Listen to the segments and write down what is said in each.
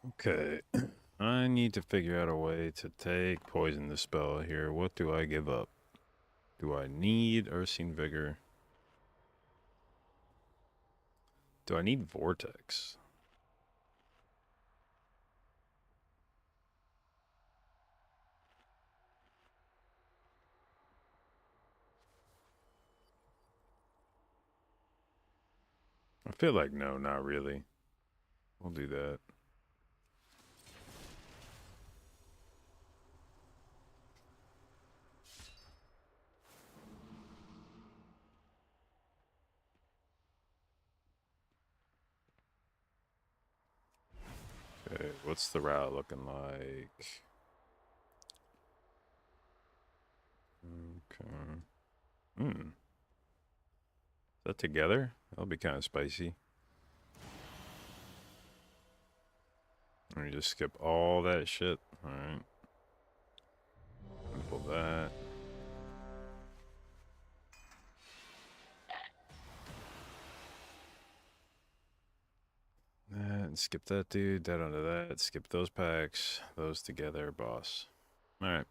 Okay. I need to figure out a way to take poison the spell here. What do I give up? Do I need Ursine Vigor? Do I need Vortex? I feel like no, not really. We'll do that. Okay, what's the route looking like? Okay. Is that together? That'll be kind of spicy. Let me just skip all that shit. Alright. Pull that. And skip that dude, that onto that. Skip those packs. Those together, boss. Alright.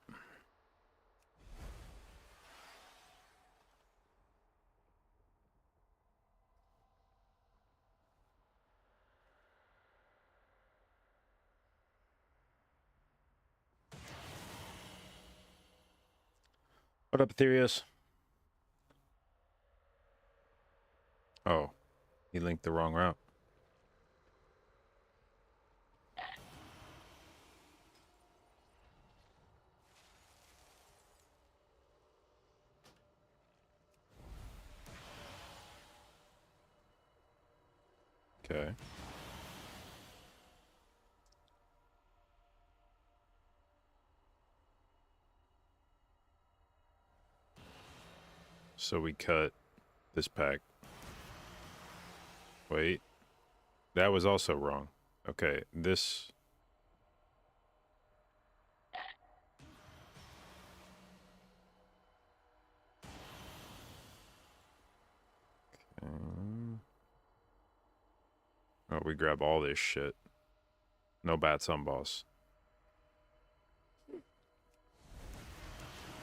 What up, Ethereus? Oh, he linked the wrong route. Okay. So we cut this pack. Wait. That was also wrong. Okay, this... Oh, we grab all this shit. No bats on boss.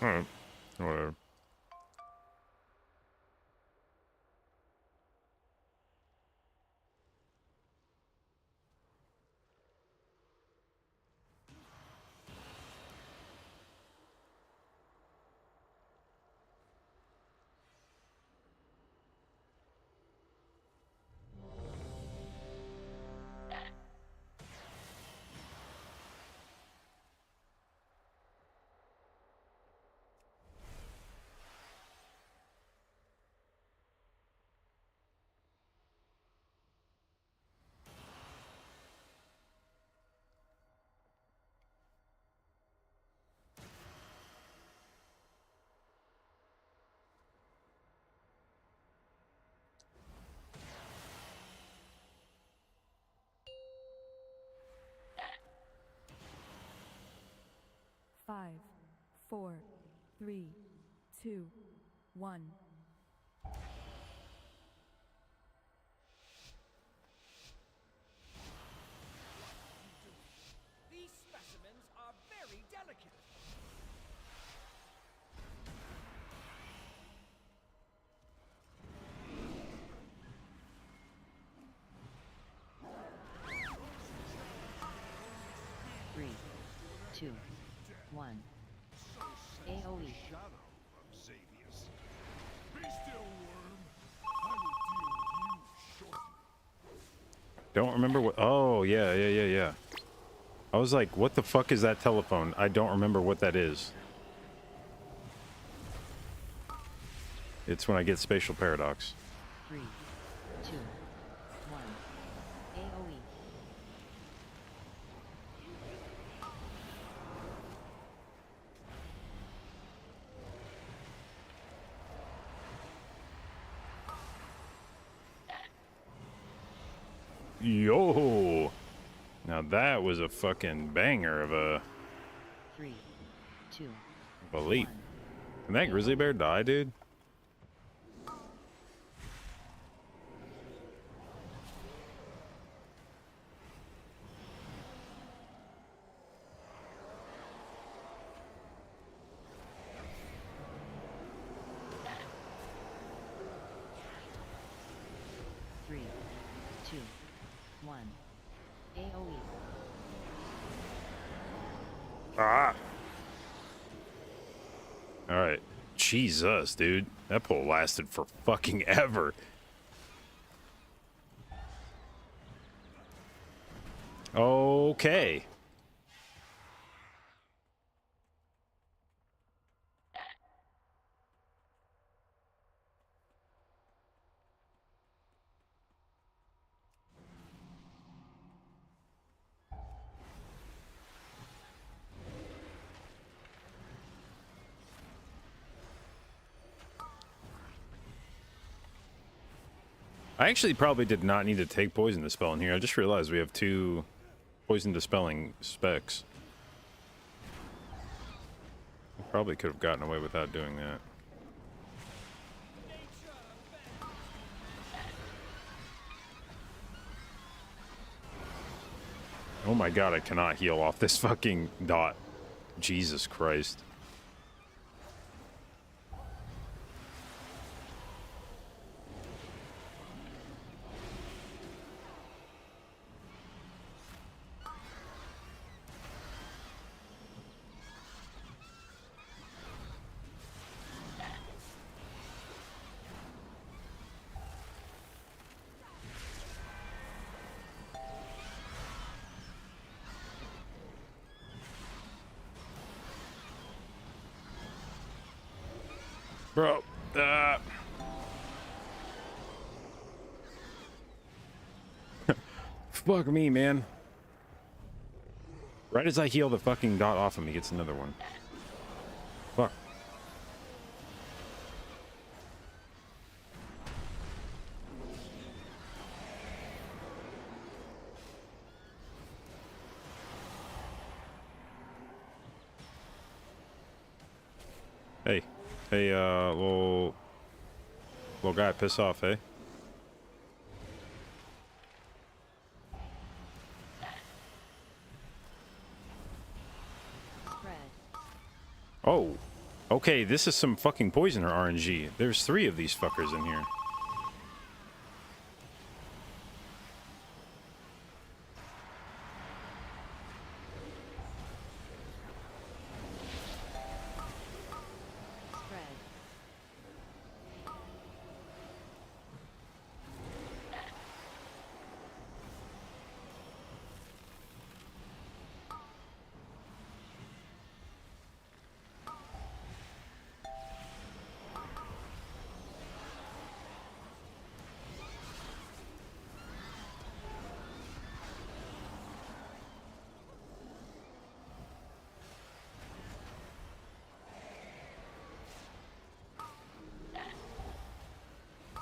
Alright. Whatever. Five, four, three, two, one. These specimens are very delicate. Three, two, one. AOE. Don't remember what... Oh, yeah. I was like, what the fuck is that telephone? I don't remember what that is. It's when I get spatial paradox. 3, 2, 1. AOE. Yo! Now that was a fucking banger of a... 3, 2, leap. 1. Can that grizzly bear die, dude? Ah. All right. Jesus, dude. That pull lasted for fucking ever. Okay. I actually probably did not need to take poison dispel in here. I just realized we have 2 poison dispelling specs. I probably could have gotten away without doing that. Oh my god, I cannot heal off this fucking dot. Jesus Christ. Bro, fuck me, man. Right as I heal the fucking dot off him, he gets another one. Fuck. Hey. Hey, little guy, piss off, hey? Spread. Oh. Okay, this is some fucking poisoner RNG. There's 3 of these fuckers in here. Spread.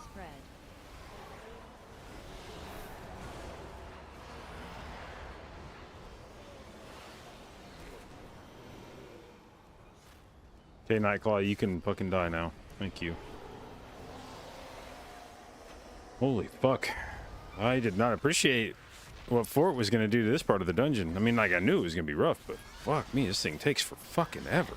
Spread. Okay, Nightclaw, you can fucking die now. Thank you. Holy fuck. I did not appreciate what Fort was going to do to this part of the dungeon. I mean, like, I knew it was going to be rough, but fuck me, this thing takes for fucking ever.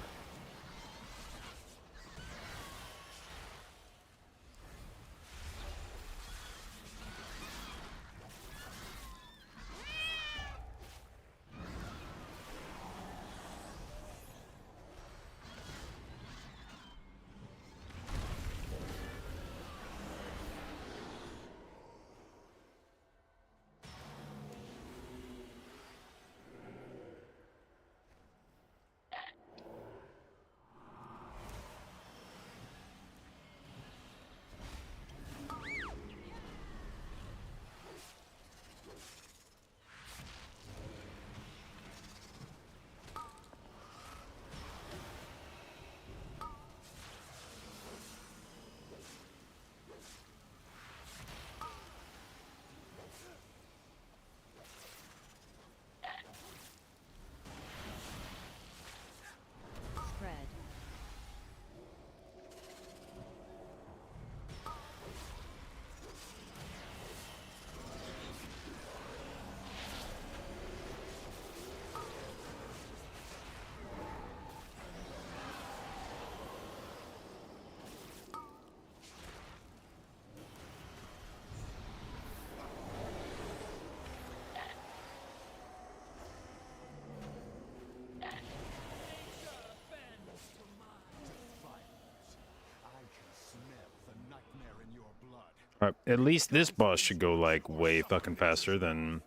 Alright, at least this boss should go like way fucking faster than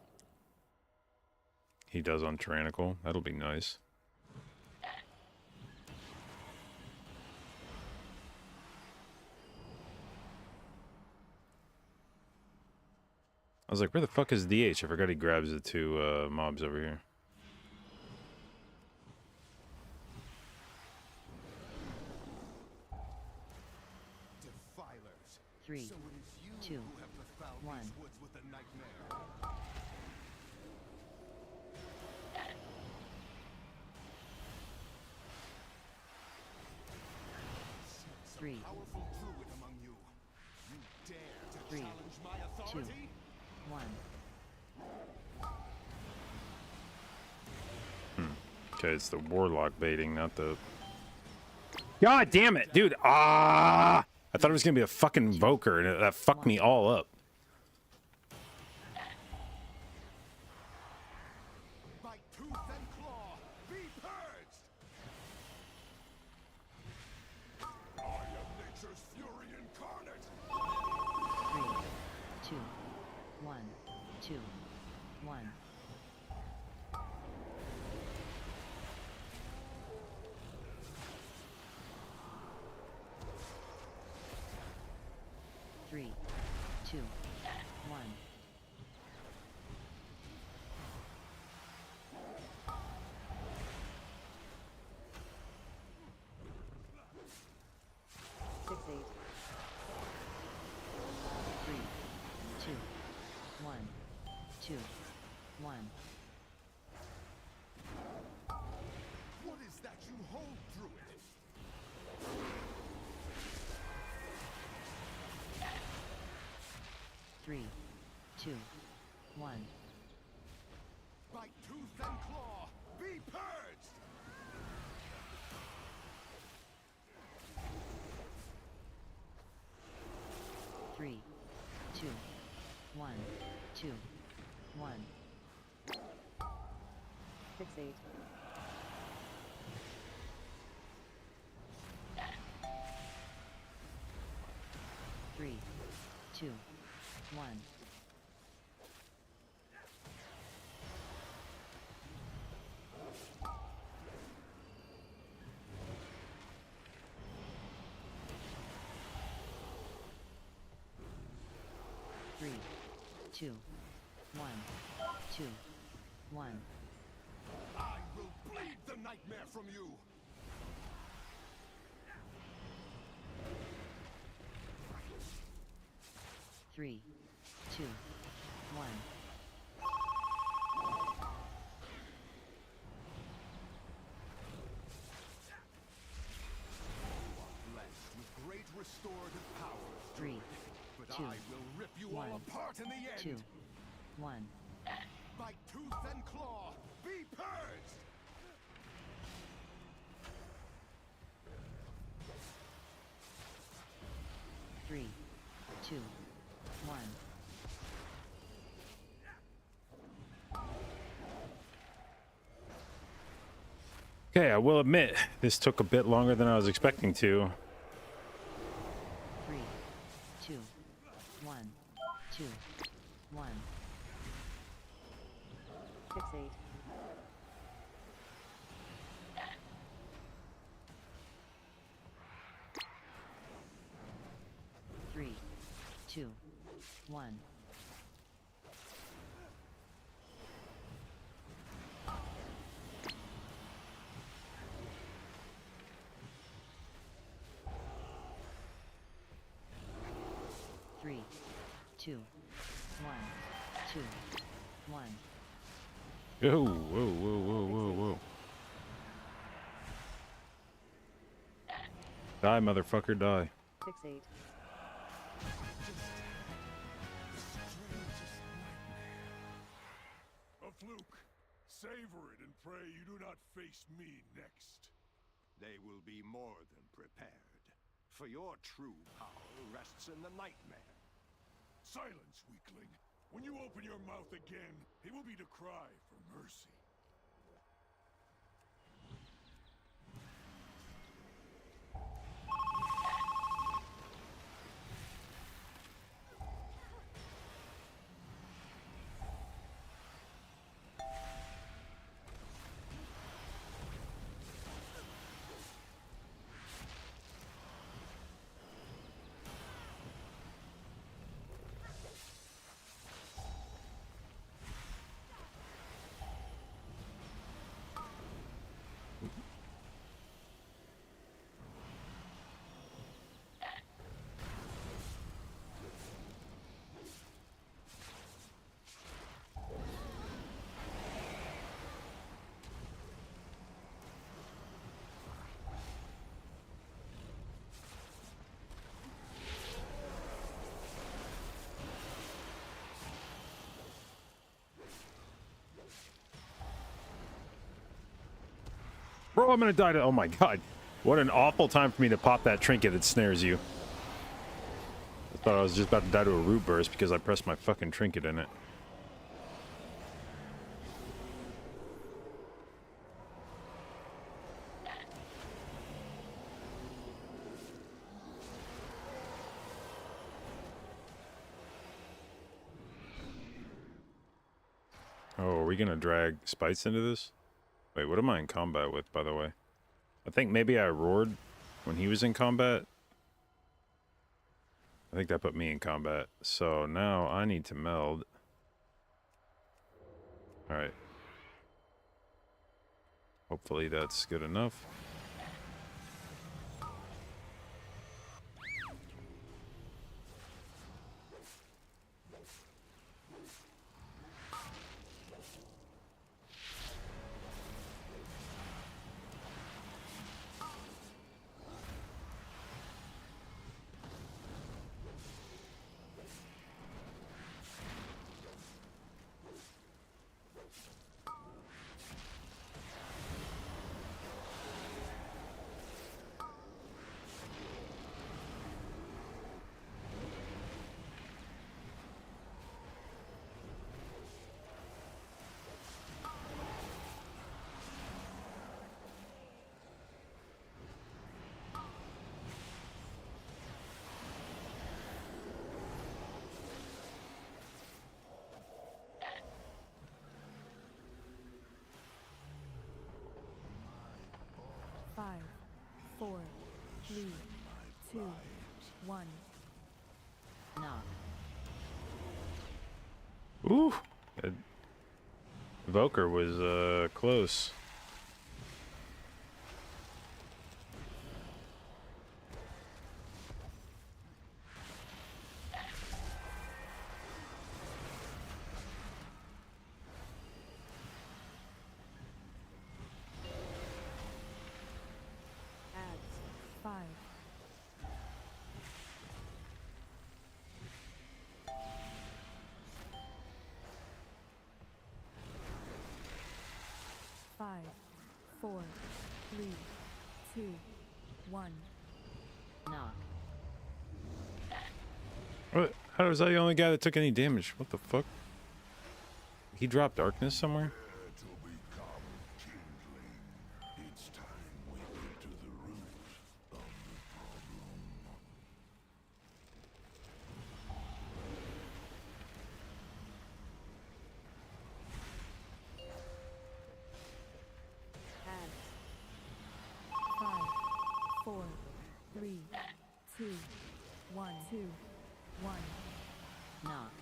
he does on Tyrannical. That'll be nice. I was like, where the fuck is DH? I forgot he grabs the two mobs over here. Defilers. 3, So it is you 2, who have befouled 1. these woods with a nightmare. 3, Powerful druid among you. You dare to 3, challenge my 2, authority? 1. Okay, it's the warlock baiting, not the... God damn it, dude! Ah! I thought it was gonna be a fucking invoker, and that fucked me all up. By tooth and claw, be purged! I am nature's fury incarnate! 3, 2, 1, 2, 1. 3, 2, 1. Six, 8. 3, 2, 1, 2, 1. What is that you hold, druid? 3, 2, 1. By tooth and claw, be purged! 3, 2, 1, 2, 1. 6, 8. 3, 2, 1. 3, 2, 1, 2, 1. I will bleed the nightmare from you! 3, 2, 1. Blessed with great restorative powers, 3, but 2, I will rip you 1, all apart in the end! 2, 1. By tooth and claw, be purged! 3, 2, 1. Okay, I will admit, this took a bit longer than I was expecting to. 3, 2, 1, 2, 1. 6, 8. 3, 2, 1. 3, 2, 1, 2, 1. Whoa, whoa, whoa, whoa, whoa, whoa. Die, motherfucker, die. 6, 8. A fluke. Savor it and pray you do not face me next. They will be more than prepared. For your true power rests in the nightmare. Silence, weakling. When you open your mouth again, it will be to cry for mercy. Bro, I'm gonna die to... Oh my god. What an awful time for me to pop that trinket that snares you. I thought I was just about to die to a root burst because I pressed my fucking trinket in it. Oh, are we gonna drag Spites into this? Wait, what am I in combat with, by the way? I think maybe I roared when he was in combat. I think that put me in combat. So now I need to meld. Alright. Hopefully that's good enough. Five, four, three, two, one. Knock. Ooh! That Evoker was, close. Adds. Five. Five, four, three, two, one. Knock. What? How was I the only guy that took any damage? What the fuck? He dropped darkness somewhere? To become kindling. It's time we get to the root of the problem. Adds. Five, four, three, two, one, two, one. Knock.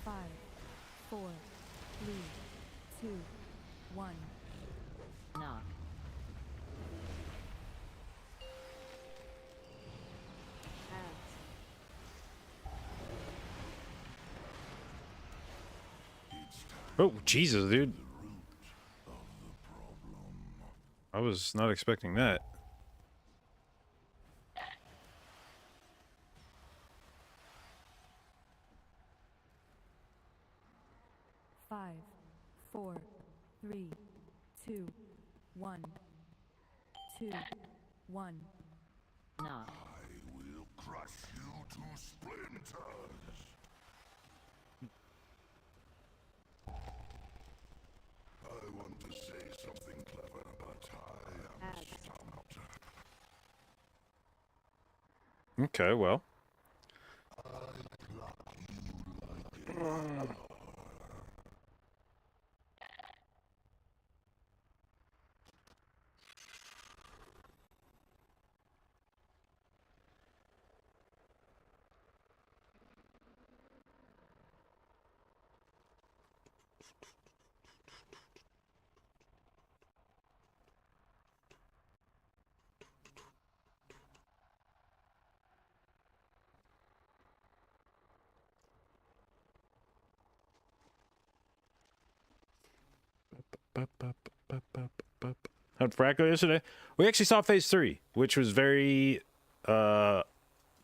Five, four, three, two, one. Knock. Adds. Oh, Jesus, dude. I was not expecting that. Five, four, three, two, one, two, one. Knock. I will crush you to splinters. I want to say something clever, but I am stumped. Okay, well. How'd Frack go yesterday? We actually saw phase 3, which was very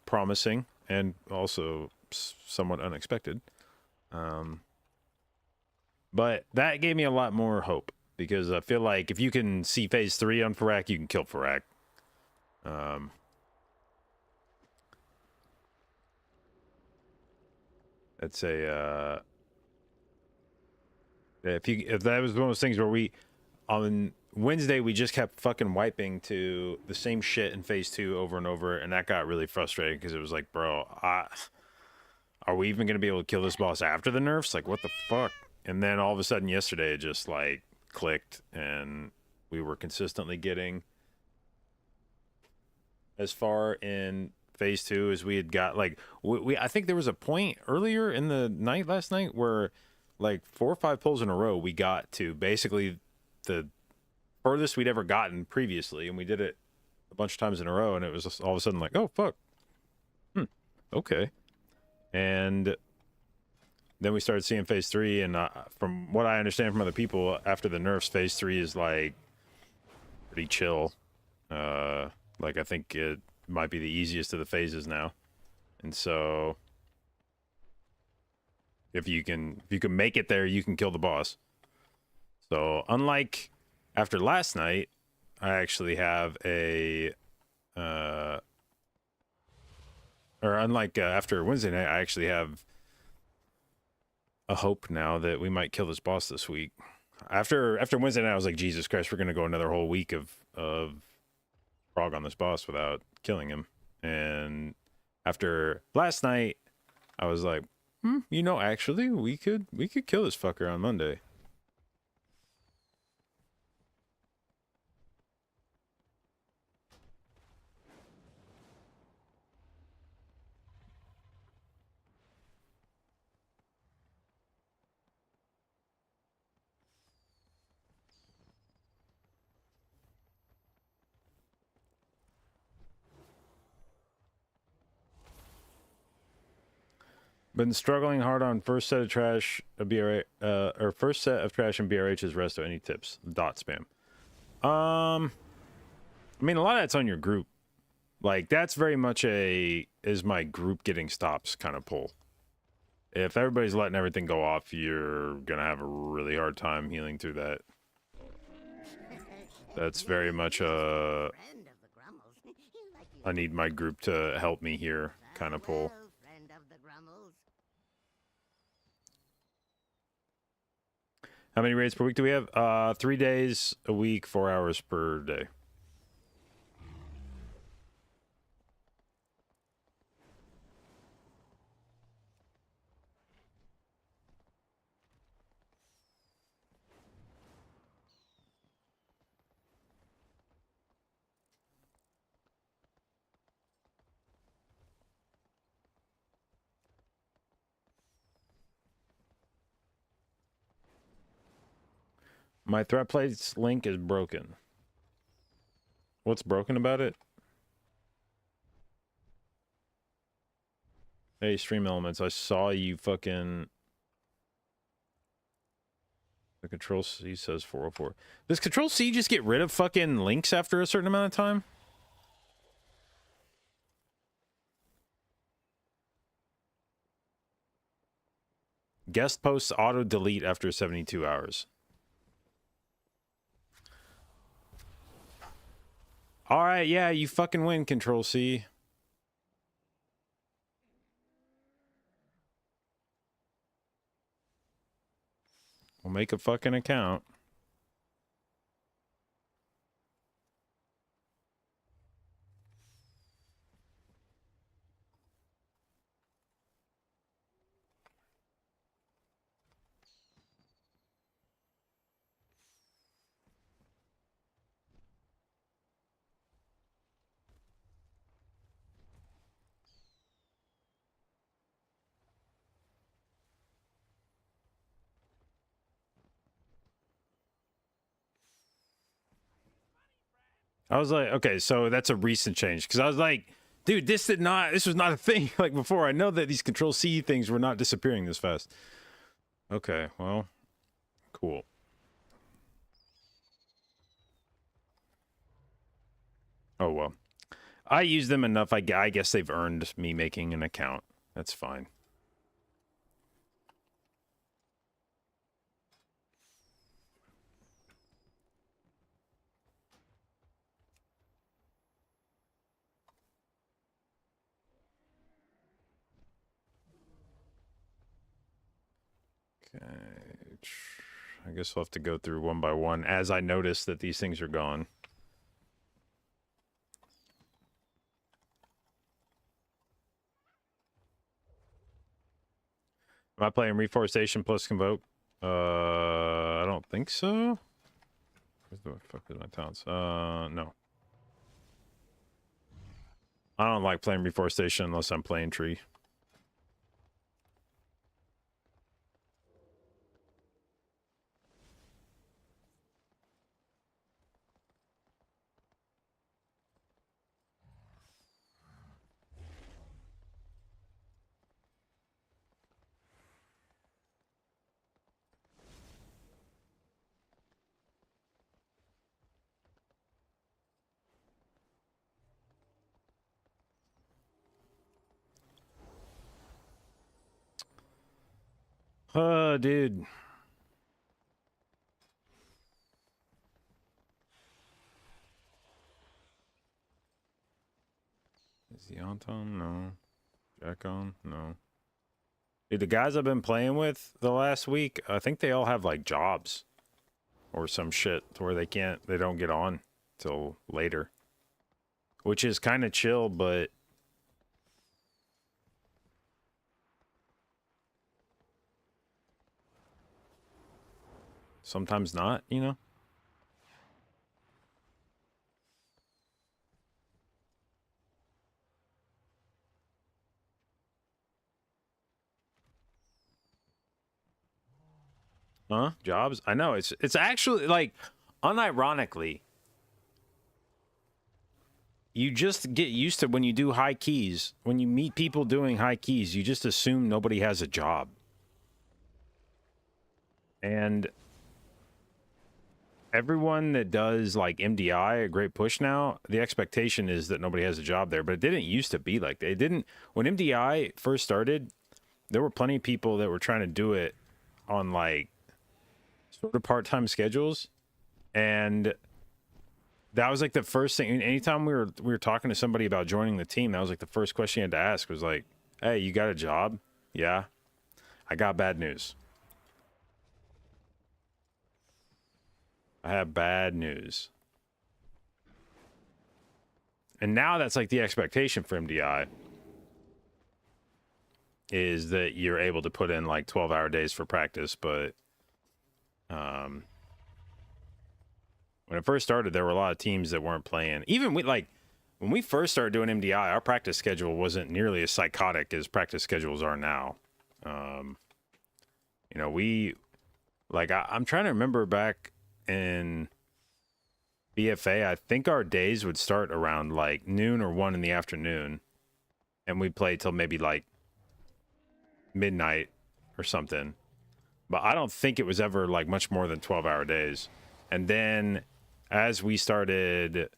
promising and also somewhat unexpected. But that gave me a lot more hope because I feel like if you can see phase 3 on Frack, you can kill Frack. That's a if that was one of those things where we on Wednesday we just kept fucking wiping to the same shit in phase 2 over and over, and that got really frustrating because it was like, bro, are we even gonna be able to kill this boss after the nerfs? Like, what the fuck? And then all of a sudden yesterday it just like clicked, and we were consistently getting as far in phase 2 as we had got. Like we I think there was a point earlier in the night last night where like 4 or 5 pulls in a row we got to basically the furthest we'd ever gotten previously, and we did it a bunch of times in a row, and it was just all of a sudden like, oh fuck, okay. And then we started seeing phase 3, and from what I understand from other people, after the nerfs, phase 3 is like pretty chill. Like I think it might be the easiest of the phases now, and so if you can make it there, you can kill the boss. So unlike after last night, I actually have a or unlike after Wednesday night, I actually have a hope now that we might kill this boss this week. After Wednesday night, I was like, Jesus Christ, we're gonna go another whole week of prog on this boss without killing him. And after last night, I was like, you know, actually, we could kill this fucker on Monday. Been struggling hard on first set of trash, BRH, or first set of trash and BRH's resto. Any tips? Dot spam. I mean, a lot of that's on your group. Like, that's very much is my group getting stops kind of pull. If everybody's letting everything go off, you're gonna have a really hard time healing through that. That's very much I need my group to help me here kind of pull. How many raids per week do we have? 3 days a week, 4 hours per day. My threat plates link is broken. What's broken about it? Hey, Stream Elements, I saw you fucking... The Control C says 404. Does Control C just get rid of fucking links after a certain amount of time? Guest posts auto delete after 72 hours. All right, yeah, you fucking win, Control C. We'll make a fucking account. I was like, okay, so that's a recent change. Because I was like, dude, this was not a thing like before. I know that these Control C things were not disappearing this fast. Okay, well, cool. Oh well. I use them enough. I guess they've earned me making an account. That's fine. Okay. I guess we'll have to go through one by one as I notice that these things are gone. Am I playing Reforestation plus Convoke? I don't think so. Where's the fuck is my talents? No. I don't like playing Reforestation unless I'm playing Tree. Dude. Is he on Tom? No. Jack on? No. Dude, the guys I've been playing with the last week, I think they all have like jobs or some shit to where they don't get on till later. Which is kind of chill, but sometimes not, you know? Huh? Jobs? I know it's actually like unironically you just get used to when you do high keys, when you meet people doing high keys, you just assume nobody has a job. And everyone that does like MDI, a great push now, the expectation is that nobody has a job there, but it didn't used to be like that. It didn't when MDI first started, there were plenty of people that were trying to do it on like sort of part-time schedules, and that was like the first thing. Anytime we were talking to somebody about joining the team, that was like the first question you had to ask was like, "Hey, you got a job?" "Yeah." "I got bad news. I have bad news." And now that's like the expectation for MDI is that you're able to put in like 12-hour days for practice, but when it first started, there were a lot of teams that weren't playing. Even when we first started doing MDI, our practice schedule wasn't nearly as psychotic as practice schedules are now. You know, I'm trying to remember back in BFA, I think our days would start around like noon or 1 in the afternoon, and we'd play till maybe like midnight or something. But I don't think it was ever like much more than 12-hour days. And then as we started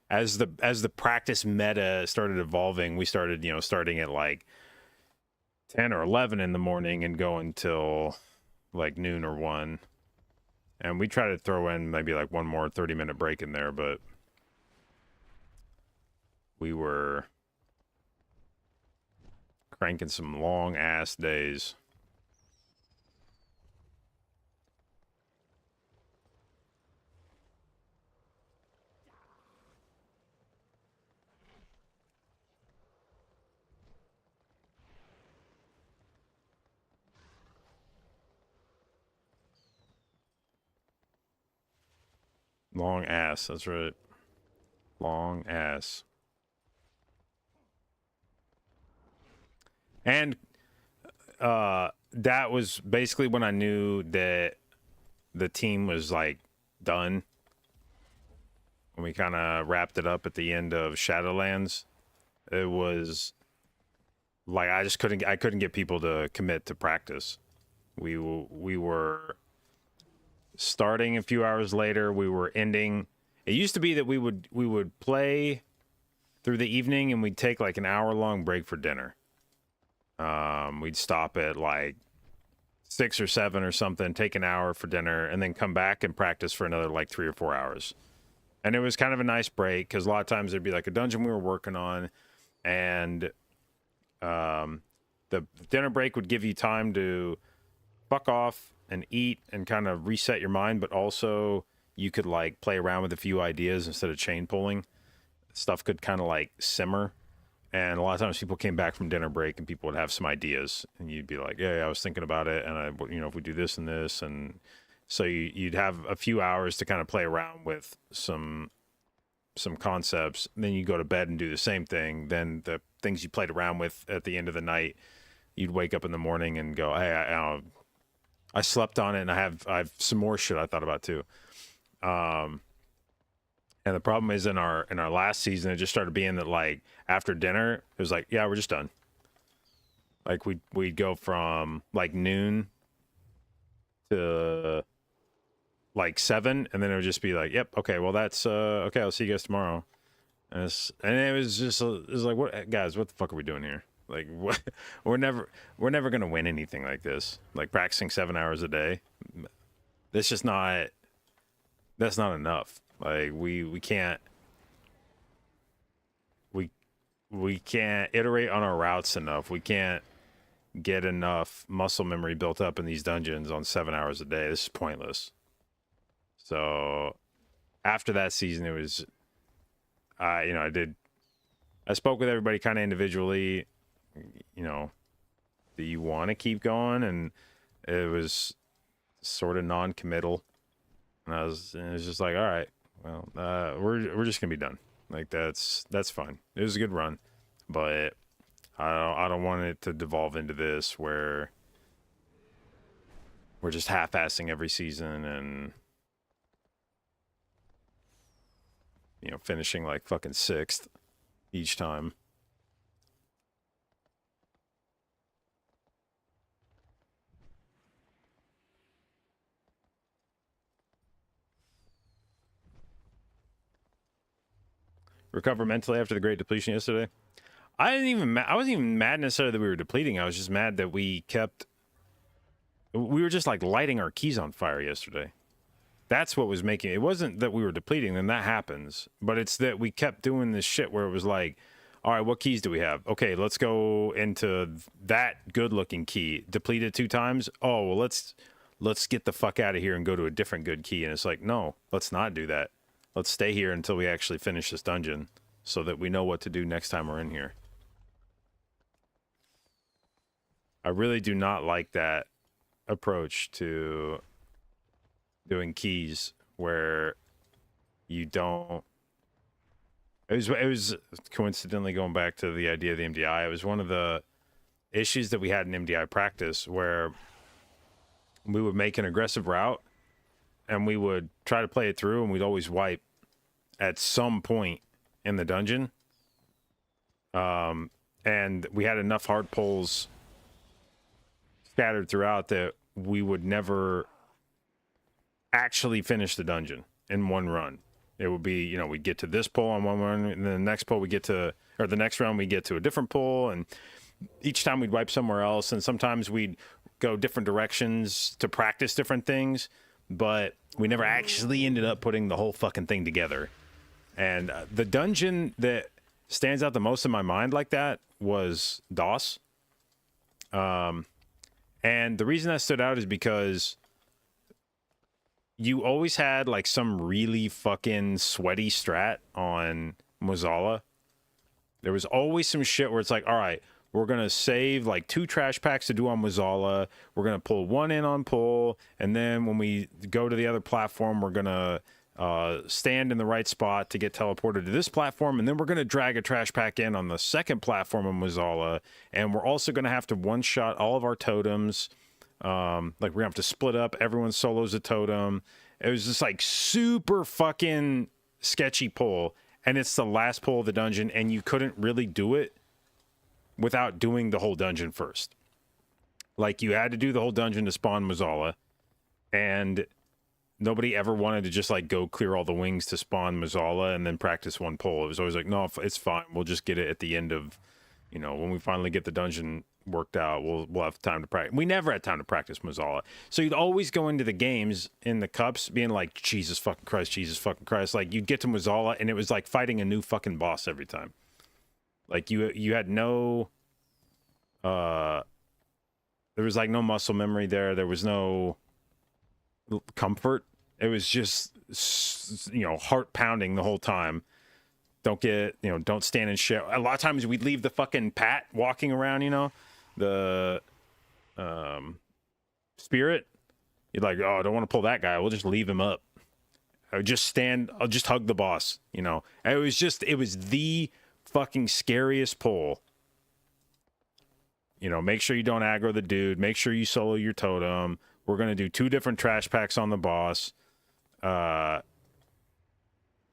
as the practice meta started evolving, we started, starting at like 10 or 11 in the morning and going till like noon or 1. And we try to throw in maybe like one more 30-minute break in there, but we were cranking some long ass days. Long ass, that's right. Long ass. And that was basically when I knew that the team was like done. When we kind of wrapped it up at the end of Shadowlands, it was like I couldn't get people to commit to practice. We were starting a few hours later. We were ending. It used to be that we would play through the evening and we'd take like an hour-long break for dinner. We'd stop at like 6 or 7 or something, take an hour for dinner, and then come back and practice for another like 3 or 4 hours. And it was kind of a nice break because a lot of times there'd be like a dungeon we were working on, and the dinner break would give you time to fuck off and eat and kind of reset your mind, but also you could like play around with a few ideas instead of chain pulling. Stuff could kind of like simmer. And a lot of times people came back from dinner break and people would have some ideas and you'd be like, yeah, I was thinking about it. And if we do this and this. And so you'd have a few hours to kind of play around with some concepts. Then you go to bed and do the same thing. Then the things you played around with at the end of the night, you'd wake up in the morning and go, hey, I slept on it and I have some more shit I thought about too. And the problem is in our last season, it just started being that like after dinner, it was like, yeah, we're just done. Like we'd go from like noon to like 7, and then it would just be like, yep, okay, well that's okay, I'll see you guys tomorrow. And it was like, what guys, what the fuck are we doing here? Like what, we're never gonna win anything like this. Like practicing 7 hours a day. That's not enough. Like we can't iterate on our routes enough. We can't get enough muscle memory built up in these dungeons on 7 hours a day. This is pointless. So after that season, it was, I spoke with everybody kind of individually, do you want to keep going? And it was sort of non-committal. And it was just like, all right, well, we're just gonna be done. Like that's fine. It was a good run, but I don't want it to devolve into this where we're just half-assing every season and finishing like fucking 6th each time. Recover mentally after the great depletion yesterday. I wasn't even mad necessarily that we were depleting. I was just mad that we were just like lighting our keys on fire yesterday. That's what was making it. It wasn't that we were depleting, then that happens. But it's that we kept doing this shit where it was like, all right, what keys do we have? Okay, let's go into that good looking key. Deplete it 2 times. Oh, well, let's get the fuck out of here and go to a different good key. And it's like, no, let's not do that. Let's stay here until we actually finish this dungeon so that we know what to do next time we're in here. I really do not like that approach to doing keys where you don't... It was coincidentally going back to the idea of the MDI. It was one of the issues that we had in MDI practice where we would make an aggressive route and we would try to play it through, and we'd always wipe at some point in the dungeon. And we had enough hard pulls scattered throughout that we would never actually finish the dungeon in one run. It would be, we'd get to this pull on one run, and then the next pull the next round we get to a different pull, and each time we'd wipe somewhere else, and sometimes we'd go different directions to practice different things, but we never actually ended up putting the whole fucking thing together. And the dungeon that stands out the most in my mind like that was DOS. And the reason that stood out is because you always had like some really fucking sweaty strat on Mozala. There was always some shit where it's like, all right, we're going to save like 2 trash packs to do on Mozala. We're going to pull 1 in on pull. And then when we go to the other platform, we're going to stand in the right spot to get teleported to this platform. And then we're going to drag a trash pack in on the second platform of Mozala. And we're also going to have to one-shot all of our totems. Like we're going to have to split up. Everyone solos a totem. It was just like super fucking sketchy pull. And it's the last pull of the dungeon. And you couldn't really do it without doing the whole dungeon first. Like you had to do the whole dungeon to spawn Mozala, and nobody ever wanted to just like go clear all the wings to spawn Mazzala and then practice one pull. It was always like, no, it's fine. We'll just get it at the end of, you know, when we finally get the dungeon worked out, we'll have time to practice. We never had time to practice Mazzala. So you'd always go into the games in the cups being like, Jesus fucking Christ. Like you'd get to Mazzala and it was like fighting a new fucking boss every time. Like you had no, there was like no muscle memory there. There was no comfort. It was just, you know, heart pounding the whole time. Don't stand in shit. A lot of times we'd leave the fucking Pat walking around, you know, the spirit. You're like, oh, I don't want to pull that guy. We'll just leave him up. I'll just hug the boss, you know. It was the fucking scariest pull. You know, make sure you don't aggro the dude. Make sure you solo your totem. We're going to do 2 different trash packs on the boss.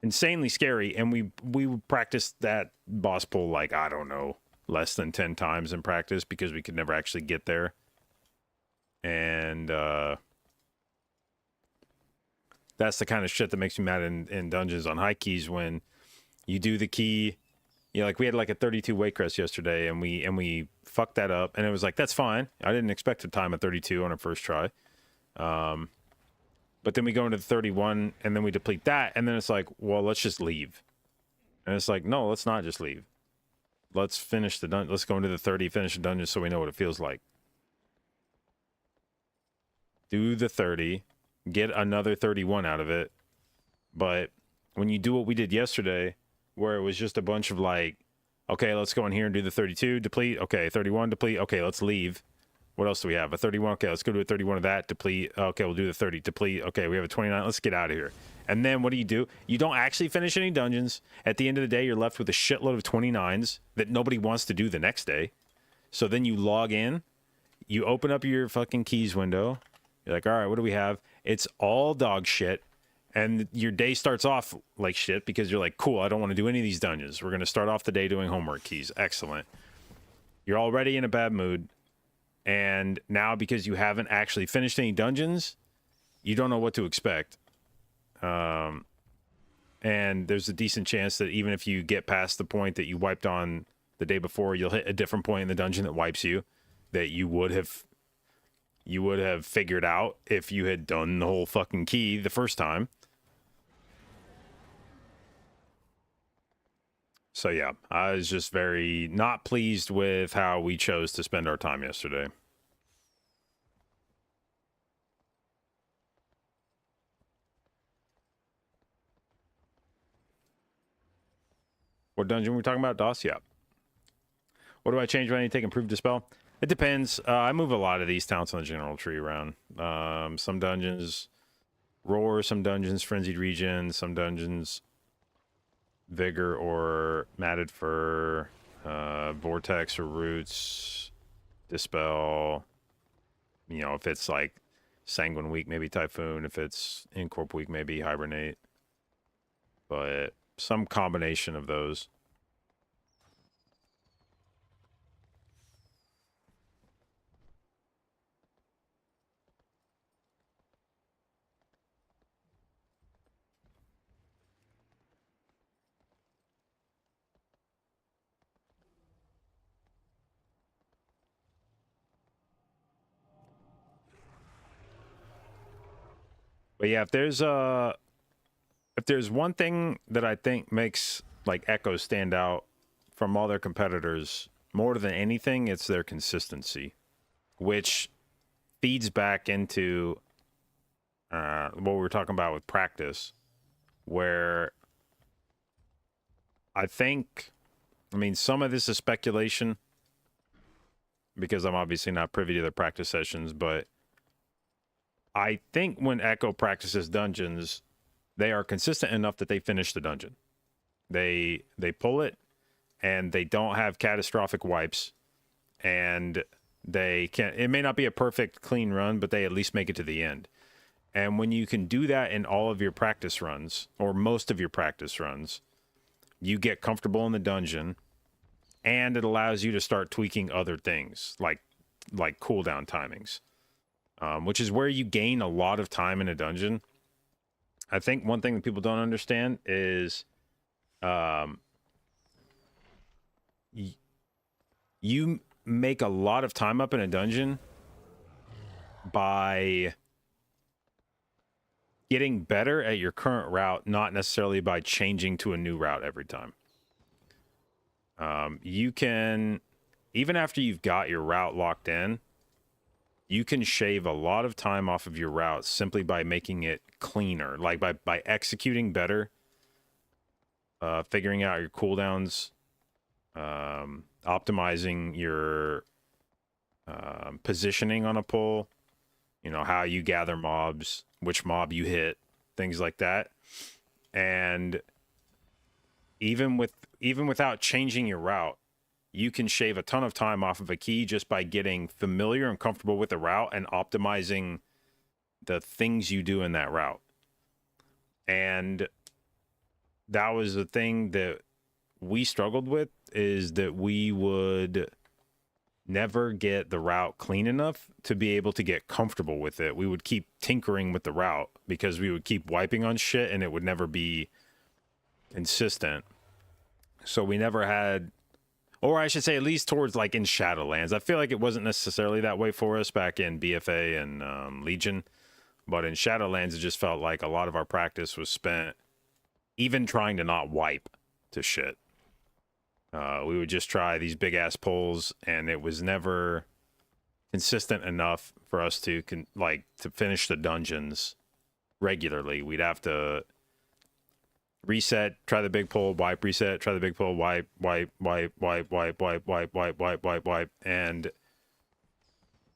Insanely scary. And we practiced that boss pull like, I don't know, less than 10 times in practice because we could never actually get there. And that's the kind of shit that makes me mad in dungeons on high keys when you do the key. You know, like we had like a 32 weight crest yesterday and we fucked that up and it was like, that's fine. I didn't expect to time a 32 on our first try. But then we go into the 31 and then we deplete that. And then it's like, well, let's just leave. And it's like, no, let's not just leave. Let's finish the dungeon. Let's go into the 30, finish the dungeon so we know what it feels like. Do the 30, get another 31 out of it. But when you do what we did yesterday, where it was just a bunch of like, okay, let's go in here and do the 32, deplete. Okay, 31, deplete. Okay, let's leave. What else do we have? A 31. Okay, let's go to a 31 of that, deplete. Okay, we'll do the 30, deplete. Okay, we have a 29. Let's get out of here. And then what do? You don't actually finish any dungeons. At the end of the day, you're left with a shitload of 29s that nobody wants to do the next day. So then you log in, you open up your fucking keys window. You're like, all right, what do we have? It's all dog shit. And your day starts off like shit because you're like, cool, I don't want to do any of these dungeons. We're going to start off the day doing homework keys. Excellent. You're already in a bad mood. And now because you haven't actually finished any dungeons, you don't know what to expect. And there's a decent chance that even if you get past the point that you wiped on the day before, you'll hit a different point in the dungeon that wipes you that you would have figured out if you had done the whole fucking key the first time. So yeah, I was just very not pleased with how we chose to spend our time yesterday. What dungeon were we talking about? DOS? Yeah. What do I change when I need to take Improved Dispel? It depends. I move a lot of these talents on the general tree around. Some dungeons Roar, some dungeons Frenzied Regen, some dungeons Vigor or Matted Fur, Vortex or Roots, Dispel. You know, if it's like Sanguine Week, maybe Typhoon. If it's Incorp Week, maybe Hibernate. But some combination of those. But yeah, if there's one thing that I think makes like Echo stand out from all their competitors more than anything, it's their consistency, which feeds back into what we were talking about with practice, where I mean, some of this is speculation because I'm obviously not privy to their practice sessions, but I think when Echo practices dungeons, they are consistent enough that they finish the dungeon. They pull it, and they don't have catastrophic wipes, and they can. It may not be a perfect clean run, but they at least make it to the end. And when you can do that in all of your practice runs, or most of your practice runs, you get comfortable in the dungeon, and it allows you to start tweaking other things like cooldown timings. Which is where you gain a lot of time in a dungeon, I think one thing that people don't understand is, you make a lot of time up in a dungeon by getting better at your current route, not necessarily by changing to a new route every time. You can, even after you've got your route locked in, you can shave a lot of time off of your route simply by making it cleaner, like by executing better, figuring out your cooldowns, optimizing your positioning on a pull, you know, how you gather mobs, which mob you hit, things like that. And even without changing your route, you can shave a ton of time off of a key just by getting familiar and comfortable with the route and optimizing the things you do in that route. And that was the thing that we struggled with, is that we would never get the route clean enough to be able to get comfortable with it. We would keep tinkering with the route because we would keep wiping on shit and it would never be consistent. So we never had, or I should say at least towards like in Shadowlands. I feel like it wasn't necessarily that way for us back in BFA and Legion, but in Shadowlands it just felt like a lot of our practice was spent even trying to not wipe to shit. We would just try these big ass pulls, and it was never consistent enough for us to finish the dungeons regularly. We'd have to reset, try the big pull, wipe, reset, try the big pull, wipe, and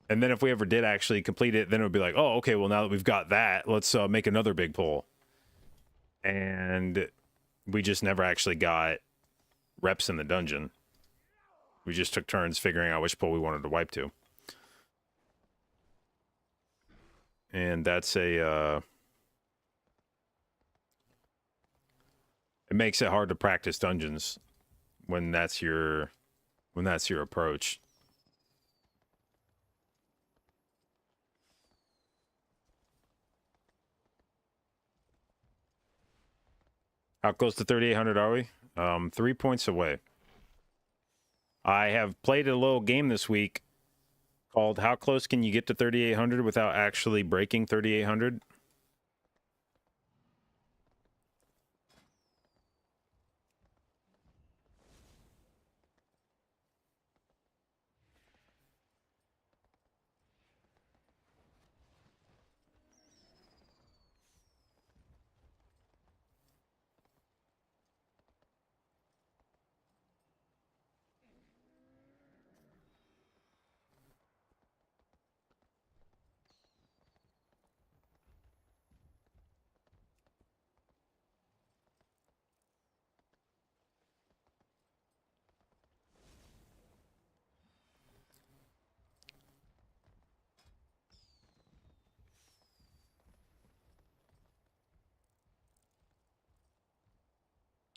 then if we ever did actually complete it, then it would be like, oh, okay, well now that we've got that, let's make another big pull. And we just never actually got reps in the dungeon. We just took turns figuring out which pull we wanted to wipe to. And that's it makes it hard to practice dungeons when that's your approach. How close to 3,800 are we? 3 points away. I have played a little game this week called How Close Can You Get to 3,800 Without Actually Breaking 3,800?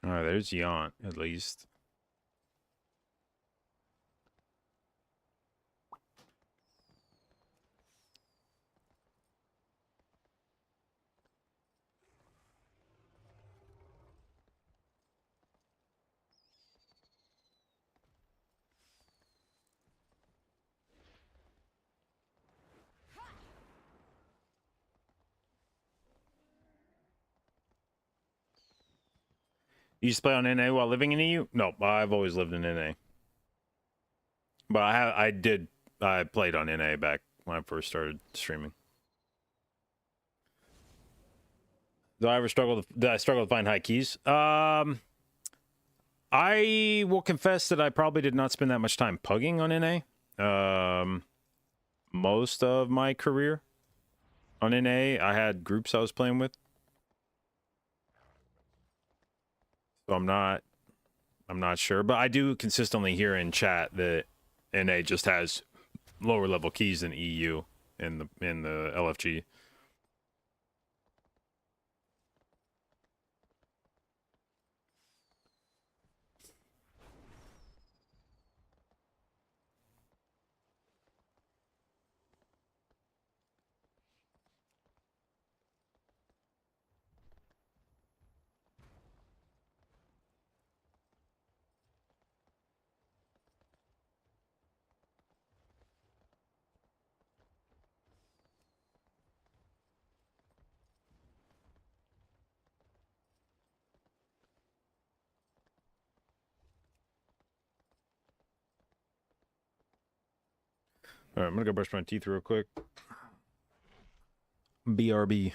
All right, there's Yaunt, at least. You used to play on NA while living in EU? No, I've always lived in NA. But I played on NA back when I first started streaming. Did I struggle to find high keys? I will confess that I probably did not spend that much time pugging on NA. Most of my career on NA, I had groups I was playing with. So I'm not sure, but I do consistently hear in chat that NA just has lower level keys than EU in the LFG. All right, I'm gonna go brush my teeth real quick. BRB.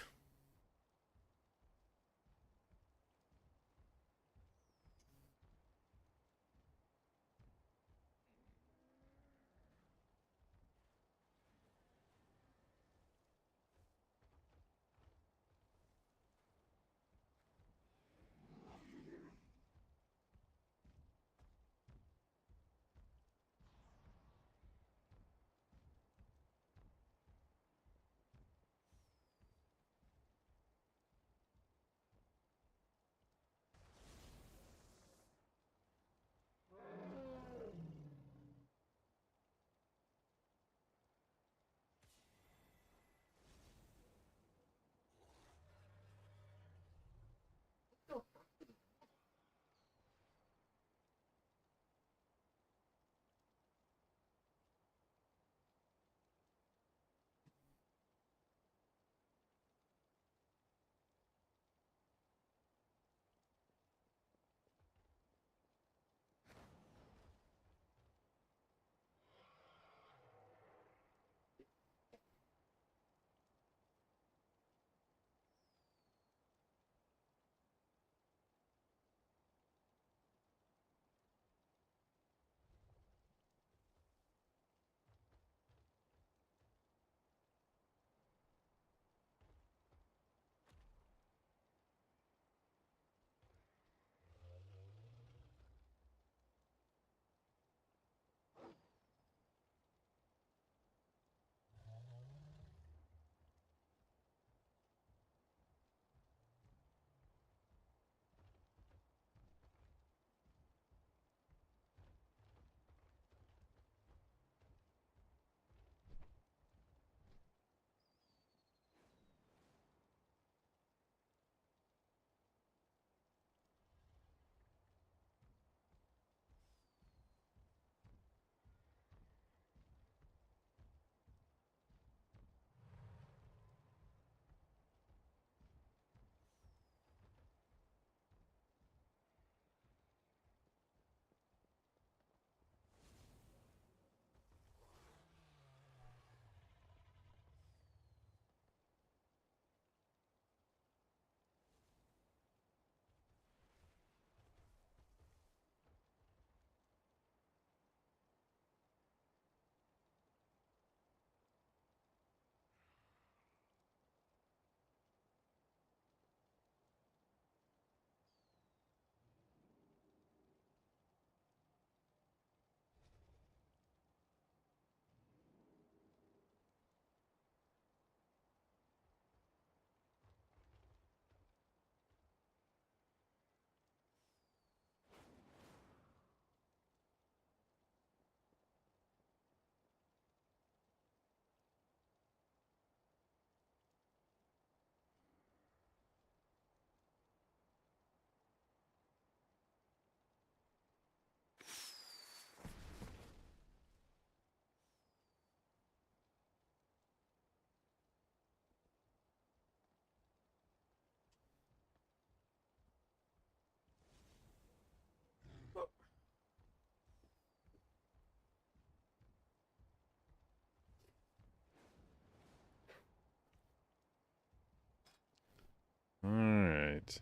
All right.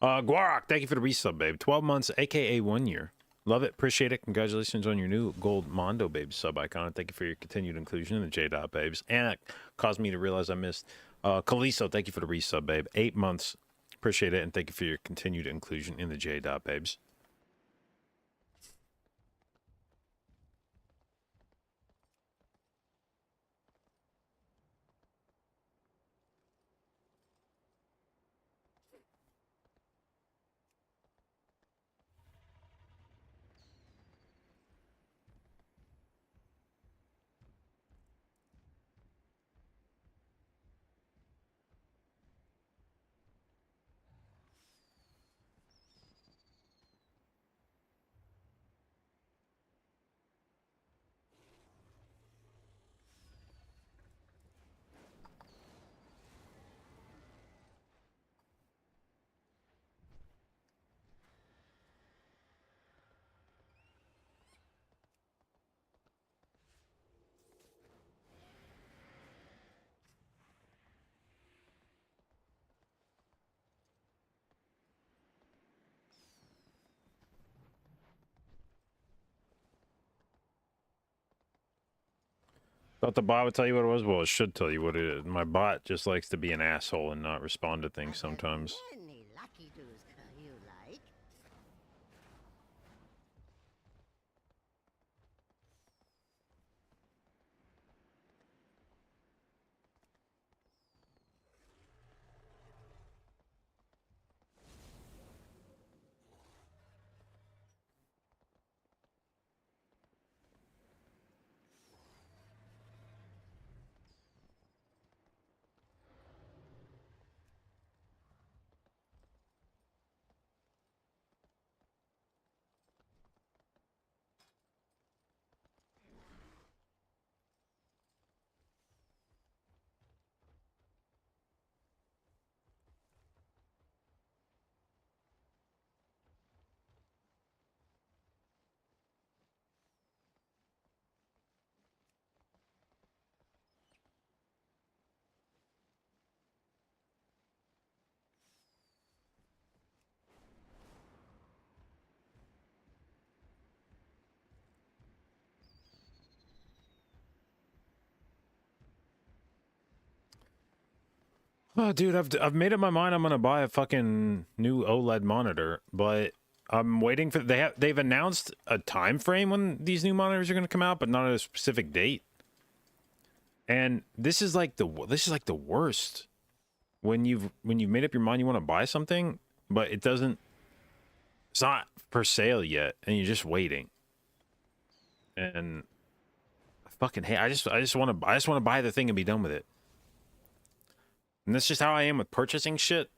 Guarak, thank you for the resub, babe. 12 months, aka 1 year. Love it, appreciate it. Congratulations on your new gold Mondo Babes sub icon. Thank you for your continued inclusion in the J Dot Babes. And it caused me to realize I missed Kaliso. Thank you for the resub, babe. 8 months, appreciate it, and thank you for your continued inclusion in the J Dot Babes. Thought the bot would tell you what it was. Well, it should tell you what it is. My bot just likes to be an asshole and not respond to things sometimes. Any lucky doos you like? Oh, dude, I've made up my mind. I'm gonna buy a fucking new OLED monitor, but I'm waiting for they've announced a time frame when these new monitors are gonna come out, but not a specific date. And this is like the worst when you've made up your mind you want to buy something, but it's not for sale yet, and you're just waiting. And I fucking hate. I just want to buy the thing and be done with it. And that's just how I am with purchasing shit.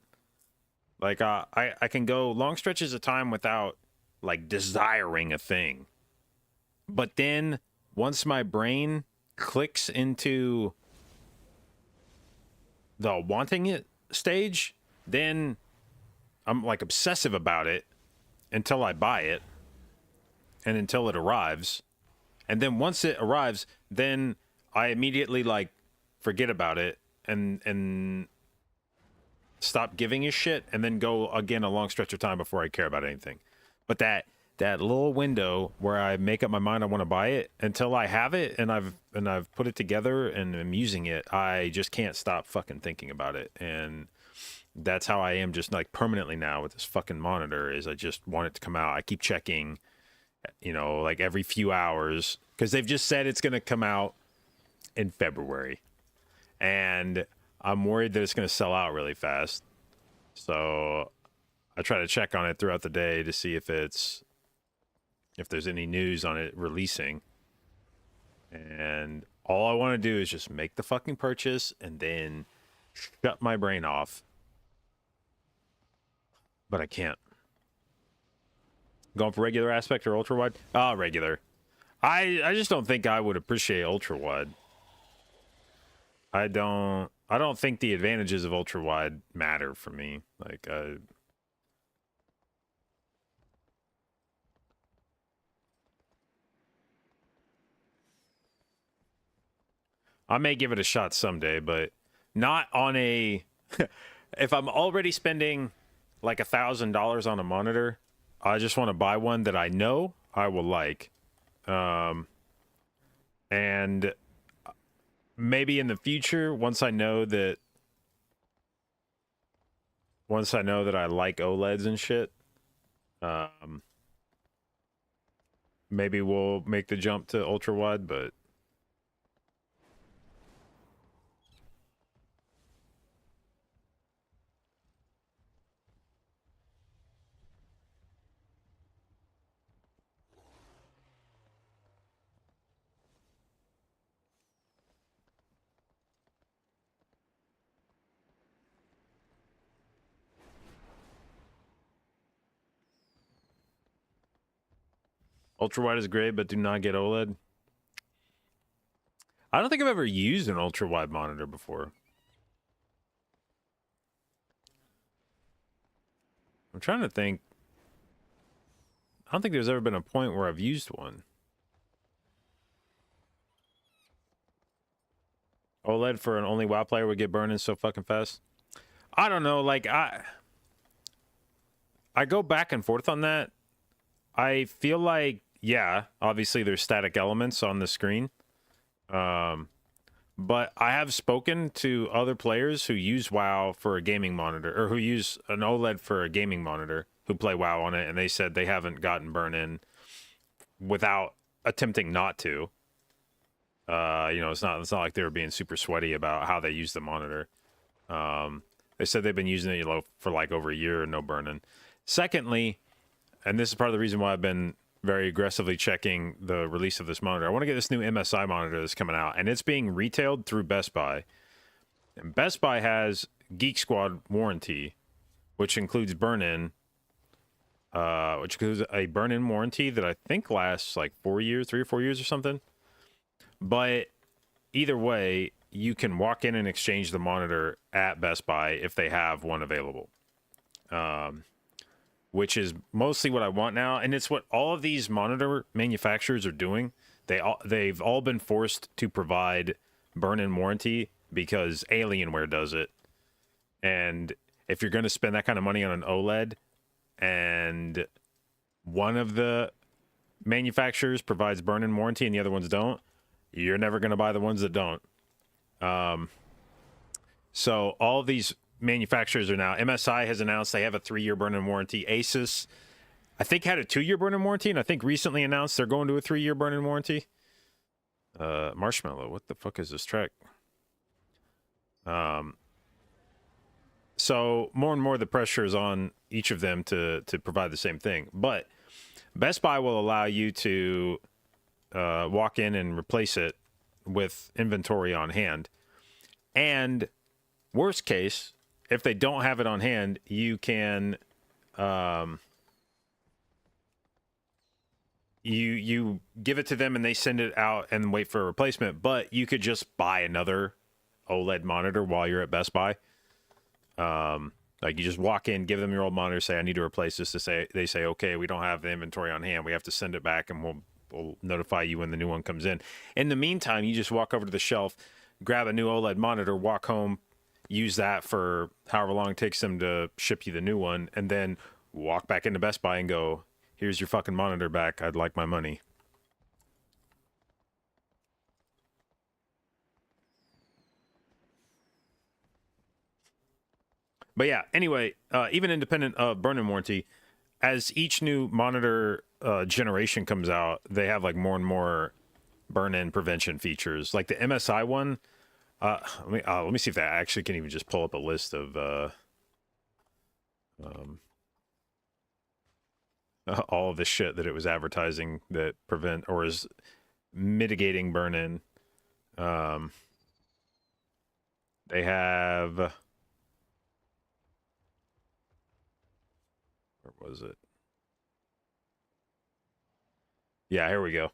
Like, I can go long stretches of time without, like, desiring a thing. But then, once my brain clicks into the wanting it stage, then I'm, like, obsessive about it until I buy it. And until it arrives. And then once it arrives, then I immediately, like, forget about it. And stop giving a shit, and then go again a long stretch of time before I care about anything. But that little window where I make up my mind I want to buy it, until I have it and I've put it together and I'm using it, I just can't stop fucking thinking about it. And that's how I am just like permanently now with this fucking monitor, is I just want it to come out. I keep checking, you know, like every few hours, because they've just said it's going to come out in February. And I'm worried that it's going to sell out really fast. So I try to check on it throughout the day to see if there's any news on it releasing. And all I want to do is just make the fucking purchase and then shut my brain off. But I can't. Going for regular aspect or ultra wide? Regular. I just don't think I would appreciate ultra wide. I don't think the advantages of ultra wide matter for me. Like, I may give it a shot someday, but not on a. If I'm already spending like $1,000 on a monitor, I just want to buy one that I know I will like, and maybe in the future, once I know that I like OLEDs and shit, maybe we'll make the jump to ultra wide. But ultra wide is great, but do not get OLED. I don't think I've ever used an ultra wide monitor before. I'm trying to think. I don't think there's ever been a point where I've used one. OLED for an only WoW player would get burned in so fucking fast. I don't know. Like, I go back and forth on that. I feel like, yeah, obviously there's static elements on the screen. But I have spoken to other players who use WoW for a gaming monitor, or who use an OLED for a gaming monitor, who play WoW on it, and they said they haven't gotten burn in without attempting not to. It's not like they were being super sweaty about how they use the monitor. They said they've been using it for like over a year and no burn-in. Secondly, and this is part of the reason why I've been very aggressively checking the release of this monitor. I want to get this new MSI monitor that's coming out, and it's being retailed through Best Buy. And Best Buy has Geek Squad warranty, which includes burn-in, which includes a burn-in warranty that I think lasts like 3 or 4 years or something. But either way, you can walk in and exchange the monitor at Best Buy if they have one available. Which is mostly what I want now, and it's what all of these monitor manufacturers are doing. They've all been forced to provide burn-in warranty because Alienware does it. And if you're going to spend that kind of money on an OLED, and one of the manufacturers provides burn-in warranty and the other ones don't, you're never going to buy the ones that don't. So all of these manufacturers are now, MSI has announced they have a 3-year burn-in warranty. Asus, I think, had a 2-year burn-in warranty, and I think recently announced they're going to a 3-year burn-in warranty. Marshmallow, what the fuck is this track? So more and more the pressure is on each of them to provide the same thing. But Best Buy will allow you to walk in and replace it with inventory on hand. And worst case, if they don't have it on hand, you can you give it to them and they send it out and wait for a replacement. But you could just buy another OLED monitor while you're at Best Buy. Like you just walk in, give them your old monitor, say I need to replace this. They say okay, we don't have the inventory on hand. We have to send it back, and we'll notify you when the new one comes in. In the meantime, you just walk over to the shelf, grab a new OLED monitor, walk home, use that for however long it takes them to ship you the new one, and then walk back into Best Buy and go, here's your fucking monitor back. I'd like my money. But yeah, anyway, even independent of burn-in warranty, as each new monitor generation comes out, they have like more and more burn-in prevention features. Like the MSI one, let me see if I actually can even just pull up a list of all of the shit that it was advertising that prevent or is mitigating burn-in. They have, where was it? Yeah, here we go.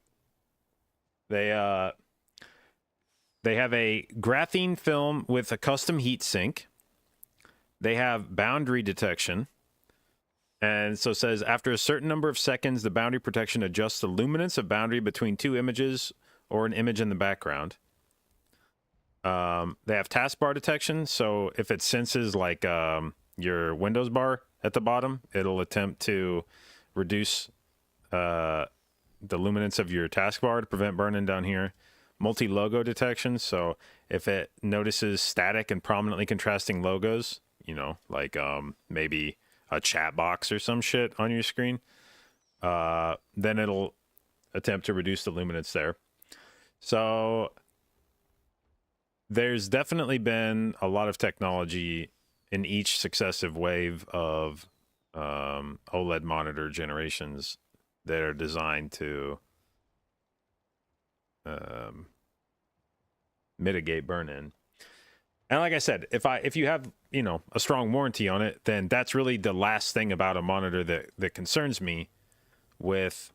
They have a graphene film with a custom heat sink. They have boundary detection. And so it says, after a certain number of seconds, the boundary protection adjusts the luminance of boundary between two images or an image in the background. They have taskbar detection. So if it senses like your Windows bar at the bottom, it'll attempt to reduce the luminance of your taskbar to prevent burn-in down here. Multi-logo detection. So if it notices static and prominently contrasting logos, you know, like maybe a chat box or some shit on your screen, then it'll attempt to reduce the luminance there. So there's definitely been a lot of technology in each successive wave of OLED monitor generations that are designed to mitigate burn-in. And like I said, if you have, you know, a strong warranty on it, then that's really the last thing about a monitor that concerns me with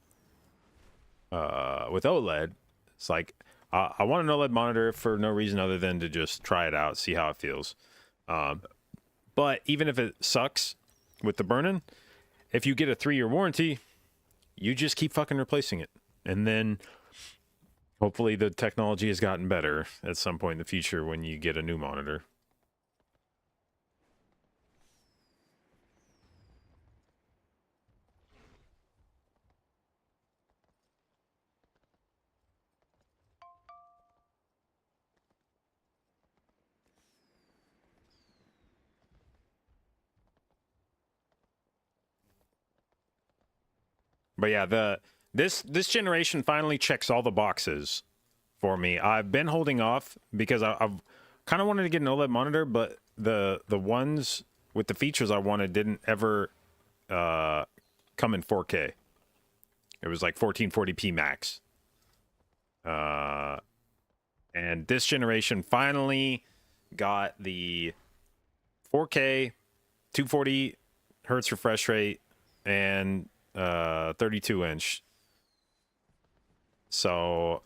OLED. It's like I want an OLED monitor for no reason other than to just try it out, see how it feels. But even if it sucks with the burn-in, if you get a 3-year warranty, you just keep fucking replacing it. And then hopefully the technology has gotten better at some point in the future when you get a new monitor. But yeah, this generation finally checks all the boxes for me. I've been holding off because I've kind of wanted to get an OLED monitor, but the ones with the features I wanted didn't ever come in 4K. It was like 1440p max. And this generation finally got the 4K, 240 hertz refresh rate, and 32 inch. So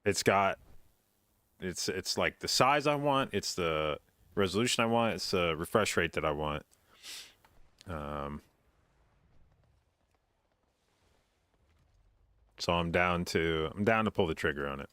it's like the size I want, it's the resolution I want, it's the refresh rate that I want. So I'm down to pull the trigger on it.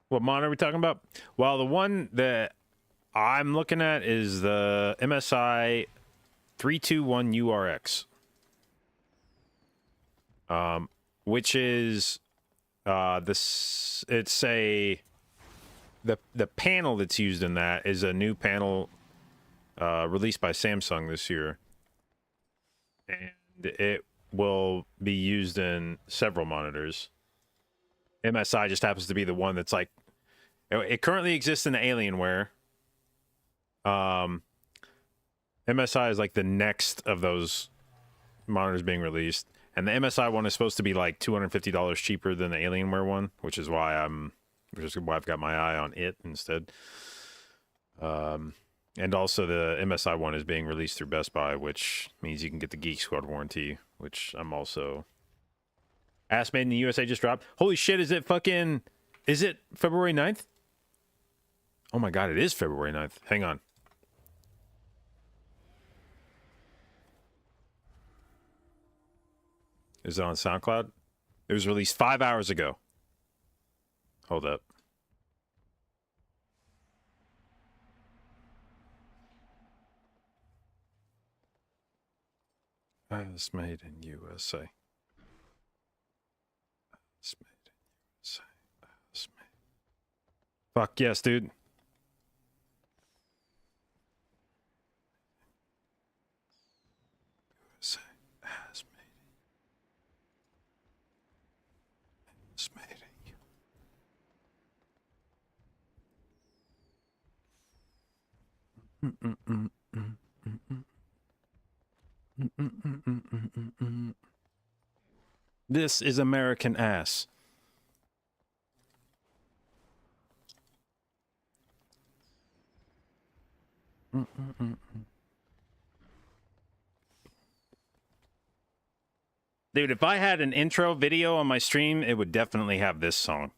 What monitor are we talking about? Well, the one that I'm looking at is the MSI 321URX. Which is this, it's the panel that's used in that is a new panel released by Samsung this year. And it will be used in several monitors. MSI just happens to be the one that's like, it currently exists in the Alienware. MSI is like the next of those monitors being released, and the MSI one is supposed to be like $250 cheaper than the Alienware one, which is why I've got my eye on it instead. And also the MSI one is being released through Best Buy, which means you can get the Geek Squad warranty, which I'm also. Ass Made in the USA just dropped. Holy shit, is it February 9th? Oh my god, it is February 9th. Hang on. Is it on SoundCloud? It was released 5 hours ago. Hold up. Ass Made in USA. Ass Made in USA. Ass Made. Fuck yes, dude. USA. Ass Made. Ass Made in. This is American ass. Dude, if I had an intro video on my stream, it would definitely have this song.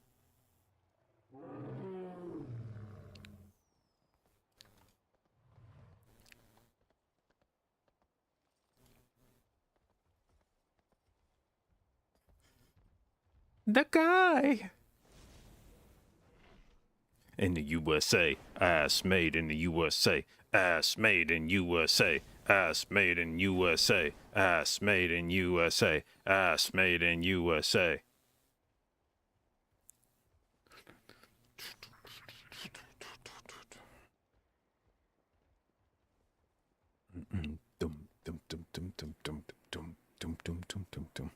The guy in the USA, ass made in the USA, ass made in USA, ass made in USA, ass made in USA, ass made in USA. Dum dum dum dum dum dum dum dum dum dum dum dum.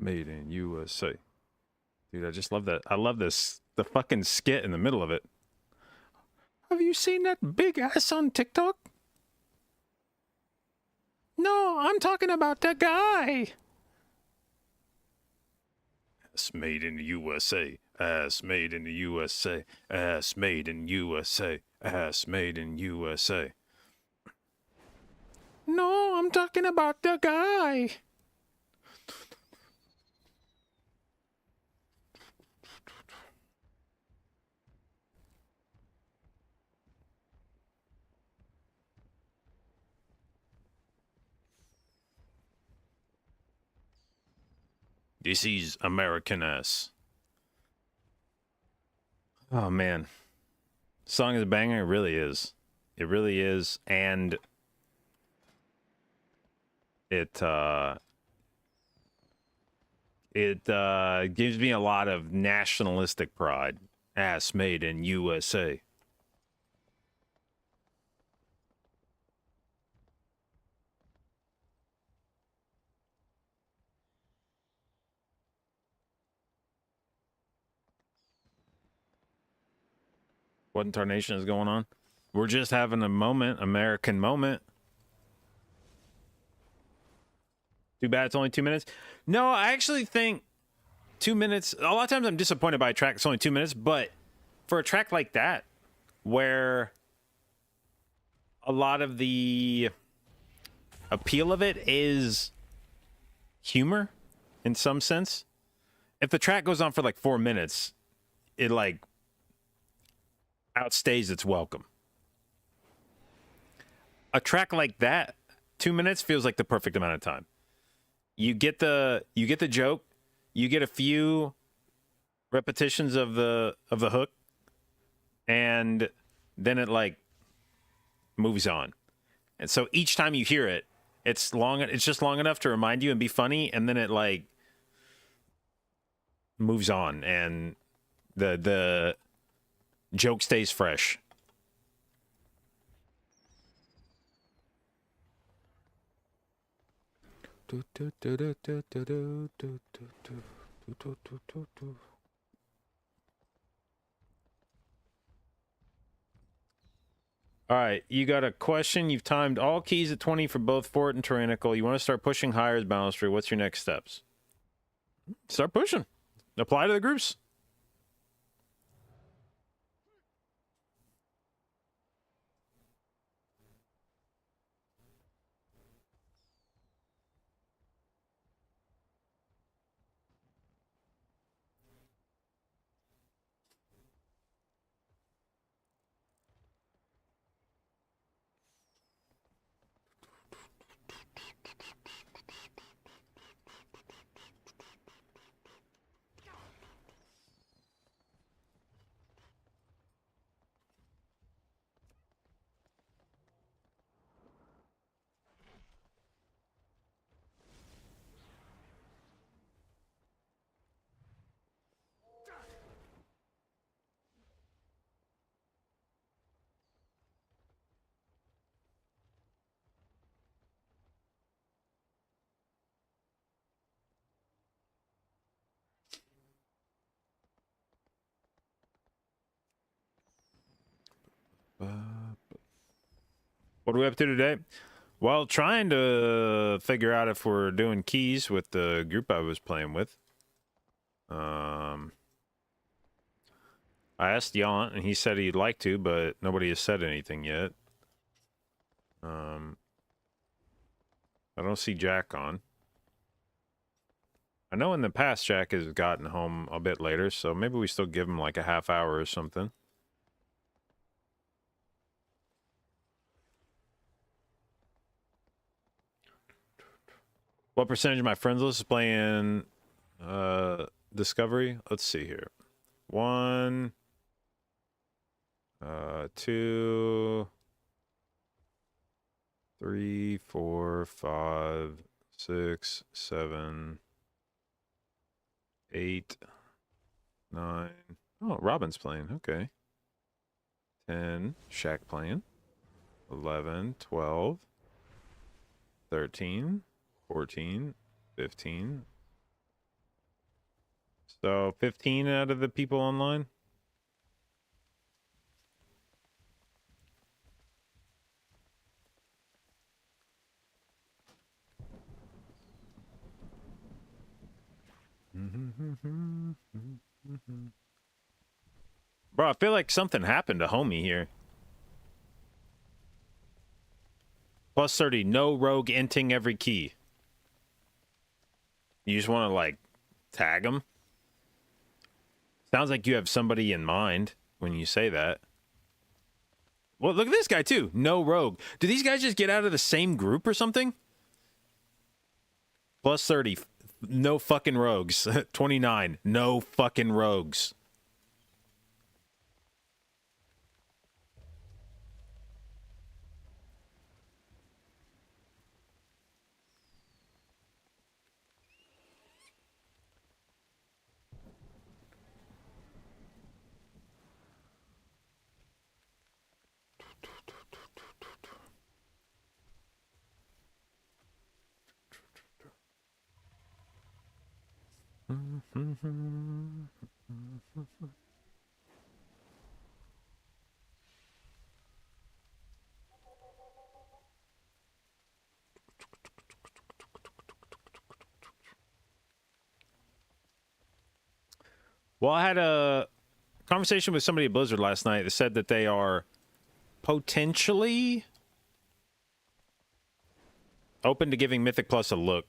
Made in USA. Dude, I just love that. I love this the fucking skit in the middle of it. Have you seen that big ass on TikTok? No, I'm talking about that guy. Ass made in the USA. Ass made in the USA. Ass made in USA. Ass made in USA. No, I'm talking about the guy. This is American ass. Oh man. Song is a banger, it really is. It really is. And it gives me a lot of nationalistic pride. Ass made in USA. What in tarnation is going on? We're just having a moment, American moment. Too bad it's only 2 minutes. No, I actually think 2 minutes. A lot of times I'm disappointed by a track that's only 2 minutes, but for a track like that, where a lot of the appeal of it is humor in some sense, if the track goes on for like 4 minutes, it like outstays its welcome. A track like that, 2 minutes feels like the perfect amount of time. You get the joke, you get a few repetitions of the hook, and then it like moves on. And so each time you hear it, it's just long enough to remind you and be funny, and then it like moves on, and the joke stays fresh. All right, you got a question. You've timed all keys at 20 for both Fort and Tyrannical. You want to start pushing higher as Balustrade. What's your next steps? Start pushing. Apply to the groups. What are we up to today? Well, trying to figure out if we're doing keys with the group I was playing with. I asked Yaunt, and he said he'd like to, but nobody has said anything yet. I don't see Jack on. I know in the past Jack has gotten home a bit later, so maybe we still give him like a half hour or something. What percentage of my friends list is playing Discovery? Let's see here. 1, 2, 3, 4, 5, 6, 7, 8, 9. Oh, Robin's playing. Okay. 10. Shaq playing. 11, 12, 13, 14, 15. So 15 out of the people online. Bro, I feel like something happened to homie here. Plus 30, no rogue inting every key. You just want to, like, tag him? Sounds like you have somebody in mind when you say that. Well, look at this guy, too. No rogue. Do these guys just get out of the same group or something? Plus 30, no fucking rogues. 29, no fucking rogues. Well, I had a conversation with somebody at Blizzard last night that said that they are potentially open to giving Mythic Plus a look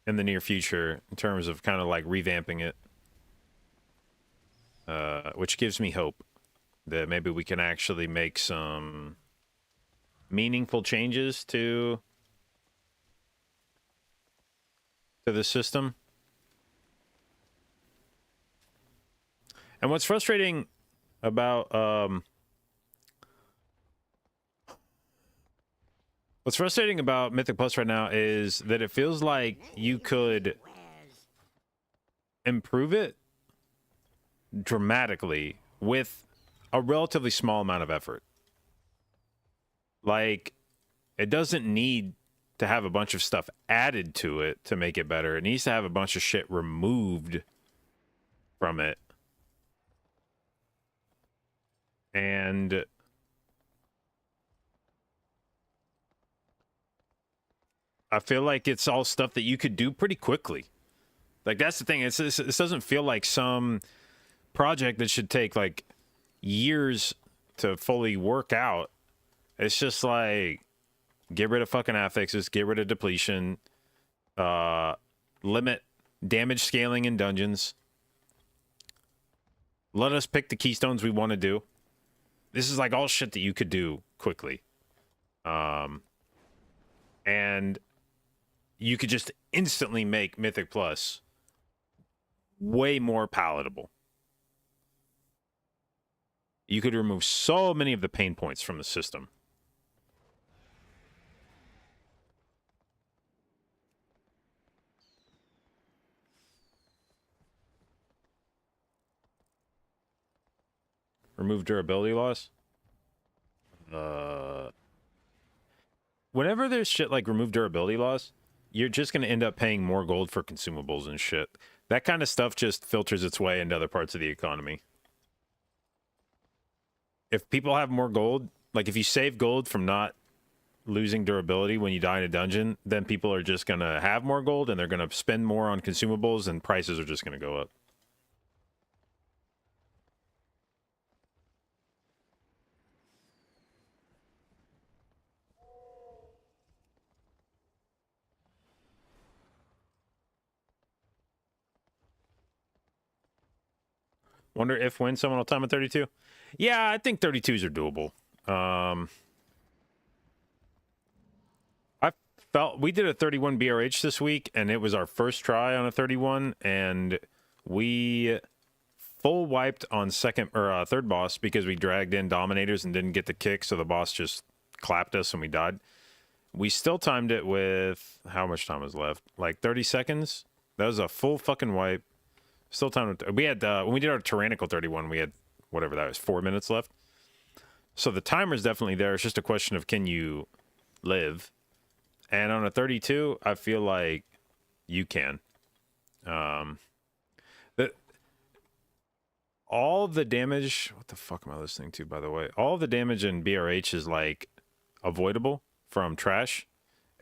in the near future in terms of kind of like revamping it, which gives me hope that maybe we can actually make some meaningful changes to the system. And what's frustrating about Mythic Plus right now is that it feels like you could improve it dramatically with a relatively small amount of effort. Like, it doesn't need to have a bunch of stuff added to it to make it better. It needs to have a bunch of shit removed from it. And I feel like it's all stuff that you could do pretty quickly. Like, that's the thing. This doesn't feel like some project that should take, like, years to fully work out. It's just like, get rid of fucking affixes, get rid of depletion, limit damage scaling in dungeons. Let us pick the keystones we want to do. This is like all shit that you could do quickly. And you could just instantly make Mythic Plus way more palatable. You could remove so many of the pain points from the system. Remove durability loss. Whenever there's shit like remove durability loss, you're just going to end up paying more gold for consumables and shit. That kind of stuff just filters its way into other parts of the economy. If people have more gold, like if you save gold from not losing durability when you die in a dungeon, then people are just going to have more gold and they're going to spend more on consumables and prices are just going to go up. Wonder if when someone will time at 32. Yeah, I think 32s are doable. I felt we did a 31 BRH this week, and it was our first try on a 31, and we full wiped on third boss because we dragged in Dominators and didn't get the kick, so the boss just clapped us and we died. We still timed it with how much time was left? Like 30 seconds. That was a full fucking wipe. Still time. We had when we did our tyrannical 31, we had whatever that was, 4 minutes left. So the timer's definitely there. It's just a question of can you live. And on a 32, I feel like you can. All the damage. What the fuck am I listening to, by the way? All the damage in BRH is like avoidable from trash.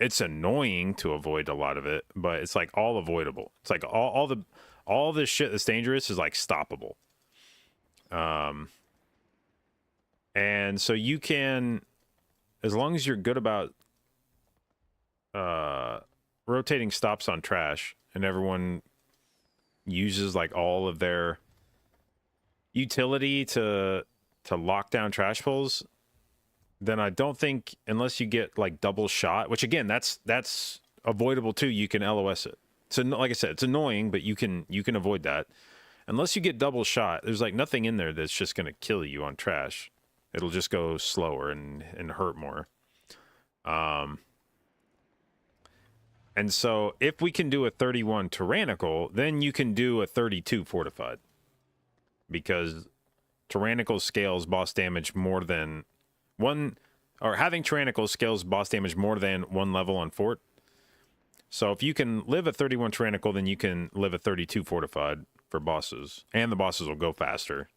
it's annoying to avoid a lot of it, but it's like all avoidable. It's like all this shit that's dangerous is like stoppable. And so you can, as long as you're good about rotating stops on trash, and everyone uses like all of their utility to lock down trash pulls, then I don't think, unless you get like double shot, which again, that's avoidable too. You can LOS it. So like I said, it's annoying, but you can avoid that. Unless you get double shot, there's like nothing in there that's just gonna kill you on trash. It'll just go slower and hurt more. And so if we can do a 31 tyrannical, then you can do a 32 fortified, because tyrannical scales boss damage more than one, or having tyrannical scales boss damage more than one level on fort. So if you can live a 31 tyrannical, then you can live a 32 fortified for bosses, and the bosses will go faster.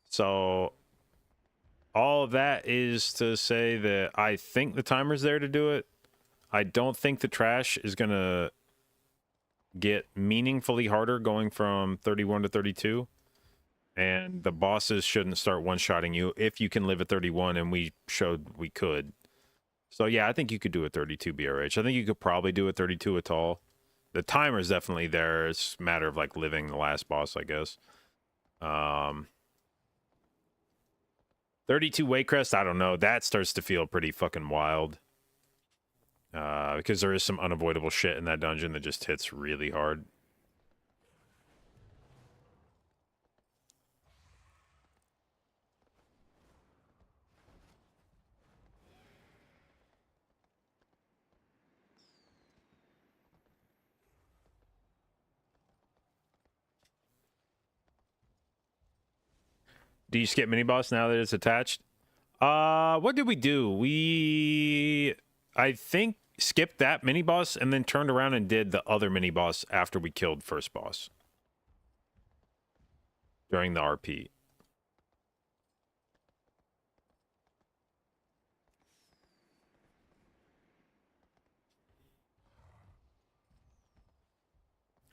So all of that is to say that I think the timer's there to do it. I don't think the trash is going to get meaningfully harder going from 31 to 32. And the bosses shouldn't start one-shotting you if you can live at 31, and we showed we could. So yeah, I think you could do a 32 BRH. I think you could probably do a 32 at all. The timer's definitely there. It's a matter of like living the last boss, I guess. 32 Waycrest, I don't know. That starts to feel pretty fucking wild. Because there is some unavoidable shit in that dungeon that just hits really hard. Do you skip mini boss now that it's attached? What did we do? I think, skipped that mini boss and then turned around and did the other mini boss after we killed first boss during the RP.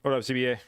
What up, CBA?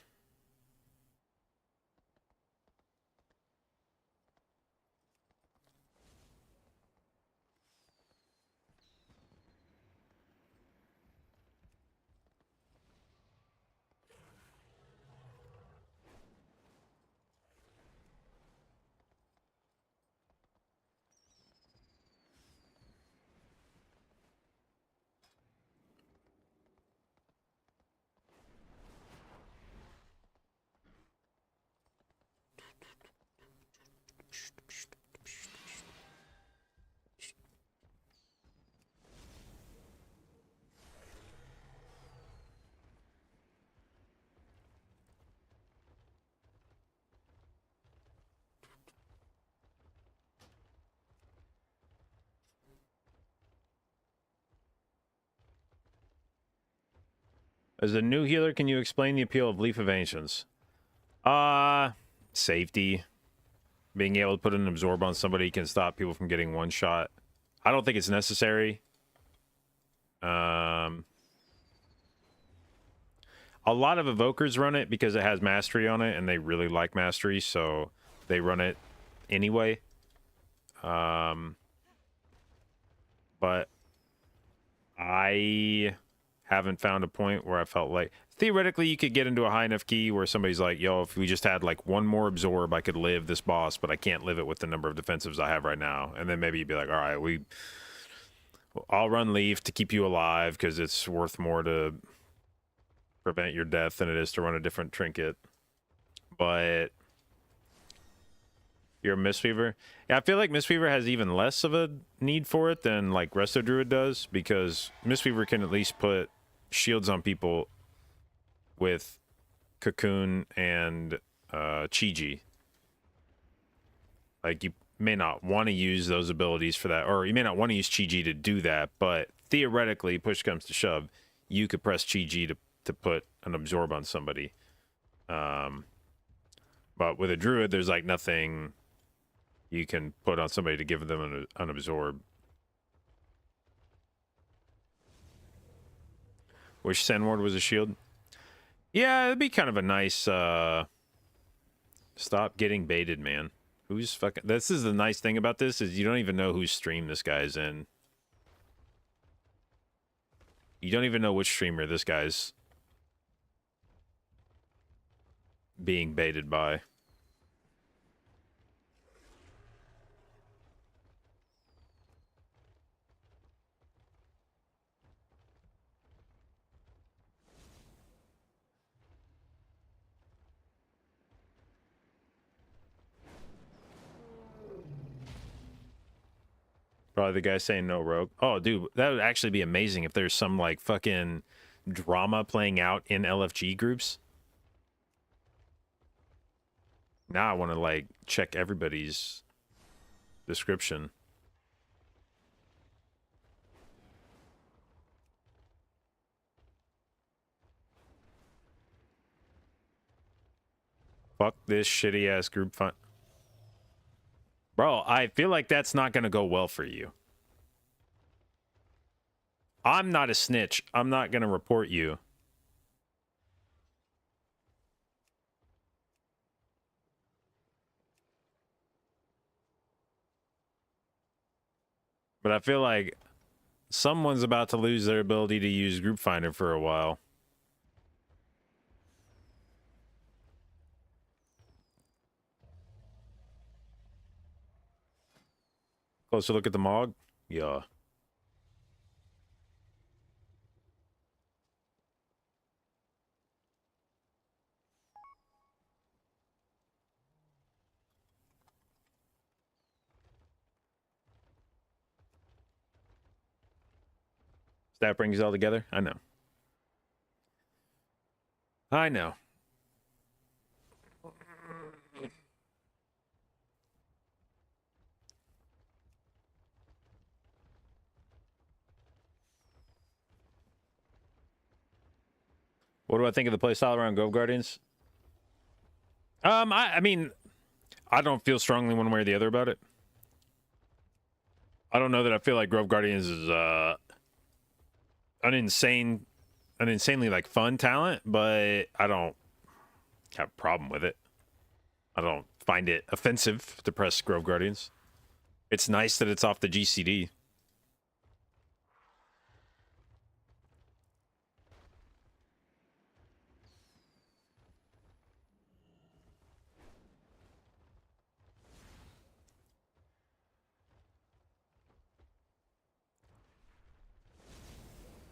As a new healer, can you explain the appeal of Leaf of Ancients? Safety. Being able to put an absorb on somebody can stop people from getting one shot. I don't think it's necessary. A lot of evokers run it because it has mastery on it, and they really like mastery, so they run it anyway. But I haven't found a point where I felt like theoretically you could get into a high enough key where somebody's like, yo, if we just had like one more absorb, I could live this boss, but I can't live it with the number of defensives I have right now. And then maybe you'd be like, all right, I'll run Leaf to keep you alive because it's worth more to prevent your death than it is to run a different trinket. But you're a Mistweaver. Yeah, I feel like Mistweaver has even less of a need for it than like Resto Druid does, because Mistweaver can at least put shields on people with Cocoon and Chi-Ji. Like, you may not want to use those abilities for that, or you may not want to use Chi-Ji to do that, but theoretically, push comes to shove, you could press Chi-Ji to put an absorb on somebody. But with a Druid, there's like nothing you can put on somebody to give them an absorb. Wish Sandward was a shield. Yeah, it'd be kind of a nice, stop getting baited, man. Who's fucking... This is the nice thing about this, is you don't even know whose stream this guy's in. You don't even know which streamer this guy's being baited by. Probably the guy saying no rogue. Oh, dude, that would actually be amazing if there's some, like, fucking drama playing out in LFG groups. Now I want to, like, check everybody's description. Fuck this shitty-ass group fun. Bro, I feel like that's not going to go well for you. I'm not a snitch. I'm not going to report you. But I feel like someone's about to lose their ability to use Group Finder for a while. Closer look at the Mog? Yeah. That brings it all together? I know. I know. What do I think of the playstyle around Grove Guardians? I mean, I don't feel strongly one way or the other about it. I don't know that I feel like Grove Guardians is an insanely like fun talent, but I don't have a problem with it. I don't find it offensive to press Grove Guardians. It's nice that it's off the GCD.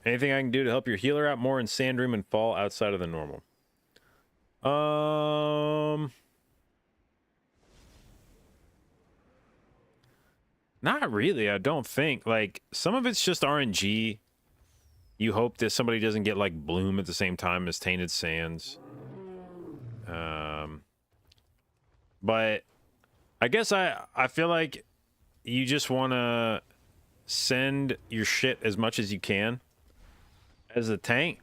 Anything I can do to help your healer out more in Sandroom and fall outside of the normal? Not really, I don't think. Like, some of it's just RNG. You hope that somebody doesn't get, like, Bloom at the same time as Tainted Sands. But I guess I feel like you just want to send your shit as much as you can. As a tank,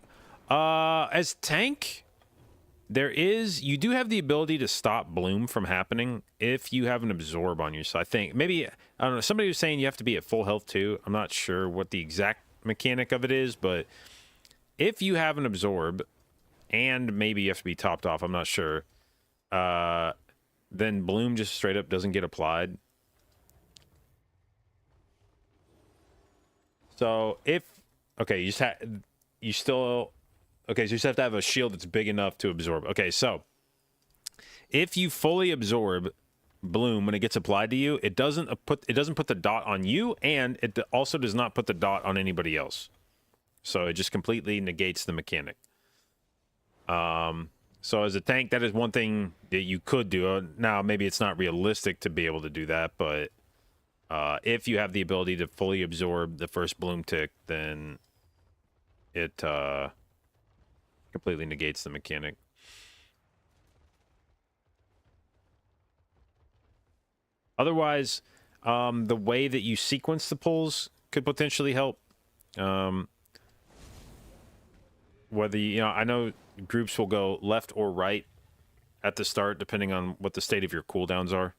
you do have the ability to stop Bloom from happening if you have an absorb on you. So I think maybe, I don't know, somebody was saying you have to be at full health too. I'm not sure what the exact mechanic of it is, but if you have an absorb and maybe you have to be topped off, I'm not sure, then Bloom just straight up doesn't get applied. So if, okay, you still, okay, so you just have to have a shield that's big enough to absorb. Okay, so if you fully absorb Bloom when it gets applied to you, it doesn't put the dot on you, and it also does not put the dot on anybody else. So it just completely negates the mechanic. So as a tank, that is one thing that you could do. Now, maybe it's not realistic to be able to do that, but if you have the ability to fully absorb the first Bloom tick, then it completely negates the mechanic. Otherwise, the way that you sequence the pulls could potentially help. Whether you know, I know groups will go left or right at the start, depending on what the state of your cooldowns are.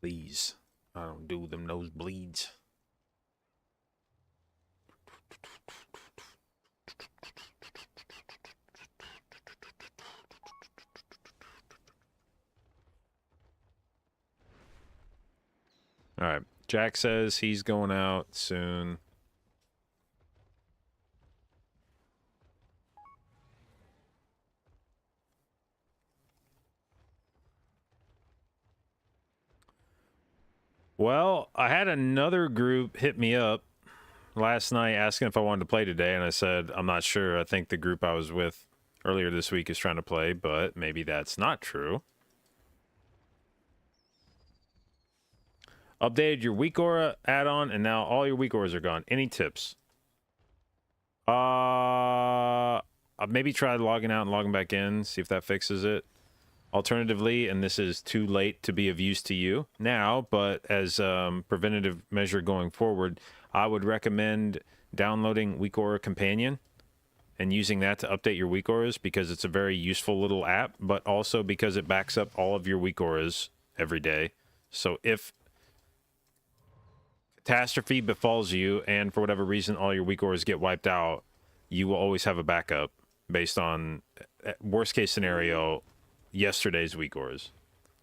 Please, I don't do them nosebleeds. All right. Jack says he's going out soon. Well, I had another group hit me up last night asking if I wanted to play today, and I said, I'm not sure. I think the group I was with earlier this week is trying to play, but maybe that's not true. Updated your weak aura add-on, and now all your weak auras are gone. Any tips? I'll maybe try logging out and logging back in, see if that fixes it. Alternatively, and this is too late to be of use to you now, but as preventative measure going forward, I would recommend downloading Weak Aura Companion and using that to update your weak auras, because it's a very useful little app, but also because it backs up all of your weak auras every day. So if catastrophe befalls you and for whatever reason all your weak auras get wiped out, you will always have a backup based on worst case scenario yesterday's weak auras.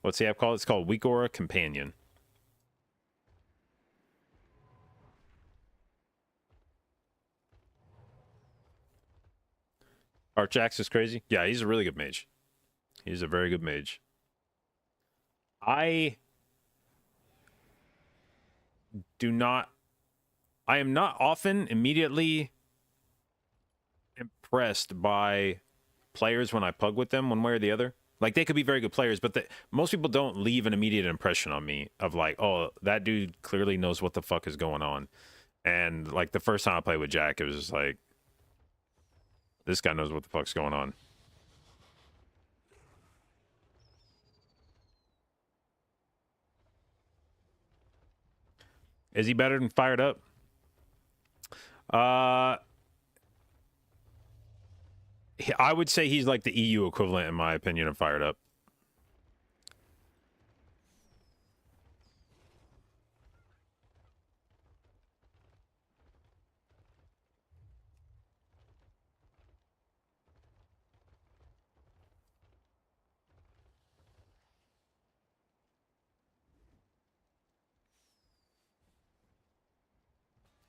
What's the app called? It's called Weak Aura Companion. Archax is crazy. Yeah, he's a really good mage. He's a very good mage. I am not often immediately impressed by players when I pug with them one way or the other. Like, they could be very good players, but most people don't leave an immediate impression on me of like, oh, that dude clearly knows what the fuck is going on. And like the first time I played with Jack, it was just like, this guy knows what the fuck's going on. Is he better than Fired Up? I would say he's like the EU equivalent, in my opinion, of Fired Up.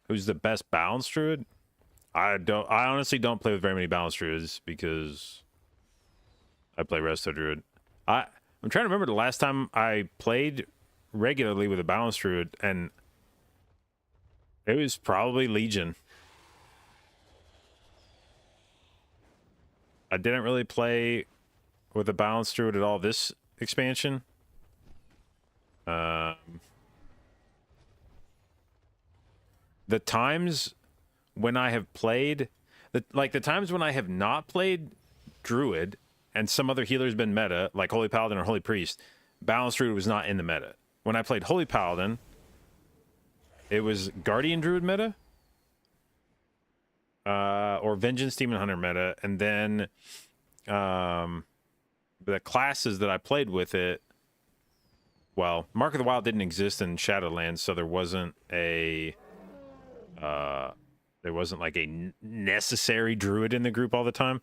Who's the best balanced druid? I honestly don't play with very many balanced druids because I play resto druid. I'm trying to remember the last time I played regularly with a balanced druid, and it was probably Legion. I didn't really play with a balanced druid at all this expansion. The times when I have played, the times when I have not played Druid and some other healer's been meta, like Holy Paladin or Holy Priest, Balanced Druid was not in the meta. When I played Holy Paladin, it was Guardian Druid meta, or Vengeance Demon Hunter meta, and then the classes that I played with it, well, Mark of the Wild didn't exist in Shadowlands, so there wasn't a like a necessary druid in the group all the time.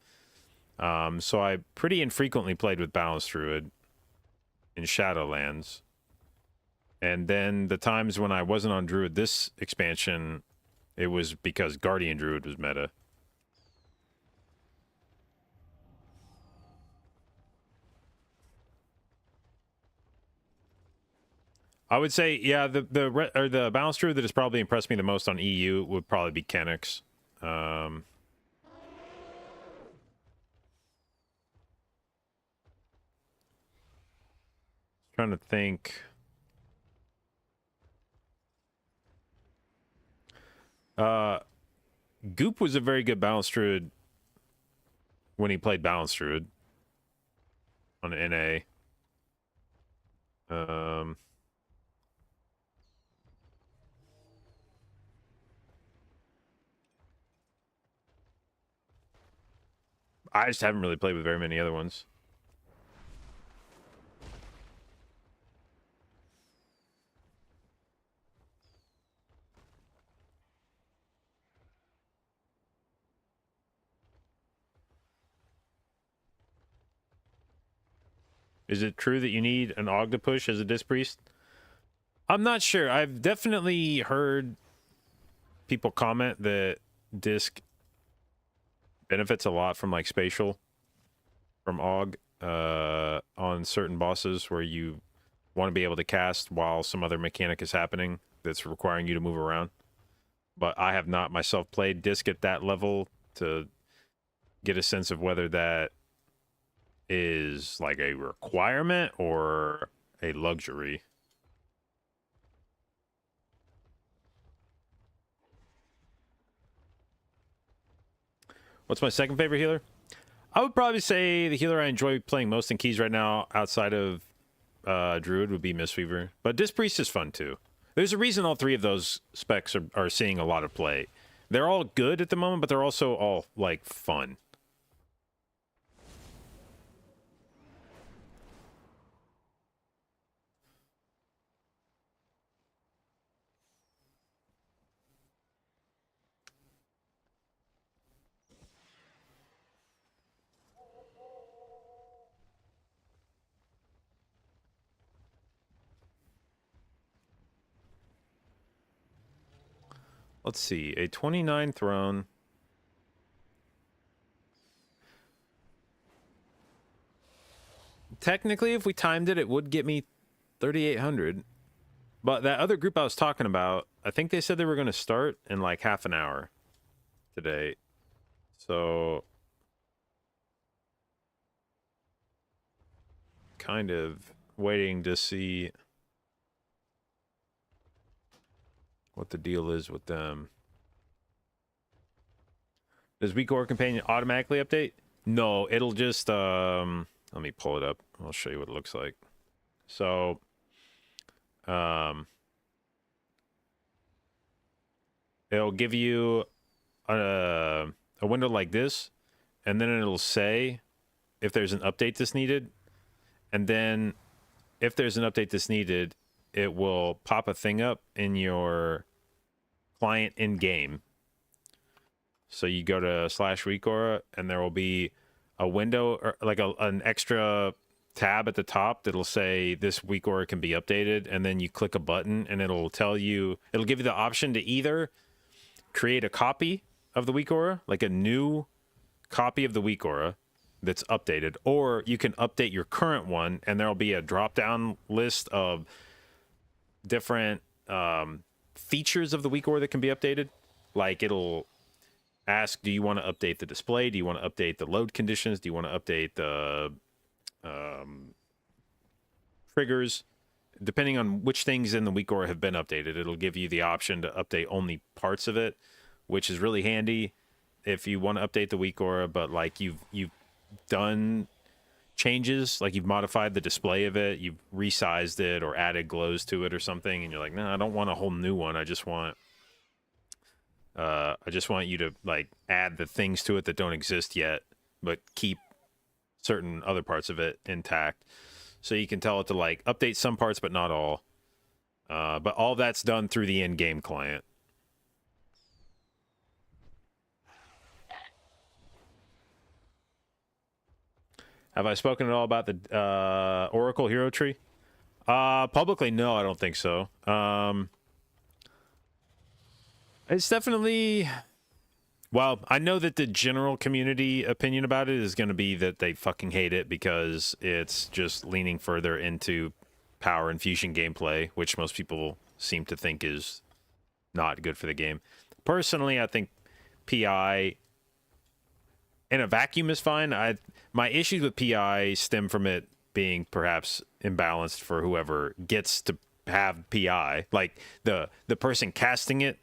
So I pretty infrequently played with Balanced Druid in Shadowlands. And then the times when I wasn't on Druid this expansion, it was because Guardian Druid was meta. I would say, yeah, the balance druid that has probably impressed me the most on EU would probably be Kenix. Trying to think. Goop was a very good balance druid when he played balance druid on NA. I just haven't really played with very many other ones. Is it true that you need an Og to push as a Disc Priest? I'm not sure. I've definitely heard people comment that Disc benefits a lot from like spatial from Og on certain bosses where you want to be able to cast while some other mechanic is happening that's requiring you to move around. But I have not myself played Disc at that level to get a sense of whether that is like a requirement or a luxury. What's my second favorite healer? I would probably say the healer I enjoy playing most in keys right now outside of Druid would be Mistweaver. But Disc Priest is fun too. There's a reason all three of those specs are seeing a lot of play. They're all good at the moment, but they're also all like fun. Let's see, a 29 throne. Technically, if we timed it, it would get me 3,800. But that other group I was talking about, I think they said they were going to start in like half an hour today. So, kind of waiting to see what the deal is with them. Does Weak Aura Companion automatically update? No, it'll just let me pull it up. I'll show you what it looks like. So it'll give you a window like this, and then it'll say if there's an update that's needed, and then if there's an update that's needed, it will pop a thing up in your client in game. So you go to /weakora, and there will be a window or like an extra tab at the top that'll say this weak aura can be updated, and then you click a button and it'll tell you, it'll give you the option to either create a copy of the weak aura, like a new copy of the weak aura that's updated, or you can update your current one, and there'll be a drop down list of different features of the weak aura that can be updated. Like it'll ask, do you want to update the display? Do you want to update the load conditions? Do you want to update the triggers? Depending on which things in the weak aura have been updated, it'll give you the option to update only parts of it, which is really handy if you want to update the weak aura, but like you've done changes, like you've modified the display of it, you've resized it or added glows to it or something, and you're like, no, I don't want a whole new one. I just want you to like add the things to it that don't exist yet, but keep certain other parts of it intact. So you can tell it to like update some parts, but not all. But all that's done through the in-game client. Have I spoken at all about the Oracle Hero Tree? Publicly, no, I don't think so. It's definitely... Well, I know that the general community opinion about it is going to be that they fucking hate it because it's just leaning further into power infusion gameplay, which most people seem to think is not good for the game. Personally, I think PI in a vacuum is fine. My issues with PI stem from it being perhaps imbalanced for whoever gets to have PI. Like the person casting it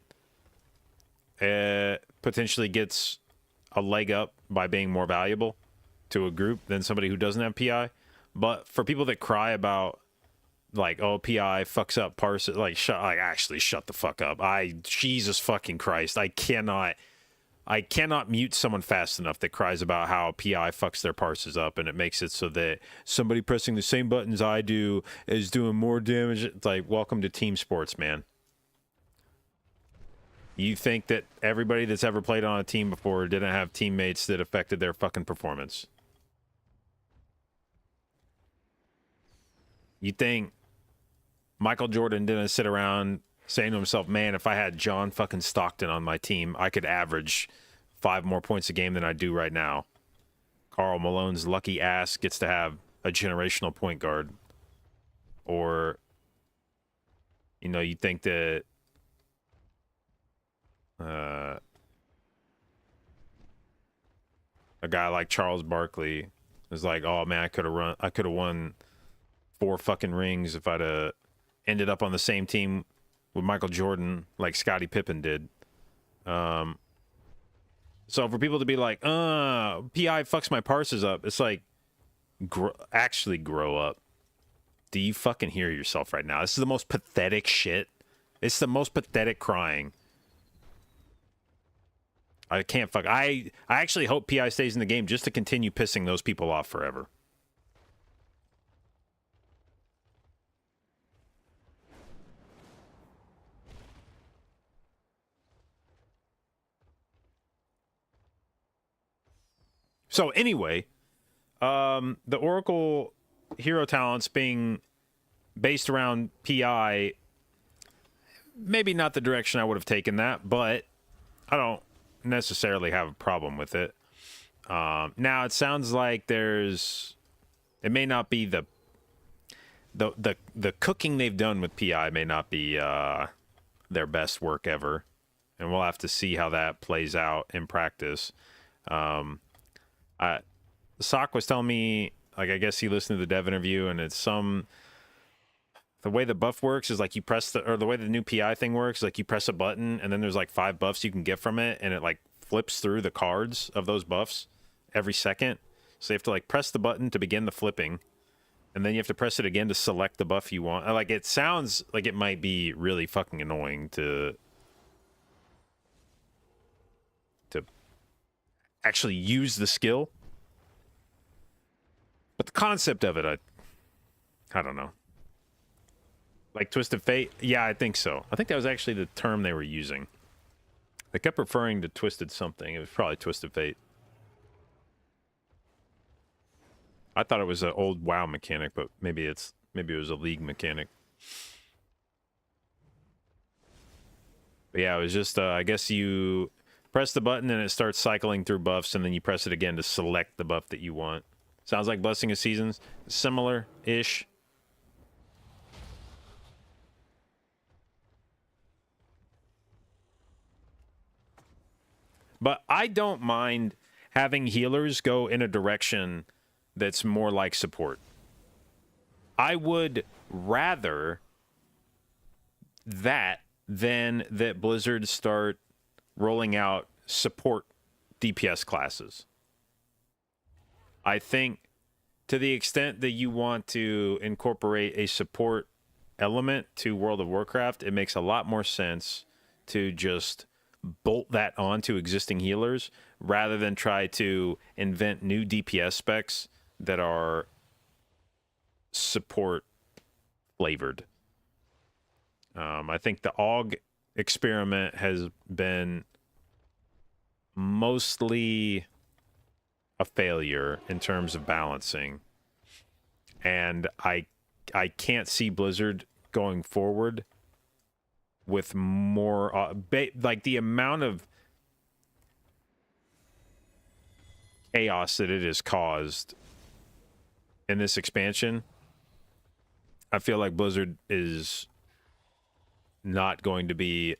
potentially gets a leg up by being more valuable to a group than somebody who doesn't have PI. But for people that cry about like, oh, PI fucks up parse, like actually shut the fuck up. Jesus fucking Christ, I cannot mute someone fast enough that cries about how PI fucks their parses up and it makes it so that somebody pressing the same buttons I do is doing more damage. It's like, welcome to team sports, man. You think that everybody that's ever played on a team before didn't have teammates that affected their fucking performance? You think Michael Jordan didn't sit around saying to himself, man, if I had John fucking Stockton on my team, I could average 5 more points a game than I do right now. Karl Malone's lucky ass gets to have a generational point guard. Or, you know, you think that a guy like Charles Barkley is like, oh man, I could have won 4 fucking rings if I'd ended up on the same team with Michael Jordan like Scottie Pippen did. So for people to be like, PI fucks my parses up, it's like, actually grow up. Do you fucking hear yourself right now? This is the most pathetic shit. It's the most pathetic crying. I can't fuck. I actually hope PI stays in the game just to continue pissing those people off forever. So anyway, the Oracle hero talents being based around PI, maybe not the direction I would have taken that, but I don't necessarily have a problem with it. Now it sounds like it may not be the cooking they've done with PI may not be their best work ever, and we'll have to see how that plays out in practice. Sock was telling me, like, I guess he listened to the dev interview, and it's the way the buff works is like you press the way the new PI thing works, like you press a button and then there's like 5 buffs you can get from it, and it like flips through the cards of those buffs every second. So you have to like press the button to begin the flipping, and then you have to press it again to select the buff you want. Like, it sounds like it might be really fucking annoying to actually use the skill. But the concept of it, I don't know. Like Twisted Fate? Yeah, I think so. I think that was actually the term they were using. They kept referring to Twisted something. It was probably Twisted Fate. I thought it was an old WoW mechanic, but maybe it was a League mechanic. But yeah, it was just, I guess you press the button and it starts cycling through buffs, and then you press it again to select the buff that you want. Sounds like Blessing of Seasons. Similar-ish. But I don't mind having healers go in a direction that's more like support. I would rather that than that Blizzard start rolling out support DPS classes. I think to the extent that you want to incorporate a support element to World of Warcraft, it makes a lot more sense to just bolt that onto existing healers rather than try to invent new DPS specs that are support flavored. I think the AUG experiment has been mostly a failure in terms of balancing, and I can't see Blizzard going forward with more like the amount of chaos that it has caused in this expansion. I feel like Blizzard is not going to be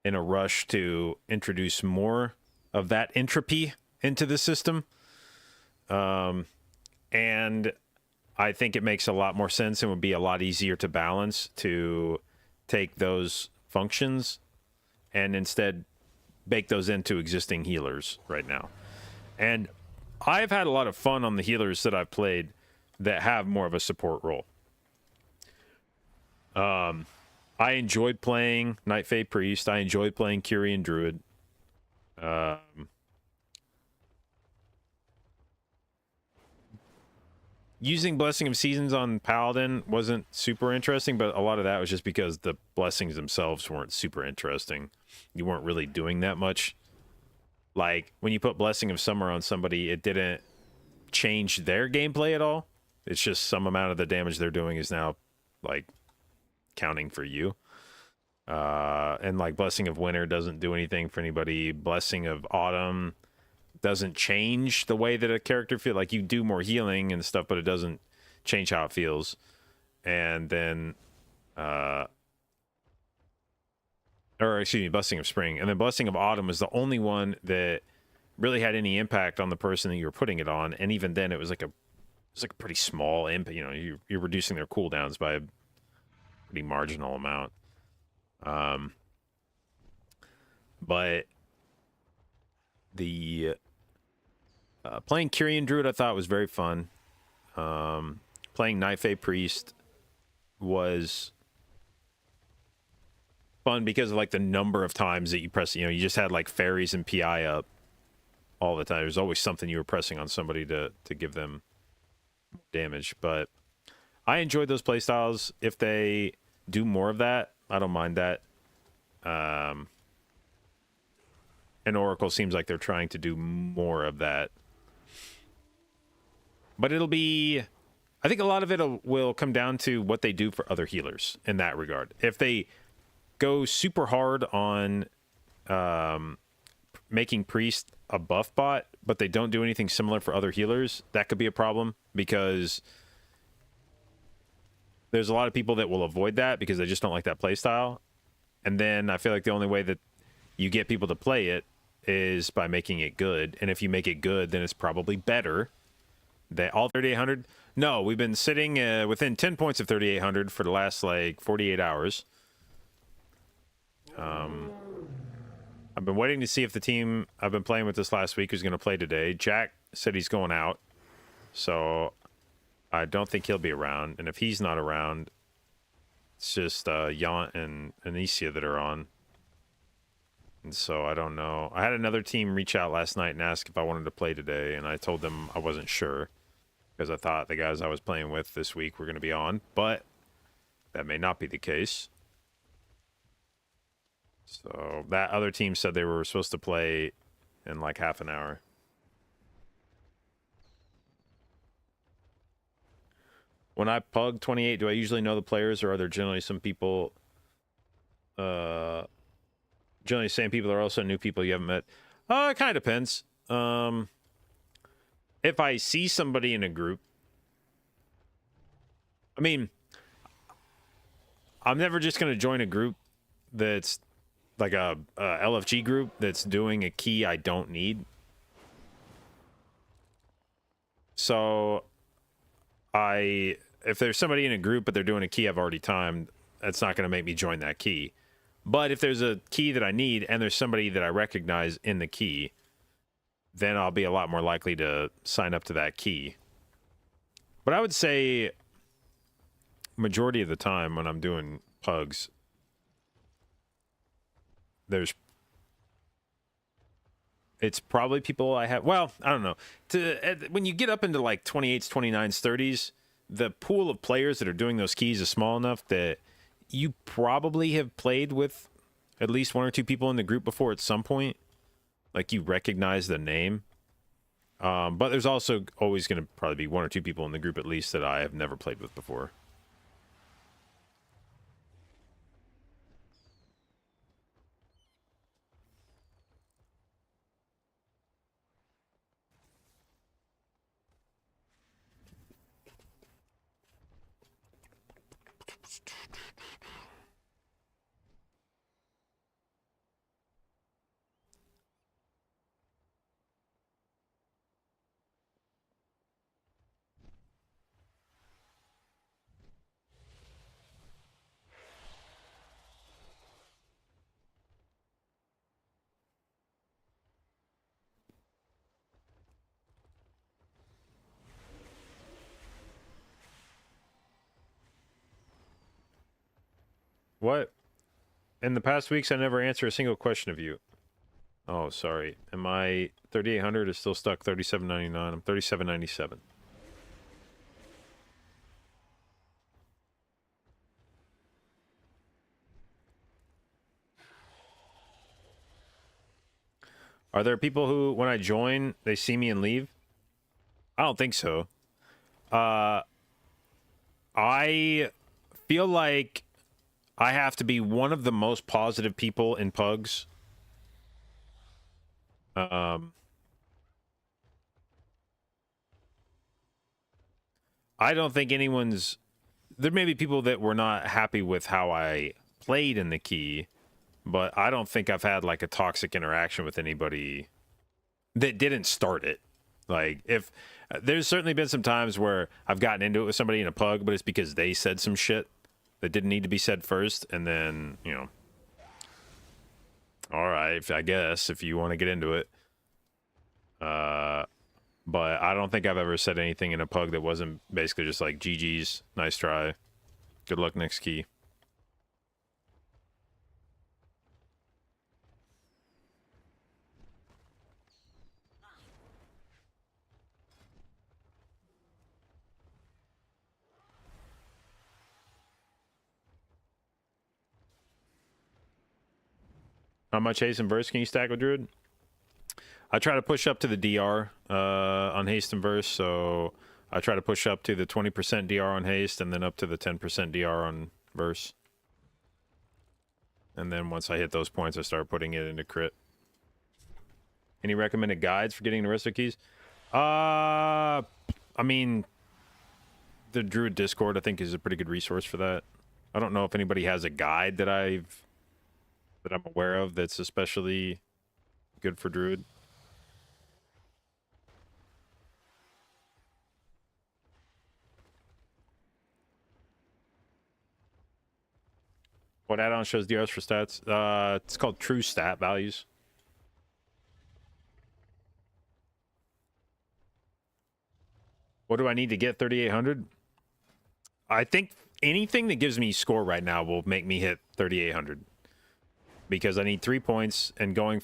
in a rush to introduce more of that entropy into the system. And I think it makes a lot more sense and would be a lot easier to balance to take those functions and instead bake those into existing healers right now. And I've had a lot of fun on the healers that I've played that have more of a support role. I enjoyed playing Night Fae Priest. I enjoyed playing Kyrian Druid. Using Blessing of Seasons on Paladin wasn't super interesting, but a lot of that was just because the blessings themselves weren't super interesting. You weren't really doing that much. Like, when you put Blessing of Summer on somebody, it didn't change their gameplay at all. It's just some amount of the damage they're doing is now, like, counting for you. And, like, Blessing of Winter doesn't do anything for anybody. Blessing of Autumn doesn't change the way that a character feels. Like, you do more healing and stuff, but it doesn't change how it feels. And then Blessing of Spring, and then Blessing of Autumn was the only one that really had any impact on the person that you were putting it on. And even then, it was like a pretty small impact. You know, you're reducing their cooldowns by a pretty marginal amount. But the playing Kyrian Druid I thought was very fun. Playing Night Fae Priest was fun because of like the number of times that you press, you know, you just had like fairies and PI up all the time. There's always something you were pressing on somebody to give them damage. But I enjoyed those playstyles. If they do more of that, I don't mind that. And Oracle seems like they're trying to do more of that. But it'll be, I think a lot of it will come down to what they do for other healers in that regard. If they go super hard on making Priest a buff bot, but they don't do anything similar for other healers, that could be a problem, because there's a lot of people that will avoid that because they just don't like that playstyle. And then I feel like the only way that you get people to play it is by making it good. And if you make it good, then it's probably better. They all 3,800? No, we've been sitting within 10 points of 3,800 for the last like 48 hours. I've been waiting to see if the team I've been playing with this last week is going to play today. Jack said he's going out, so I don't think he'll be around. And if he's not around, it's just Yant and Anicia that are on. And so I don't know. I had another team reach out last night and ask if I wanted to play today, and I told them I wasn't sure because I thought the guys I was playing with this week were going to be on, but that may not be the case. So that other team said they were supposed to play in like half an hour. When I pug 28, do I usually know the players, or are there generally some people, generally same people are also new people you haven't met? It kind of depends. If I see somebody in a group, I mean, I'm never just going to join a group that's like a LFG group that's doing a key I don't need. So if there's somebody in a group but they're doing a key I've already timed, that's not going to make me join that key. But if there's a key that I need and there's somebody that I recognize in the key, then I'll be a lot more likely to sign up to that key. But I would say majority of the time when I'm doing pugs, it's probably people I have. Well, I don't know. When you get up into like 28s, 29s, 30s, the pool of players that are doing those keys is small enough that you probably have played with at least one or two people in the group before at some point. Like, you recognize the name. But there's also always going to probably be one or two people in the group at least that I have never played with before. What? In the past weeks, I never answer a single question of you. Oh, sorry. And my 3800 is still stuck 37.99. I'm 37.97. Are there people who, when I join, they see me and leave? I don't think so. I feel like I have to be one of the most positive people in Pugs. I don't think anyone's... There may be people that were not happy with how I played in the key, but I don't think I've had like a toxic interaction with anybody that didn't start it. Like, if there's certainly been some times where I've gotten into it with somebody in a Pug, but it's because they said some shit that didn't need to be said first, and then, you know, all right, I guess if you want to get into it. But I don't think I've ever said anything in a Pug that wasn't basically just like, GG's, nice try, good luck next key. How much haste and verse can you stack with Druid? I try to push up to the DR on haste and verse, so I try to push up to the 20% DR on haste and then up to the 10% DR on verse. And then once I hit those points, I start putting it into crit. Any recommended guides for getting the resto keys? I mean, the Druid Discord, I think, is a pretty good resource for that. I don't know if anybody has a guide that I'm aware of that's especially good for Druid. What add-on shows DRs for stats? It's called True Stat Values. What do I need to get 3800? I think anything that gives me score right now will make me hit 3800. Because I need 3 points, and going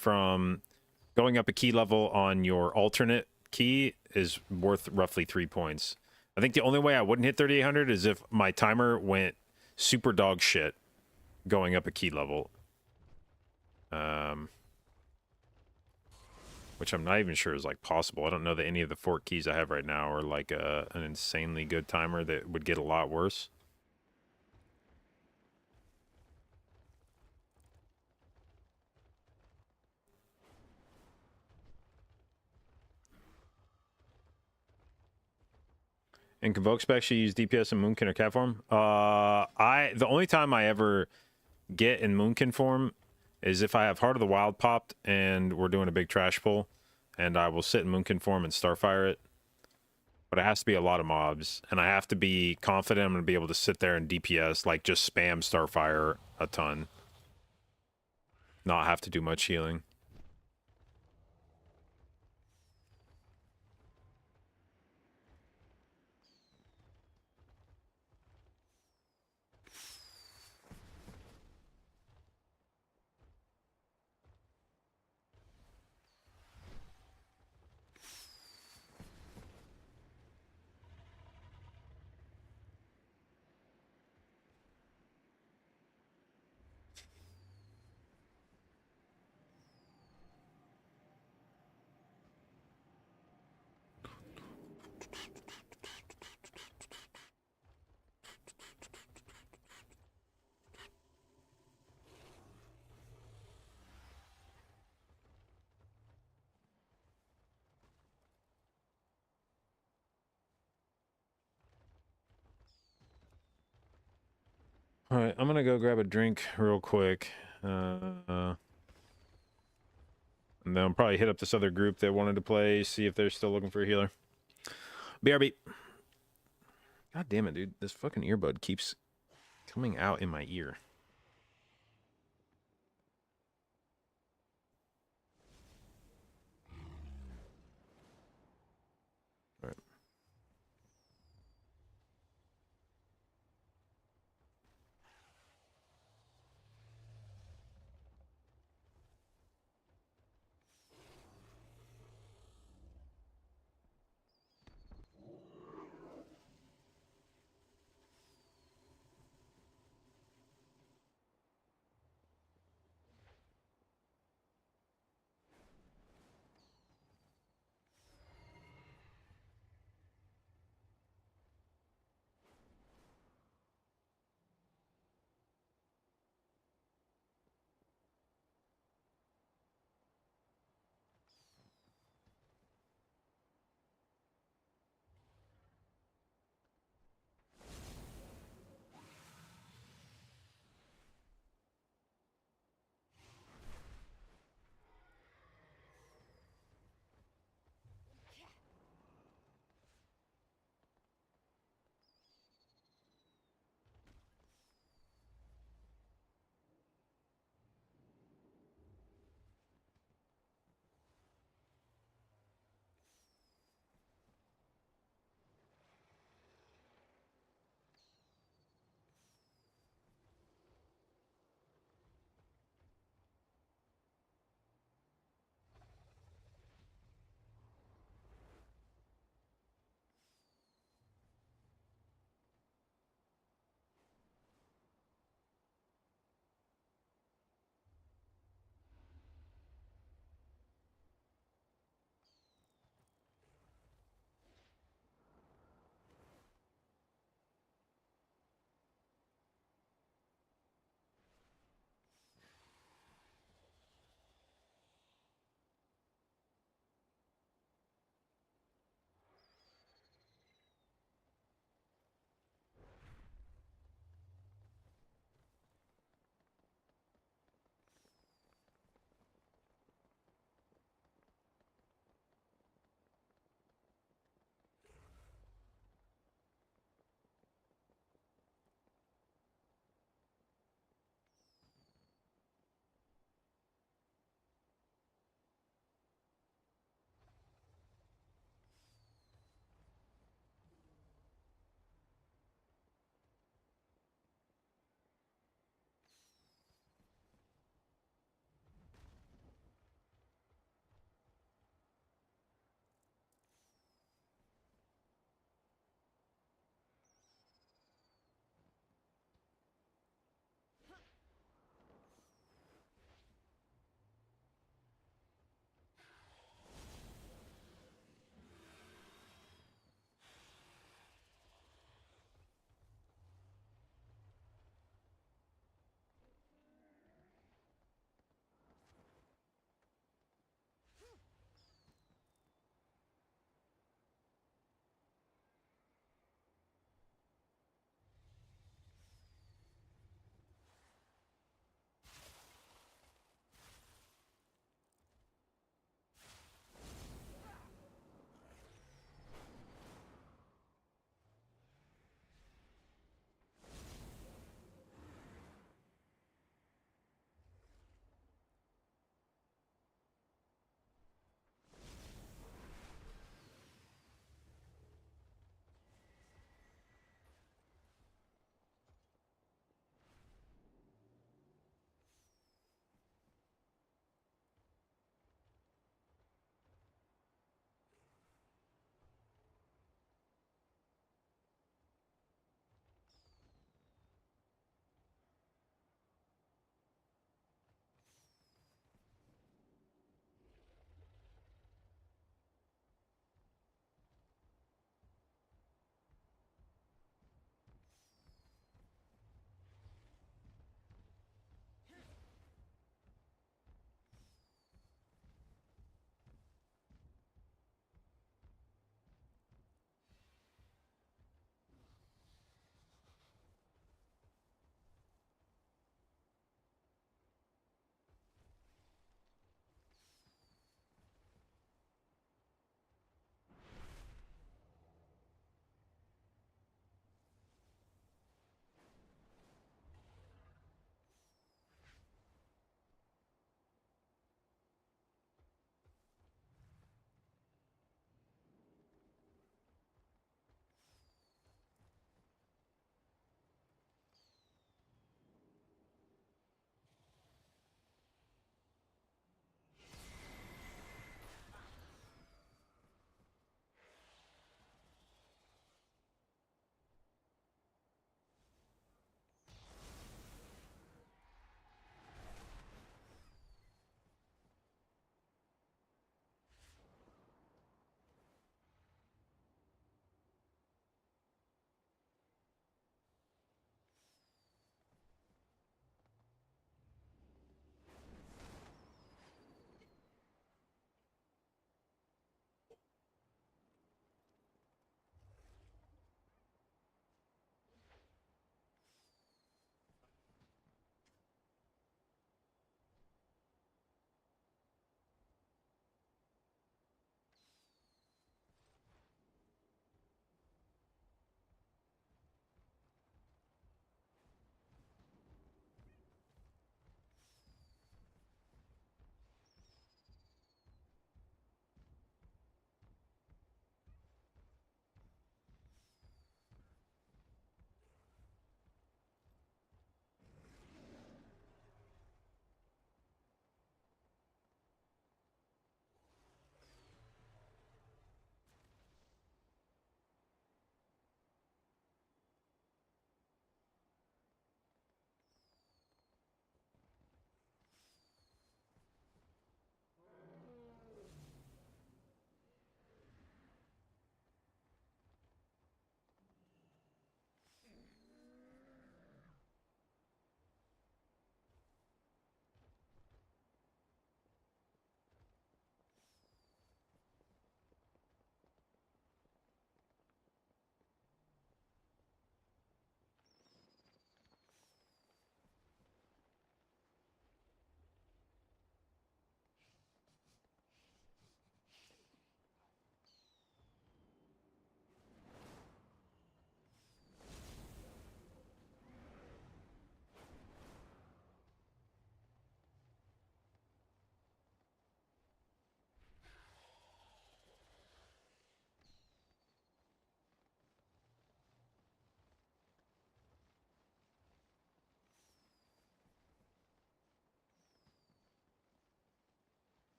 up a key level on your alternate key is worth roughly 3 points. I think the only way I wouldn't hit 3800 is if my timer went super dog shit going up a key level. Which I'm not even sure is like possible. I don't know that any of the 4 keys I have right now are like an insanely good timer that would get a lot worse. In Convoke specs, you use DPS in Moonkin or Cat form? The only time I ever get in Moonkin form is if I have Heart of the Wild popped and we're doing a big trash pull, and I will sit in Moonkin form and Starfire it. But it has to be a lot of mobs, and I have to be confident I'm going to be able to sit there and DPS, like just spam Starfire a ton. Not have to do much healing. All right, I'm gonna go grab a drink real quick. And then I'll probably hit up this other group that wanted to play, see if they're still looking for a healer. BRB. God damn it, dude. This fucking earbud keeps coming out in my ear. All right.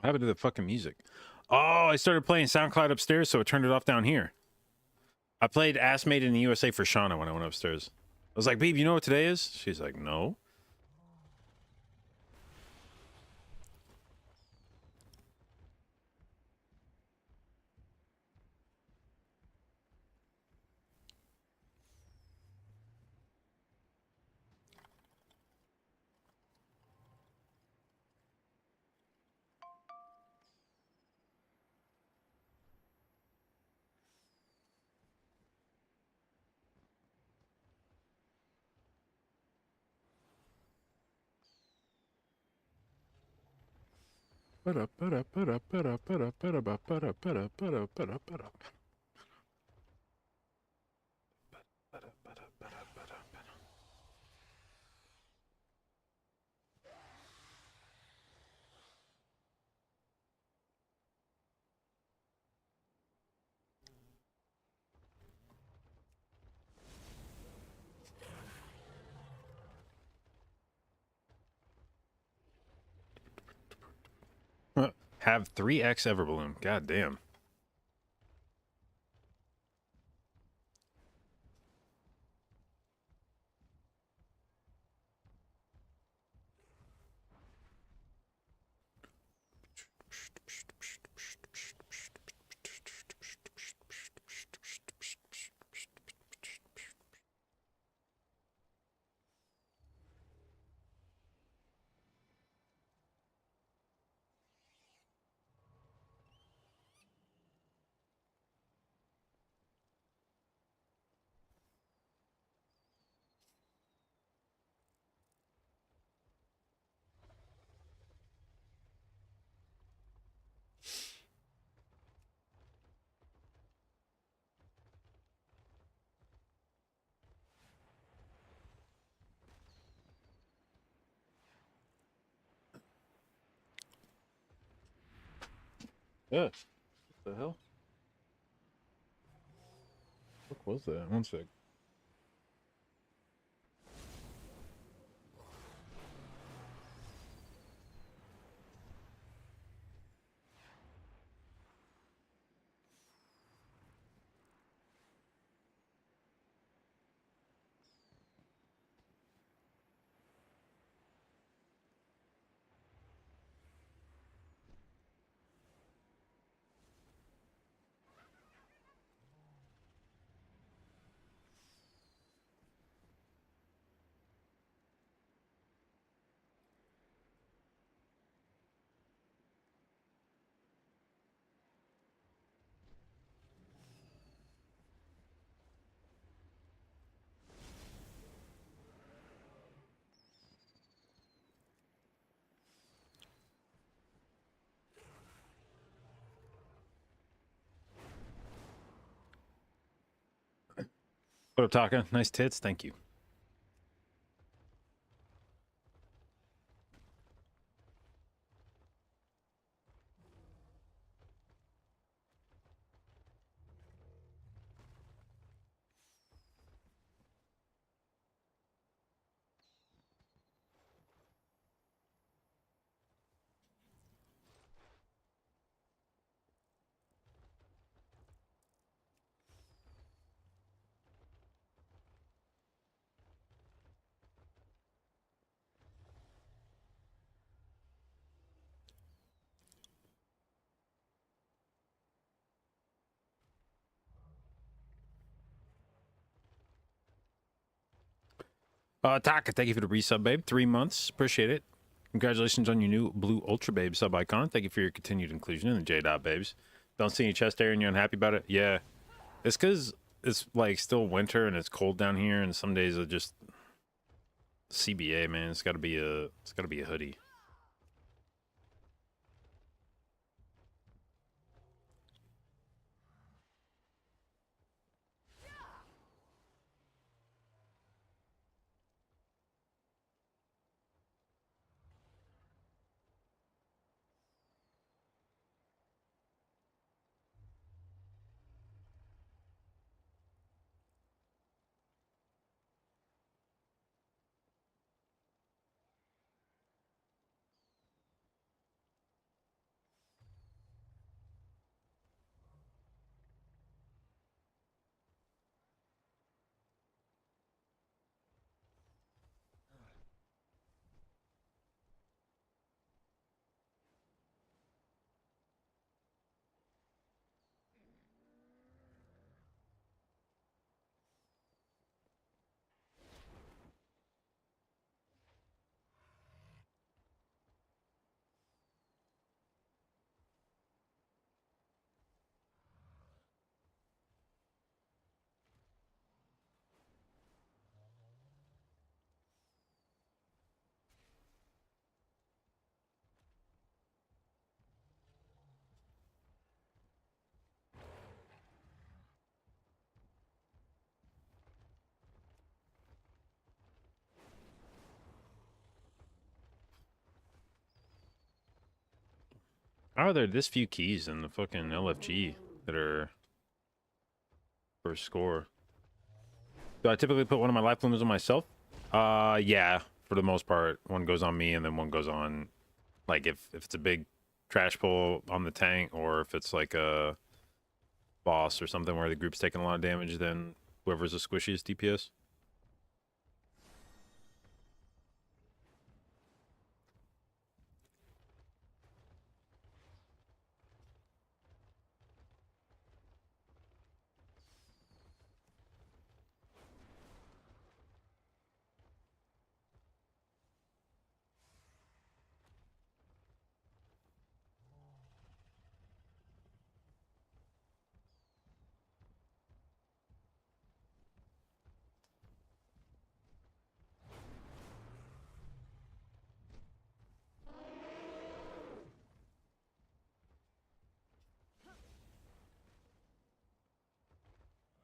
happened to the fucking music? Oh, I started playing SoundCloud upstairs, so it turned it off down here. I played Ass Made in the USA for Shauna when I went upstairs. I was like, babe, you know what today is? She's like, no. Have 3x Everballoon. God damn. Yeah. What the hell? What was that? One sec. What up, Taka? Nice tits. Thank you. Taka, thank you for the resub, babe. 3 months. Appreciate it. Congratulations on your new blue Ultra Babe sub icon. Thank you for your continued inclusion in the J-Dot babes. Don't see any chest hair and you're unhappy about it? Yeah. It's because it's like still winter and it's cold down here, and some days are just CBA, man. It's gotta be a hoodie. How are there this few keys in the fucking LFG that are for score? Do I typically put one of my life plumes on myself? Yeah, for the most part. One goes on me and then one goes on, like, if it's a big trash pull on the tank, or if it's like a boss or something where the group's taking a lot of damage, then whoever's the squishiest DPS.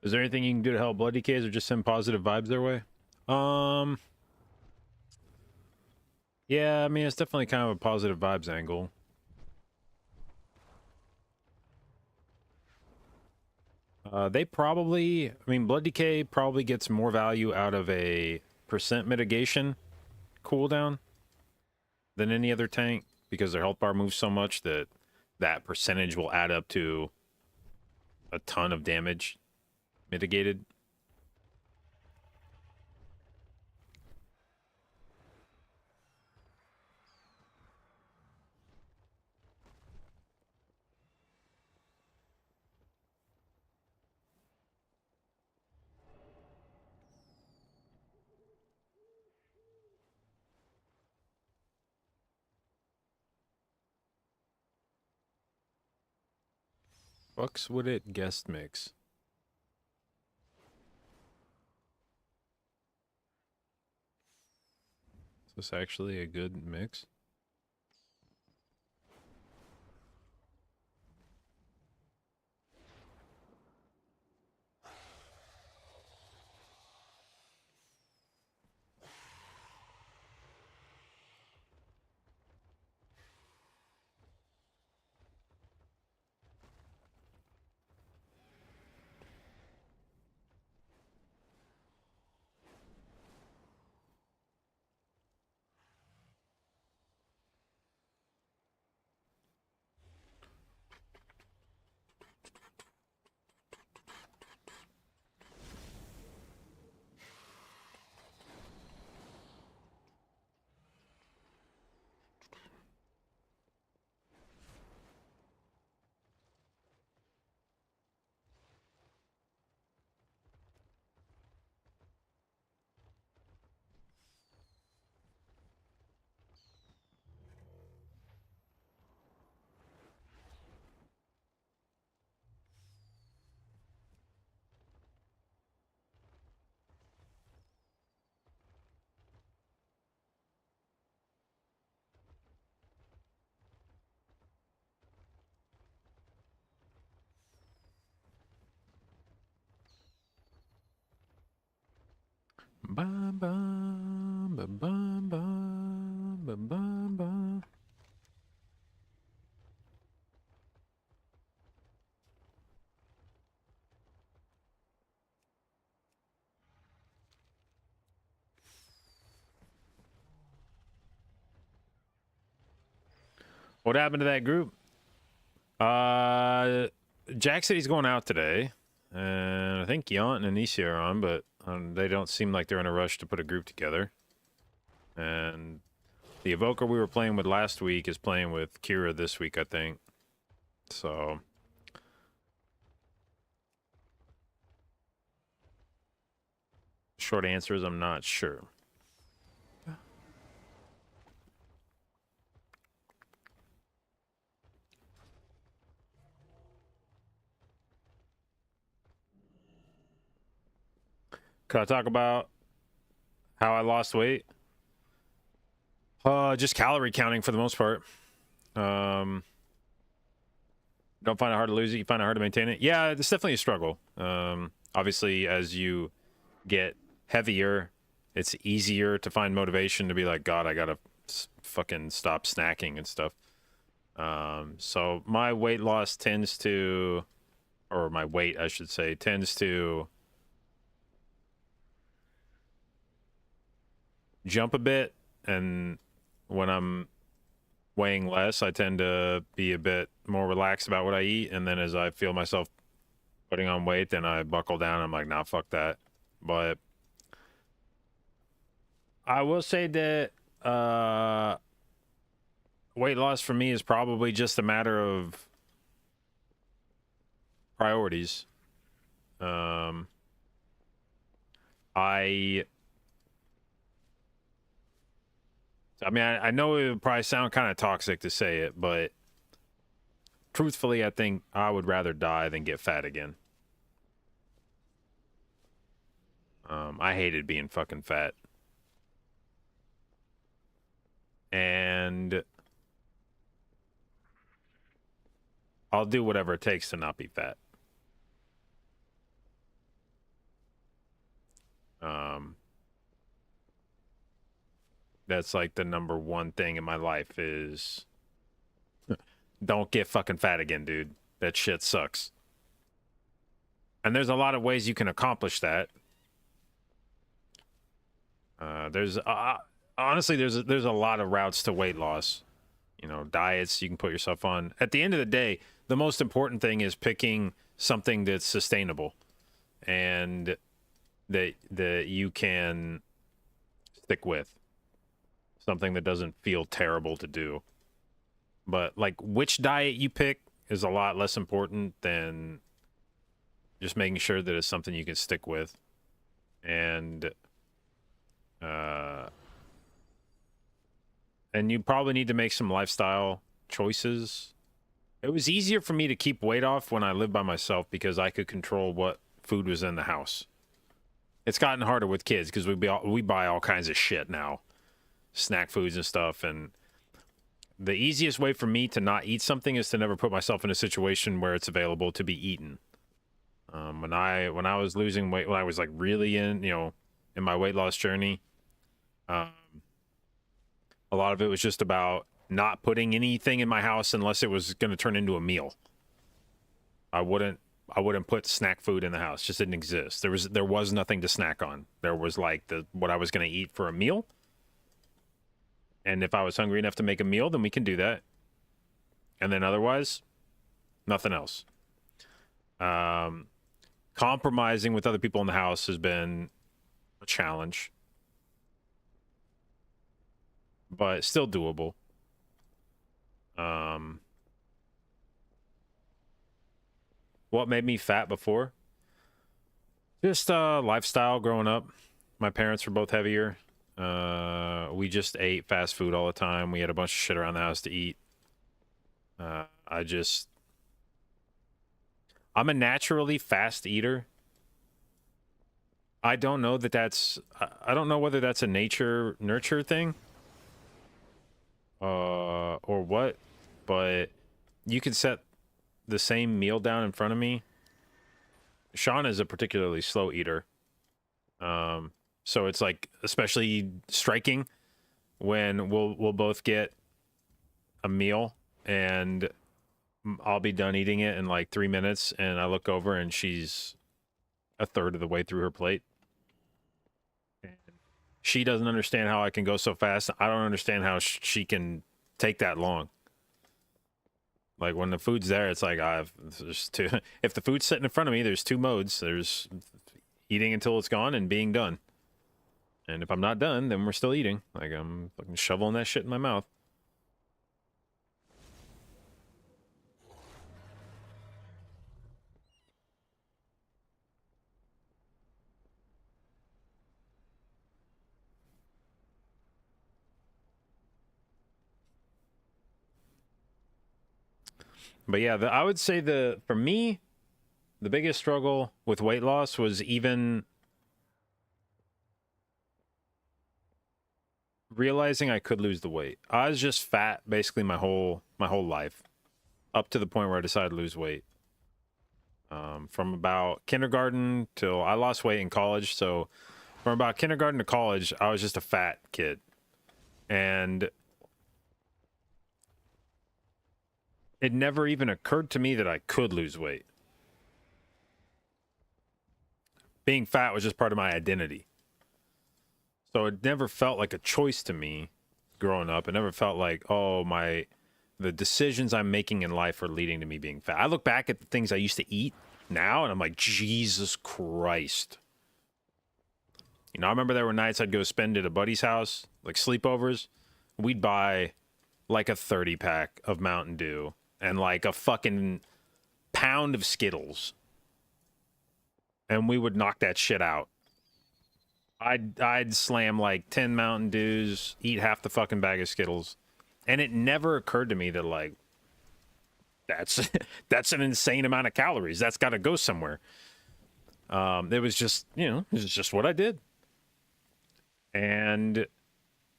Is there anything you can do to help blood DKs or just send positive vibes their way? Yeah, I mean, it's definitely kind of a positive vibes angle. They probably, I mean, blood decay probably gets more value out of a percent mitigation cooldown than any other tank, because their health bar moves so much that that percentage will add up to a ton of damage mitigated. Fucks would it guest mix? Is this actually a good mix? Bum, bum, bum, bum, bum, bum, bum, bum. What happened to that group? Jack said he's going out today, and I think Yant and Anicia are on, but they don't seem like they're in a rush to put a group together. And the evoker we were playing with last week is playing with Kira this week, I think. So short answer is I'm not sure. Could I talk about how I lost weight? Just calorie counting for the most part. Don't find it hard to lose it. You find it hard to maintain it. Yeah, it's definitely a struggle. Obviously, as you get heavier, it's easier to find motivation to be like, God, I gotta fucking stop snacking and stuff. So my weight loss tends to, or my weight, I should say, tends to jump a bit. And when I'm weighing less, I tend to be a bit more relaxed about what I eat. And then as I feel myself putting on weight, then I buckle down. I'm like, nah, fuck that. But I will say that weight loss for me is probably just a matter of priorities. I mean, I know it would probably sound kind of toxic to say it, but truthfully, I think I would rather die than get fat again. I hated being fucking fat. And I'll do whatever it takes to not be fat. That's like the number one thing in my life is don't get fucking fat again, dude. That shit sucks. And there's a lot of ways you can accomplish that. There's honestly, there's a lot of routes to weight loss. You know, diets you can put yourself on. At the end of the day, the most important thing is picking something that's sustainable and that you can stick with. Something that doesn't feel terrible to do. But like which diet you pick is a lot less important than just making sure that it's something you can stick with. And you probably need to make some lifestyle choices. It was easier for me to keep weight off when I lived by myself because I could control what food was in the house. It's gotten harder with kids because we buy all kinds of shit now. Snack foods and stuff, and the easiest way for me to not eat something is to never put myself in a situation where it's available to be eaten. When I was losing weight, when I was like really in my weight loss journey, a lot of it was just about not putting anything in my house unless it was going to turn into a meal. I wouldn't put snack food in the house. Just didn't exist. There was nothing to snack on. There was like what I was going to eat for a meal. And if I was hungry enough to make a meal, then we can do that. And then otherwise, nothing else. Compromising with other people in the house has been a challenge. But still doable. What made me fat before? Just lifestyle growing up. My parents were both heavier. We just ate fast food all the time. We had a bunch of shit around the house to eat. I'm a naturally fast eater. I don't know I don't know whether that's a nurture thing. Or what, but you can set the same meal down in front of me. Sean is a particularly slow eater. So it's like especially striking when we'll both get a meal and I'll be done eating it in like 3 minutes and I look over and she's a third of the way through her plate. She doesn't understand how I can go so fast. I don't understand how she can take that long. Like when the food's there, it's like there's two. If the food's sitting in front of me, there's two modes. There's eating until it's gone and being done. And if I'm not done, then we're still eating. Like I'm fucking shoveling that shit in my mouth. But yeah, I would say for me, the biggest struggle with weight loss was even realizing I could lose the weight. I was just fat basically my whole life, up to the point where I decided to lose weight. From about kindergarten till I lost weight in college. So from about kindergarten to college, I was just a fat kid. And it never even occurred to me that I could lose weight. Being fat was just part of my identity. So it never felt like a choice to me growing up. It never felt like, oh, the decisions I'm making in life are leading to me being fat. I look back at the things I used to eat now and I'm like, Jesus Christ. You know, I remember there were nights I'd go spend at a buddy's house, like sleepovers. We'd buy like a 30 pack of Mountain Dew and like a fucking pound of Skittles. And we would knock that shit out. I'd slam like 10 Mountain Dews, eat half the fucking bag of Skittles. And it never occurred to me that like that's an insane amount of calories. That's got to go somewhere. It was just, you know, it was just what I did. And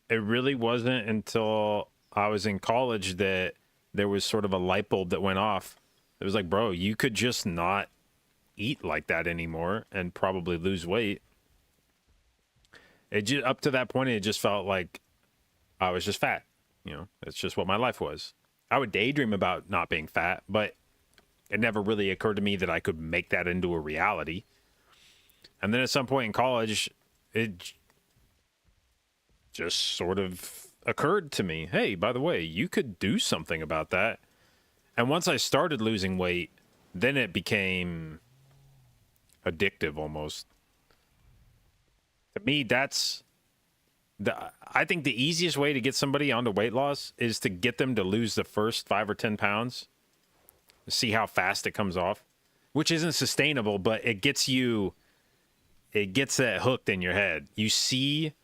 it really wasn't until I was in college that there was sort of a light bulb that went off. It was like, bro, you could just not eat like that anymore and probably lose weight. Up to that point, it just felt like I was just fat. You know, it's just what my life was. I would daydream about not being fat, but it never really occurred to me that I could make that into a reality. And then at some point in college, it just sort of occurred to me, hey, by the way, you could do something about that. And once I started losing weight, then it became addictive almost. To me, I think the easiest way to get somebody onto weight loss is to get them to lose the first 5 or 10 pounds, see how fast it comes off, which isn't sustainable, but it gets that hooked in your head. You see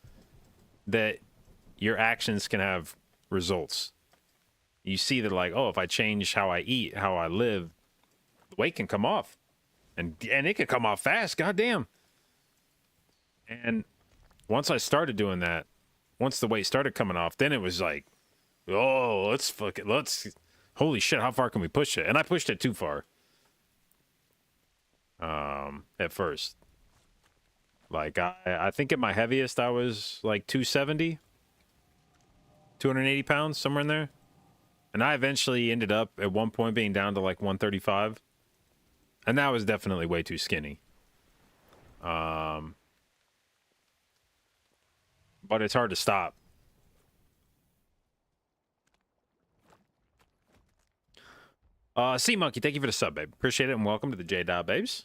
that your actions can have results. You see that like, oh, if I change how I eat, how I live, the weight can come off. And it can come off fast, goddamn. And once I started doing that, once the weight started coming off, then it was like, oh, holy shit, how far can we push it? And I pushed it too far. At first. Like, I think at my heaviest, I was like 270, 280 pounds, somewhere in there. And I eventually ended up at one point being down to like 135. And that was definitely way too skinny. But it's hard to stop. Sea Monkey, thank you for the sub, babe. Appreciate it, and welcome to the jdotbabes.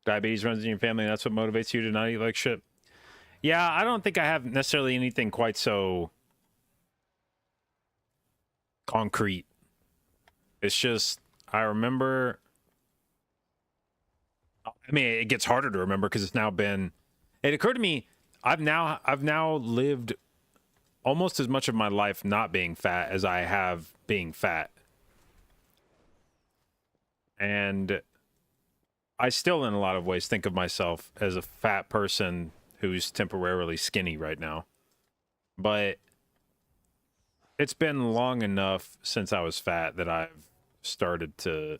Diabetes runs in your family, and that's what motivates you to not eat like shit. Yeah, I don't think I have necessarily anything quite so concrete. It's just, I remember, I mean, it gets harder to remember because it's now been, it occurred to me, I've now lived almost as much of my life not being fat as I have being fat. And I still, in a lot of ways, think of myself as a fat person who's temporarily skinny right now. But it's been long enough since I was fat that I've started to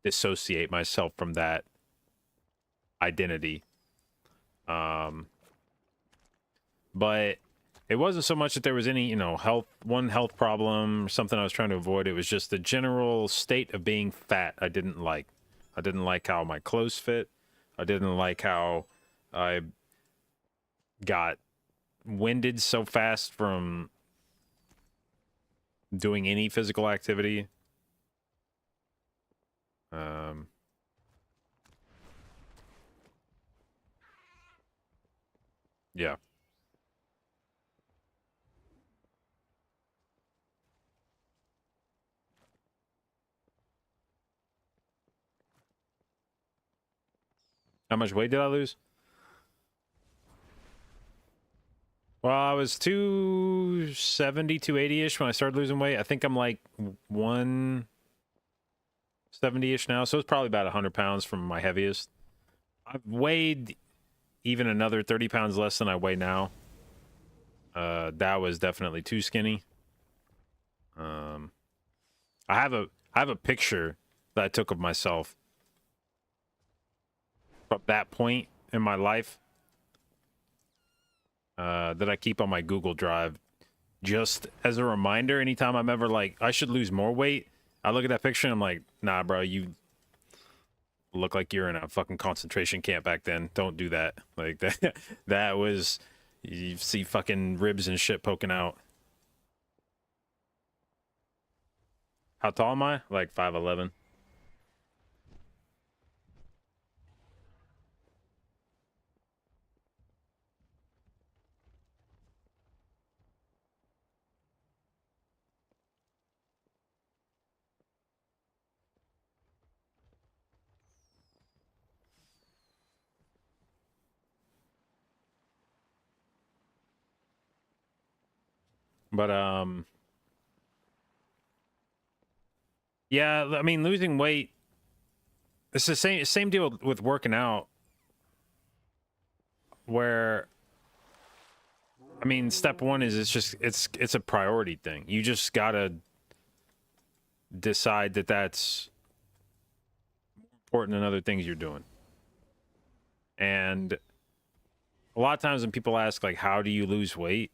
dissociate myself from that identity. But it wasn't so much that there was any, health problem or something I was trying to avoid. It was just the general state of being fat I didn't like. I didn't like how my clothes fit. I didn't like how I got winded so fast from doing any physical activity. Yeah. How much weight did I lose? Well, I was 270, 280-ish when I started losing weight. I think I'm like 170-ish now, so it's probably about 100 pounds from my heaviest. I've weighed even another 30 pounds less than I weigh now. That was definitely too skinny. I have a picture that I took of myself from that point in my life that I keep on my Google Drive just as a reminder. Anytime I'm ever like, I should lose more weight, I look at that picture and I'm like, nah, bro, you look like you're in a fucking concentration camp back then. Don't do that. Like that was, you see fucking ribs and shit poking out. How tall am I? Like 5'11". But yeah, I mean, losing weight, it's the same deal with working out, where, I mean, step one is it's a priority thing. You just gotta decide that that's important than other things you're doing. And a lot of times when people ask, like, how do you lose weight?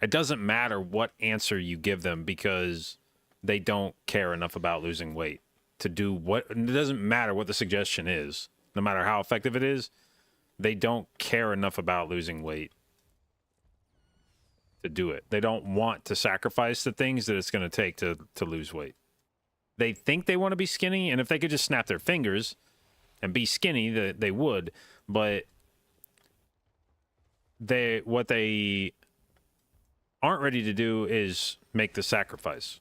It doesn't matter what answer you give them, because they don't care enough about losing weight to do what. It doesn't matter what the suggestion is, no matter how effective it is. They don't care enough about losing weight to do it. They don't want to sacrifice the things that it's going to take to lose weight. They think they want to be skinny, and if they could just snap their fingers and be skinny, they would. But what they aren't ready to do is make the sacrifice.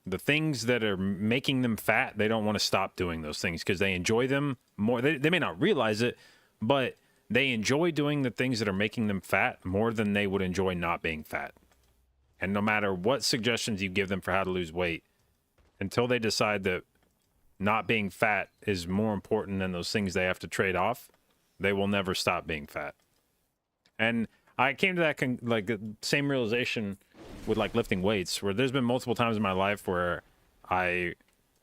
The things that are making them fat, they don't want to stop doing those things because they enjoy them more. They may not realize it, but they enjoy doing the things that are making them fat more than they would enjoy not being fat. And no matter what suggestions you give them for how to lose weight, until they decide that not being fat is more important than those things they have to trade off, they will never stop being fat. And I came to that the same realization with like lifting weights, where there's been multiple times in my life where I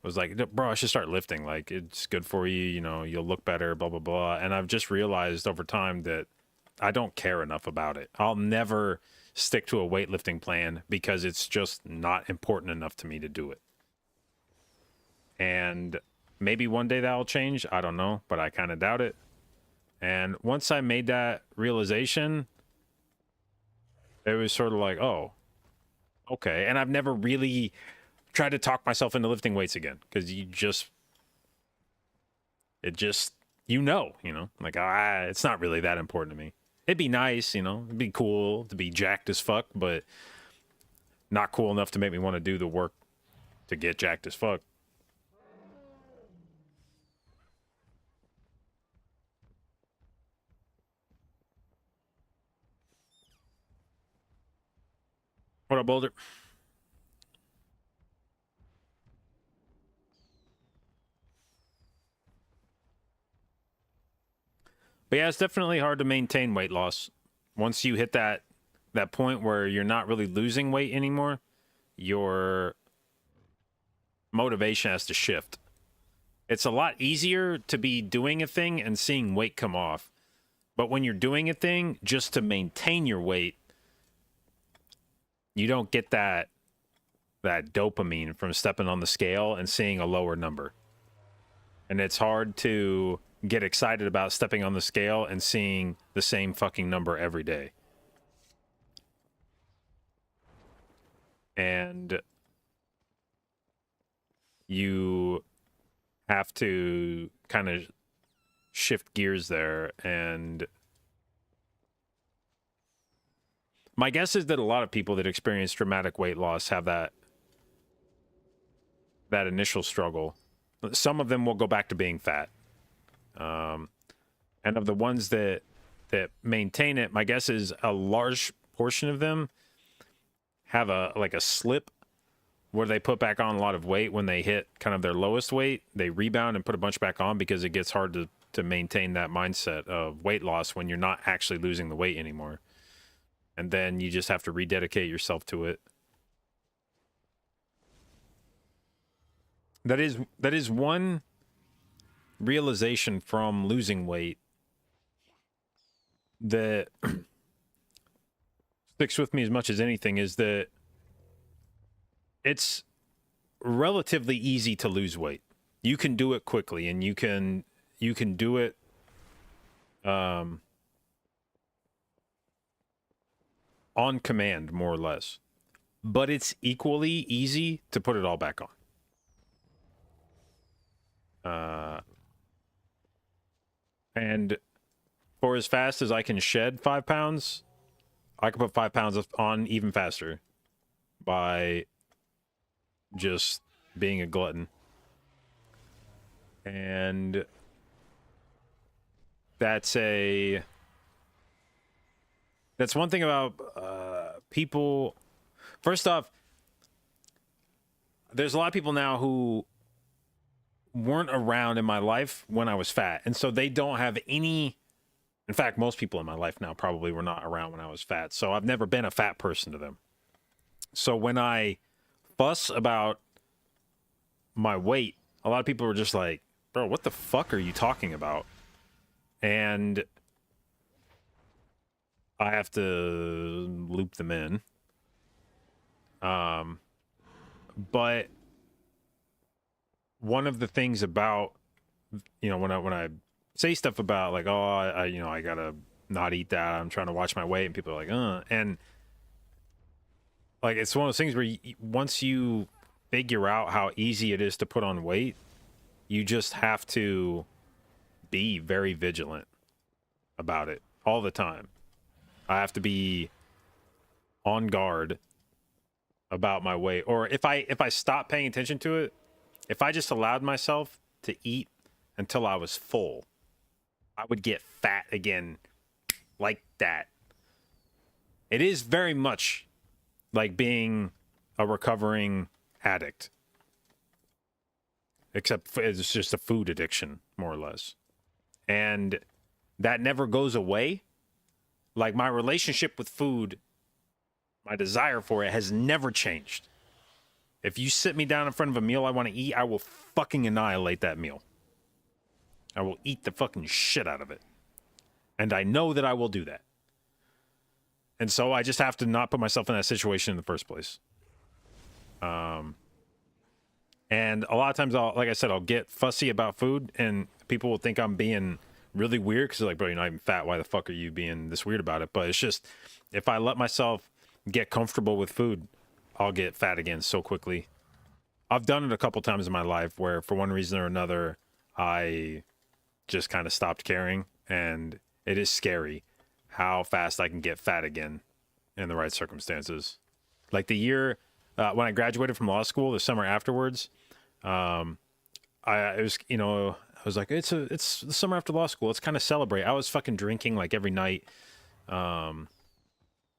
was like, bro, I should start lifting. Like, it's good for you, you know, you'll look better, blah, blah, blah. And I've just realized over time that I don't care enough about it. I'll never stick to a weightlifting plan because it's just not important enough to me to do it. And maybe one day that'll change. I don't know, but I kind of doubt it. And once I made that realization, it was sort of like, oh, okay. And I've never really tried to talk myself into lifting weights again, because you know, like, it's not really that important to me. It'd be nice, it'd be cool to be jacked as fuck, but not cool enough to make me want to do the work to get jacked as fuck. What up, Boulder? But yeah, it's definitely hard to maintain weight loss. Once you hit that point where you're not really losing weight anymore, your motivation has to shift. It's a lot easier to be doing a thing and seeing weight come off. But when you're doing a thing just to maintain your weight, you don't get that dopamine from stepping on the scale and seeing a lower number. And it's hard to get excited about stepping on the scale and seeing the same fucking number every day. And you have to kind of shift gears there. And my guess is that a lot of people that experience dramatic weight loss have that initial struggle. Some of them will go back to being fat. And of the ones that maintain it, my guess is a large portion of them have a like a slip where they put back on a lot of weight when they hit kind of their lowest weight. They rebound and put a bunch back on because it gets hard to maintain that mindset of weight loss when you're not actually losing the weight anymore. And then you just have to rededicate yourself to it. That is one realization from losing weight that sticks with me as much as anything, is that it's relatively easy to lose weight. You can do it quickly, and you can do it on command, more or less. But it's equally easy to put it all back on. And for as fast as I can shed 5 pounds, I can put 5 pounds on even faster by just being a glutton. And that's one thing about people. First off, there's a lot of people now who weren't around in my life when I was fat, and so they don't have any. In fact, most people in my life now probably were not around when I was fat, so I've never been a fat person to them. So when I fuss about my weight, a lot of people were just like, bro, what the fuck are you talking about? And I have to loop them in. But one of the things about, when I say stuff about like, oh, I gotta not eat that, I'm trying to watch my weight, and people are like, and like, it's one of those things where once you figure out how easy it is to put on weight, you just have to be very vigilant about it all the time. I have to be on guard about my weight, or if I stop paying attention to it, if I just allowed myself to eat until I was full, I would get fat again like that. It is very much like being a recovering addict, except it's just a food addiction, more or less. And that never goes away. Like, my relationship with food, my desire for it has never changed. If you sit me down in front of a meal I want to eat, I will fucking annihilate that meal. I will eat the fucking shit out of it. And I know that I will do that. And so I just have to not put myself in that situation in the first place. And a lot of times, I'll get fussy about food, and people will think I'm being really weird because they're like, bro, you're not even fat. Why the fuck are you being this weird about it? But it's just, if I let myself get comfortable with food, I'll get fat again so quickly. I've done it a couple times in my life where, for one reason or another, I just kind of stopped caring, and it is scary how fast I can get fat again in the right circumstances. Like the year when I graduated from law school, the summer afterwards, I was like, it's the summer after law school, let's kind of celebrate. I was fucking drinking like every night,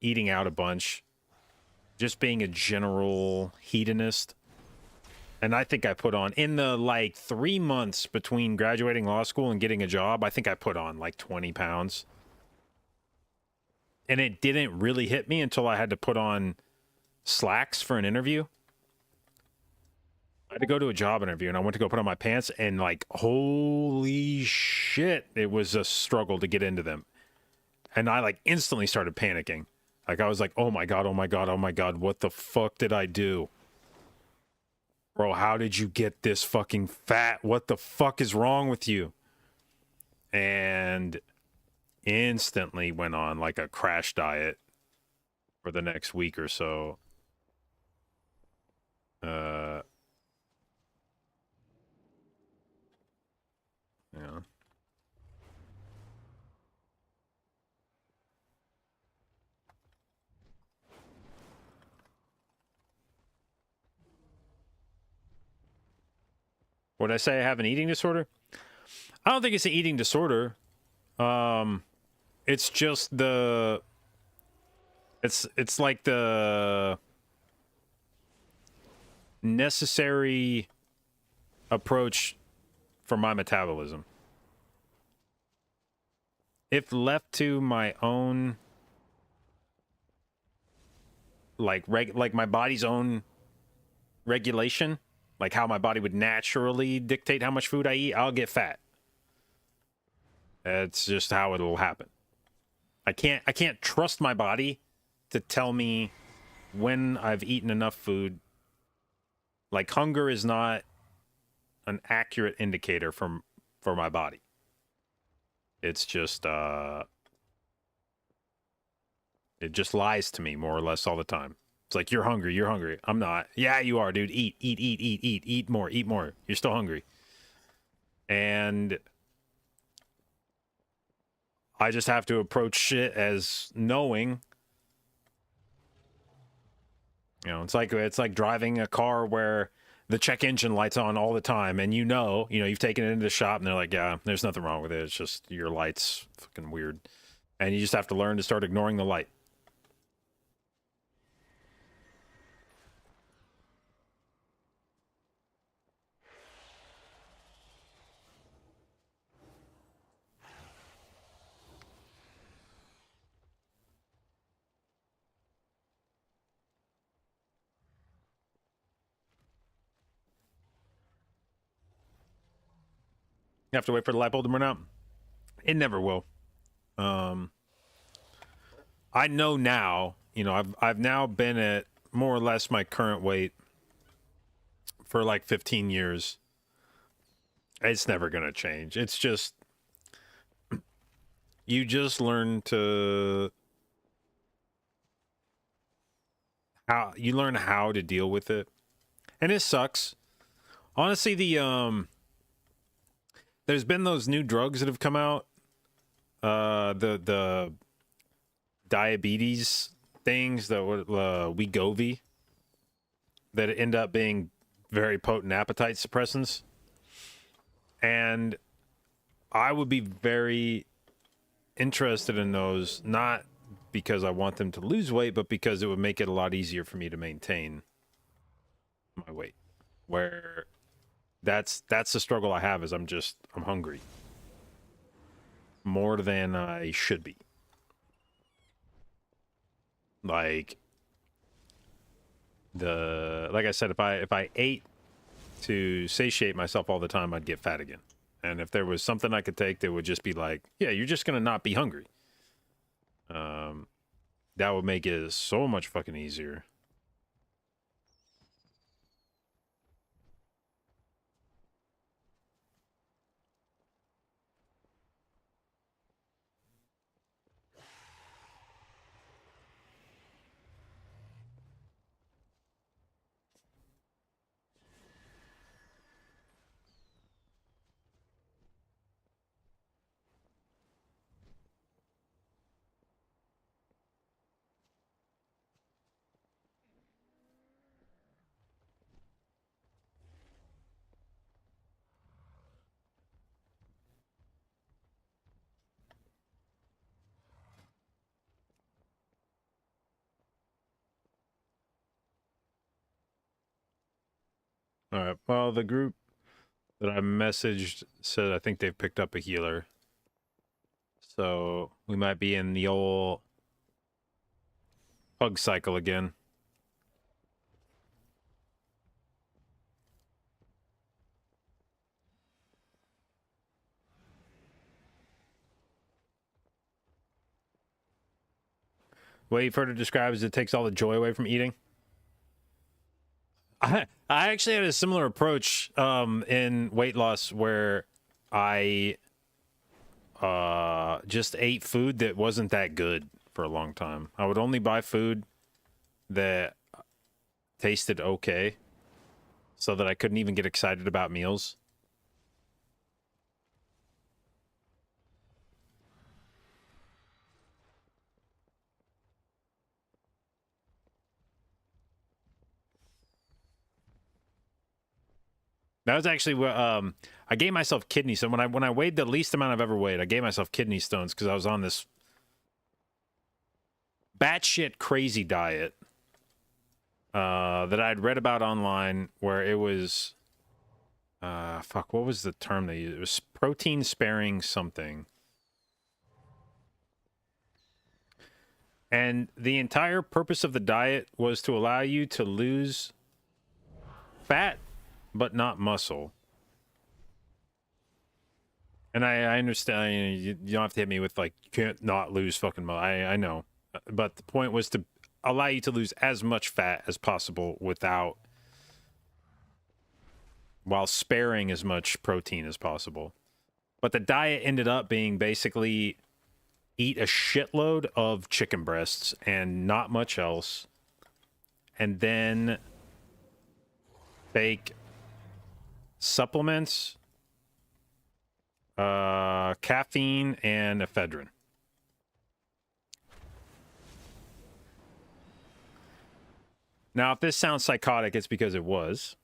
eating out a bunch, just being a general hedonist. And I think I put on, in the like 3 months between graduating law school and getting a job, I think I put on like 20 pounds. And it didn't really hit me until I had to put on slacks for an interview. I had to go to a job interview, and I went to go put on my pants, and like, holy shit, it was a struggle to get into them. And I like instantly started panicking. Like, I was like, oh my God, what the fuck did I do? Bro, how did you get this fucking fat? What the fuck is wrong with you? And instantly went on like a crash diet for the next week or so. Yeah. Would I say I have an eating disorder? I don't think it's an eating disorder. It's just It's like the necessary approach for my metabolism. If left to my own, like my body's own regulation, like how my body would naturally dictate how much food I eat, I'll get fat. That's just how it'll happen. I can't trust my body to tell me when I've eaten enough food. Like, hunger is not an accurate indicator for my body. It's just it just lies to me more or less all the time. It's like, you're hungry, you're hungry. I'm not. Yeah, you are, dude. Eat more, eat more. You're still hungry. And I just have to approach shit as knowing, you know, it's like driving a car where the check engine light's on all the time, and you know, you've taken it into the shop and they're like, yeah, there's nothing wrong with it. It's just your light's fucking weird. And you just have to learn to start ignoring the light. You have to wait for the light bulb to run out. It never will. I know now, I've now been at more or less my current weight for like 15 years. It's never going to change. It's just, you just learn to, how to deal with it. And it sucks. Honestly, there's been those new drugs that have come out. The diabetes things, the Wegovy, that end up being very potent appetite suppressants. And I would be very interested in those, not because I want them to lose weight, but because it would make it a lot easier for me to maintain my weight. Where that's the struggle I have, is I'm hungry more than I should be. Like I said, if I ate to satiate myself all the time, I'd get fat again. And if there was something I could take that would just be like, yeah, you're just gonna not be hungry, that would make it so much fucking easier. All right. Well, the group that I messaged said I think they've picked up a healer. So we might be in the old pug cycle again. The way you've heard it described is it takes all the joy away from eating. I actually had a similar approach in weight loss, where I just ate food that wasn't that good for a long time. I would only buy food that tasted okay, so that I couldn't even get excited about meals. That was actually what I gave myself kidney stones. When I weighed the least amount I've ever weighed, I gave myself kidney stones because I was on this batshit crazy diet that I'd read about online where it was, fuck, what was the term they used? It was protein sparing something. And the entire purpose of the diet was to allow you to lose fat, but not muscle. And I understand, you don't have to hit me with, like, you can't not lose fucking muscle. I know. But the point was to allow you to lose as much fat as possible while sparing as much protein as possible. But the diet ended up being basically eat a shitload of chicken breasts and not much else, and then take supplements, caffeine, and ephedrine. Now, if this sounds psychotic, it's because it was.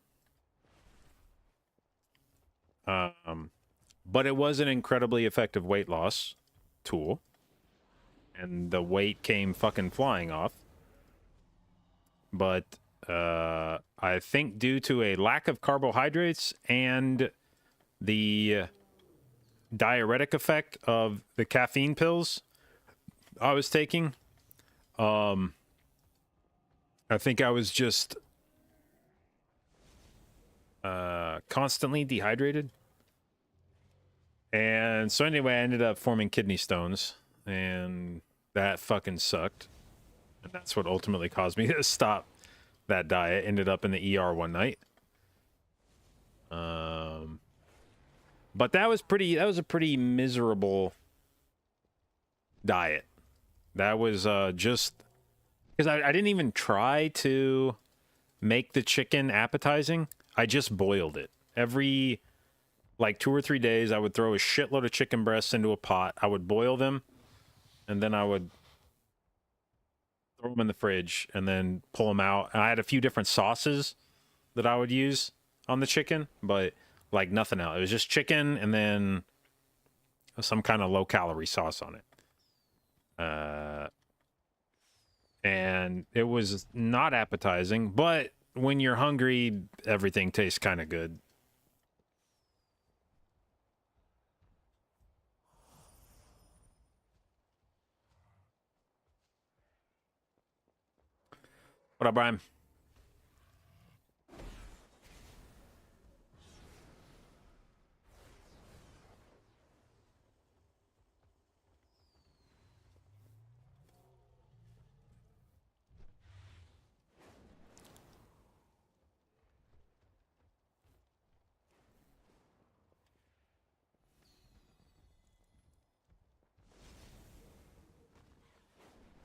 But it was an incredibly effective weight loss tool. And the weight came fucking flying off. But I think due to a lack of carbohydrates and the diuretic effect of the caffeine pills I was taking, I think I was just constantly dehydrated. And so anyway, I ended up forming kidney stones, and that fucking sucked. And that's what ultimately caused me to stop that diet. Ended up in the ER one night. But that was a pretty miserable diet. That was just because I didn't even try to make the chicken appetizing. I just boiled it. Every like 2 or 3 days, I would throw a shitload of chicken breasts into a pot. I would boil them, and then I would throw them in the fridge and then pull them out. And I had a few different sauces that I would use on the chicken, but like nothing else. It was just chicken and then some kind of low-calorie sauce on it. And it was not appetizing, but when you're hungry, everything tastes kind of good. What up, Brian?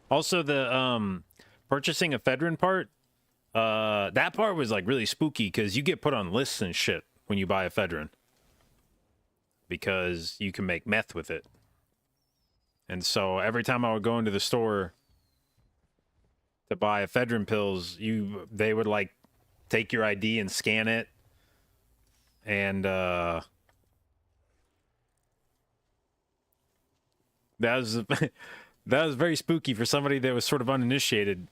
Also, the purchasing ephedrine part, that part was like really spooky because you get put on lists and shit when you buy ephedrine because you can make meth with it. And so every time I would go into the store to buy ephedrine pills, they would like take your ID and scan it, and that was that was very spooky for somebody that was sort of uninitiated.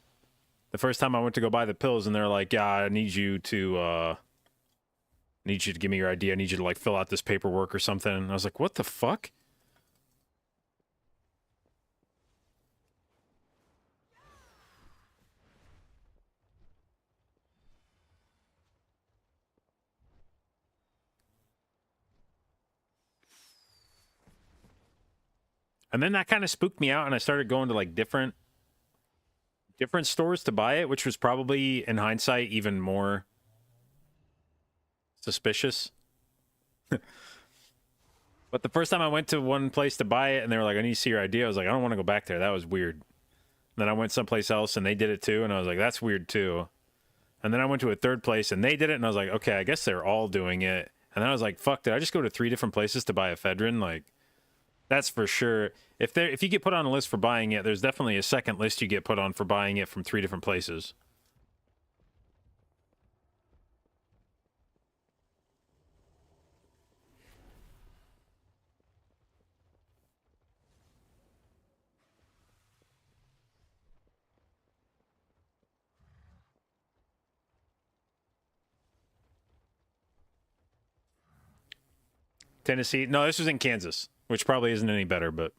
The first time I went to go buy the pills, and they're like, "Yeah, I need you to give me your ID. I need you to like fill out this paperwork or something." And I was like, "What the fuck?" And then that kind of spooked me out, and I started going to like different stores to buy it, which was probably in hindsight even more suspicious. But the first time I went to one place to buy it and they were like, "I need to see your ID," I was like, "I don't want to go back there. That was weird." Then I went someplace else and they did it too, and I was like, "That's weird too." And then I went to a third place and they did it, and I was like, "Okay, I guess they're all doing it." And then I was like, "Fuck, did I just go to 3 different places to buy ephedrine?" Like, that's for sure. If you get put on a list for buying it, there's definitely a second list you get put on for buying it from 3 different places. Tennessee. No, this was in Kansas, which probably isn't any better, but.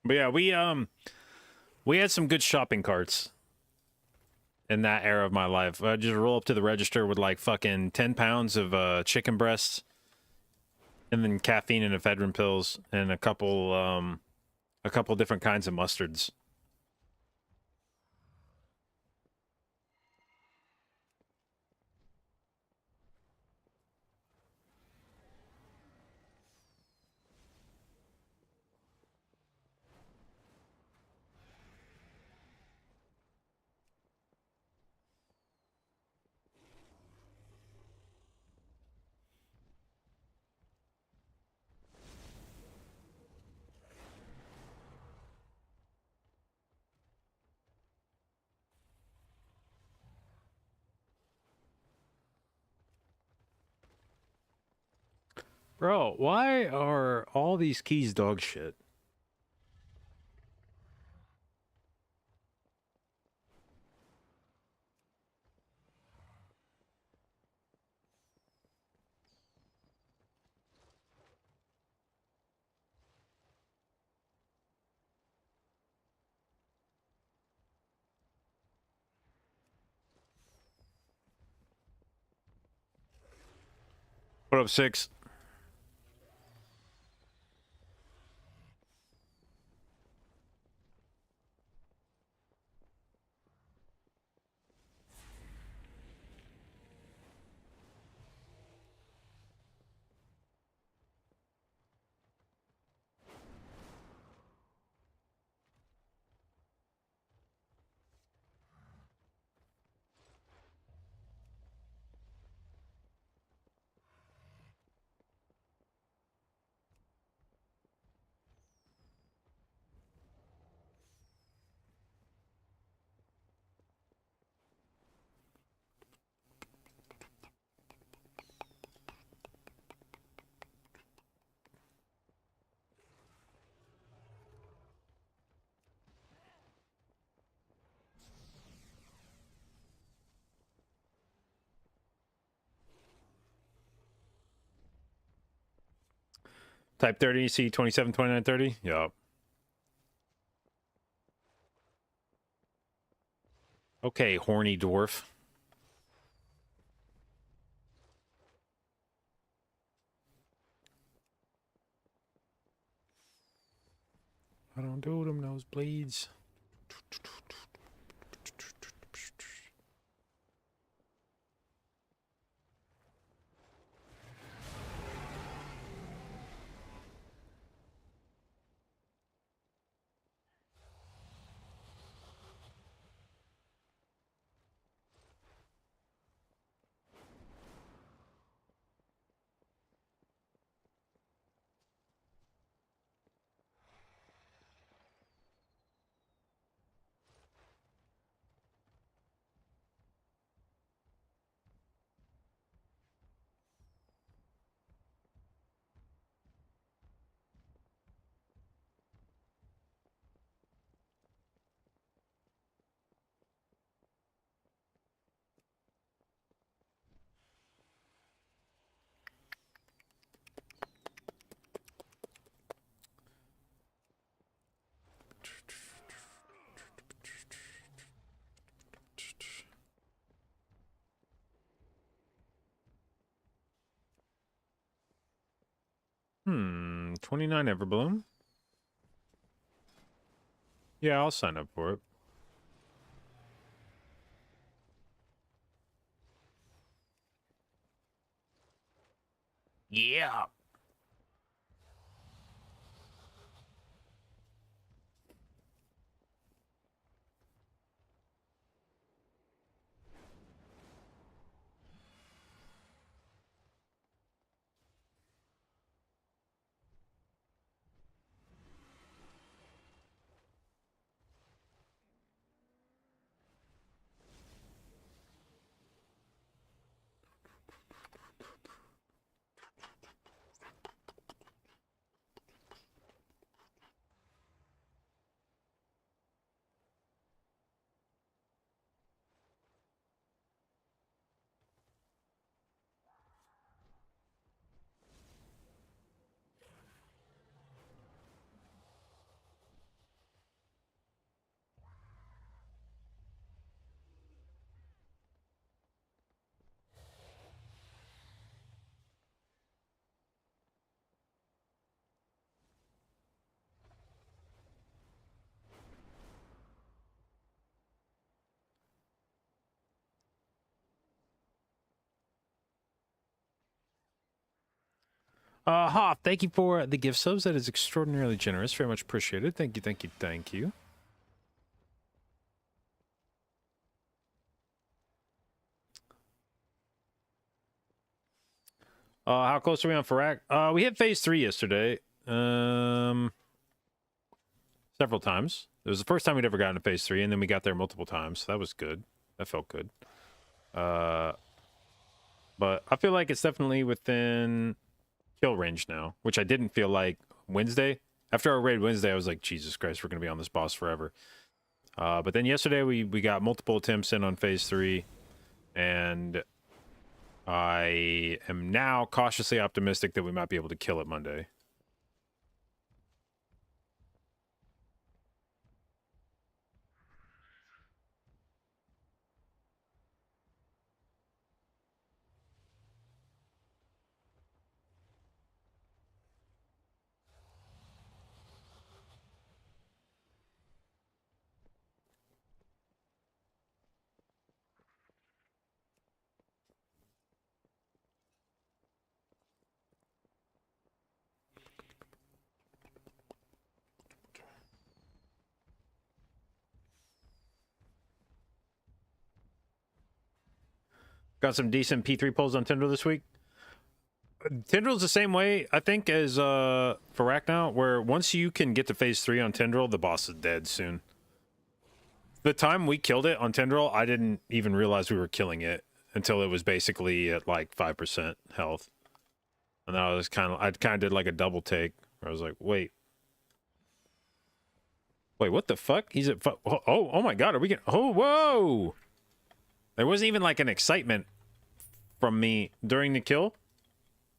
But yeah, we had some good shopping carts in that era of my life. I just roll up to the register with like fucking 10 pounds of chicken breasts, and then caffeine and ephedrine pills, and a couple different kinds of mustards. Bro, why are all these keys dog shit? What up, Six? Type 30, C 27, 29, 30? Yup. Okay, horny dwarf. I don't do them nosebleeds. Hmm, 29 Everbloom? Yeah, I'll sign up for it. Yeah. Hoff, thank you for the gift subs. That is extraordinarily generous. Very much appreciated. Thank you, thank you, thank you. How close are we on Farak? We hit phase 3 yesterday. Several times. It was the first time we'd ever gotten to phase 3, and then we got there multiple times. So that was good. That felt good. But I feel like it's definitely within kill range now, which I didn't feel like Wednesday. After our raid Wednesday, I was like, Jesus Christ, we're going to be on this boss forever. But then yesterday, we got multiple attempts in on phase 3, and I am now cautiously optimistic that we might be able to kill it Monday. Got some decent P3 pulls on Tindral this week. Tindral's the same way, I think, as Farak now, where once you can get to phase 3 on Tindral, the boss is dead soon. The time we killed it on Tindral, I didn't even realize we were killing it until it was basically at like 5% health. And then I kind of did like a double take where I was like, wait, what the fuck? He's at, oh my God, are we getting, oh, whoa. There wasn't even like an excitement from me during the kill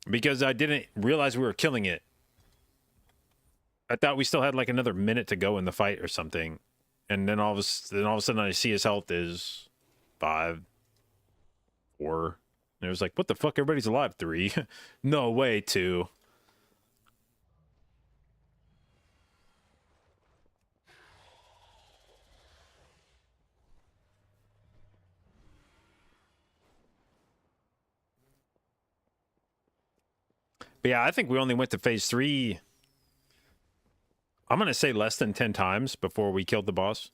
because I didn't realize we were killing it. I thought we still had like another minute to go in the fight or something. And then all of a sudden I see his health is 5, 4. And it was like, what the fuck? Everybody's alive. 3. No way, 2. But yeah, I think we only went to phase 3. I'm going to say less than 10 times before we killed the boss.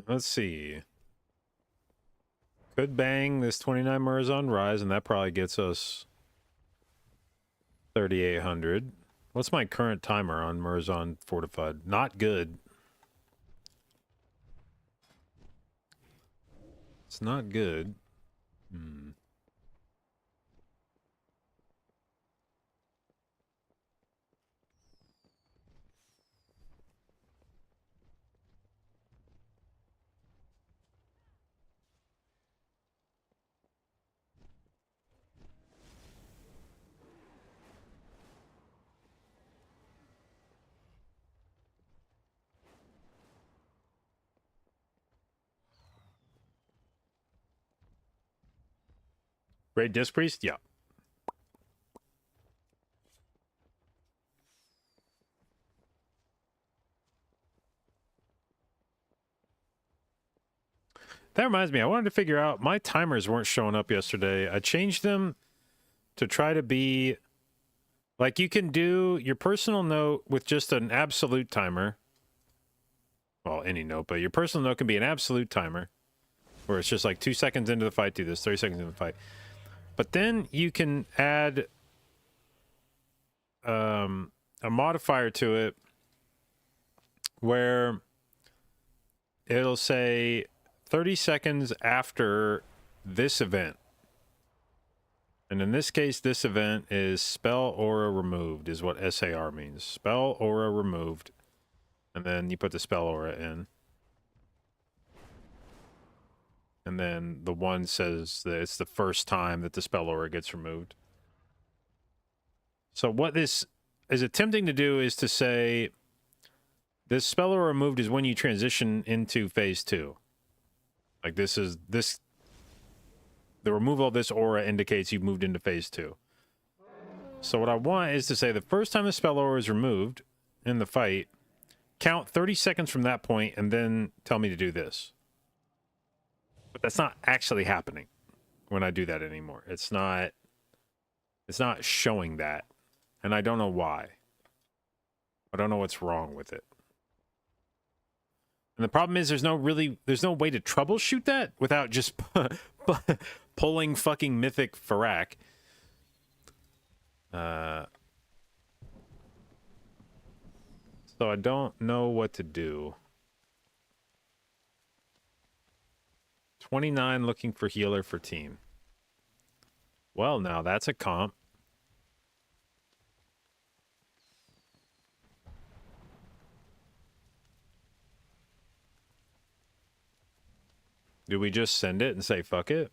Let's see. Could bang this 29 Murazon Rise, and that probably gets us 3,800. What's my current timer on Murazon Fortified? Not good. It's not good. Great Disc Priest? Yeah. That reminds me, I wanted to figure out, my timers weren't showing up yesterday. I changed them to try to be, like, you can do your personal note with just an absolute timer. Well, any note, but your personal note can be an absolute timer, where it's just like 2 seconds into the fight, do this, 30 seconds into the fight. But then you can add a modifier to it where it'll say 30 seconds after this event. And in this case, this event is spell aura removed, is what SAR means. Spell aura removed. And then you put the spell aura in. And then the one says that it's the first time that the spell aura gets removed. So what this is attempting to do is to say this spell aura removed is when you transition into phase 2. Like the removal of this aura indicates you've moved into phase 2. So what I want is to say the first time the spell aura is removed in the fight, count 30 seconds from that point and then tell me to do this. But that's not actually happening when I do that anymore. It's not showing that. And I don't know why. I don't know what's wrong with it. And the problem is there's no way to troubleshoot that without just pulling fucking Mythic Farak. So I don't know what to do. 29 looking for healer for team. Well, now that's a comp. Do we just send it and say fuck it?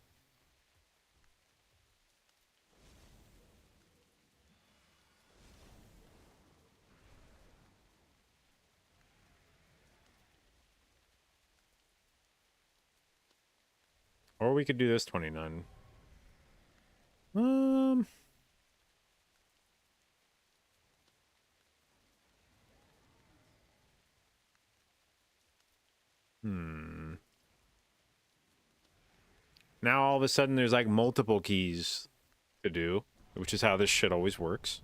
Or we could do this 29. Now all of a sudden there's like multiple keys to do, which is how this shit always works.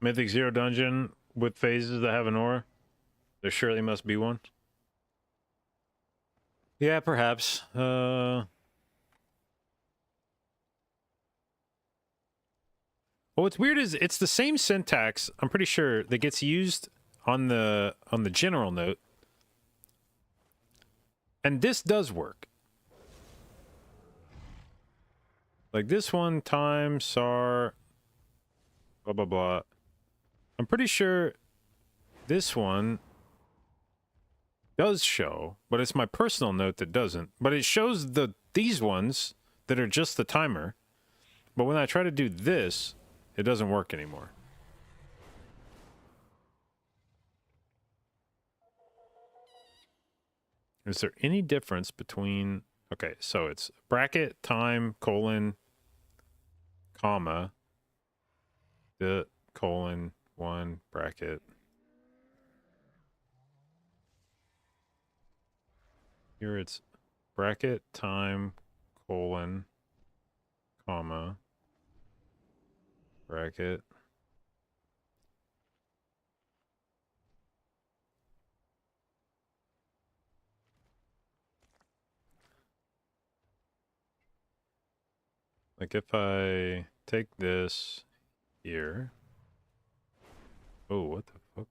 Mythic Zero dungeon with phases that have an aura? There surely must be one. Yeah, perhaps. What's weird is it's the same syntax, I'm pretty sure, that gets used on the general note. And this does work. Like this one, time, SAR, blah, blah, blah. I'm pretty sure this one does show, but it's my personal note that doesn't. But it shows these ones that are just the timer. But when I try to do this, it doesn't work anymore. Is there any difference between... Okay, so it's bracket, time, colon, comma, the colon, 1, bracket. Here it's bracket time colon comma bracket. Like if I take this here. Oh, what the fuck?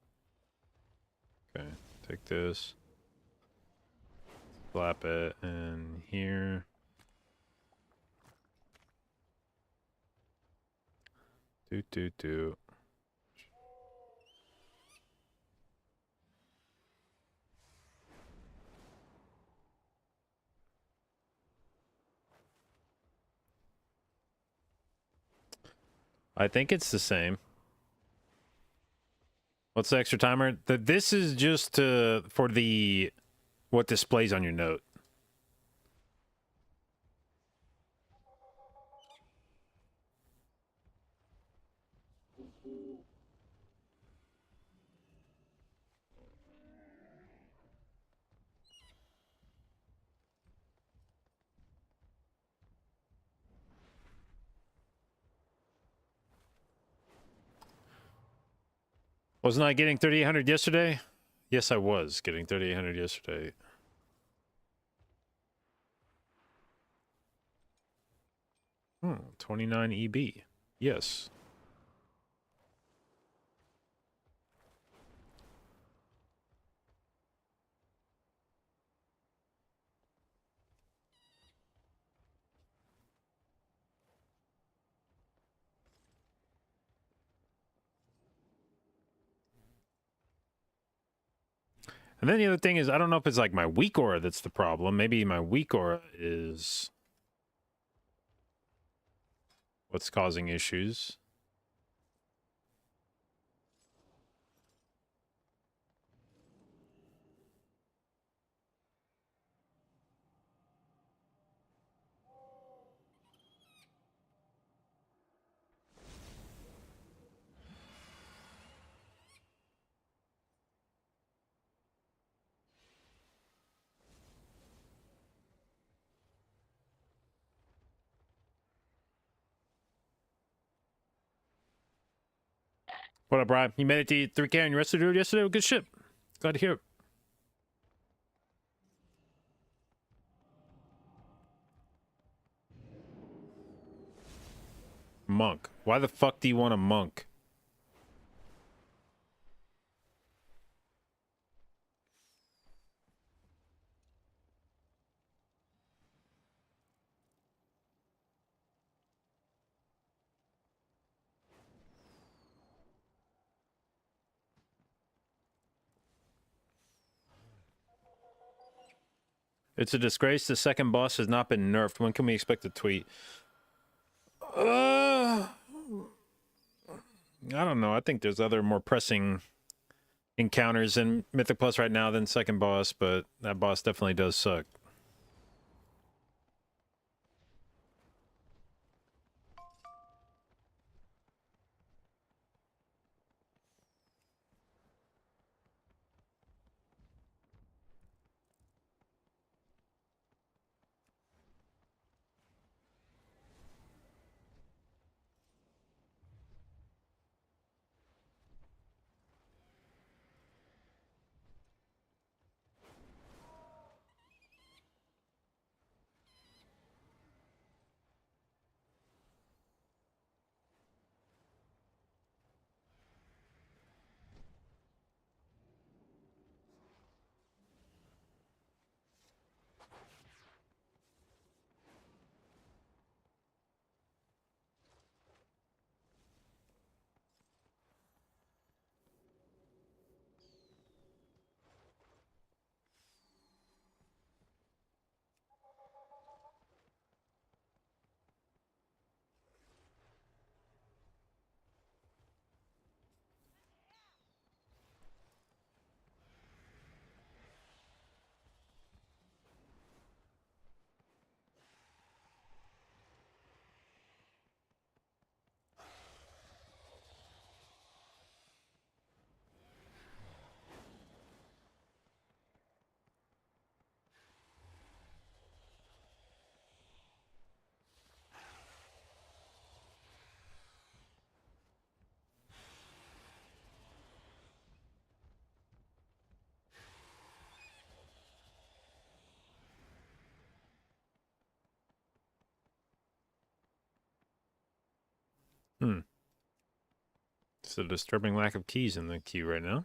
Okay, take this. Slap it in here. Do. I think it's the same. What's the extra timer? This is just for the what displays on your note. Wasn't I getting 3,800 yesterday? Yes, I was getting 3,800 yesterday. 29 EB. Yes. And then the other thing is, I don't know if it's like my weak aura that's the problem. Maybe my weak aura is what's causing issues. What up, Brian? You made it to 3K on your resto Druid yesterday? Good shit. Glad to hear it. Monk. Why the fuck do you want a monk? It's a disgrace the second boss has not been nerfed. When can we expect a tweet? I don't know. I think there's other more pressing encounters in Mythic Plus right now than second boss, but that boss definitely does suck. It's a disturbing lack of keys in the queue right now.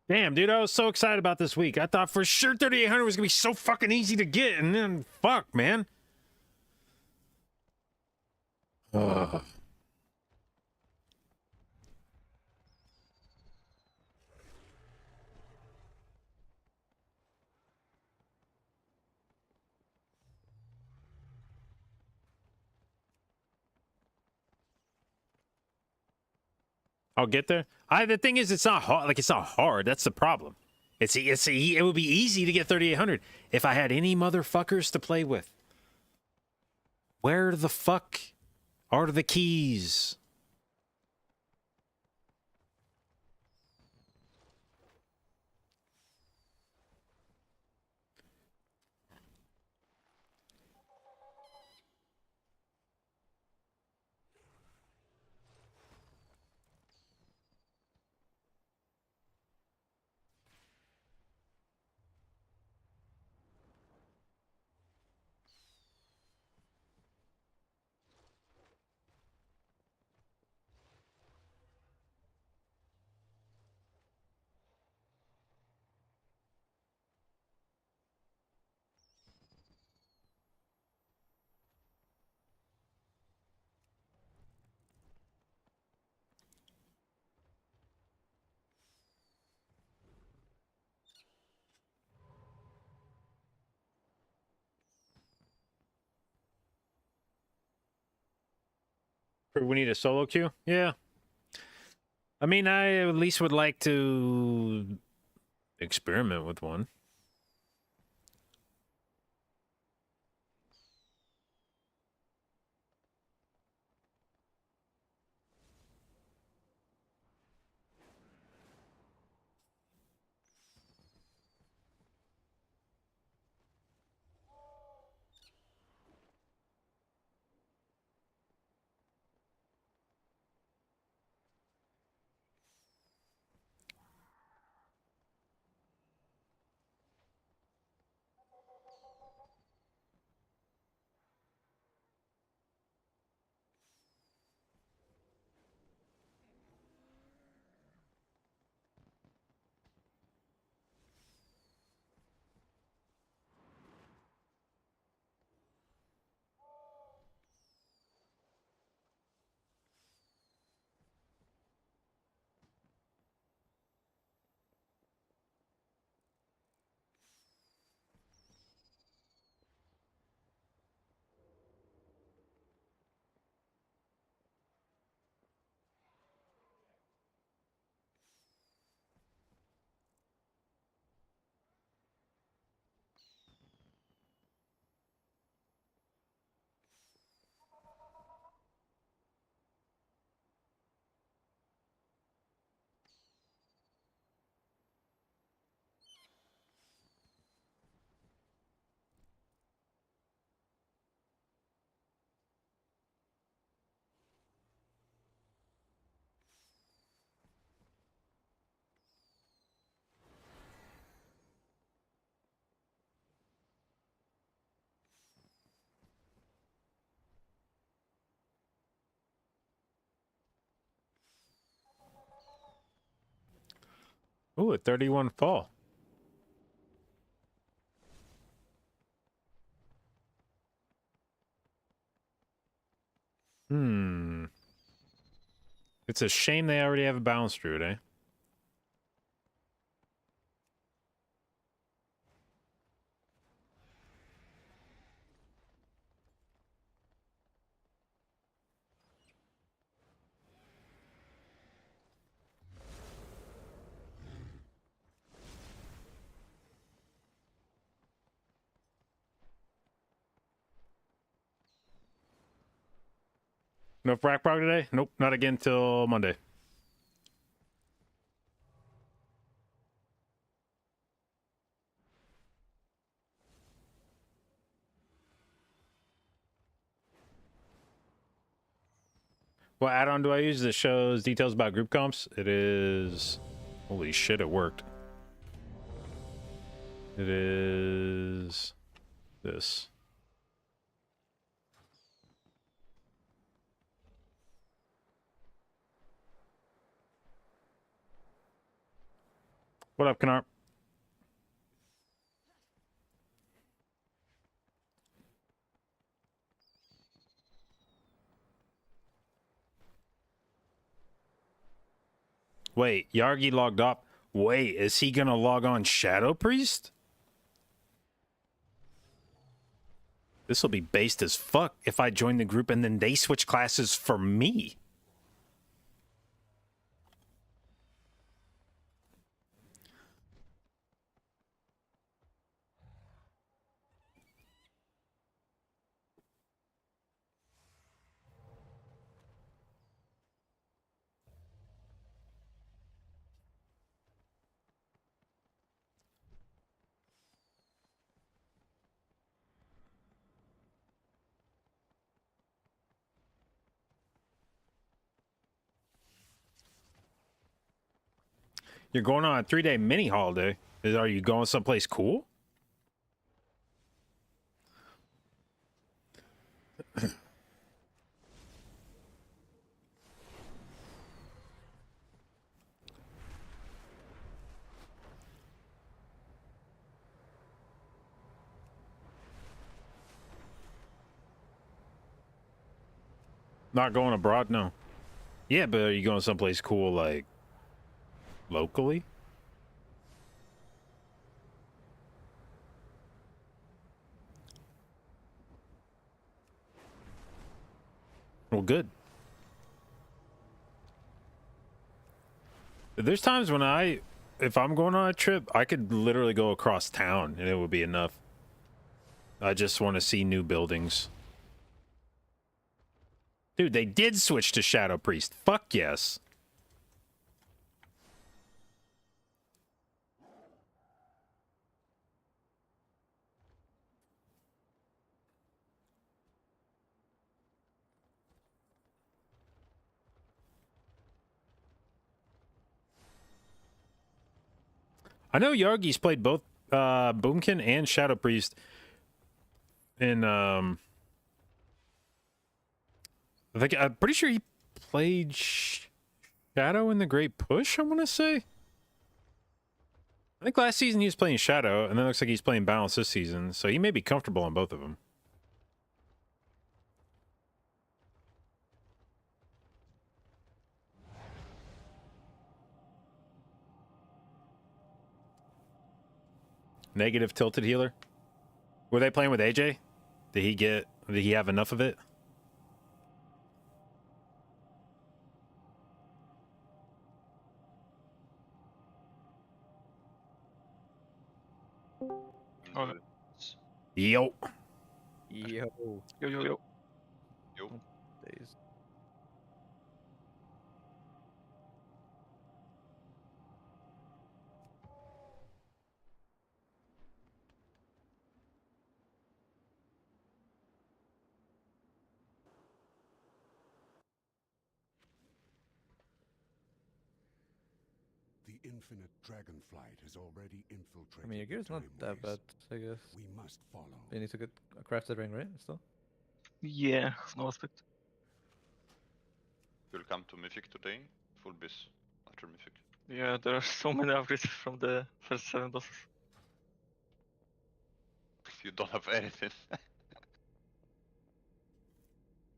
Damn, dude, I was so excited about this week. I thought for sure 3,800 was gonna be so fucking easy to get, and then fuck, man. Ugh. I'll get there. The thing is, it's not hard. Like, it's not hard. That's the problem. It would be easy to get 3,800 if I had any motherfuckers to play with. Where the fuck are the keys? We need a solo queue? Yeah. I mean, I at least would like to experiment with one. Ooh, a 31 fall. It's a shame they already have a balanced druid, eh? No frack prog today? Nope, not again till Monday. What add-on do I use that shows details about group comps? It is... Holy shit, it worked. It is... this. What up, Canard? Wait, Yargi logged up. Wait, is he gonna log on Shadow Priest? This will be based as fuck if I join the group and then they switch classes for me. You're going on a 3-day mini holiday. Are you going someplace cool? Not going abroad? No. Yeah, but are you going someplace cool, like, locally? Well, good. There's times when if I'm going on a trip, I could literally go across town and it would be enough. I just want to see new buildings. Dude, they did switch to Shadow Priest. Fuck yes. I know Yargi's played both Boomkin and Shadow Priest in I'm pretty sure he played Shadow in the Great Push, I want to say. I think last season he was playing Shadow, and then it looks like he's playing Balance this season, so he may be comfortable on both of them. Negative tilted healer. Were they playing with AJ? Did he have enough of it? Oh, Yo. Yo. yo. Days. The infinite Dragonflight has already infiltrated. I mean, your gear's not that bad, I guess. We must follow. You need to get a crafted ring, right? Still? Yeah, no aspect. You'll come to Mythic today, full base after Mythic. Yeah, there are so many upgrades from the first 7 bosses. You don't have anything.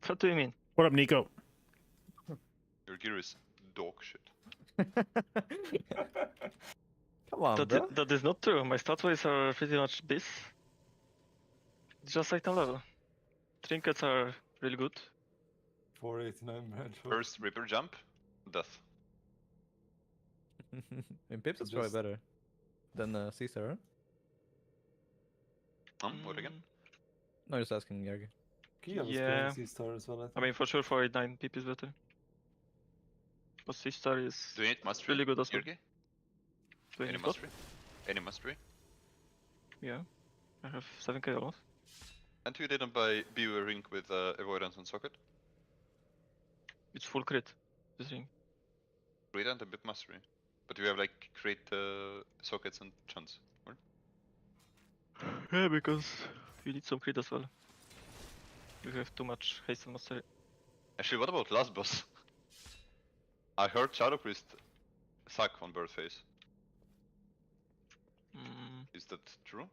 What do you mean? What up, Nico? Your gear is dog shit. Come on, That, bro. that is not true. My stat values are pretty much this. Just like the level. Trinkets are really good. 489 match. First Reaper jump, death. In Pips, it's probably Just- better than Caesar, huh? What again? No, just asking Yargi. Kia was Yeah. playing C-Star as well, I I think. mean, for sure 489 PP is better. But C-Star is Do you need mastery? really good as well. Jurgi? Doing Any it what? mastery? Any mastery? Yeah. I have 7k almost. And you didn't buy BU ring with avoidance and socket? It's full crit, this ring. Read and a bit mastery. But you have like crit sockets and chance. Right? Yeah, because you need some crit as well. You have too much haste and mastery. Actually, what about last boss? I heard Shadow Priest suck on bird face. Mm, Is that true?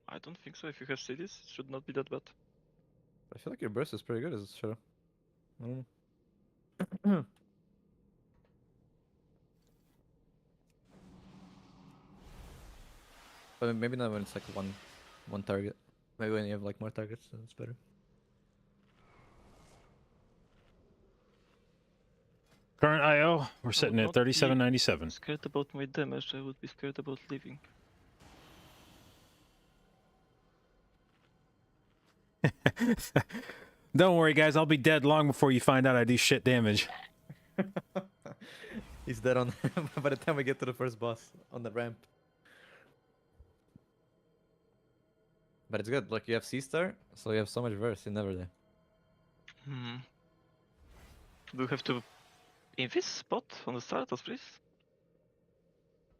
I don't think so. If you have cities, it should not be that bad. I feel like your burst is pretty good as a shadow. I don't know. But maybe not when it's like one target. Maybe when you have like more targets, then it's better. Current IO, we're sitting would at not be 3797. Scared about my damage, I would be scared about leaving. Don't worry, guys. I'll be dead long before you find out I do shit damage. He's dead on by the time we get to the first boss on the ramp. But it's good. Like you have C-Star, so you have so much verse. You never die. Hmm. Do you have to invis spot on the start of please?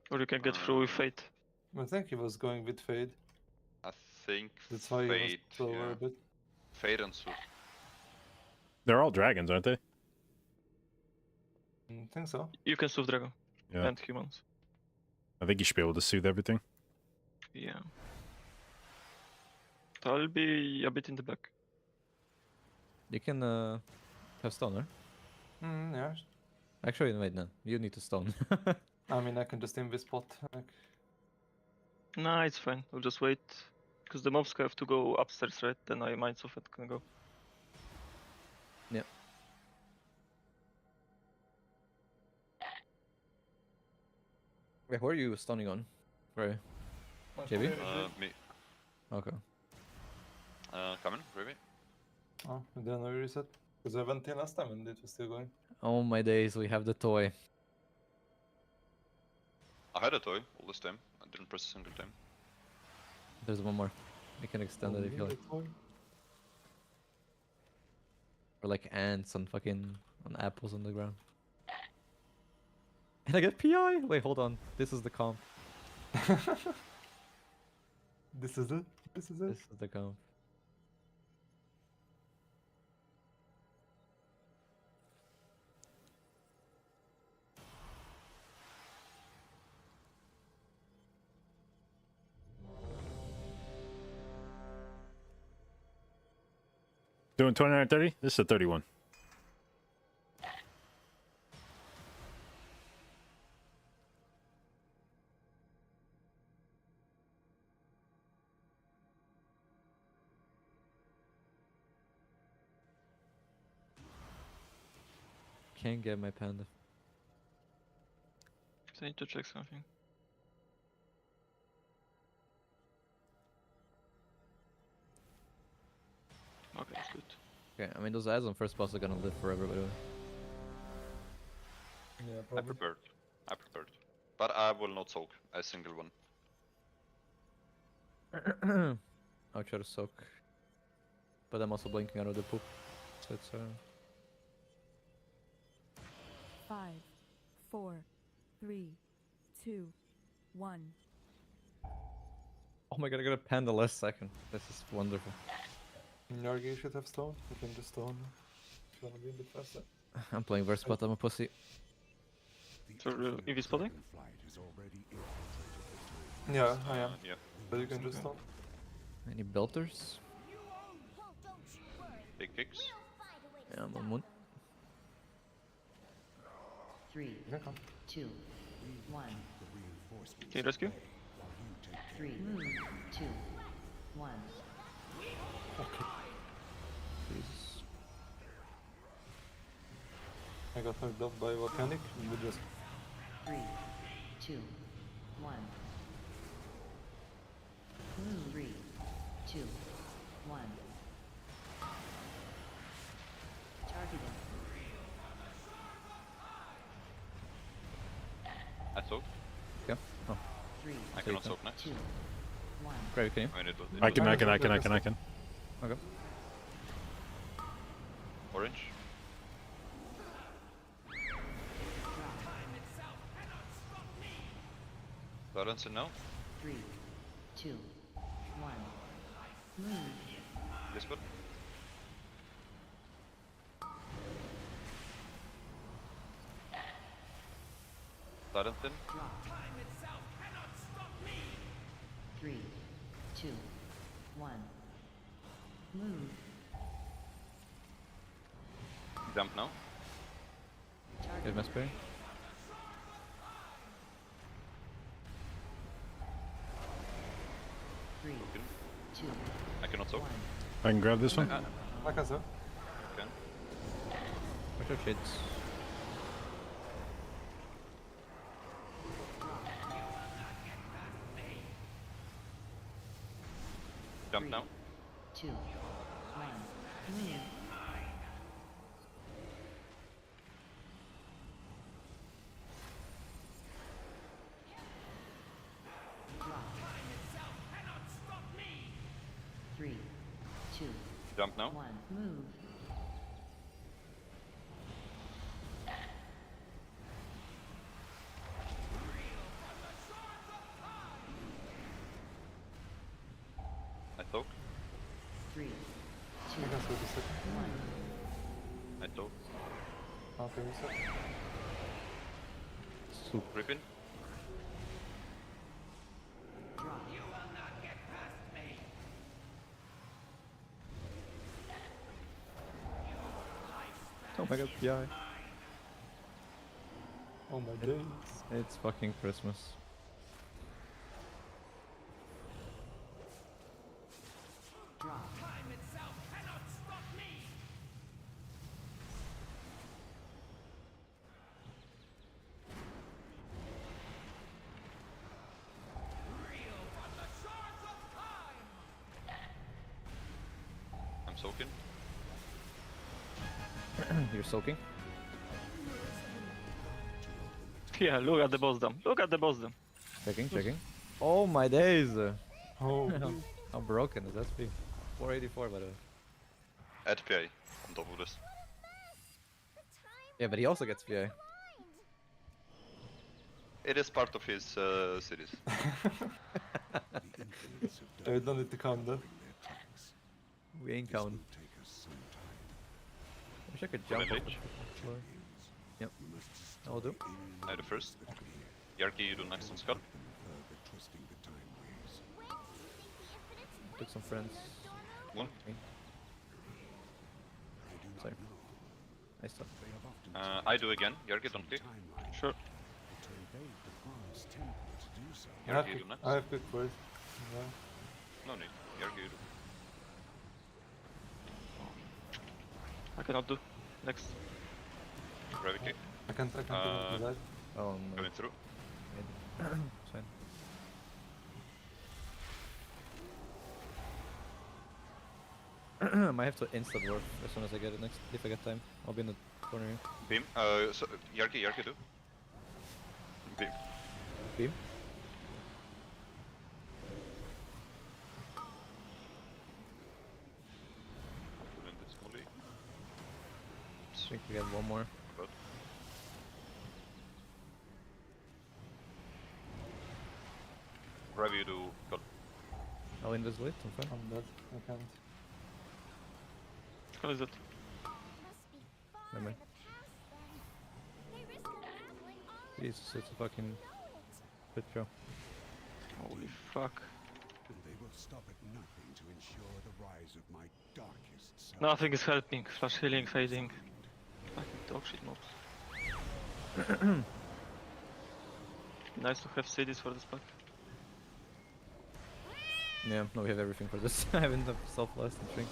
Or you can get through with Fate. I think he was going with Fade. I think That's why he was Fade, slower yeah. a bit. Fade and Sooth. They're all dragons, aren't they? I think so. You can soothe dragon Yeah. and humans. I think you should be able to soothe everything. Yeah. I'll be a bit in the back. You can have stoner. Yeah. Actually, wait, no. You need to stone. I mean, I can just invis spot. Like, Nah, it's fine. We'll just wait. Because the mobs have to go upstairs, right? Then I Minds of it can go. Yep. Wait, who are you stoning on? Right. JB? Me. Okay. Coming, Ruby. oh, I didn't know you reset. Because I went in last time and it was still going. Oh my days, we have the toy. I had a toy all this time. I didn't press a single time. There's one more. You can extend it if you like. Or like ants on fucking on apples on the ground. And I get PI! Wait, hold on. This is the comp. This is it? This is it? This is the comp. Doing 29 or 30? This is a 31. Can't get my panda. I need to check something. Okay, that's good. Okay, I mean those ads on first boss are gonna live forever, by the way. Yeah, I probably. prepared. I prepared. But I will not soak a single one. I'll try to soak. But I'm also blinking out of the poop. So it's 5, 4, 3, 2, 1. Oh my god, I got a panda last second. This is wonderful. Yargi should have stone. You can just stone if you wanna be a bit faster. I'm playing verse, but I'm a pussy. So EV spotting? Dragonflight is already Yeah, I am. Yeah. But you can just stop. Any belters? Big kicks. Yeah, I'm on one. 3, Yeah, come. 2, 1. Can you rescue? 3, 2, 1. Jesus. I got knocked off by volcanic. We just 3, 2, 1. 3, 2, 1. Targeted. I soak. Yeah. Oh, 3, I cannot soak next. 2, 1. Gravy, can you? I mean, it was, I can. Okay. Orange. Balance it now. 3, 2, 1. Move. Whisper. Silent in. Drop. 3, 2, 1. Move. Jump now. Get my spray. Three, 2, I cannot soak. 1. I can grab this one. I can serve. Okay. Watch your shits. Jump now. 2, 1. Move. Drop. 3, 2, Jump now. 1. Move. I soak. 3, 2, I can serve the second. 1. I soak. After reset. Soup. Griffin. Drop. Oh my god, yeah. Oh my days. It's fucking Christmas. Drop. I'm soaking. You're soaking? Yeah, look at the boss dump. Look at the boss dump. Checking. Oh my days! Oh, How broken is that speed? 484 by the way. Add PA on top of this. Yeah, but he also gets VA. It is part of his series. I don't need to count that. We ain't counting. I wish I could jump Full off the damage. floor. Yep. I'll do. I do first. Yarki, you do next on Skull. Took some friends. One. Sorry. Nice stuff. I do again. Yarki, don't click. Sure. I have Yarki, you quick, do next. I have quick first. Yeah. No need. Yarki, you do. I cannot do. Next. Gravity kick. I can't do that. Oh no. Coming through. It's fine. I might have to instant warp as soon as I get it next. If I get time, I'll be in the corner here. Beam. So Yarki, do. Beam. Beam. Put in this molly. I think we get one more. Good. Gravity, you do. Skull. I'll invis it, I'm fine. I'm dead. I can't. How is it? Never mind. Jesus, it's a fucking pit show. Holy fuck. And they will stop at nothing to ensure the rise of my darkest self. Nothing is helping. Flash healing, fading. Fucking dog shit mobs. Nice to have cities for this pack. Yeah, no, we have everything for this. I haven't have self-blast and shrink.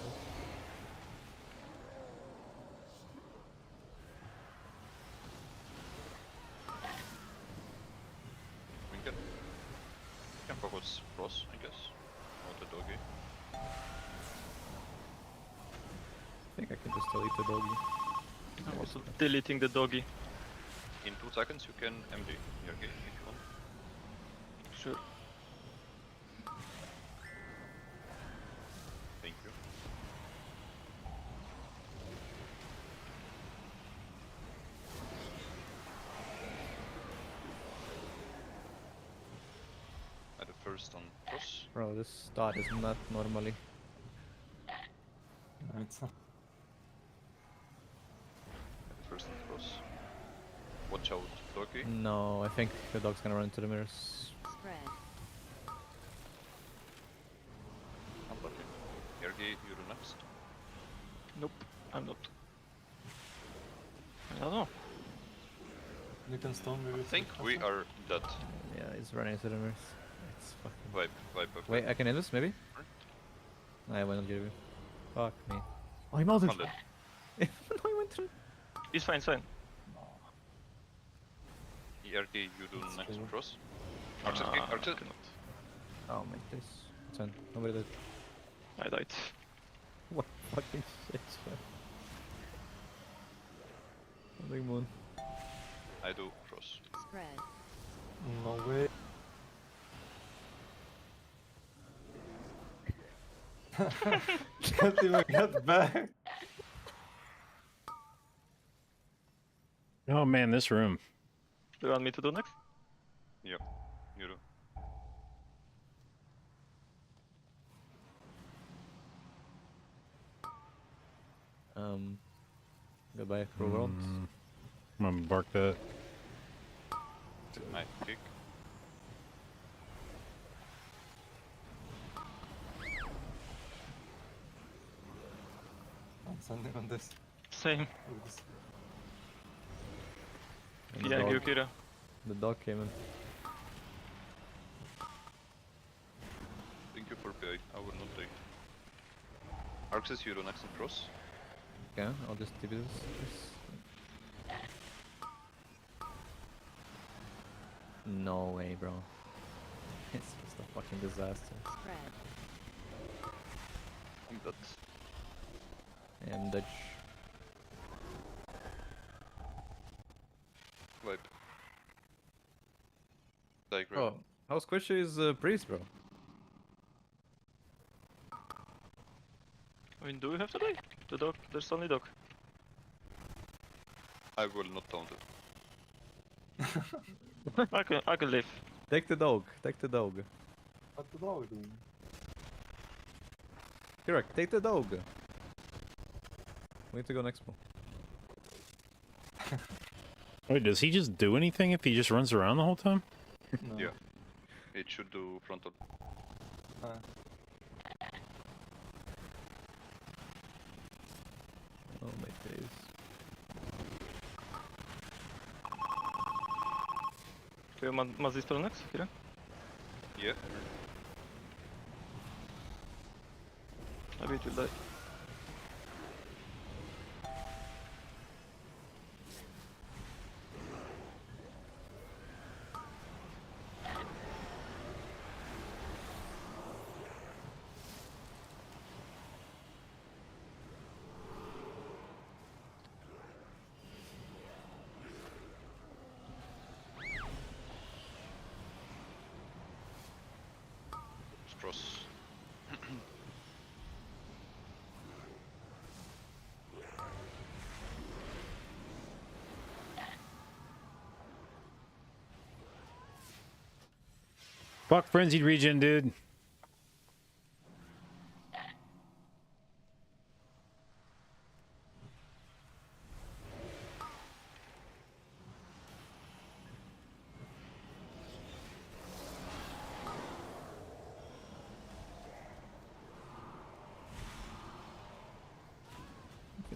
We can focus cross, I guess. Or the doggy. I think I can just delete the doggy. I'm also deleting the doggy. In 2 seconds you can MD your game if you want. Sure. Thank you. At the first on cross. Bro, this dot is not normally. No, it's not. At the first on cross. Watch out, doggy. No, I think the dog's gonna run into the mirrors. Spread. I'm lucky. Yergi, you do next. Nope, I'm not. I don't know. You can stone me I with think it, we also. are dead. Yeah, he's running into the mirrors. It's fucking. Vibe. Wait, I can end this maybe? Sure. I will not give you. Fuck me. Oh, I'm out of. I'm dead. No, I went through. It's fine, it's fine. Yergi, you do That's next cool. cross. Archer kick, Archer. Cannot. Oh my days. It's fine. Nobody did. I died. What fucking shit, man. Big moon. I do cross. Spread. No way. Can't even get back. Oh man, this room. Do you want me to do next? Yep, you do. Goodbye, cruel world. I'm gonna bark that. My kick. I'm sending on this. Same. With this. And Yeah, dog- Gyukira. The dog came in. Thank you for PI. I will not take. Arxis, you do next and cross. Okay, I'll just TP this. No way, bro. It's just a fucking disaster. Spread. I'm dead. And Dutch. Vibe. Diagram. Bro, how squishy is Priest, bro? I mean, do we have to die? The dog, there's only dog. I will not taunt it. I can live. Take the dog, take the dog. What the dog doing? Correct, take the dog. We need to go next one. Wait, does he just do anything if he just runs around the whole time? No. Yeah. It should do frontal. Oh my days. Do you must this spell next? Here? Yeah. Maybe it will die. Cross. Fuck frenzied regen, dude.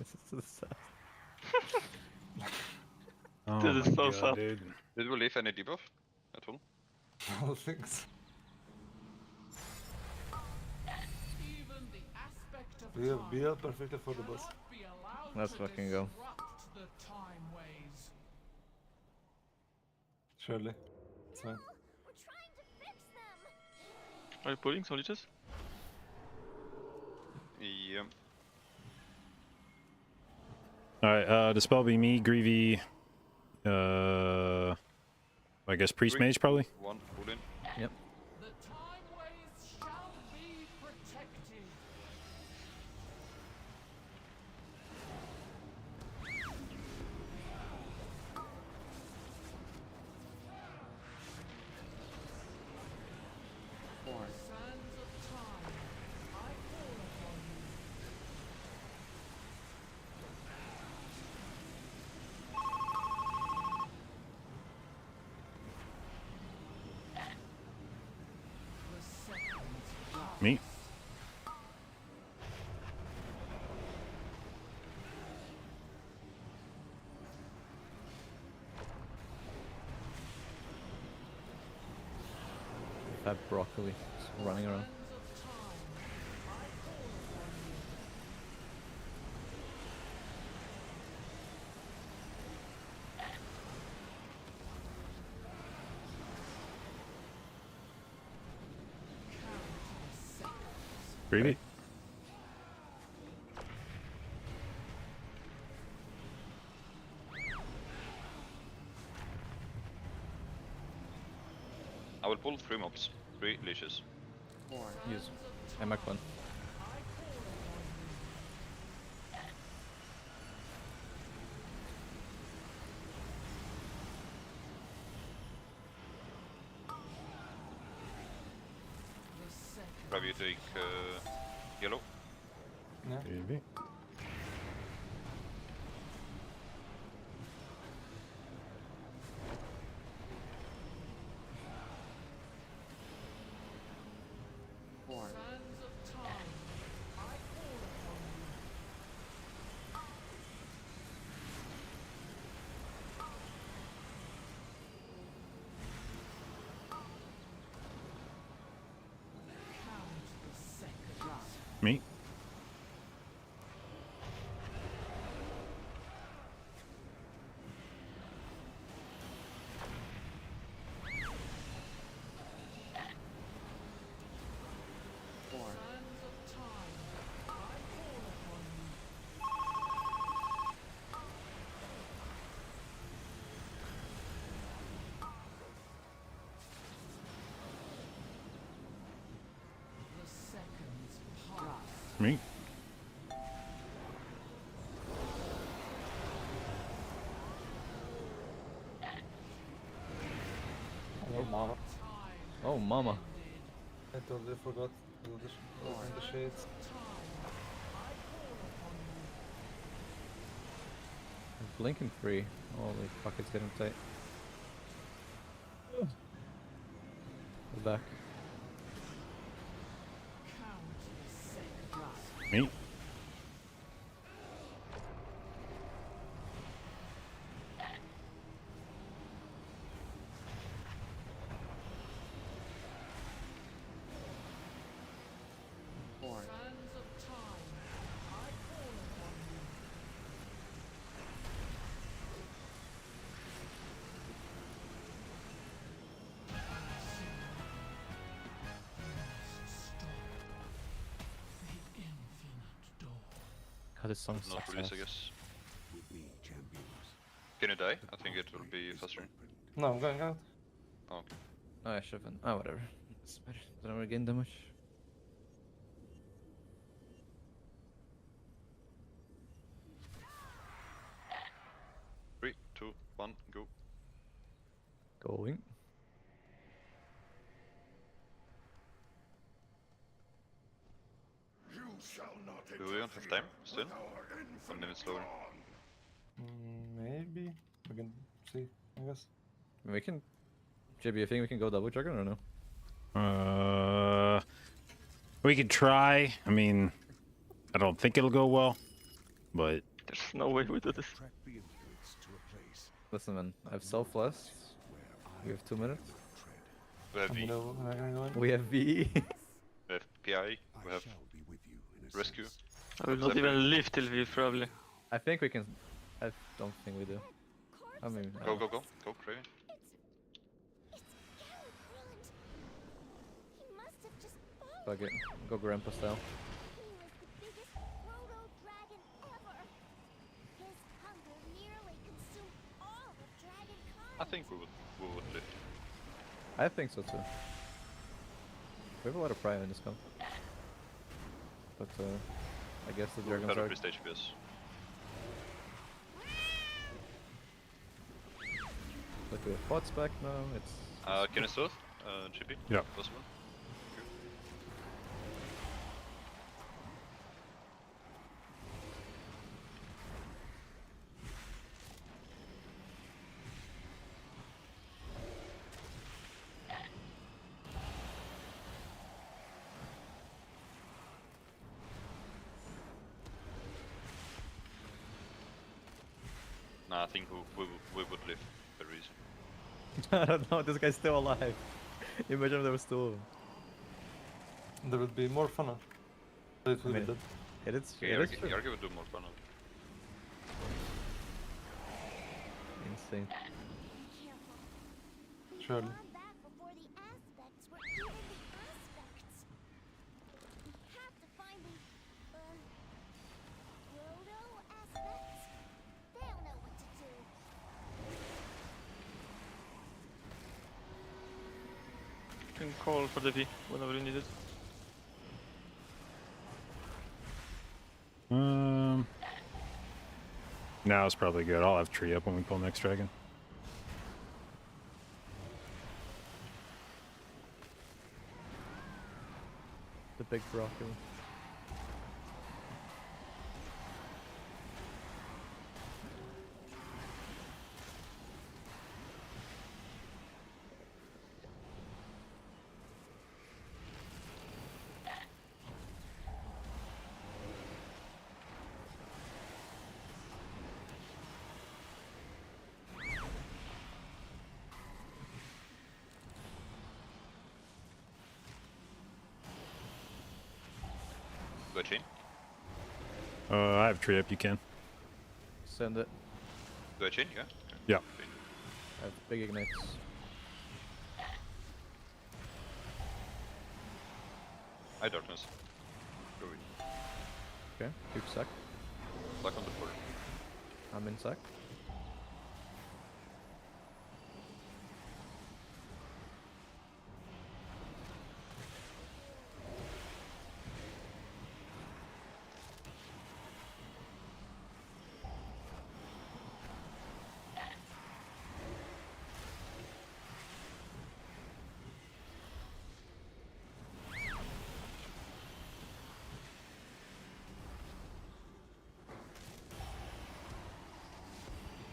This is so sad. Oh This is my so God, sad. dude. Did we leave any debuff at all? All things. We have BL perfectly for the boss. Let's fucking go. Surely. It's fine. Are you pulling some leeches? Yeah. Alright, Dispel be me, Greavy, I guess Priest Mage probably? One, pull in. Yep. Me? Fat broccoli just running around. Greavy? I will pull 3 mobs. 3 leashes. Use. I mark one. Probably you take yellow. Yeah. Greavy. Me? Me? Oh, mama. Oh, mama. I totally forgot to do open the shades. Blinking free. Holy fuck, it's getting tight. Go back. Me? God, this song Not sucks release, I ass. guess. Can you die? I think it will be faster. No, I'm going out. Oh, okay. Oh, I should have. Oh, whatever. It's better. Don't regain that much. Three, two, one, go. Going. You shall not Do we don't have time still? One minute slower. Maybe. We can see, I guess. We can. JB, you think we can go double dragon or no? We could try. I mean, I don't think it'll go well, but There's no way we do this. Track the influence to a place Listen, man, I have self-less. We have 2 minutes. We have I'm V, gonna go in. We have V. we have PI, I we have shall be with you in a rescue. sense. I will not Separate. even live till we probably. I think we can. I don't think we do. I mean, I Go, don't go, go, go, Craven. He must have just fallen. fuck it. Go grandpa style. He was the biggest proto-dragon ever. His hunger nearly consumed all of dragon I think we would live. I think so too. We have a lot of pride in this comp. But I guess the dragons Shadow are. Priest HPS. Look, we have pots back now. It's. Can you still? GP? Yeah. Possible? Nah, I think we would live very easy. I don't know. This guy's still alive. Imagine if there was 2 of them. There would be more fun. It would mean, be dead. It is. Okay, It is true. Yargi would do more fun. Insane. careful. We've Surely. gone back before the aspects were even the aspects. We have to find the proto aspects. They'll know what to do. You can call for the V whenever you need it. Now it's probably good. I'll have tree up when we pull next dragon. The big broccoli. Go chain. I have tree up. You can. Send it. Go chain, yeah? Yeah. Chain. I have big ignites. High darkness. Druid. Okay. Keep sack. Stuck on the floor. I'm in sack.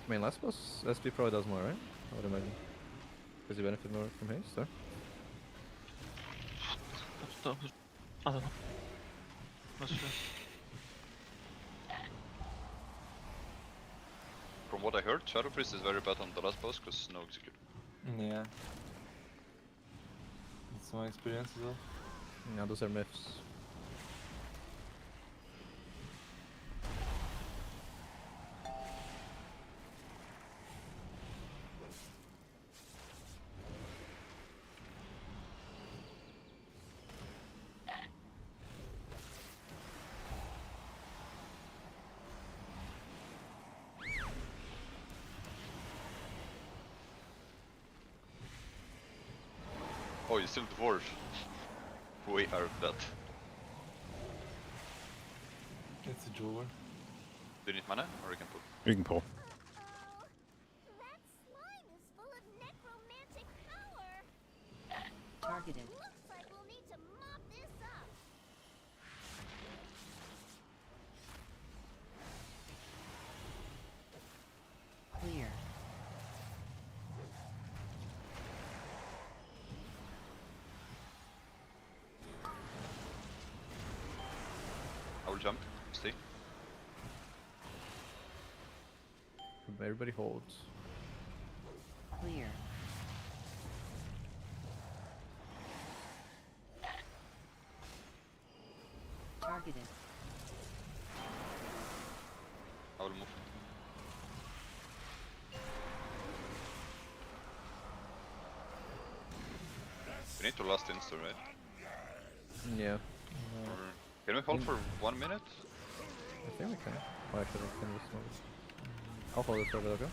I mean, last boss, SP probably does more, right? I would imagine. Does he benefit more from haste, or? I don't know. Not sure. From what I heard, Shadow Priest is very bad on the last boss because no execute. Yeah. That's my experience as well. No, those are myths. Oh, you still dwarf. We are that. It's a jeweler. Do you need mana or you can pull? You can pull. Uh-oh. That slime is full of necromantic power. Targeted. Looks like we'll need to mop this up. Clear. I will jump. Stay. Everybody holds. Clear. Targeted. I will move. We need to last insta, right? Yeah. Or can we hold for 1 minute? I think we can. Oh, actually, I can just move. I'll hold it for a bit, okay?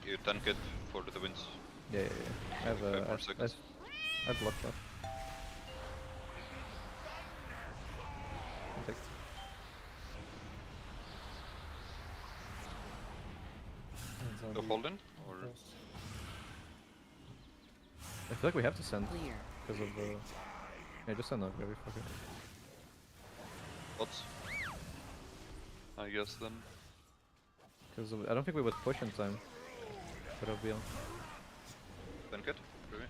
You tank it for the wins. Yeah, yeah, yeah. I have 5 more seconds. I have block left. I'll take it. So holding? Or I feel like we have to send Clear. because of the. Yeah, just send out, baby. Fuck it. bots? I guess then. Because I don't think we would push in time. But I'll be on. Tank it? Really?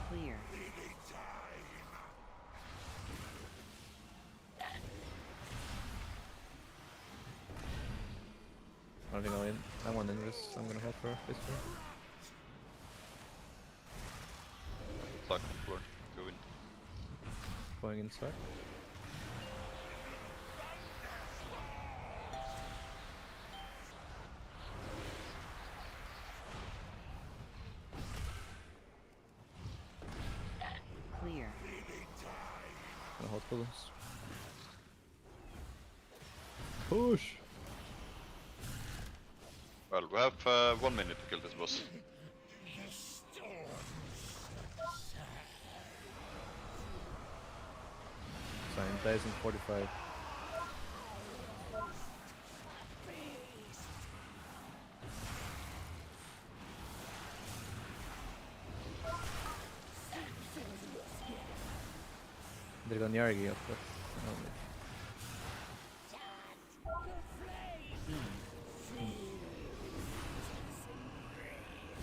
Clear. I don't think I'll in. I want in this. I'm gonna help her this turn. Suck on floor. Go in. Going inside. Clear. Gonna hold pillars. Push! Well, we have 1 minute to kill this boss. Sign dies in 45. They're gonna Yargi up there.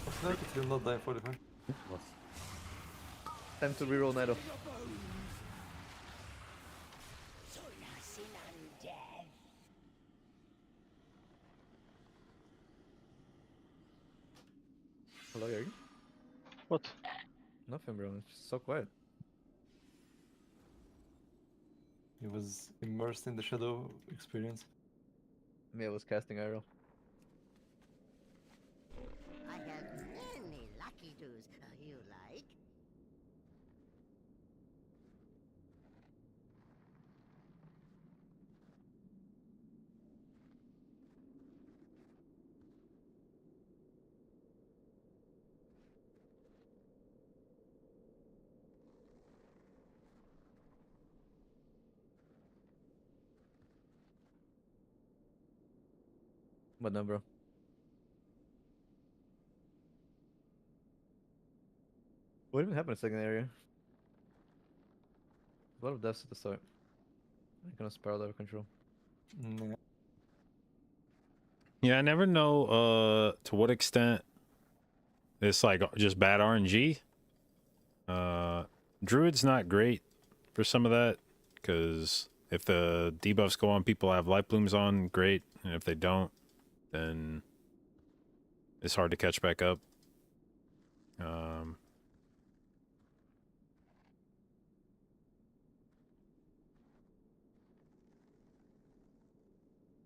I like it will not die 45. Time to reroll Nido. Hello, Yargi? What? Nothing, bro. It's just so quiet. He was immersed in the shadow experience. Me, I was casting arrow. I have many lucky doos you like. But no, bro. What even happened in second area? A lot of deaths at the start. I kind of spiraled out of control. Yeah. Yeah, I never know to what extent it's like just bad RNG. Druid's not great for some of that, because if the debuffs go on, people have light blooms on, great, and if they don't, then it's hard to catch back up.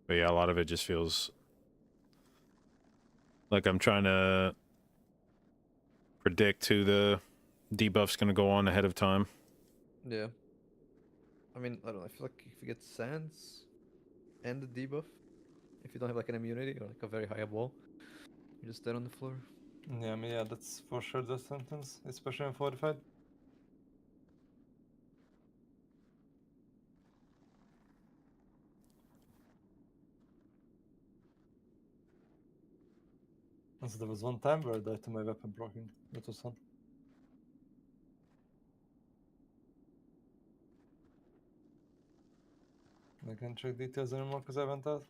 But yeah, a lot of it just feels like I'm trying to predict who the debuff's gonna go on ahead of time. Yeah. I mean, I don't know. I feel like if you get Sands and the debuff, if you don't have like an immunity or like a very high wall, you're just dead on the floor. Yeah, I mean, yeah, that's for sure the sentence, especially in 45. And so there was one time where I died to my weapon blocking. That was fun. I can't check details anymore because I went out.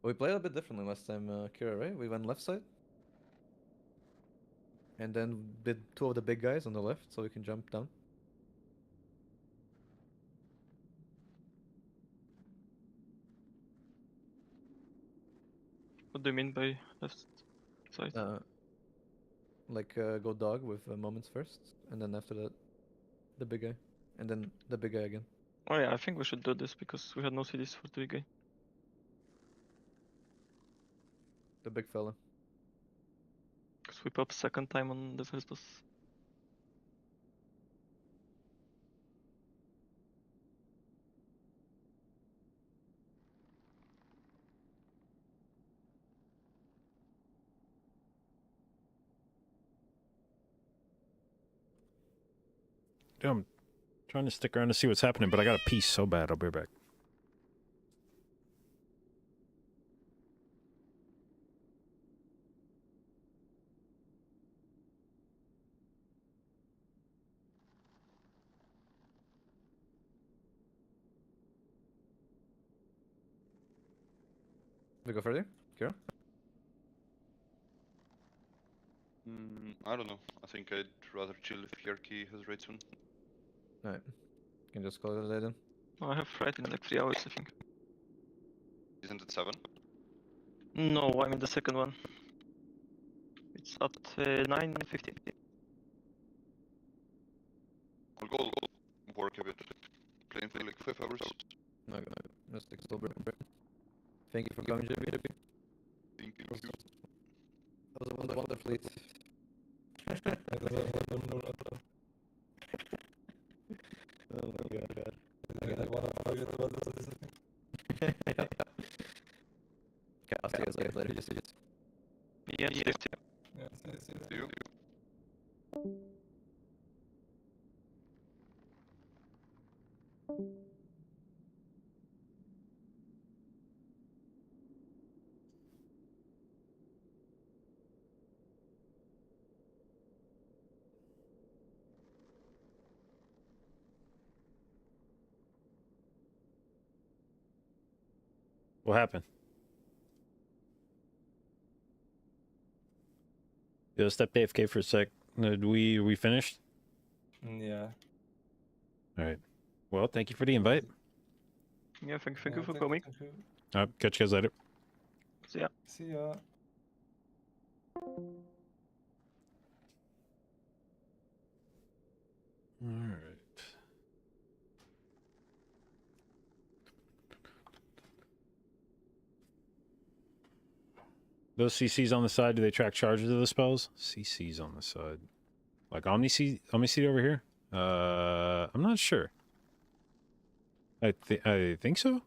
We played a bit differently last time, Kira, right? We went left side. And then did 2 of the big guys on the left so we can jump down. What do you mean by left side? Go dog with moments first, and then after that, the big guy. And then the big guy again. Oh yeah, I think we should do this because we had no CDs for the guy. The big fella. Sweep up second time on the first boss. Dude, I'm trying to stick around to see what's happening, but I got a piece so bad. I'll be right back. We go further? Kira? I don't know. I think I'd rather chill if Hierarchy has raid soon. Alright. Can just call it a day then. Oh, I have right in like 3 hours, I think. Isn't it 7? No, I'm in the second one. It's at 9:50. I'll go work a bit. Playing for like 5 hours. No, let's take a slow break. Thank you for coming, JB. Thank you. That was a wonderful fleet. Oh my god. I wanna forget about this. Okay, I'll see you guys later. Just. Yeah. Yeah, see See you. What happened? Yo, step AFK for a sec. We finished? Yeah. Alright. Well, thank you for the invite. Yeah, thank you for coming. Thank you. Alright, catch you guys later. See ya. See ya. Alright. Those CCs on the side, do they track charges of the spells? CCs on the side. Like Omni-Seed over here? I'm not sure. I think so?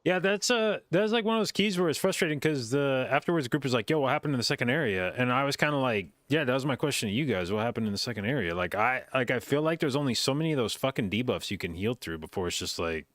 Yeah, that's like one of those keys where it's frustrating because the afterwards group was like, "Yo, what happened in the second area?" And I was kind of like, "Yeah, that was my question to you guys. What happened in the second area?" Like I feel like there's only so many of those fucking debuffs you can heal through before it's just like.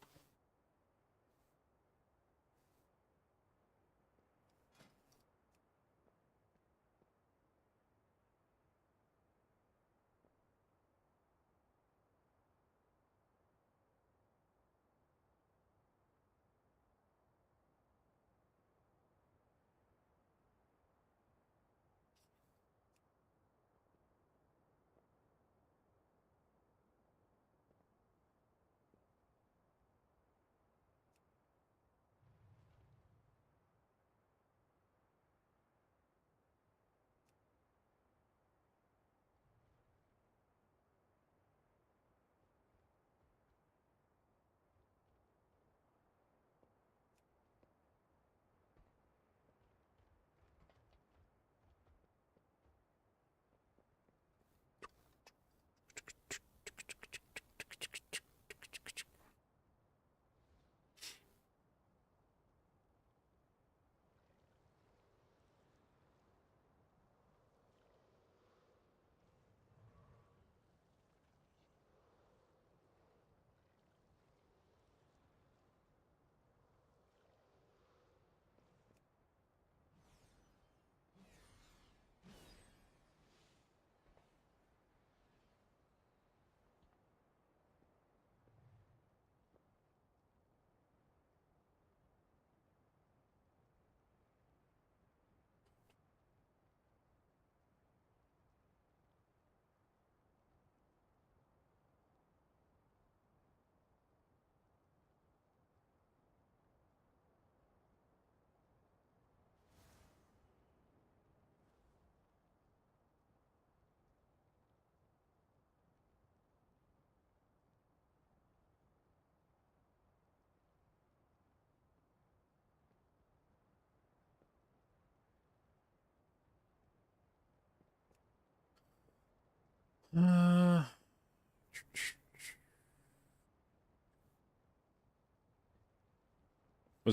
Was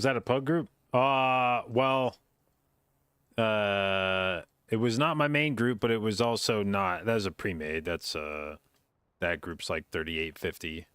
that a pug group? Well, it was not my main group, but it was also not. That was a pre-made. That's that group's like 3850.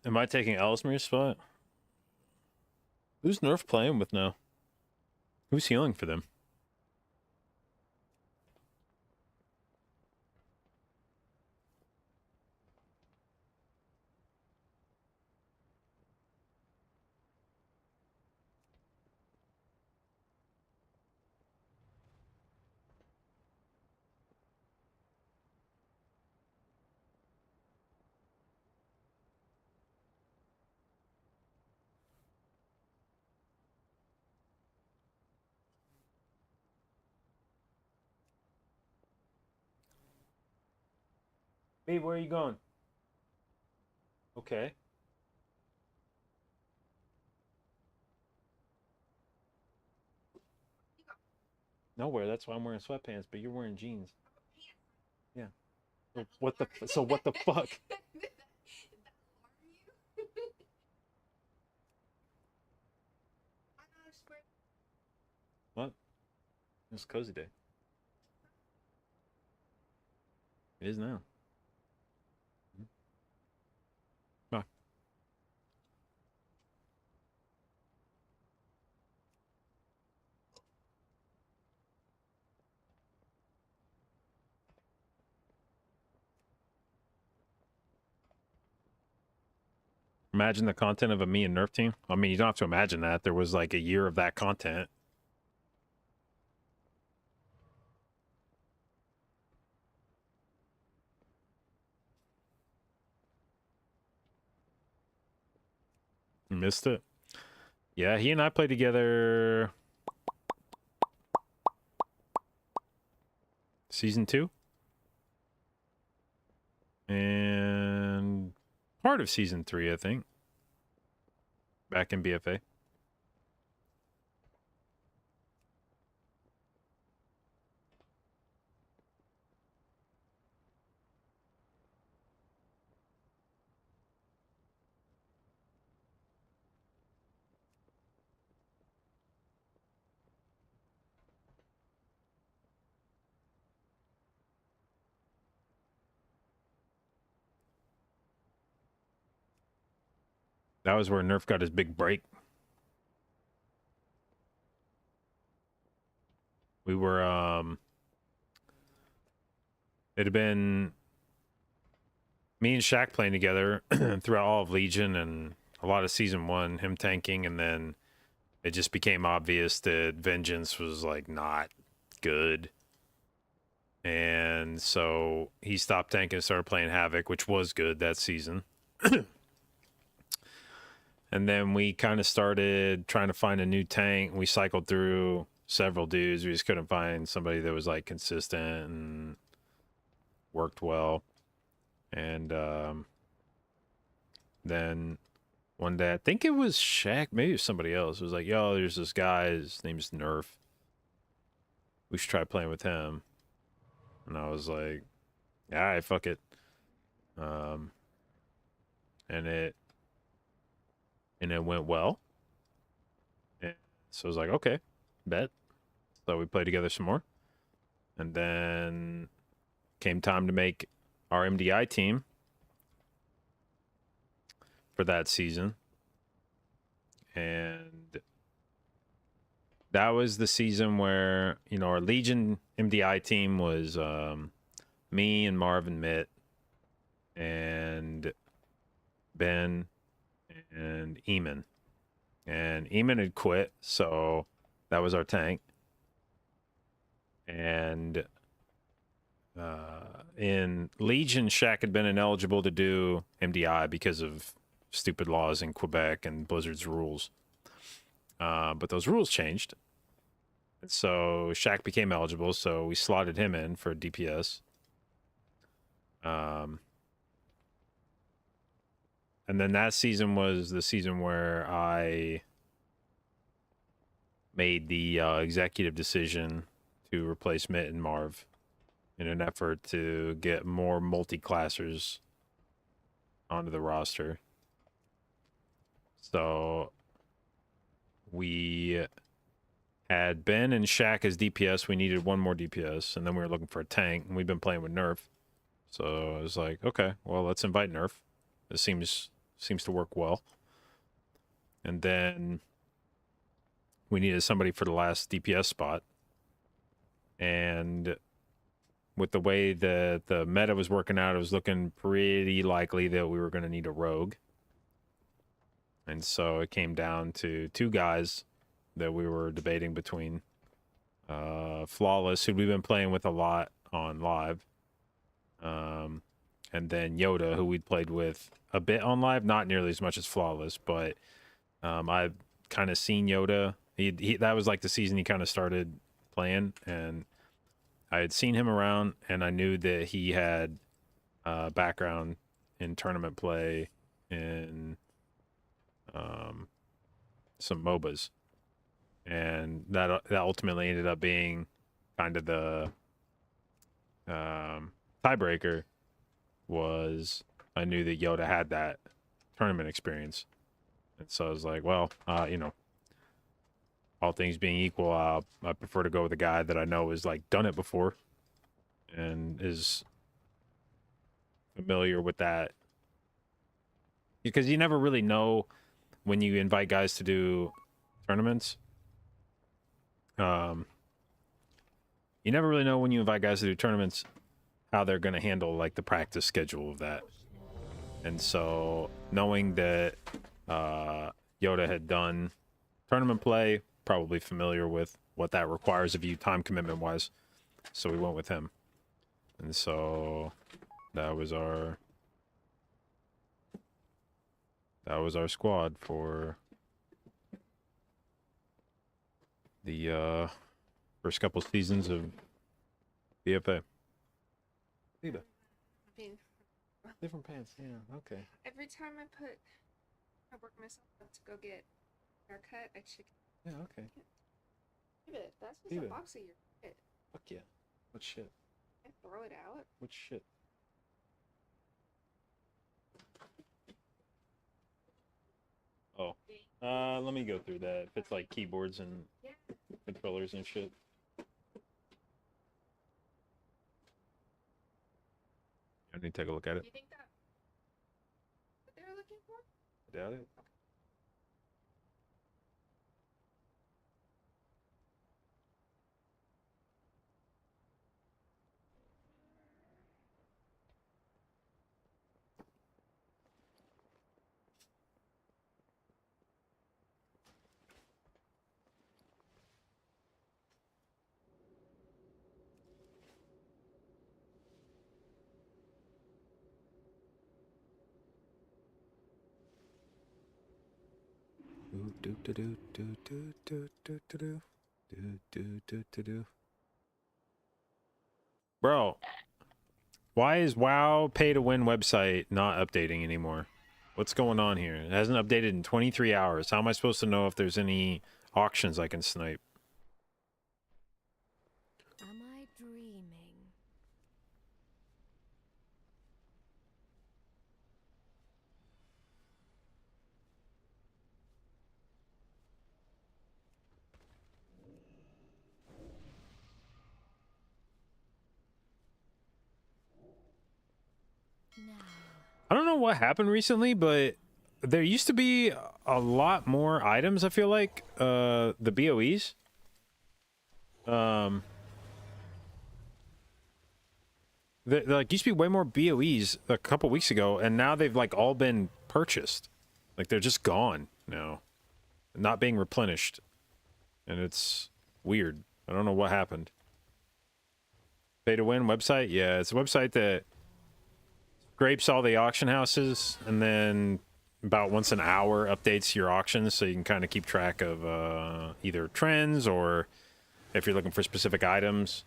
Am I taking Ellesmere's spot? Who's Nerf playing with now? Who's healing for them? Babe, where are you going? Okay. Nowhere. That's why I'm wearing sweatpants, but you're wearing jeans. Yeah. So what the fuck? What? It's cozy day. It is now. Bye. Imagine the content of a me and Nerf team. I mean, you don't have to imagine that. There was like a year of that content. Missed it. Yeah, he and I played together season 2 and part of season 3, I think, back in BFA. That was where Nerf got his big break. We were, it had been me and Shaq playing together throughout all of Legion and a lot of season 1, him tanking, and then it just became obvious that Vengeance was like not good. And so he stopped tanking and started playing Havoc, which was good that season. And then we kind of started trying to find a new tank. We cycled through several dudes. We just couldn't find somebody that was like consistent and worked well. And then one day, I think it was Shaq, maybe it was somebody else. It was like, yo, there's this guy, his name's Nerf. We should try playing with him. And I was like, all right, fuck it. And it went well. And so I was like, okay, bet. So we played together some more. And then came time to make our MDI team. for that season. And that was the season where, you know, our Legion MDI team was me and Marvin Mitt and Ben and Eamon. And Eamon had quit, so that was our tank. And in Legion, Shaq had been ineligible to do MDI because of stupid laws in Quebec and Blizzard's rules. But those rules changed. So Shaq became eligible, so we slotted him in for DPS. And then that season was the season where I made the executive decision to replace Mitt and Marv in an effort to get more multi-classers onto the roster. So we had Ben and Shaq as DPS. We needed one more DPS, and then we were looking for a tank, and we've been playing with Nerf. So I was like, okay, well, let's invite Nerf. It seems to work well. And then we needed somebody for the last DPS spot. And with the way that the meta was working out, it was looking pretty likely that we were going to need a rogue. And so it came down to two guys that we were debating between. Flawless, who we've been playing with a lot on live. And then Yoda, who we'd played with a bit on live, not nearly as much as Flawless, but I've kind of seen Yoda. He that was like the season he kind of started playing, and I had seen him around, and I knew that he had background in tournament play in some MOBAs, and that ultimately ended up being kind of the tiebreaker. Was I knew that Yoda had that tournament experience, and so I was like, well, you know, all things being equal, I prefer to go with a guy that I know has like done it before and is familiar with that, because you never really know when you invite guys to do tournaments. You never really know when you invite guys to do tournaments how they're going to handle like the practice schedule of that. And so knowing that Yoda had done tournament play, probably familiar with what that requires of you time commitment wise, so we went with him. And so that was our squad for the first couple seasons of BFA. Different pants, yeah, okay. Every time I work myself up to go get a haircut, I should. Yeah, okay. That's just a box of your shit. Fuck yeah. What shit? I throw it out. What shit? Oh. Let me go through that. If it's like keyboards and controllers and shit. I need to take a look at it. Do you think that what they're looking for? I doubt it. Bro, why is WoW pay to win website not updating anymore? What's going on here? It hasn't updated in 23 hours. How am I supposed to know if there's any auctions I can snipe? Am I dreaming? I don't know what happened recently, but there used to be a lot more items, I feel like, the BOEs. There like used to be way more BOEs a couple weeks ago, and now they've like all been purchased. Like they're just gone now, not being replenished, and it's weird. I don't know what happened. Pay to win website? Yeah, it's a website that scrapes all the auction houses and then about once an hour updates your auctions, so you can kind of keep track of either trends or if you're looking for specific items.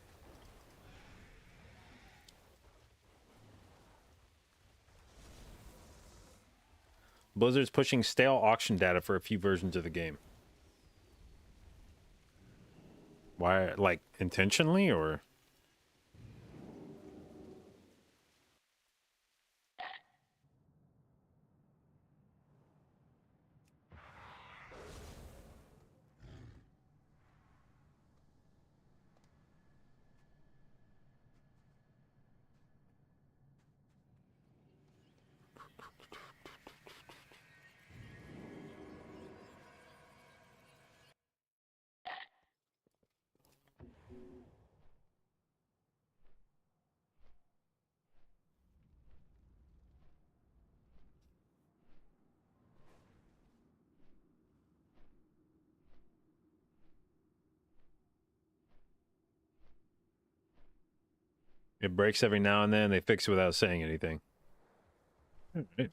Blizzard's pushing stale auction data for a few versions of the game. Why, like, intentionally, or? It breaks every now and then. They fix it without saying anything. Right.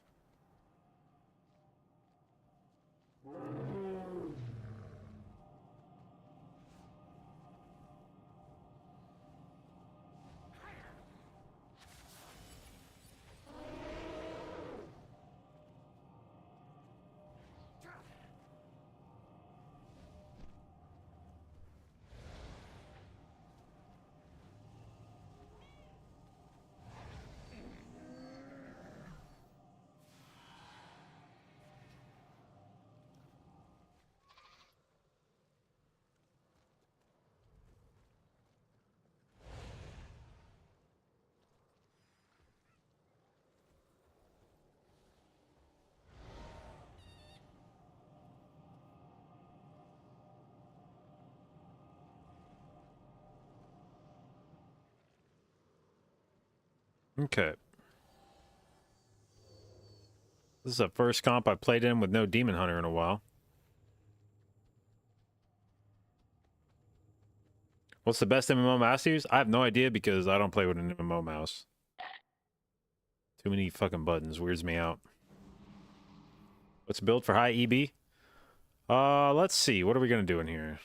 Okay. This is the first comp I played in with no Demon Hunter in a while. What's the best MMO mouse to use? I have no idea because I don't play with an MMO mouse. Too many fucking buttons. Weirds me out. What's built for high EB? Let's see. What are we going to do in here?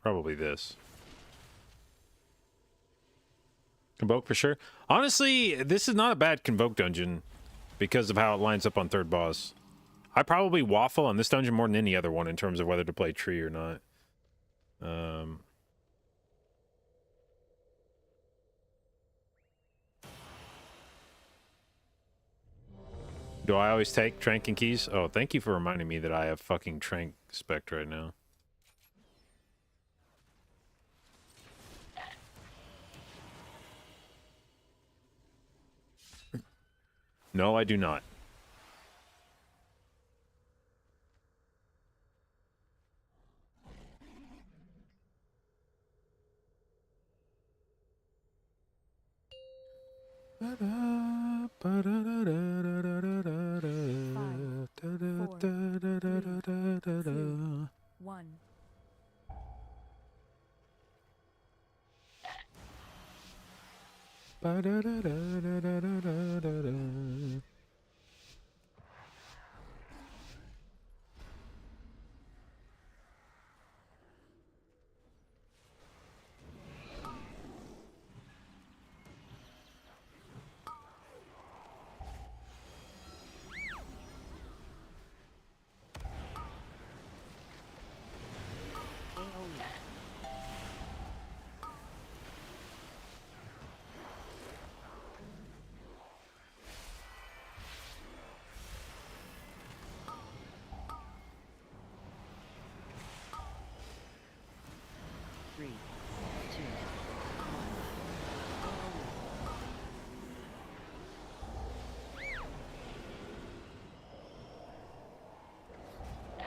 Probably this. Convoke for sure. Honestly, this is not a bad Convoke dungeon because of how it lines up on third boss. I probably waffle on this dungeon more than any other one in terms of whether to play tree or not. Do I always take Trank and Keys? Oh, thank you for reminding me that I have fucking Trank Spect right now. No, I do not. One.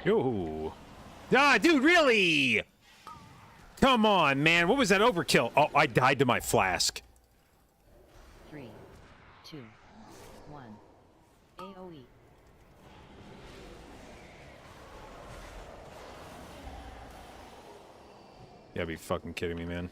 Yo. Ah, dude, really? Come on, man. What was that overkill? Oh, I died to my flask. 3, 2, 1. AoE. You gotta be fucking kidding me, man.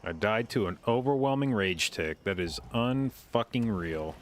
I died to an overwhelming rage tick. That is unfucking real.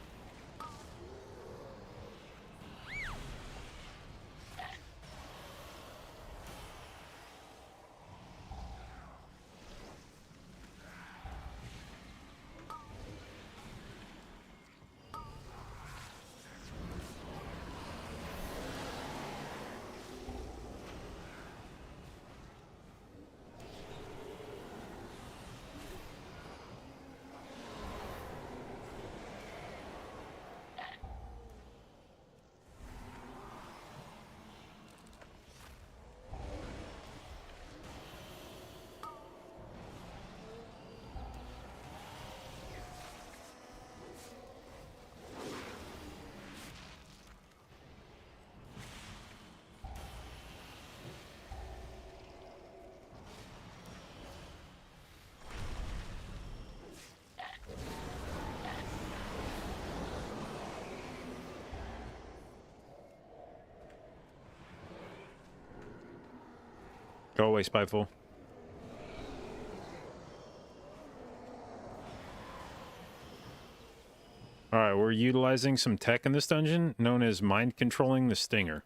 Go away, Spiteful. Alright, we're utilizing some tech in this dungeon, known as mind controlling the Stinger.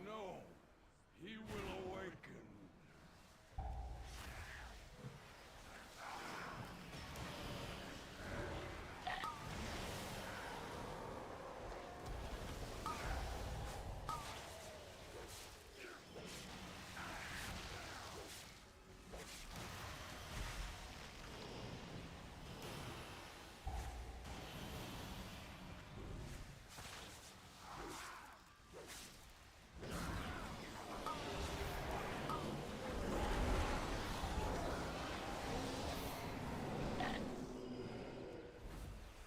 No, he will awaken.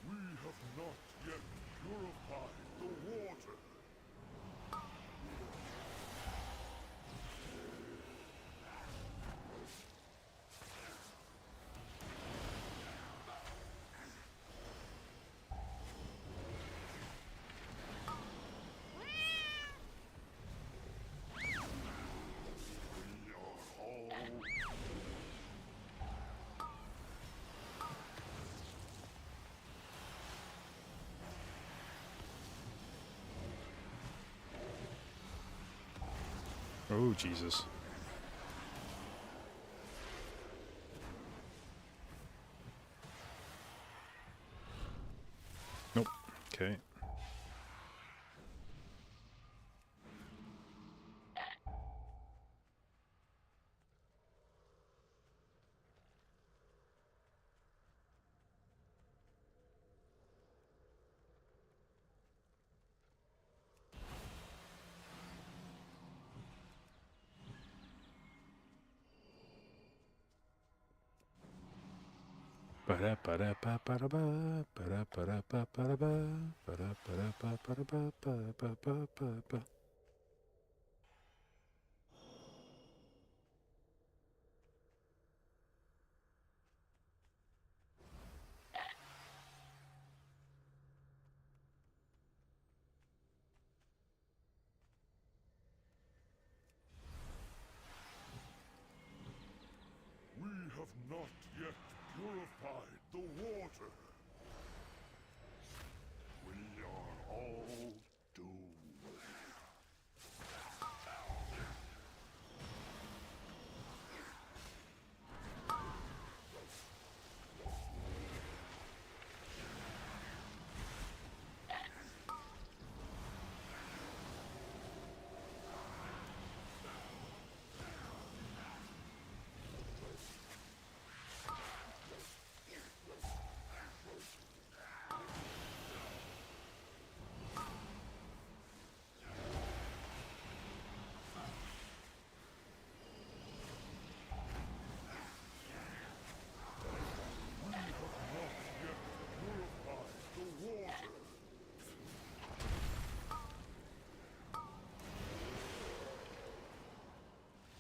We have not yet purified the water. We are all Oh, Jesus. Nope. Okay. We have not yet purified the water. We are all doomed.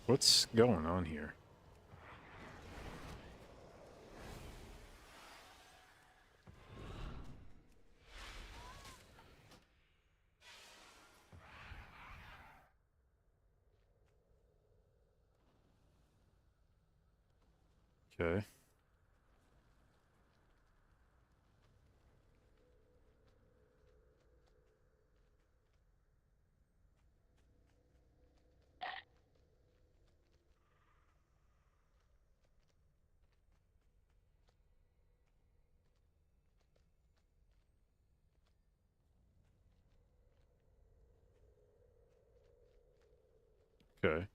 What's going on here? Okay. Okay.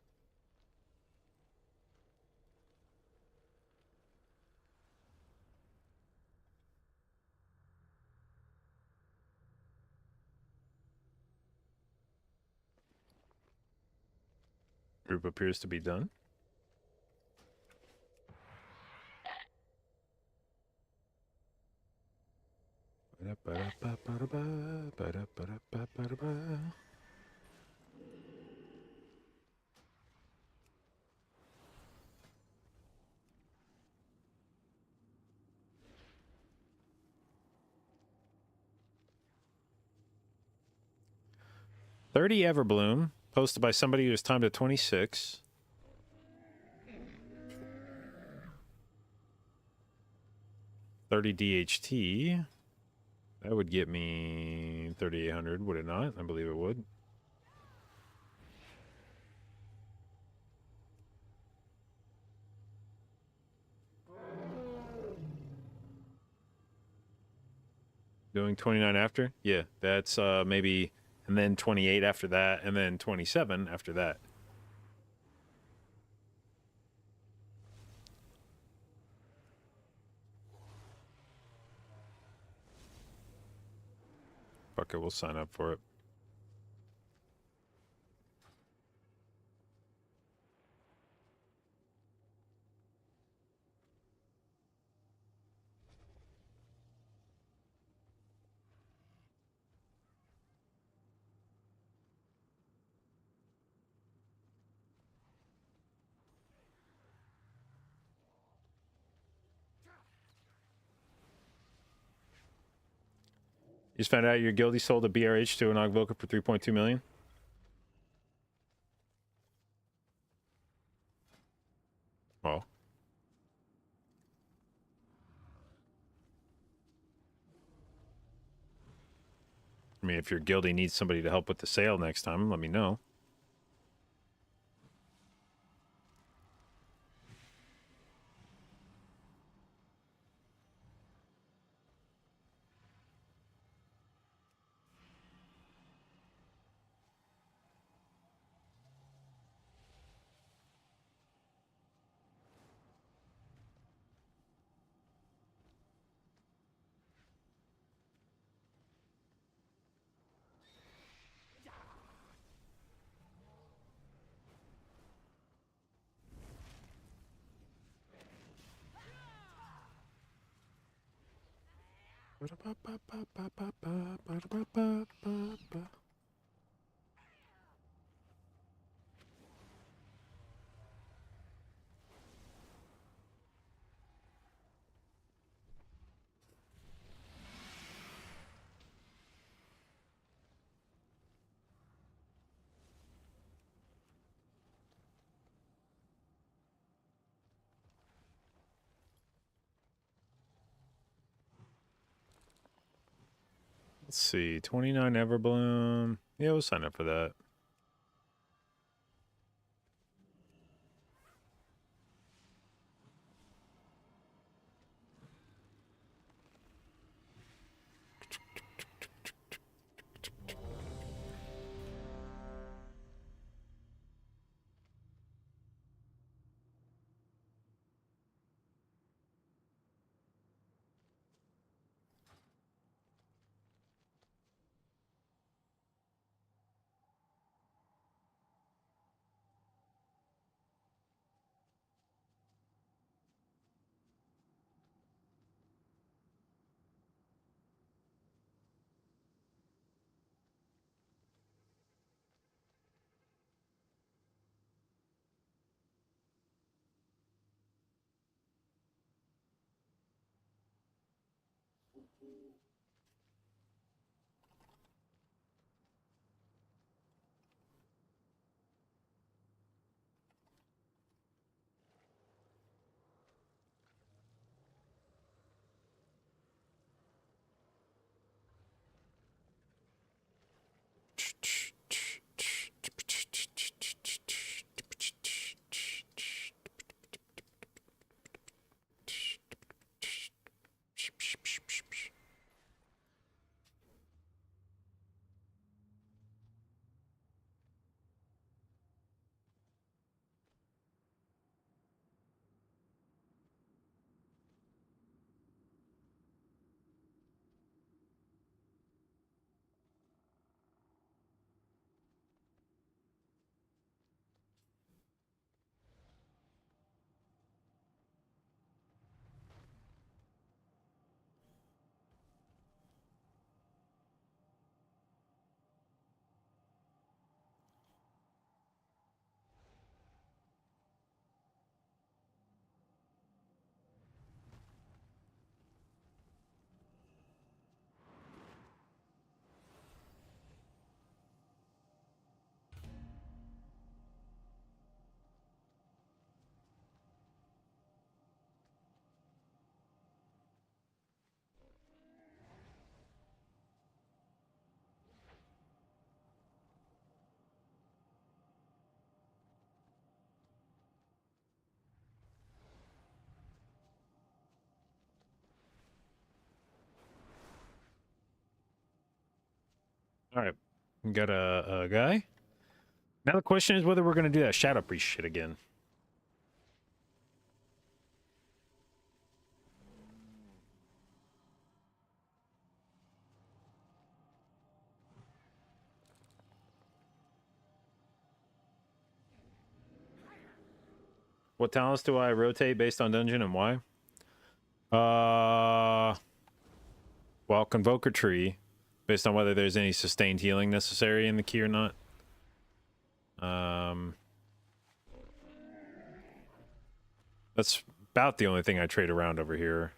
Group appears to be done. $30 Everbloom, posted by somebody who's timed at 26. $30 DHT. That would get me 3,800, would it not? I believe it would. Doing 29 after? Yeah, that's maybe, and then 28 after that, and then 27 after that. Fuck it, we'll sign up for it. You just found out your guildie sold a BRH to an Ogvoka for 3.2 million? Well. I mean, if your guildie needs somebody to help with the sale next time, let me know. Let's see, 29 Everbloom. Yeah, we'll sign up for that. All right, we got a guy. Now the question is whether we're going to do that Shadow Priest shit again. What talents do I rotate based on dungeon and why? Well, Convoker Tree, based on whether there's any sustained healing necessary in the key or not. That's about the only thing I trade around over here.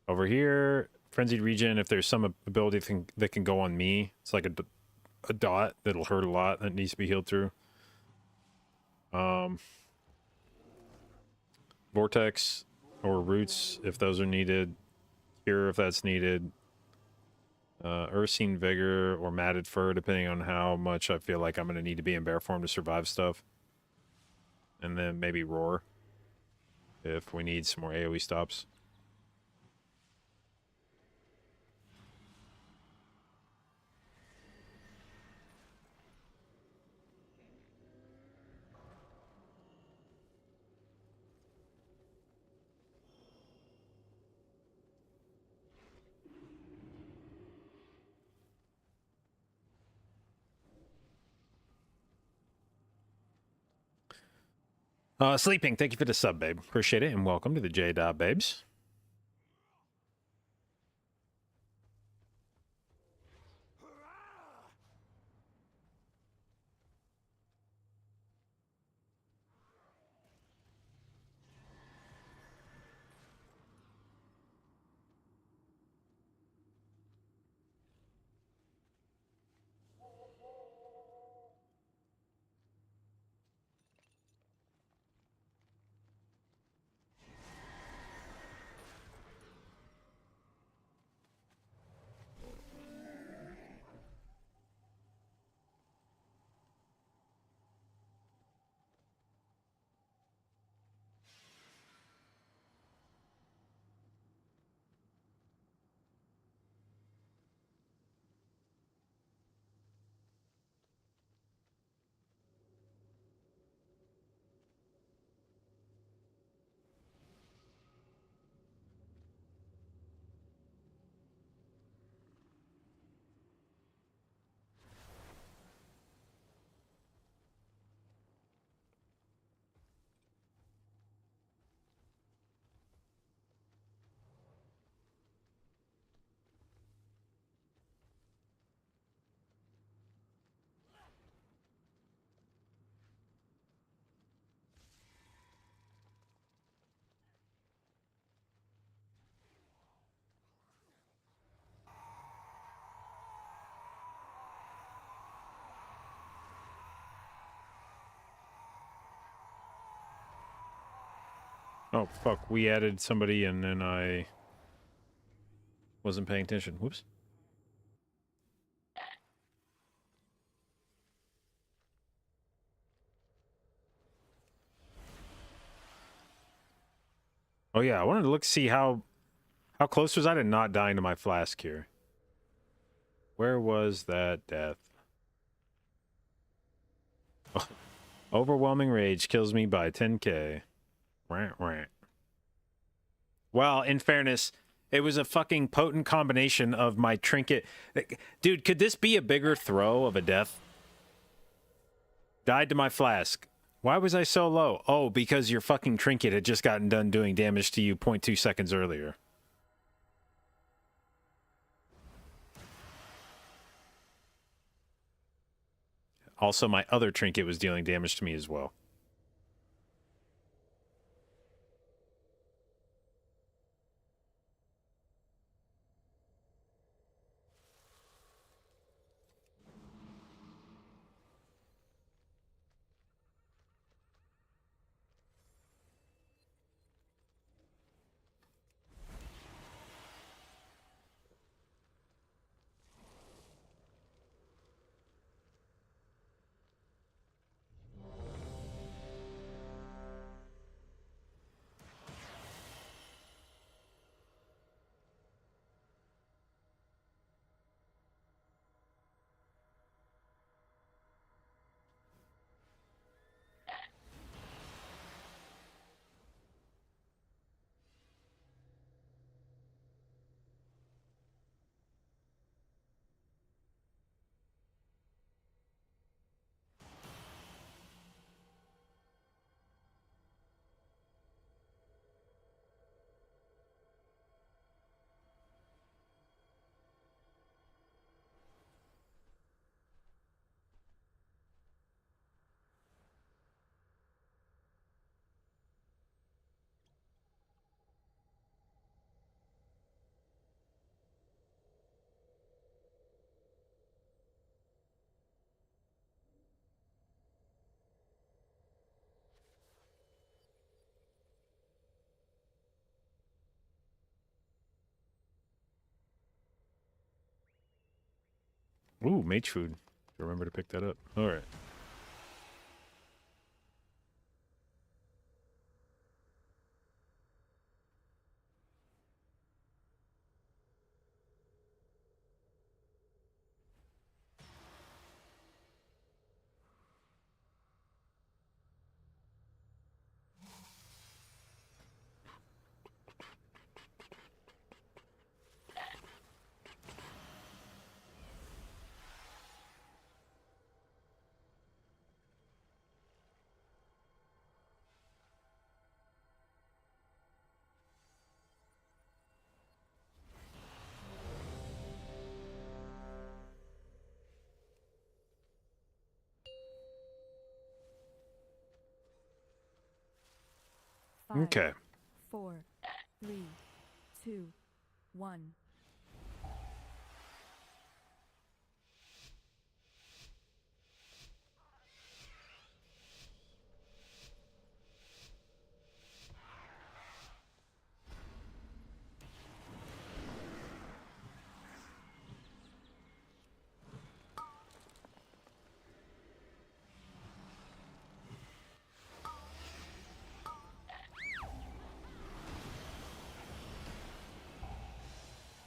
Over here, Frenzied Regen, if there's some ability that can go on me, it's like a dot that'll hurt a lot that needs to be healed through. Vortex or Roots, if those are needed. Cure, if that's needed. Ursine Vigor or Matted Fur, depending on how much I feel like I'm going to need to be in bear form to survive stuff. And then maybe Roar, if we need some more AoE stops. Sleeping, thank you for the sub, babe. Appreciate it, and welcome to the jdotbabes. Oh, fuck. We added somebody and then I wasn't paying attention. Whoops. Oh, yeah. I wanted to look see how close was I to not dying to my flask here. Where was that death? Oh, overwhelming rage kills me by 10k. Rant, rant. Well, in fairness, it was a fucking potent combination of my trinket. Dude, could this be a bigger throw of a death? Died to my flask. Why was I so low? Oh, because your fucking trinket had just gotten done doing damage to you 0.2 seconds earlier. Also, my other trinket was dealing damage to me as well. Ooh, mage food. Remember to pick that up. All right. Okay. 4, 3, 2, 1.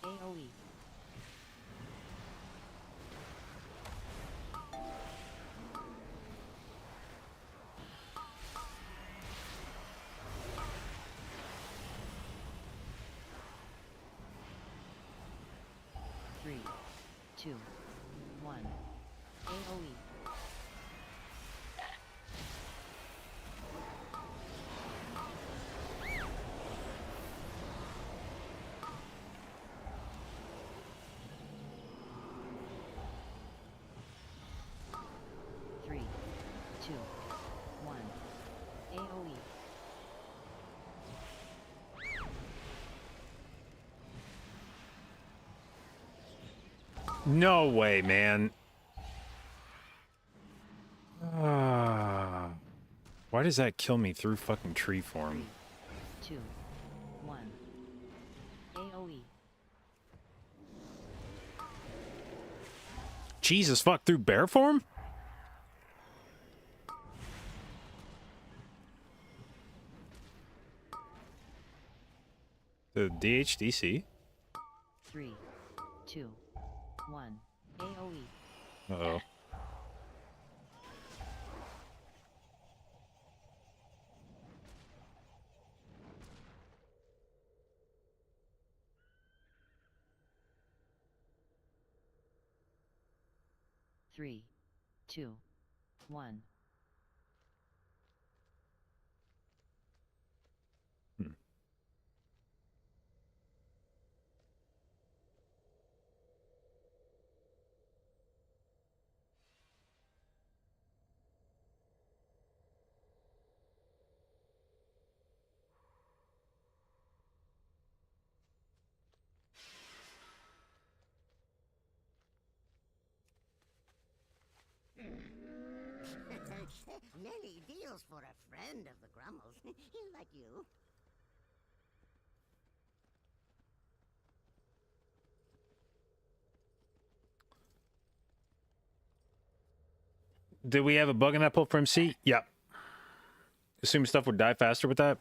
AoE. Three, two, one. AoE. Three, two, one. AoE. No way, man. Why does that kill me through fucking tree form? 2, 1. AoE. Jesus fuck, through bear form? The DHDC? 3, 2, 1. AoE. Uh-oh. Three, 2, 1. Many deals for a friend of the Grummles. Like you. Did we have a bug in that pull for MC? Yep. Assume stuff would die faster with that.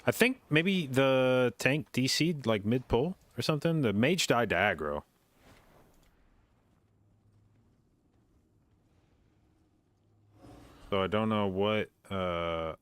I think maybe the tank DC'd like mid pull or something. The mage died to aggro. So I don't know what I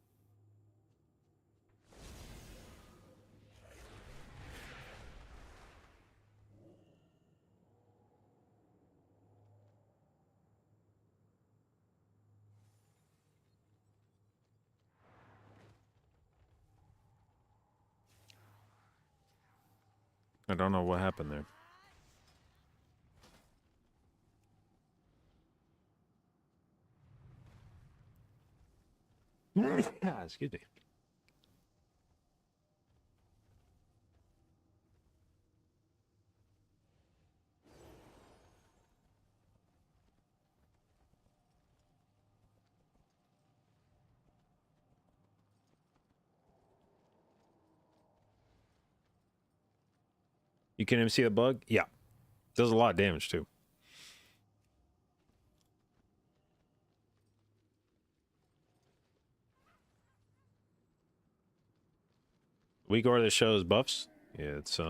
don't know what happened there. Excuse me. You can MC the bug? Yeah. Does a lot of damage too. Weak order that shows buffs. Yeah, it's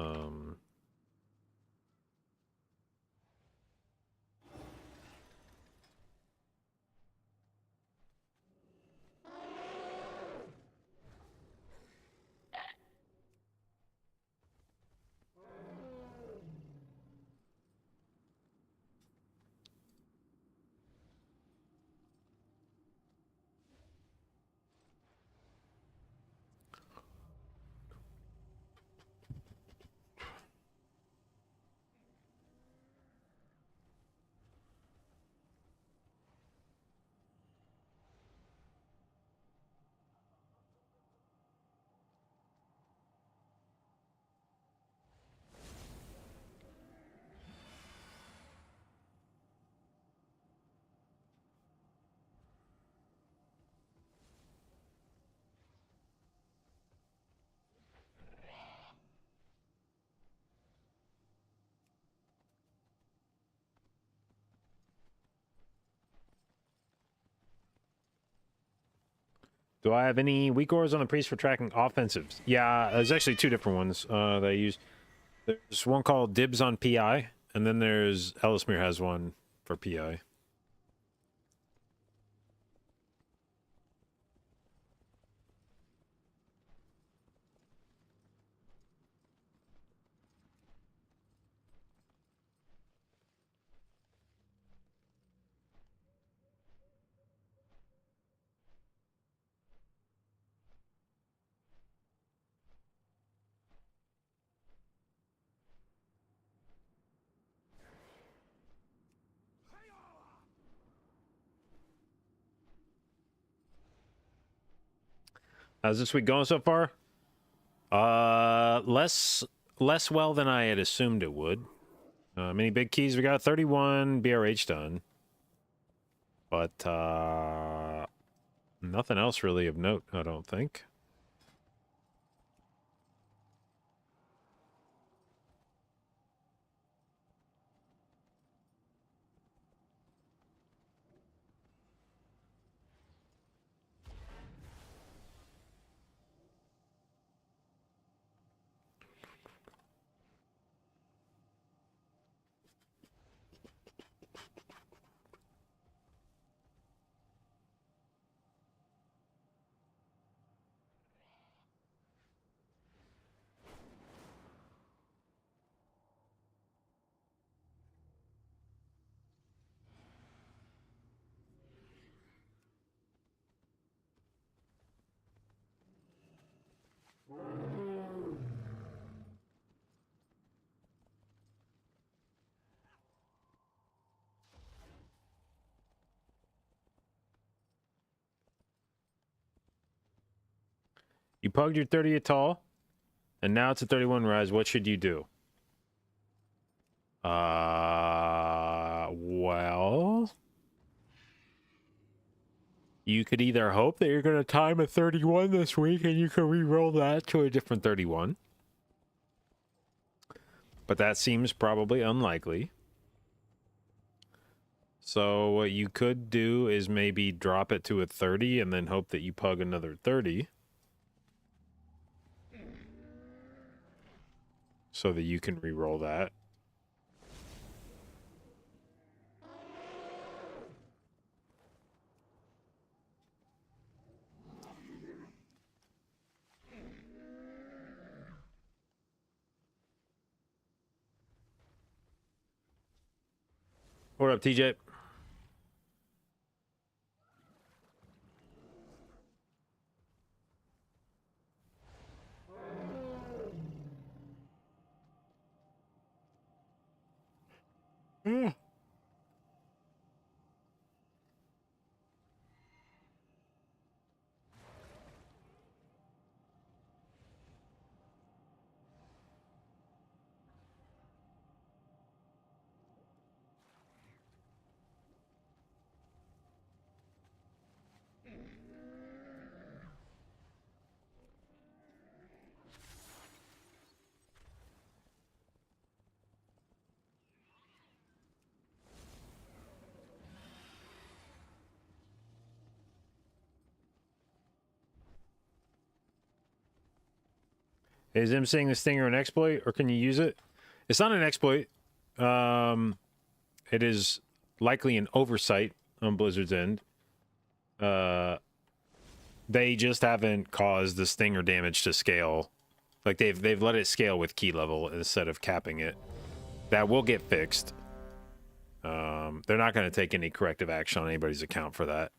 Do I have any weak ores on the priest for tracking offensives? Yeah, there's actually two different ones that I use. There's one called Dibs on PI, and then there's Ellismere has one for PI. How's this week going so far? Less well than I had assumed it would. Many big keys. We got 31 BRH done. But nothing else really of note, I don't think. You pugged your 30 at tall, and now it's a 31 res. What should you do? Well, you could either hope that you're going to time a 31 this week and you can re-roll that to a different 31. But that seems probably unlikely. So what you could do is maybe drop it to a 30 and then hope that you pug another 30. So that you can re-roll that. What up, TJ? Yeah. Is him saying the stinger an exploit, or can you use it? It's not an exploit. It is likely an oversight on Blizzard's end. They just haven't caused the stinger damage to scale. Like they've let it scale with key level instead of capping it. That will get fixed. They're not going to take any corrective action on anybody's account for that.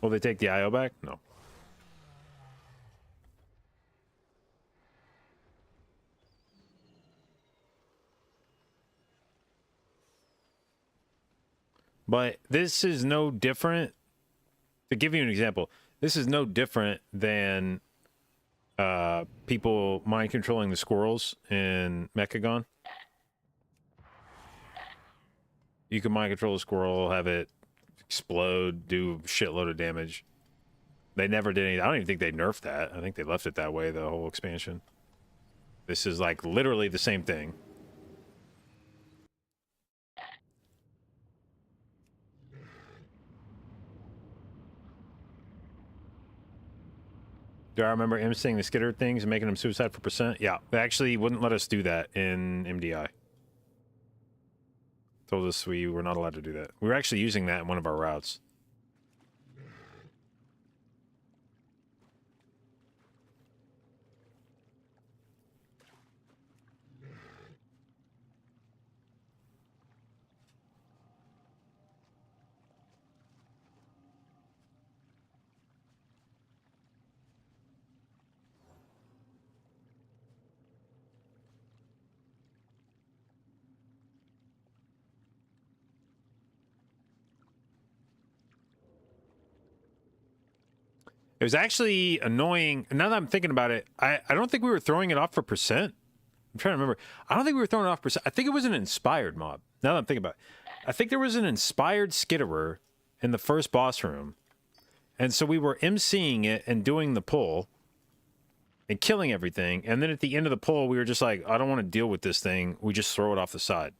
Will they take the IO back? No. But this is no different. To give you an example, this is no different than people mind controlling the squirrels in Mechagon. You can mind control a squirrel, have it explode, do a shitload of damage. They never did any. I don't even think they nerfed that. I think they left it that way the whole expansion. This is like literally the same thing. Do I remember him saying the skitter things and making them suicide for percent? Yeah, they actually wouldn't let us do that in MDI. Told us we were not allowed to do that. We were actually using that in one of our routes. It was actually annoying. Now that I'm thinking about it, I don't think we were throwing it off for percent. I'm trying to remember. I don't think we were throwing it off percent. I think it was an inspired mob. Now that I'm thinking about it. I think there was an inspired skitterer in the first boss room. And so we were emceeing it and doing the pull and killing everything. And then at the end of the pull, we were just like, I don't want to deal with this thing. We just throw it off the side.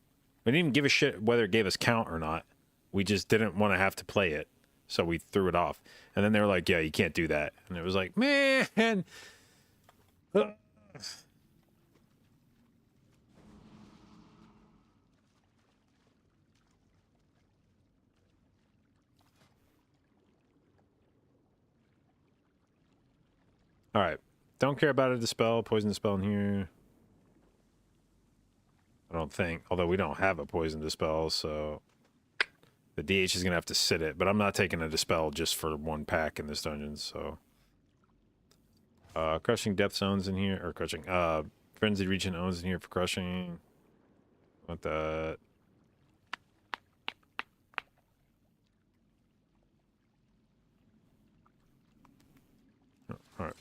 We didn't even give a shit whether it gave us count or not. We just didn't want to have to play it. So we threw it off. And then they were like, yeah, you can't do that. And it was like, man. All right. Don't care about a dispel. Poison dispel in here. I don't think. Although we don't have a poison dispel, so the DH is going to have to sit it. But I'm not taking a dispel just for one pack in this dungeon, so. Crushing depth zones in here. Or crushing. Frenzied region owns in here for crushing. Want that. All right.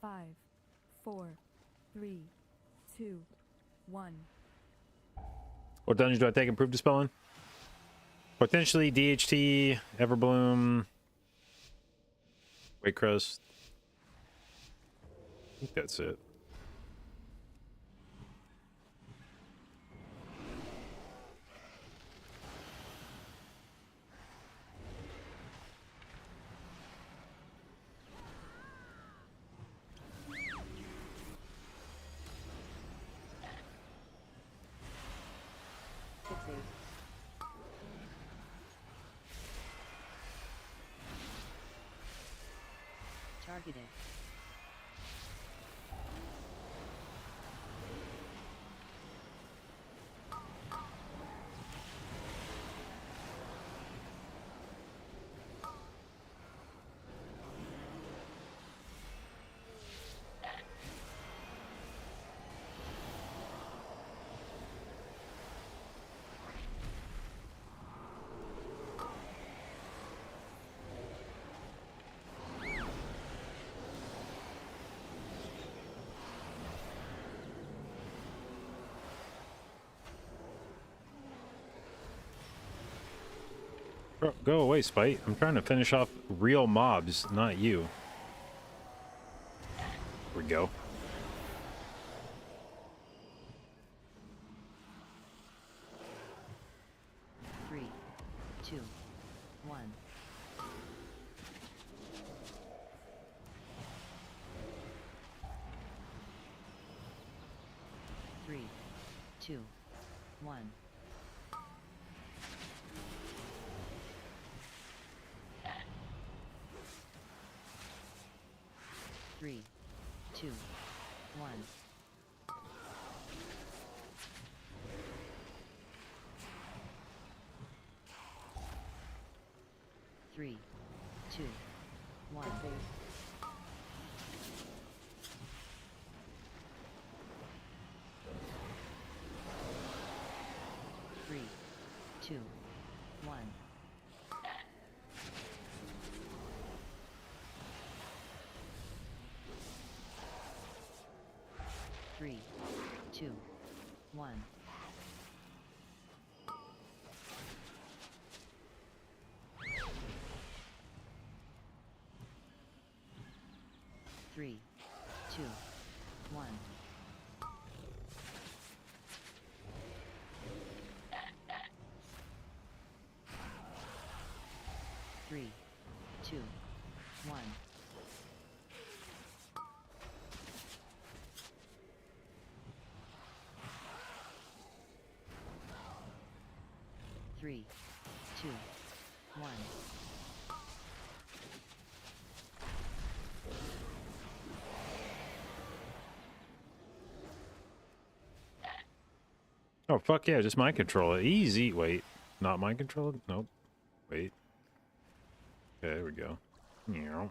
Five, 4, 3, 2, 1. What dungeon do I take improved dispel in? Potentially DHT, Everbloom, Waycrest. I think that's it. Targeted. Bro, go away, Spite. I'm trying to finish off real mobs, not you. There we go. Three, two, one. Three, two, one. Three, two, one. 2, 1. 3, 2, 1. 3, 2, 1. 3, 2, 1. 3, 2, 1. 3, 2, 1. Oh, fuck yeah, just mind control it. Easy. Wait, not mind control it? Nope. Wait. Okay, there we go. Yeah.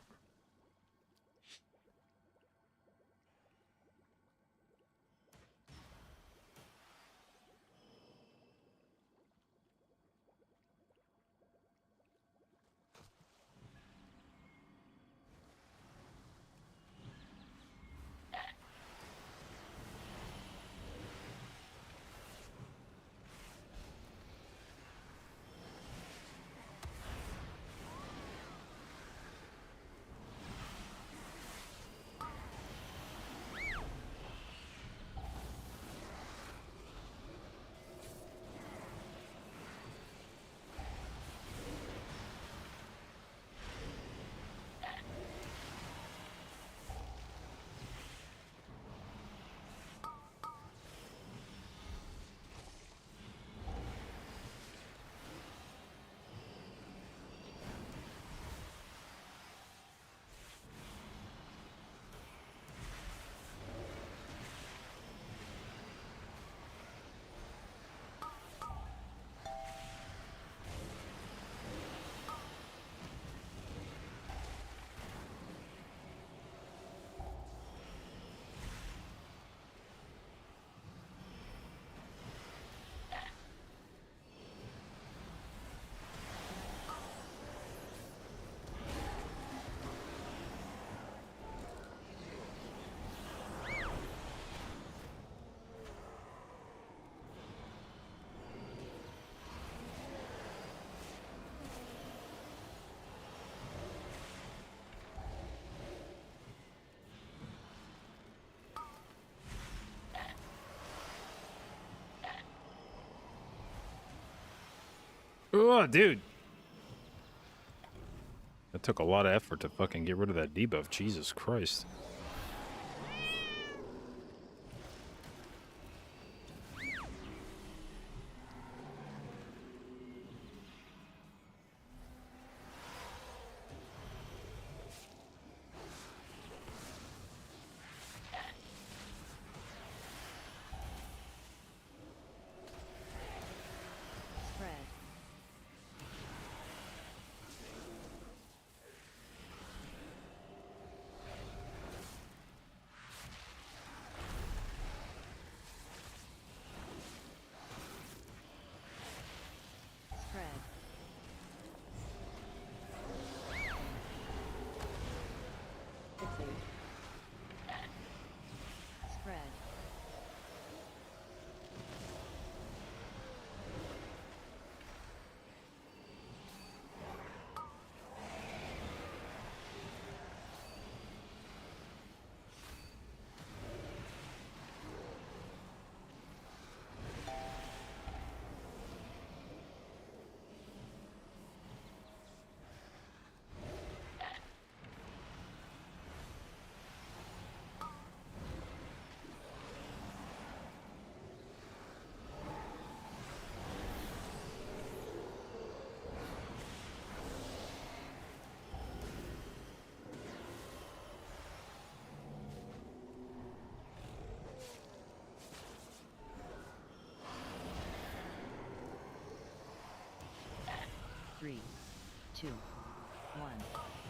Oh, dude. That took a lot of effort to fucking get rid of that debuff. Jesus Christ. Spread. Spread. Fixate. Spread. Three, two, one.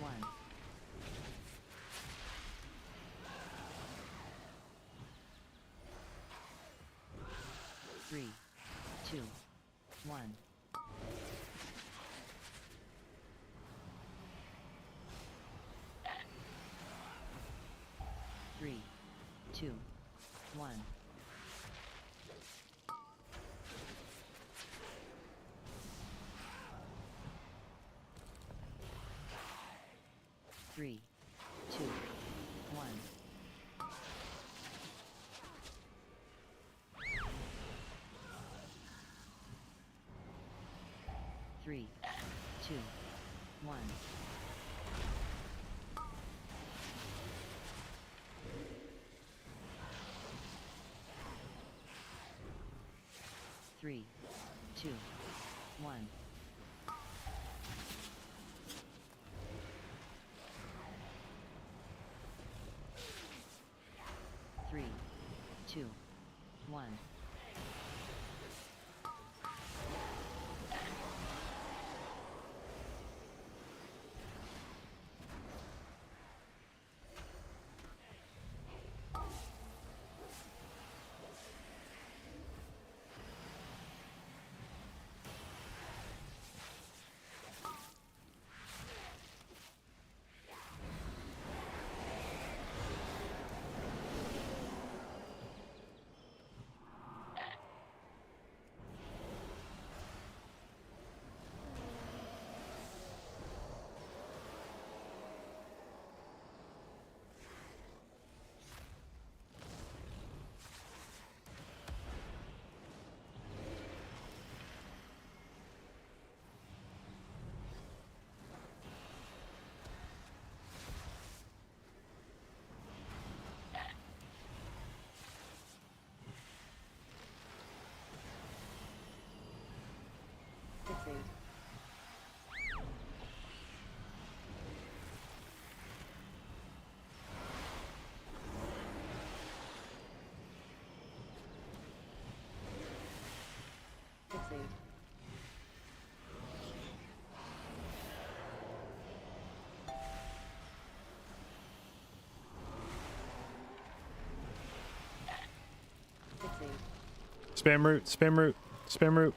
1. 3, 2, 1. 3, 2, 1. 3, 2, 1. 3, 2, 1. 3, 2, 1. 3, 2, 1. 6, 8. Spam root, spam root, spam root.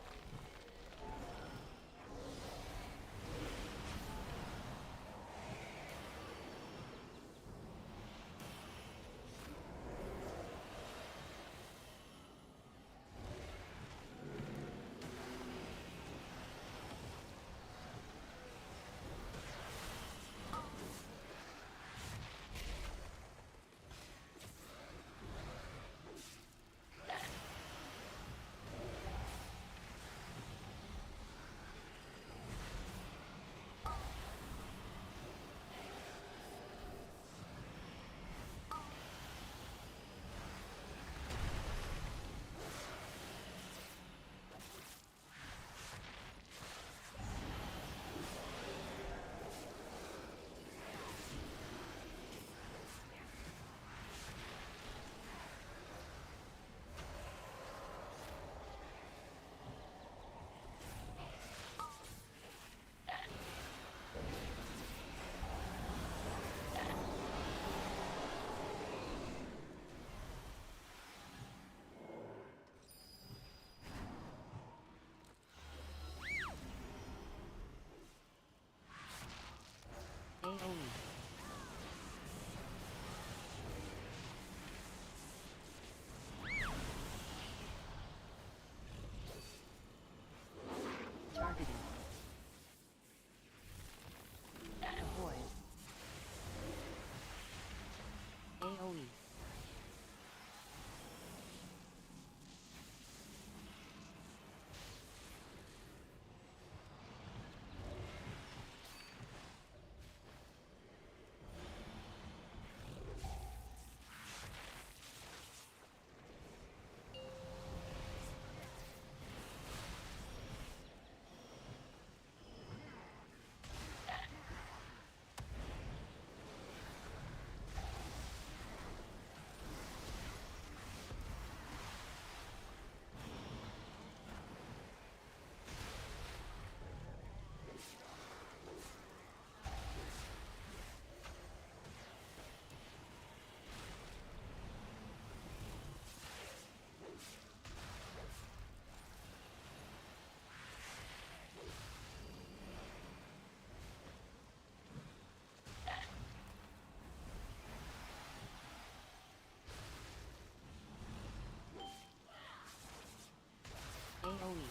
AoE.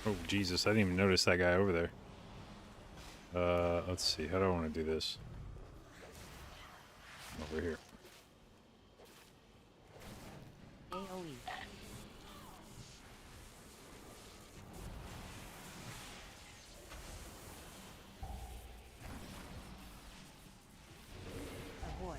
Oh Jesus! I didn't even notice that guy over there. Let's see. How do I want to do this? Over here. AoE. Avoid.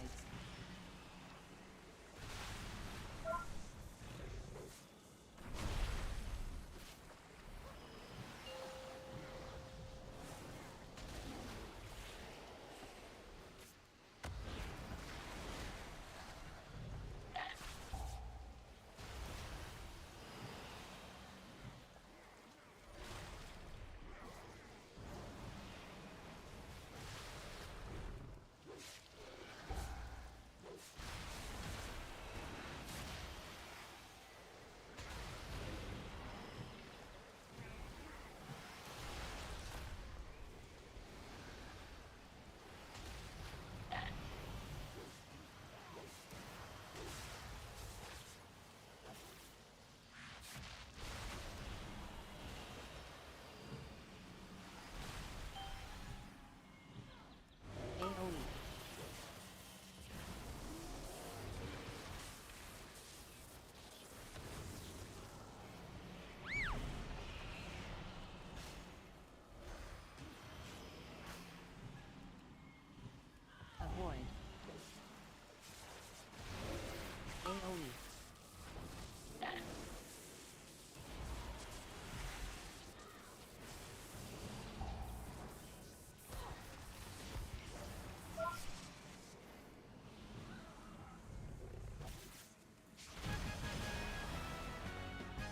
AoE. Avoid. AoE.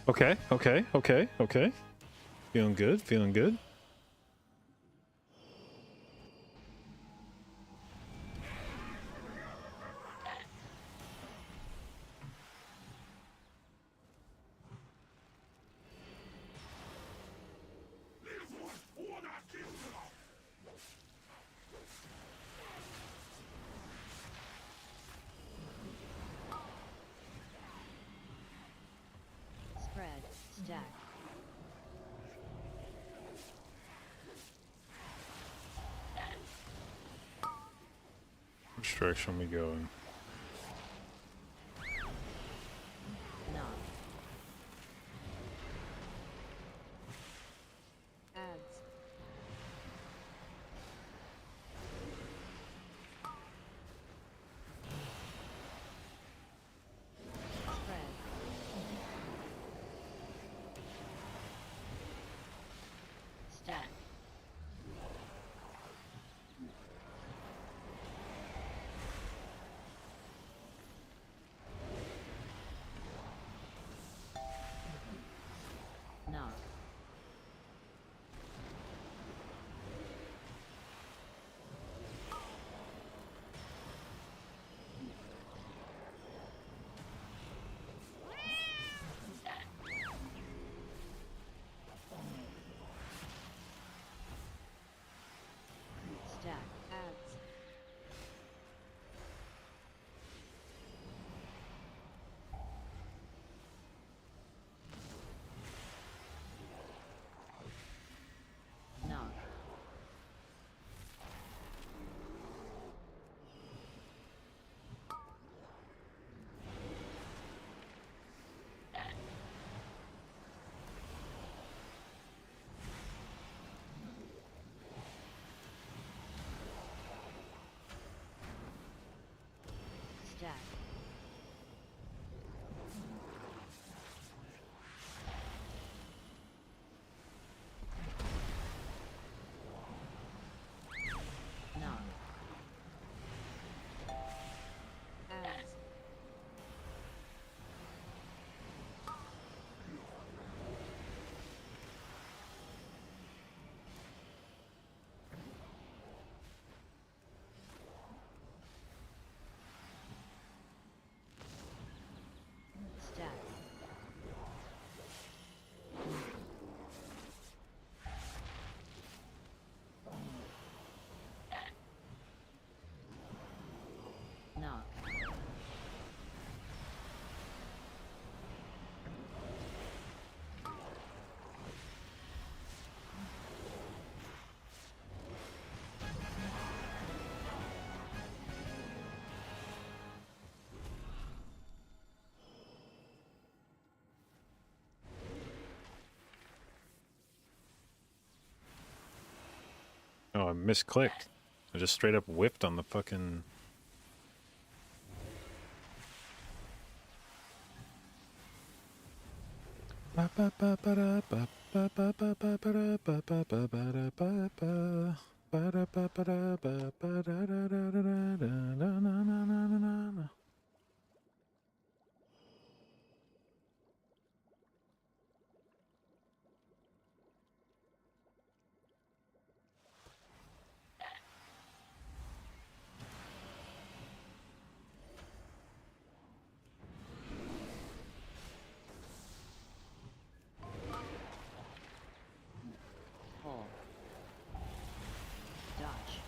Okay. Okay. Okay. Okay. Feeling good. Feeling good. Spread. Stack. Which direction are we going? Knock. Ads. Spread. Stack. Knock. Stack. Ads. Knock. Stack. Knock. Ads. Stack. Knock. Oh, I misclicked. I just straight up whipped on the fucking... Pull. Dodge.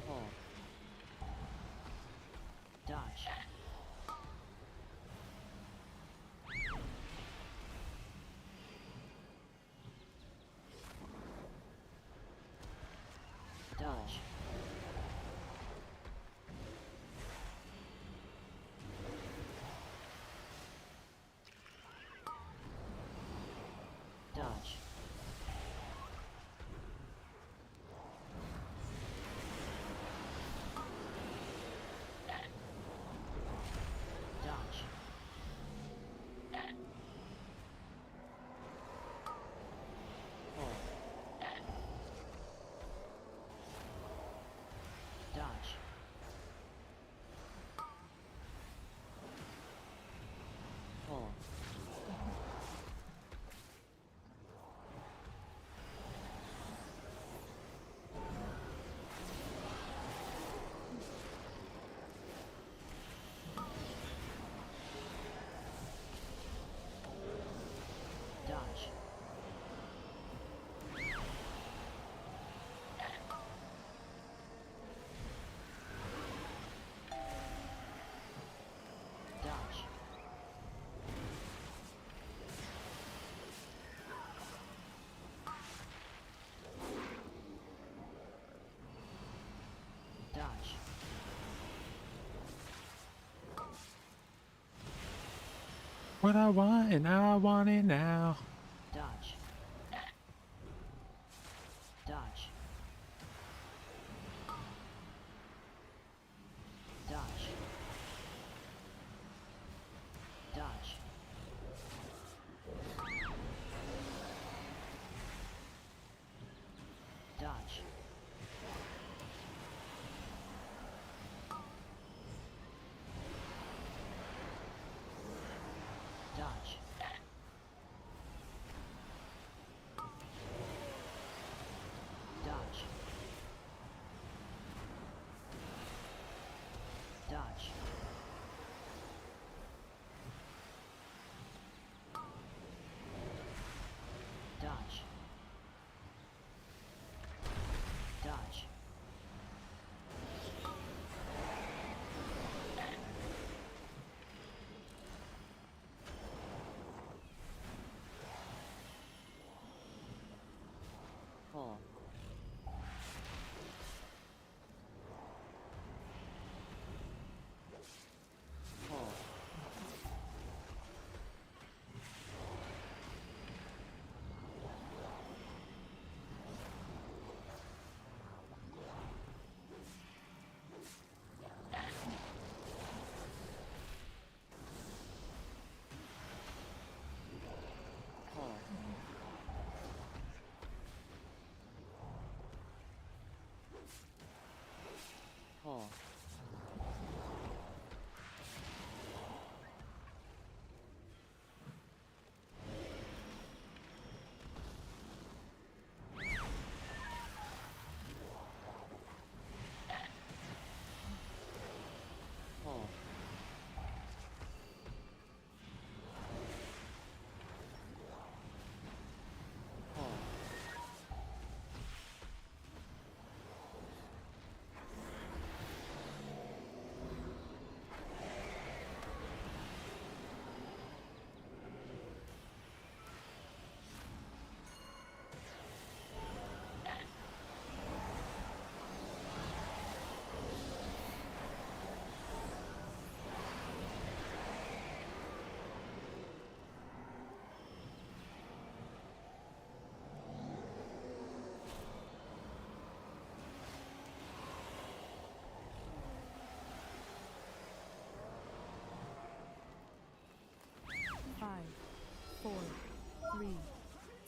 Pull. Dodge. Dodge. Dodge. Dodge. Pull. Dodge. Pull. Dodge. Dodge. Dodge. What I want, and I want it now. Dodge. Dodge. Dodge. Dodge. Dodge. Dodge.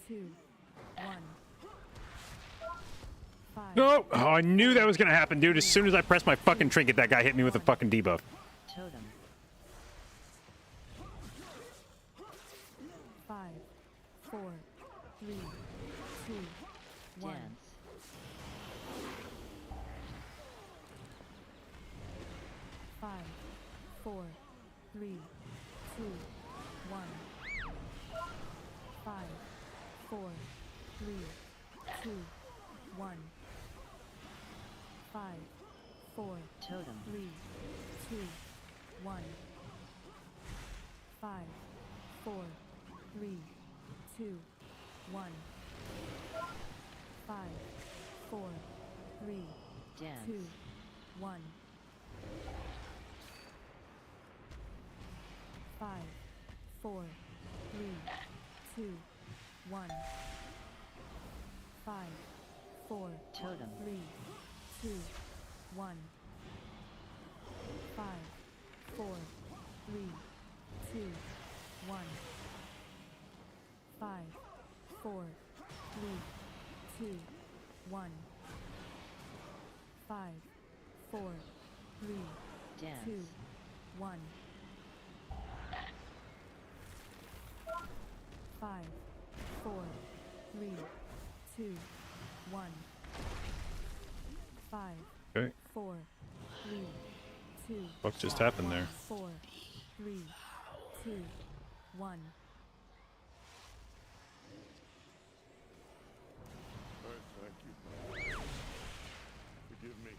2, 1. 5. No! Oh, I knew that was gonna happen, dude. As soon as I pressed my fucking trinket, that guy hit me with a fucking debuff. Totem. 5, 4, 3, 2, 1. Dance. 5, 4, 3, 2, 1. 5, 4, 3, 2, 1. 5, 4, Totem. 3, 2, 1. 5, 4, 3, 2, 1. 5, 4, 3, Dance. 2, 1. 5, 4, 3, 2, 1. 5, 4, Totem. 3, 2, 1. 5, 4, 3, 2, 1. 5, 4, 3, 2, 1. 5, 4, 3, Dance. 2, 1. 5, 4, 3, 2, 1. 5, Okay. 4, 3, 2. What just happened there? 4, 3, 2, 1. I thank you. Forgive me.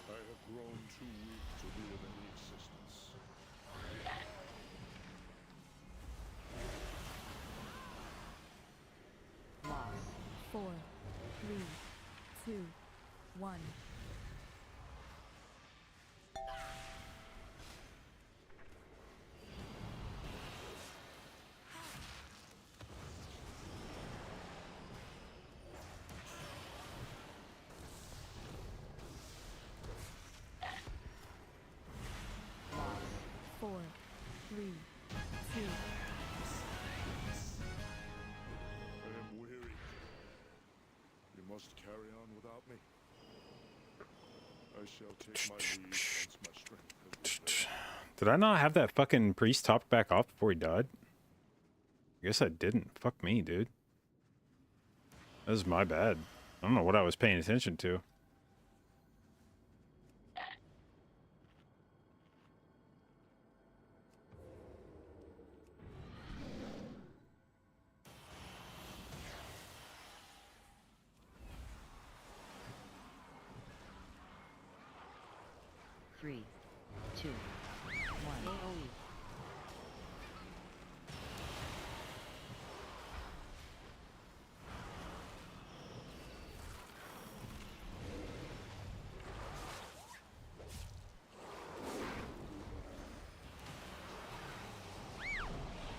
I have grown too weak to be of any assistance. Loss. 4, 3, 2, 1. Loss. 4, 3, 2. I am weary. You must carry on without me. I shall take my leave once my strength has returned. Did I not have that fucking priest topped back off before he died? I guess I didn't. Fuck me, dude. That was my bad. I don't know what I was paying attention to. Three, two, one. AoE.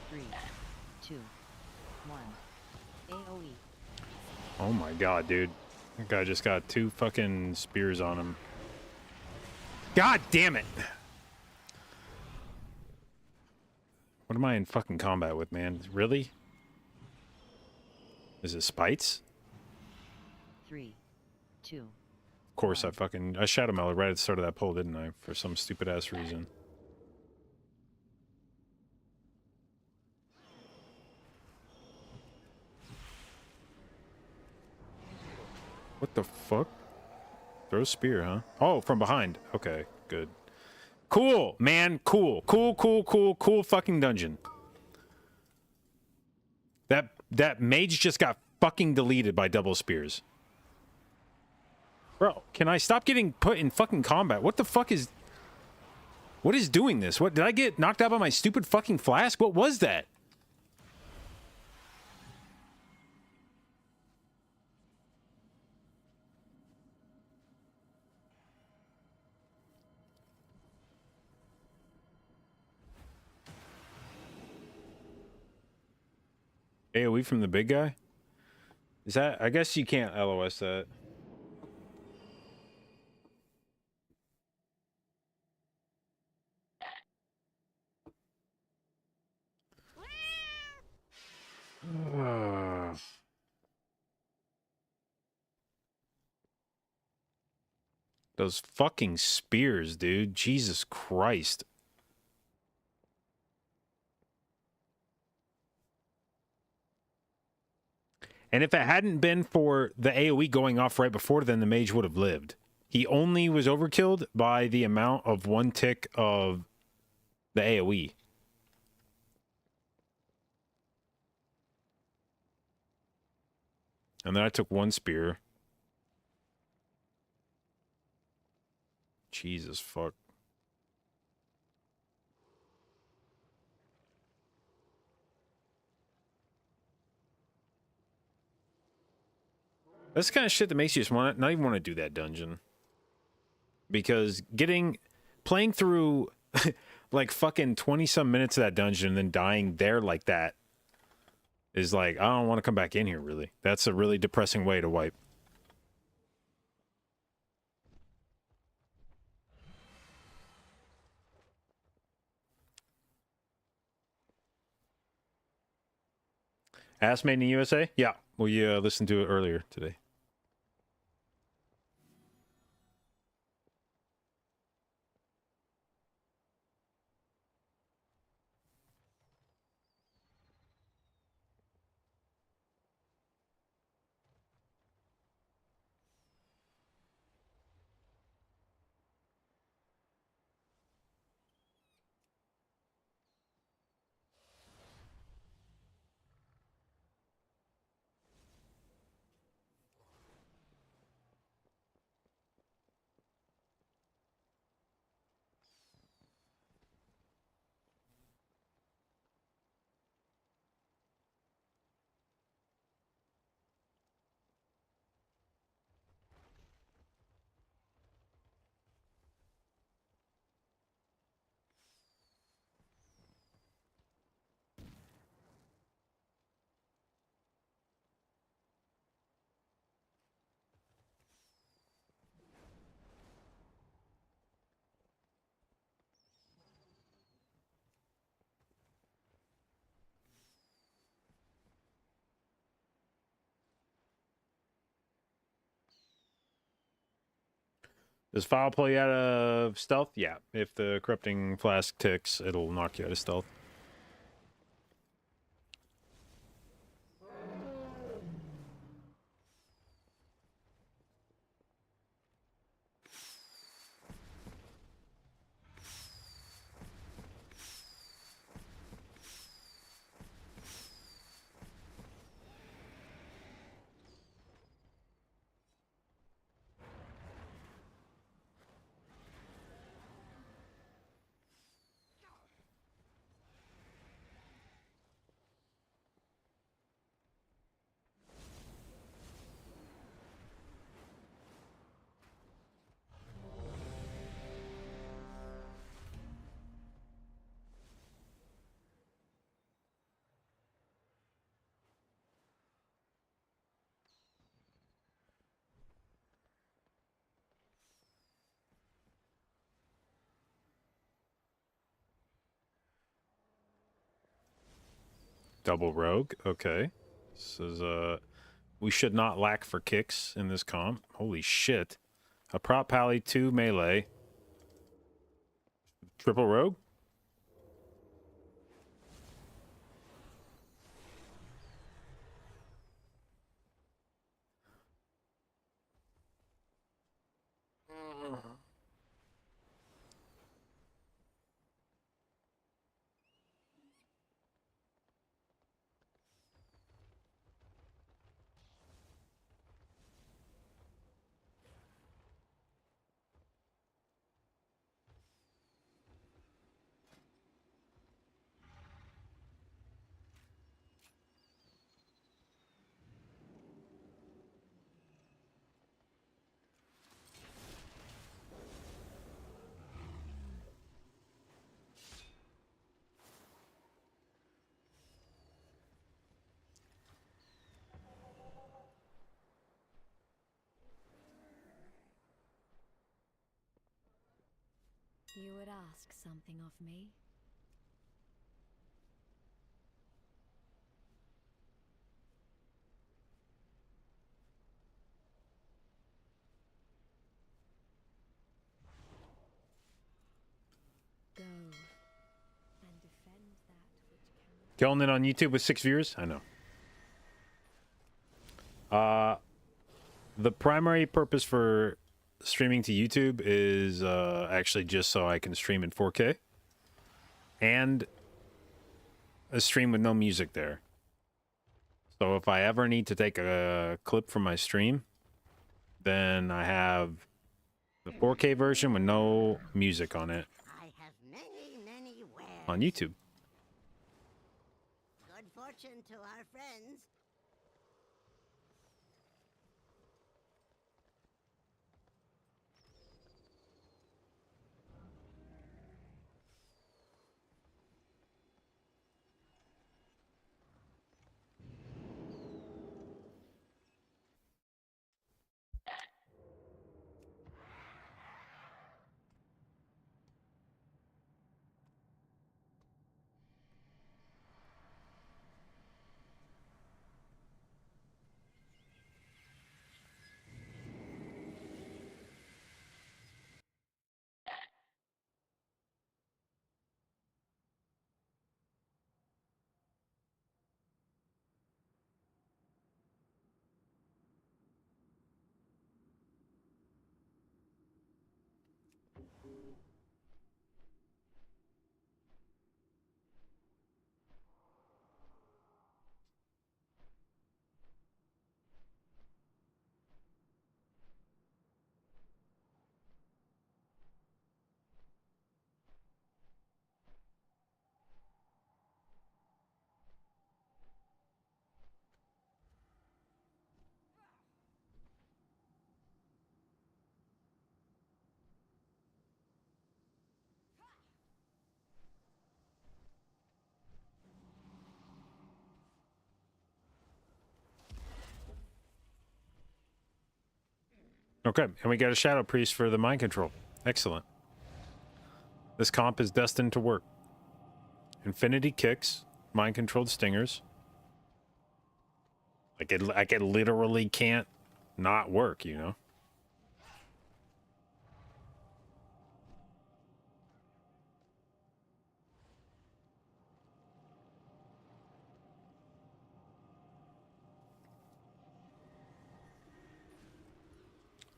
Three, two, one. AoE. Oh my god, dude. That guy just got 2 fucking spears on him. God damn it! What am I in fucking combat with, man? Really? Is it spites? 3, 2. Of course I Shadow Mellow right at the start of that poll, didn't I? For some stupid ass reason. What the fuck? Throw a spear, huh? Oh, from behind. Okay, good. Cool, man. Cool. Cool fucking dungeon. That mage just got fucking deleted by double spears. Bro, can I stop getting put in fucking combat? What the fuck is... What is doing this? What, did I get knocked out by my stupid fucking flask? What was that? AoE from the big guy? Is that... I guess you can't LOS that. Those fucking spears, dude. Jesus Christ. And if it hadn't been for the AoE going off right before, then the mage would have lived. He only was overkilled by the amount of one tick of the AoE. And then I took one spear. Jesus fuck. That's the kind of shit that makes you just not even want to do that dungeon. Because playing through like fucking 20 some minutes of that dungeon and then dying there like that is like, I don't want to come back in here really. That's a really depressing way to wipe. Ass Made in the USA? Yeah, we listened to it earlier today. Does foul play out of stealth? Yeah. If the corrupting flask ticks, it'll knock you out of stealth. Double rogue. Okay. This is we should not lack for kicks in this comp. Holy shit. A prop pally, 2 melee. Triple rogue? You would ask something of me? Killing it on YouTube with 6 viewers? I know. The primary purpose for streaming to YouTube is actually just so I can stream in 4K. And a stream with no music there. So if I ever need to take a clip from my stream, then I have the 4K version with no music on it I have many wares. on YouTube. Good fortune to our friends. Okay, and we got a Shadow Priest for the mind control. Excellent. This comp is destined to work. Infinity kicks, mind controlled stingers. Like it literally can't not work, you know?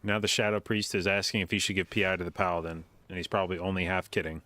Now the Shadow Priest is asking if he should give PI to the Paladin, and he's probably only half kidding.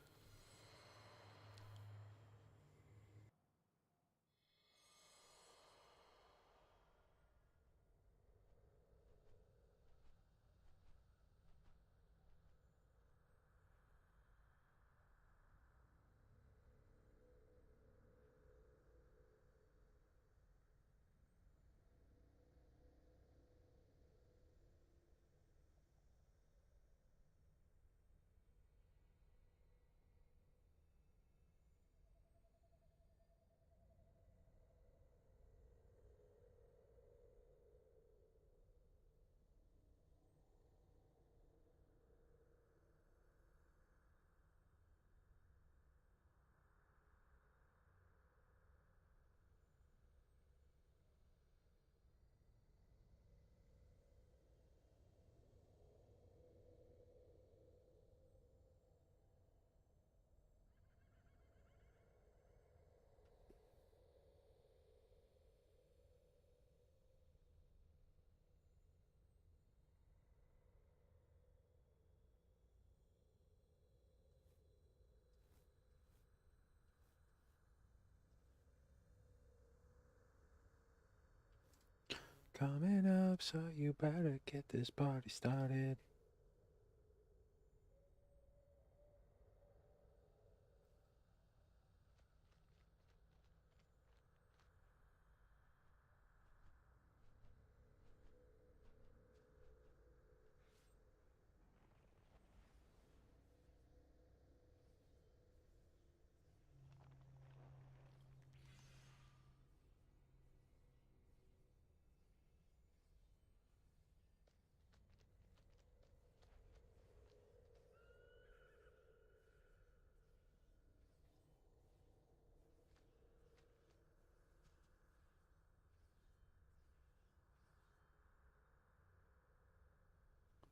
Coming up, so you better get this party started.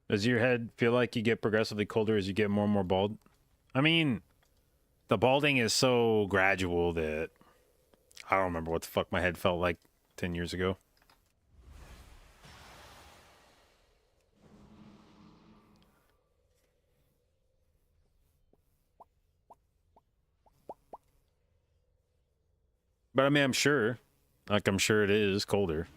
Does your head feel like you get progressively colder as you get more and more bald? I mean, the balding is so gradual that I don't remember what the fuck my head felt like 10 years ago. But I mean, I'm sure. Like, I'm sure it is colder.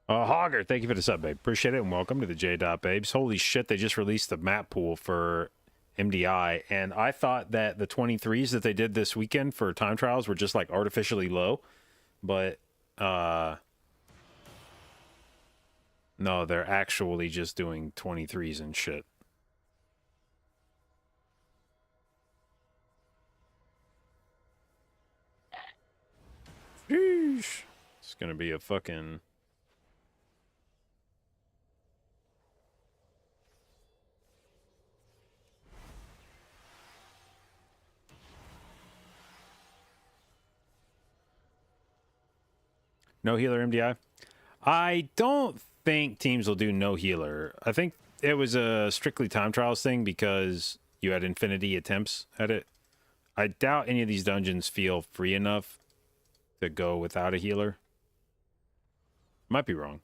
Hogger, thank you for the sub, babe. Appreciate it, and welcome to the J.Babes. Holy shit, they just released the map pool for MDI, and I thought that the 23s that they did this weekend for time trials were just, like, artificially low, but, no, they're actually just doing 23s and shit. Sheesh. It's gonna be a fucking... No healer MDI? I don't think teams will do no healer. I think it was a strictly time trials thing because you had infinity attempts at it. I doubt any of these dungeons feel free enough to go without a healer. Might be wrong.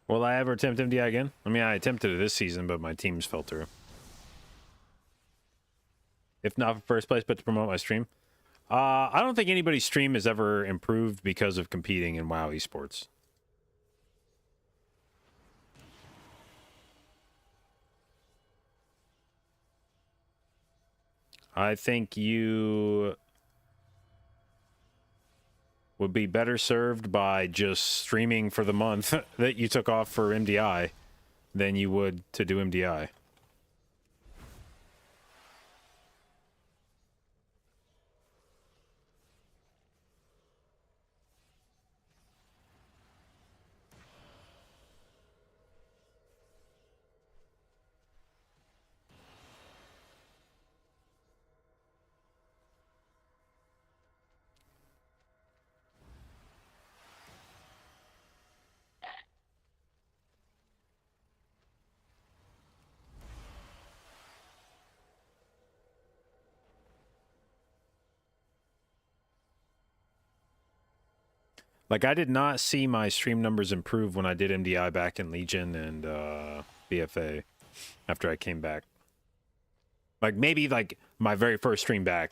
Will I ever attempt MDI again? I mean, I attempted it this season, but my teams fell through. If not for first place, but to promote my stream. I don't think anybody's stream has ever improved because of competing in WoW esports. I think you would be better served by just streaming for the month that you took off for MDI than you would to do MDI. Like, I did not see my stream numbers improve when I did MDI back in Legion and BFA after I came back. Like, maybe, like, my very first stream back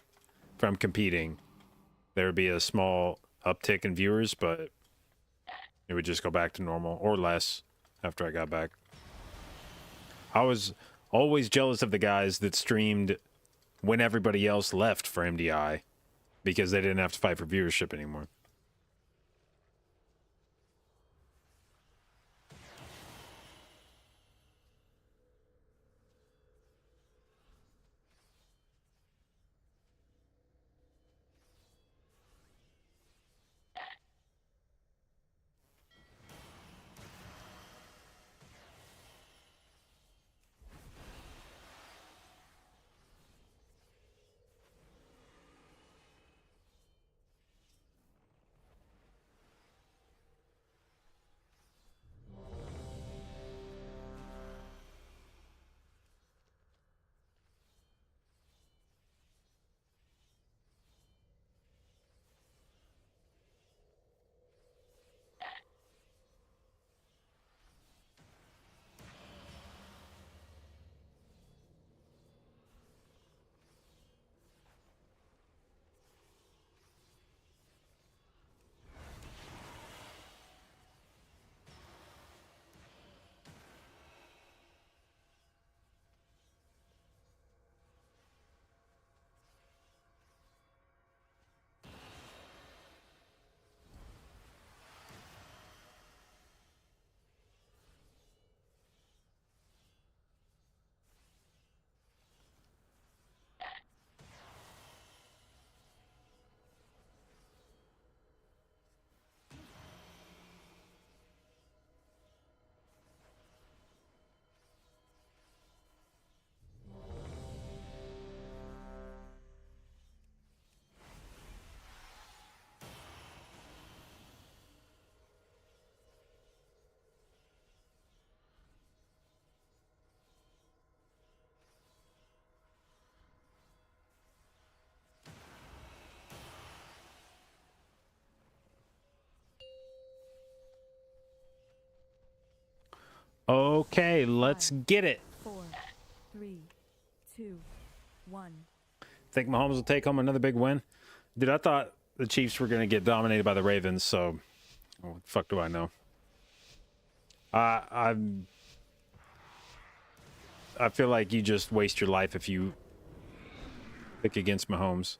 from competing, there would be a small uptick in viewers, but it would just go back to normal, or less, after I got back. I was always jealous of the guys that streamed when everybody else left for MDI, because they didn't have to fight for viewership anymore. Okay, let's get it. 4, 3, 2, 1. Think Mahomes will take home another big win? Dude, I thought the Chiefs were going to get dominated by the Ravens, so what the fuck do I know? I feel like you just waste your life if you pick against Mahomes.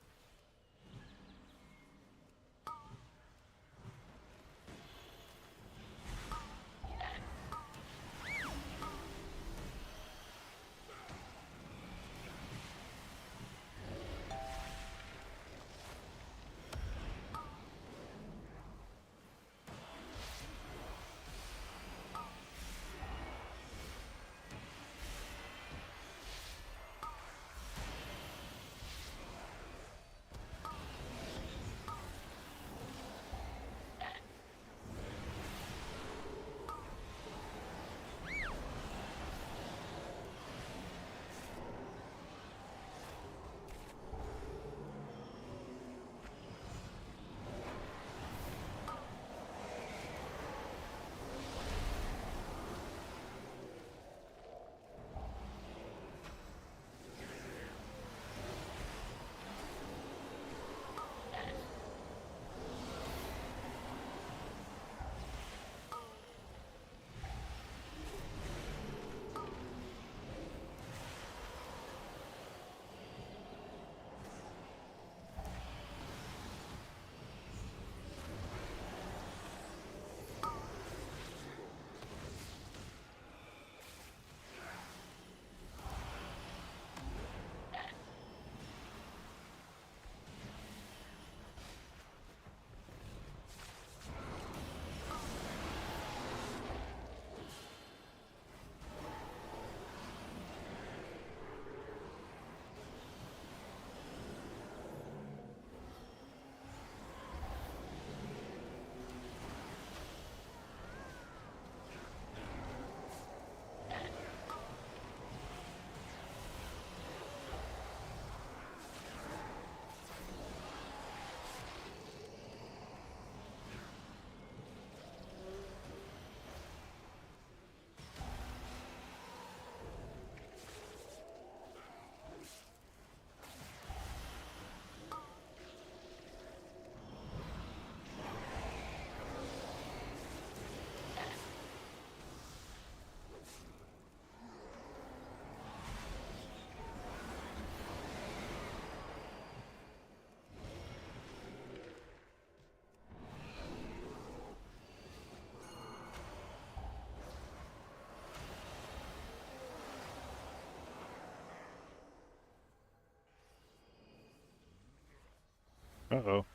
Uh-oh.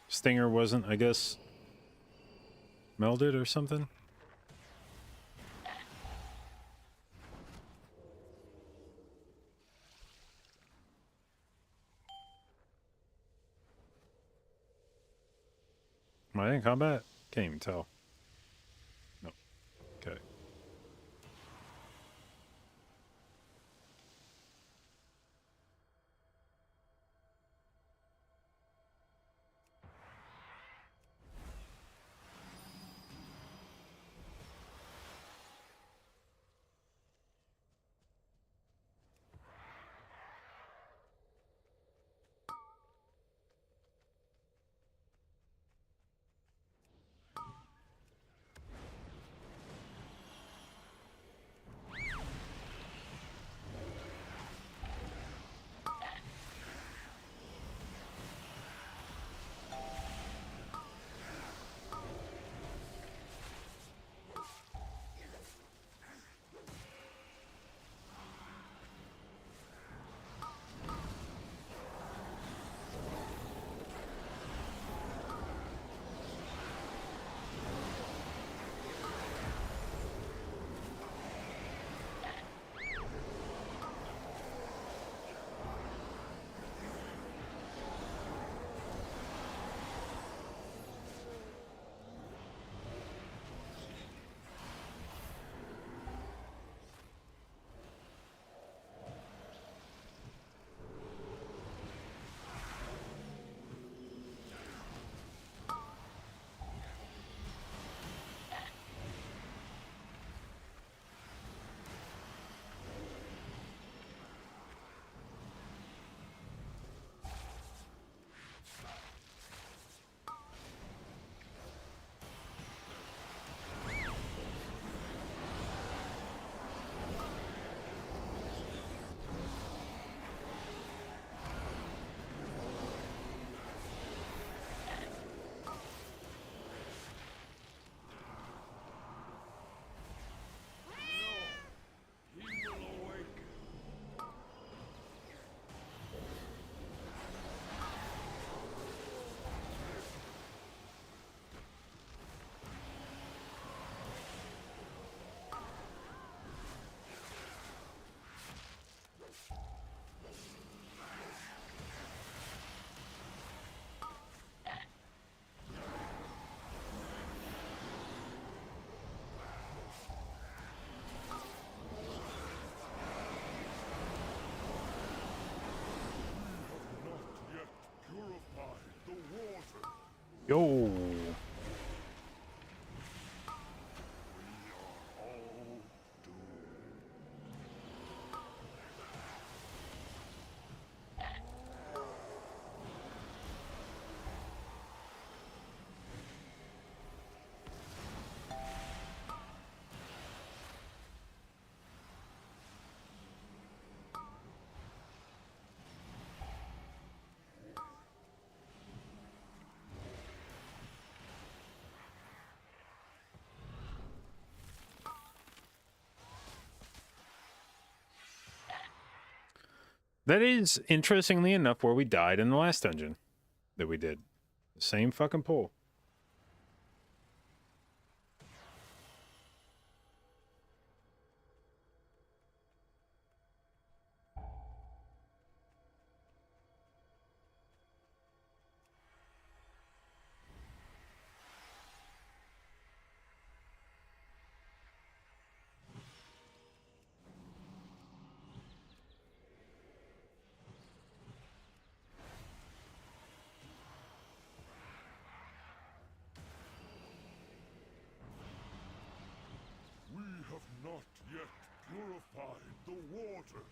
Stinger wasn't, I guess, melded or something? Am I in combat? Can't even tell. No. Okay. Yo. That is, interestingly enough, where we died in the last dungeon that we did. The same fucking pool. We have not yet purified the water.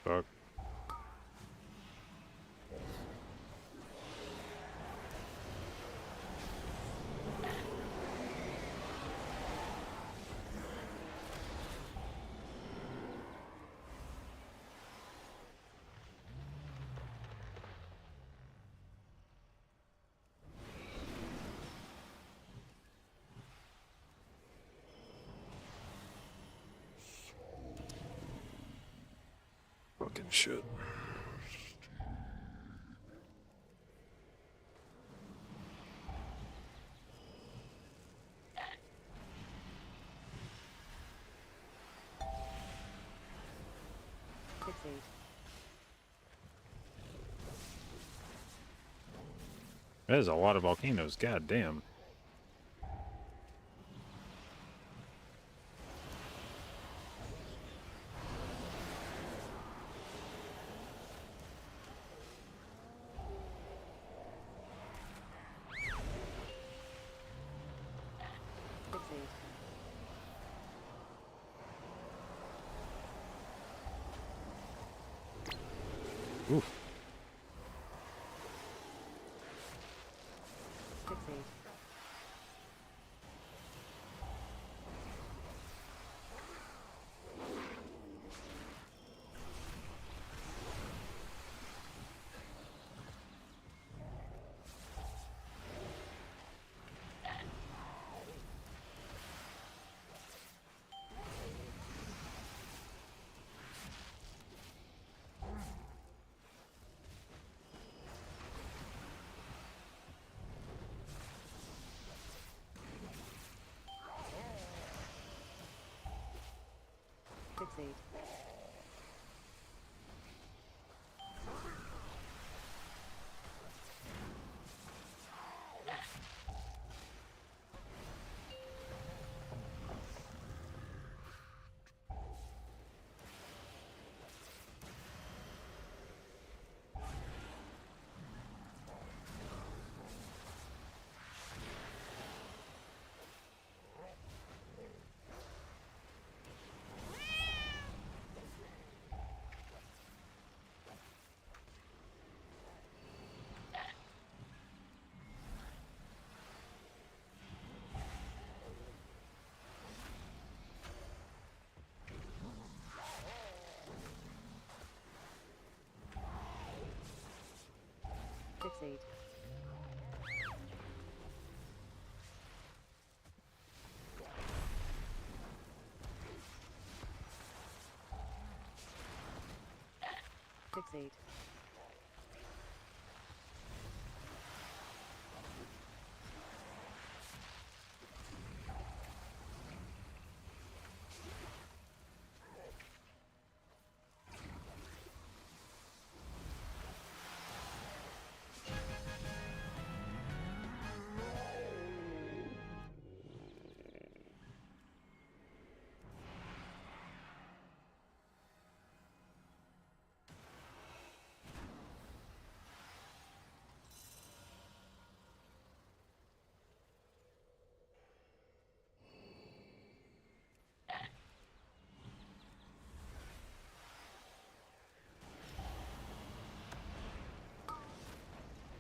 Fuck. Fucking shit. Fixate. There's a lot of volcanoes, god damn. Fixate. Oof. Fixate. Fixate. Fixate. Fixate.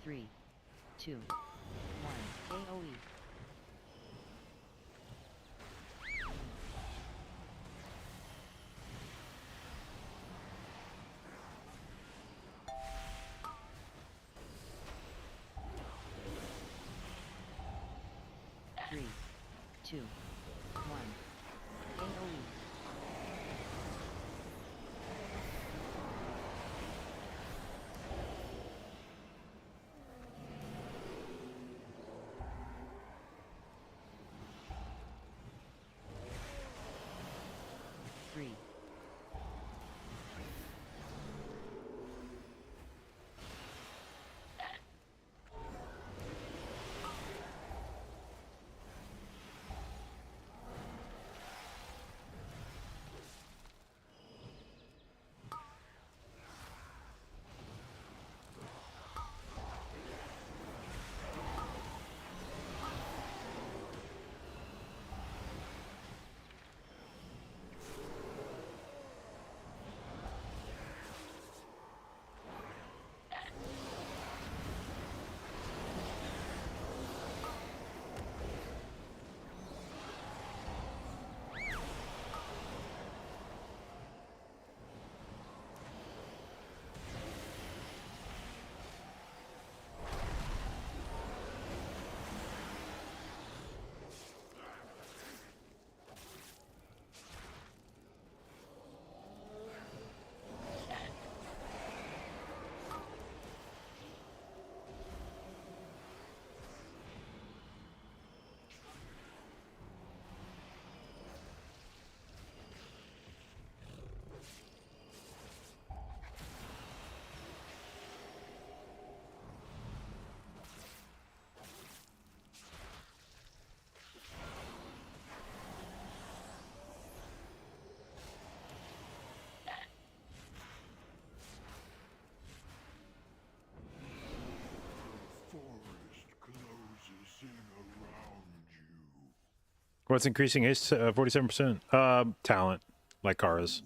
3, 2, 1. AoE. Three, 2, 1. AoE. Three. Forest closes in around you. What's increasing haste 47%? Talent, like Kara's.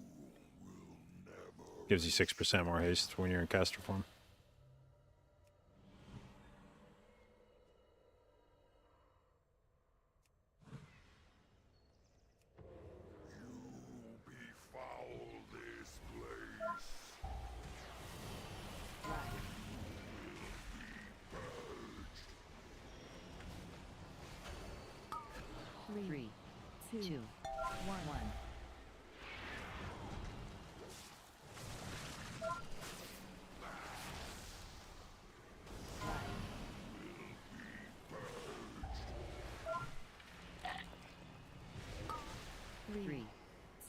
Gives you 6% more haste when you're in caster form. You befoul this place. Three, 2, 1. Three,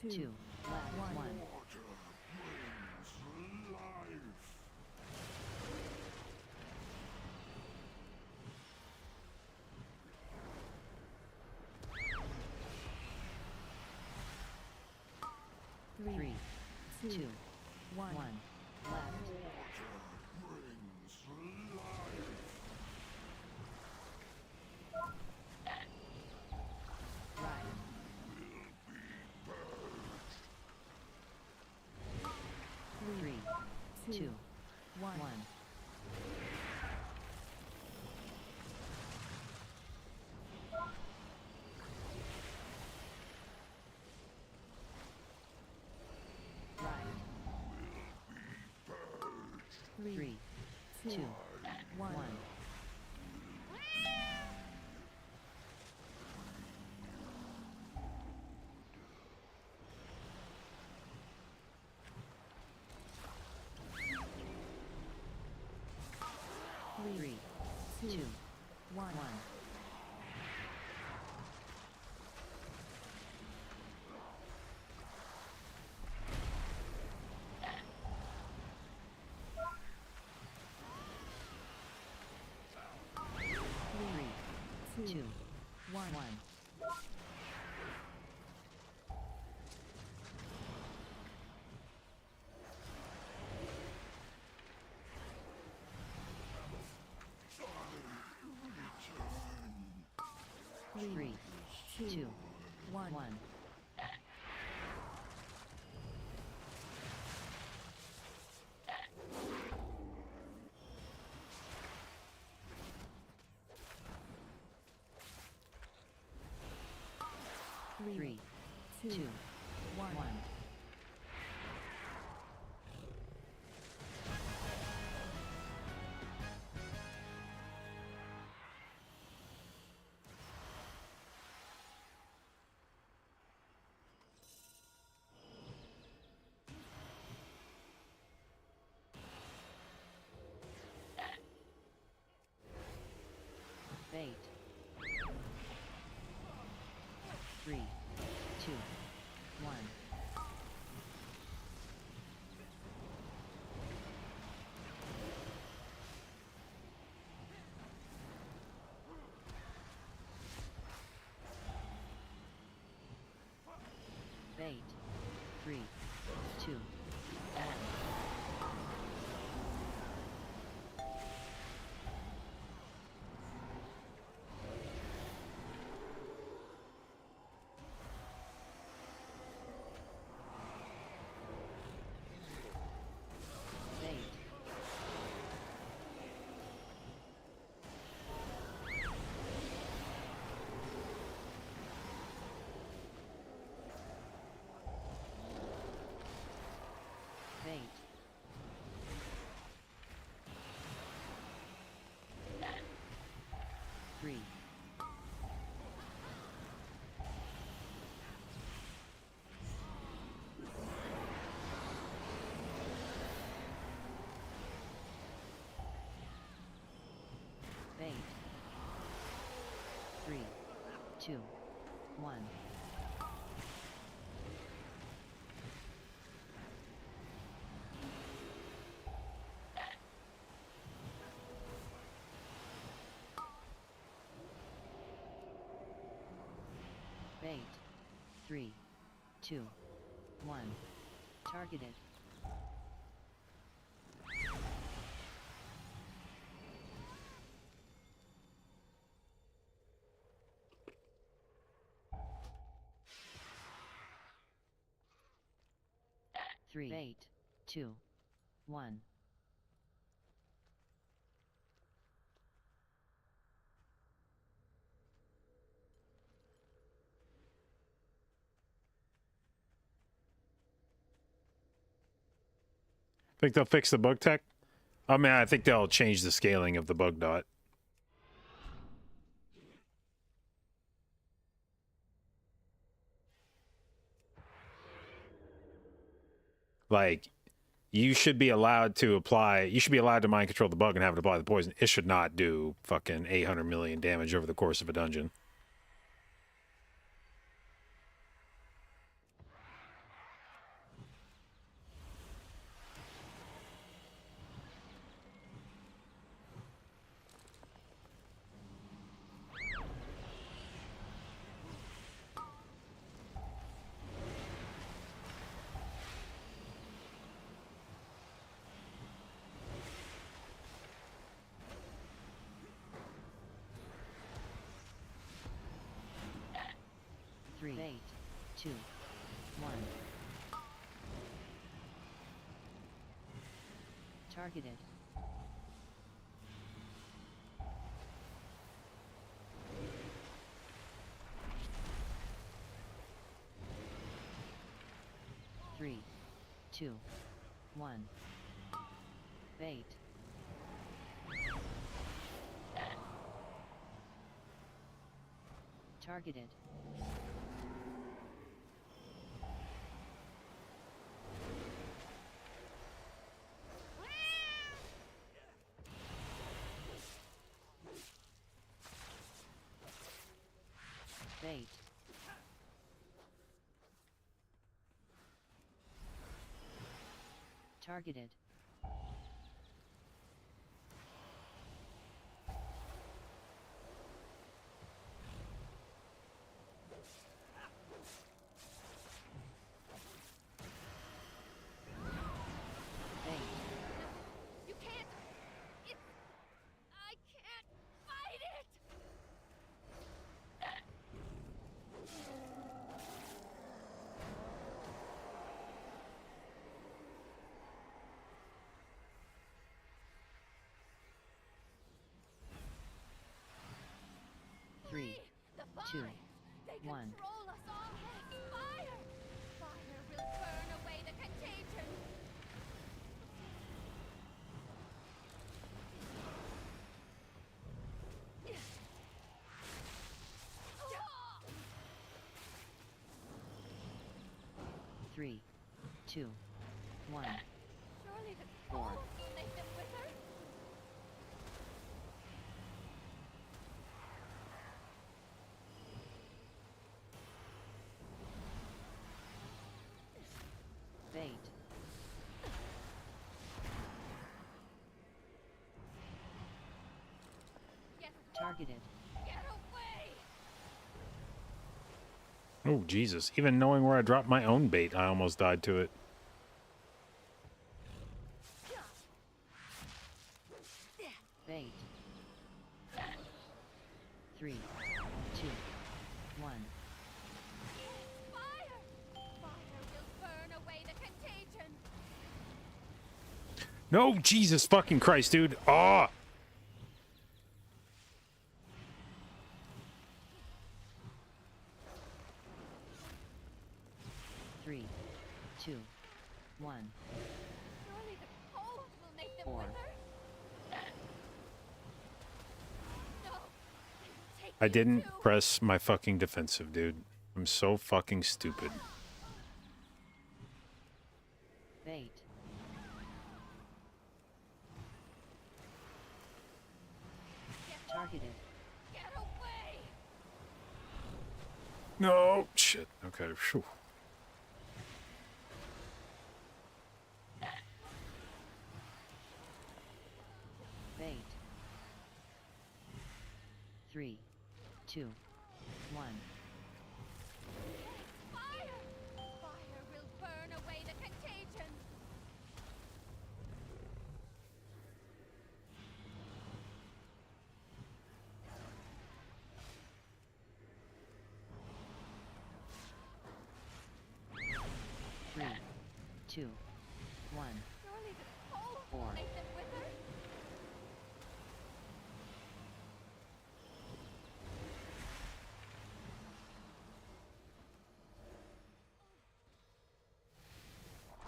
2, 1. Water brings life. Three, 2, 1. Left. Brings life. Right. Three, 2, 1. Three, 2, 1. Three, 2, 1. Three, 2, 1. Three, 2, 1. 3, 2, 2, 1. 1. Bait. 3, 2, 1. Bait. 3, 2, 1. Bait. Bait. 3. Bait. 3, 2, 1. Bait. 3, 2, 1. Targeted. Three, 8, 2, 1. Think they'll fix the bug tech? I mean, I think they'll change the scaling of the bug dot. Like, you should be allowed to mind control the bug and have it apply the poison. It should not do fucking 800 million damage over the course of a dungeon. Three, 8, 2, 1. Targeted. Three, 2, 1. Bait. Targeted. Bait. Targeted. You can't. I can't fight it. Three, The two, vine. They one. control us all. 2, 1. Surely the 4. cold will make them wither? Bait. Targeted. Get away! Oh, Jesus. Even knowing where I dropped my own bait, I almost died to it. Bait. 3, 2, 1. Fire! Fire will burn away the contagion. No, Jesus fucking Christ, dude. Ah! 3, 2, 1. Surely the cold will make them 4. wither? No! Take I me didn't too. press my fucking defensive, dude. I'm so fucking stupid. Bait. Targeted. Get away! No! Shit. Okay. Phew. Bait. 3, 2, 1. Fire! Fire will burn away the contagion. Three, 2, 1. Surely the cold 4. will make them wither?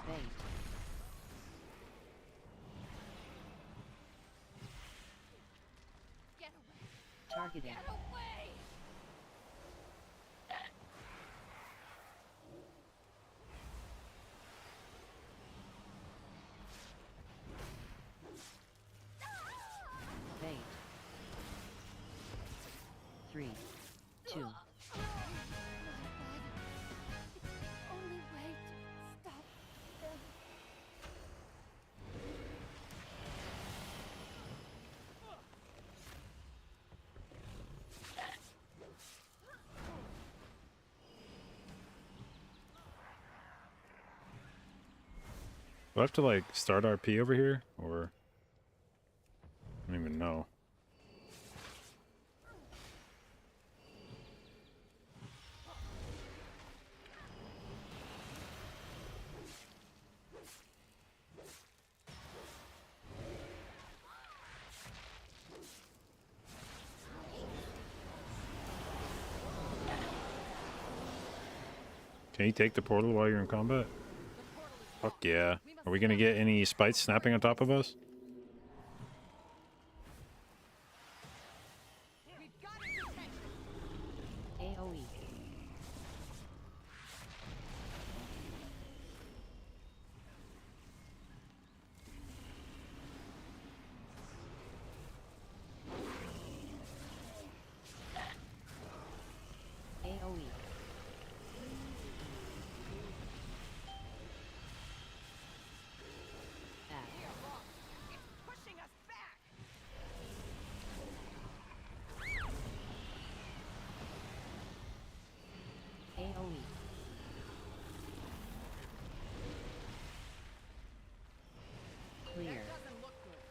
Bait. Get away! Targeted. Get away! Bait. 3, 2. It's the only way to stop them. Do I have to, like, start RP over here? Or... I don't even know. Can you take the portal while you're in combat? Fuck yeah. Are we gonna get any spites snapping on top of us? AoE. AoE. Pushing us back! AoE. Clear. Doesn't look good.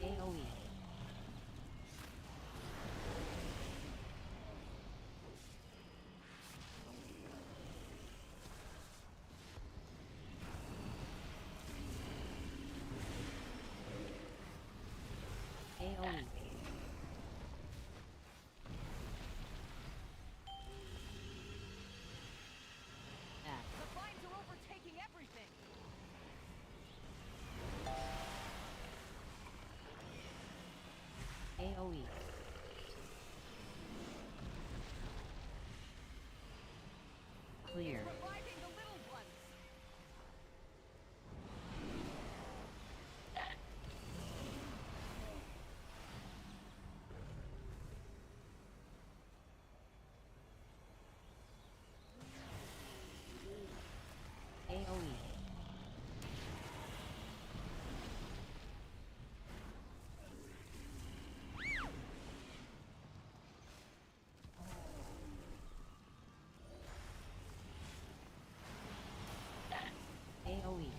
AoE. AoE. The vines are overtaking everything. AoE. Clear. AoE. AoE.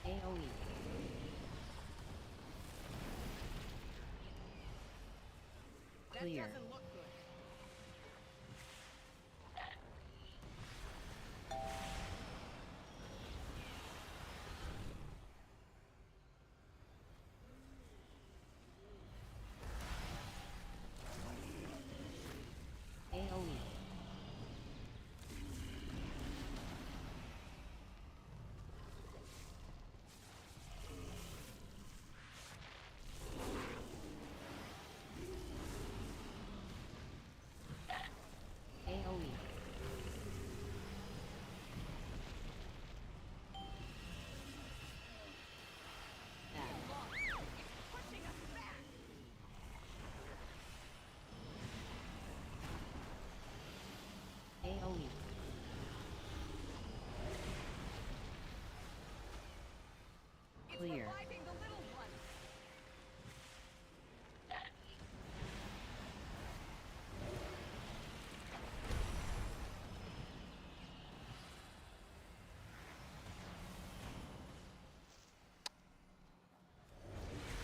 AoE. Clear. AoE. AoE. AoE. Clear.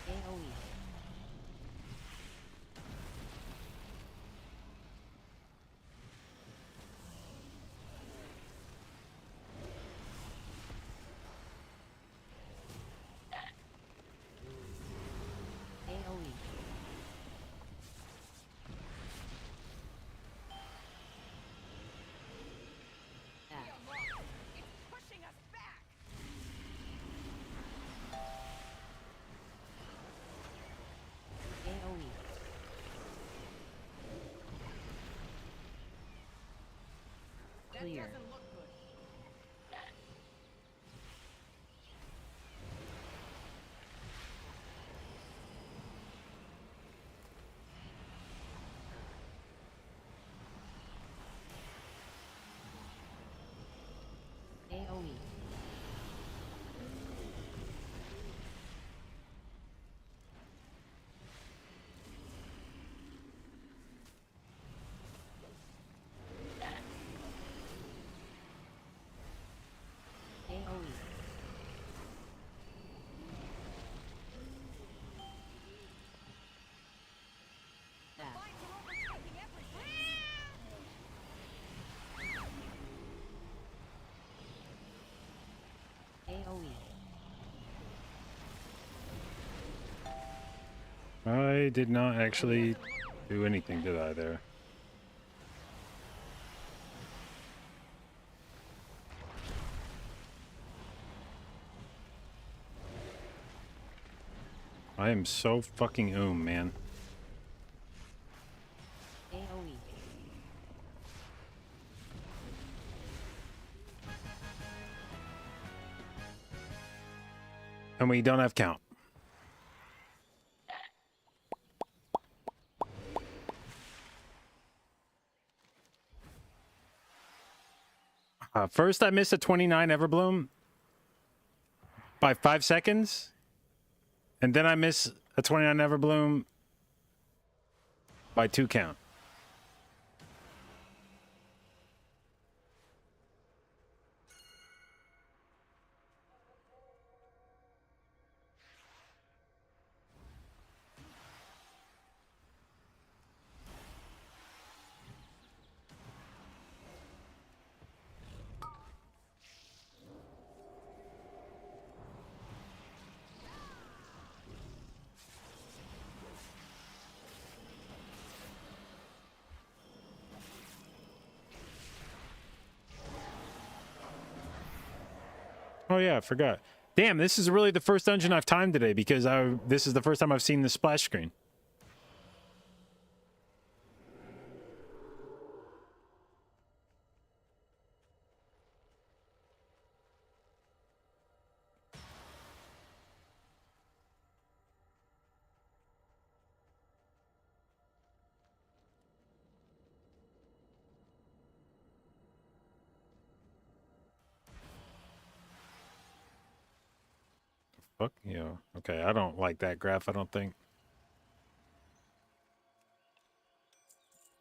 AoE. AoE. AoE. Clear. AoE. AoE. AoE. I did not actually do anything, did I, there? I am so fucking man. AoE. And we don't have count. First, I missed a 29 Everbloom by 5 seconds. And then I miss a 29 Everbloom by 2 count. Oh yeah, I forgot. Damn, this is really the first dungeon I've timed today because this is the first time I've seen the splash screen. Fuck yeah. Okay, I don't like that graph, I don't think.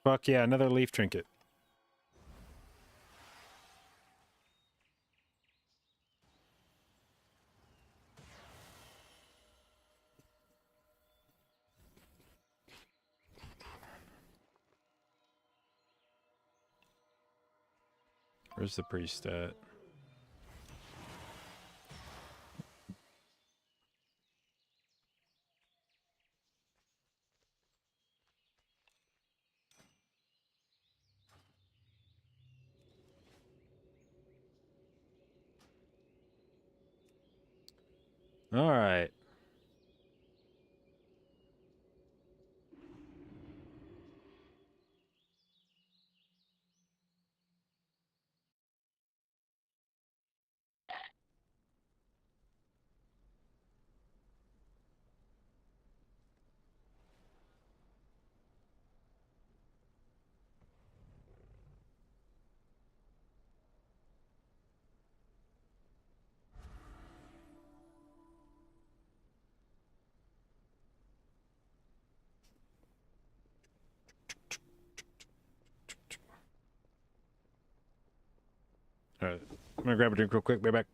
Fuck yeah, another leaf trinket. Where's the priest at? All right. All right. I'm gonna grab a drink real quick. Be back.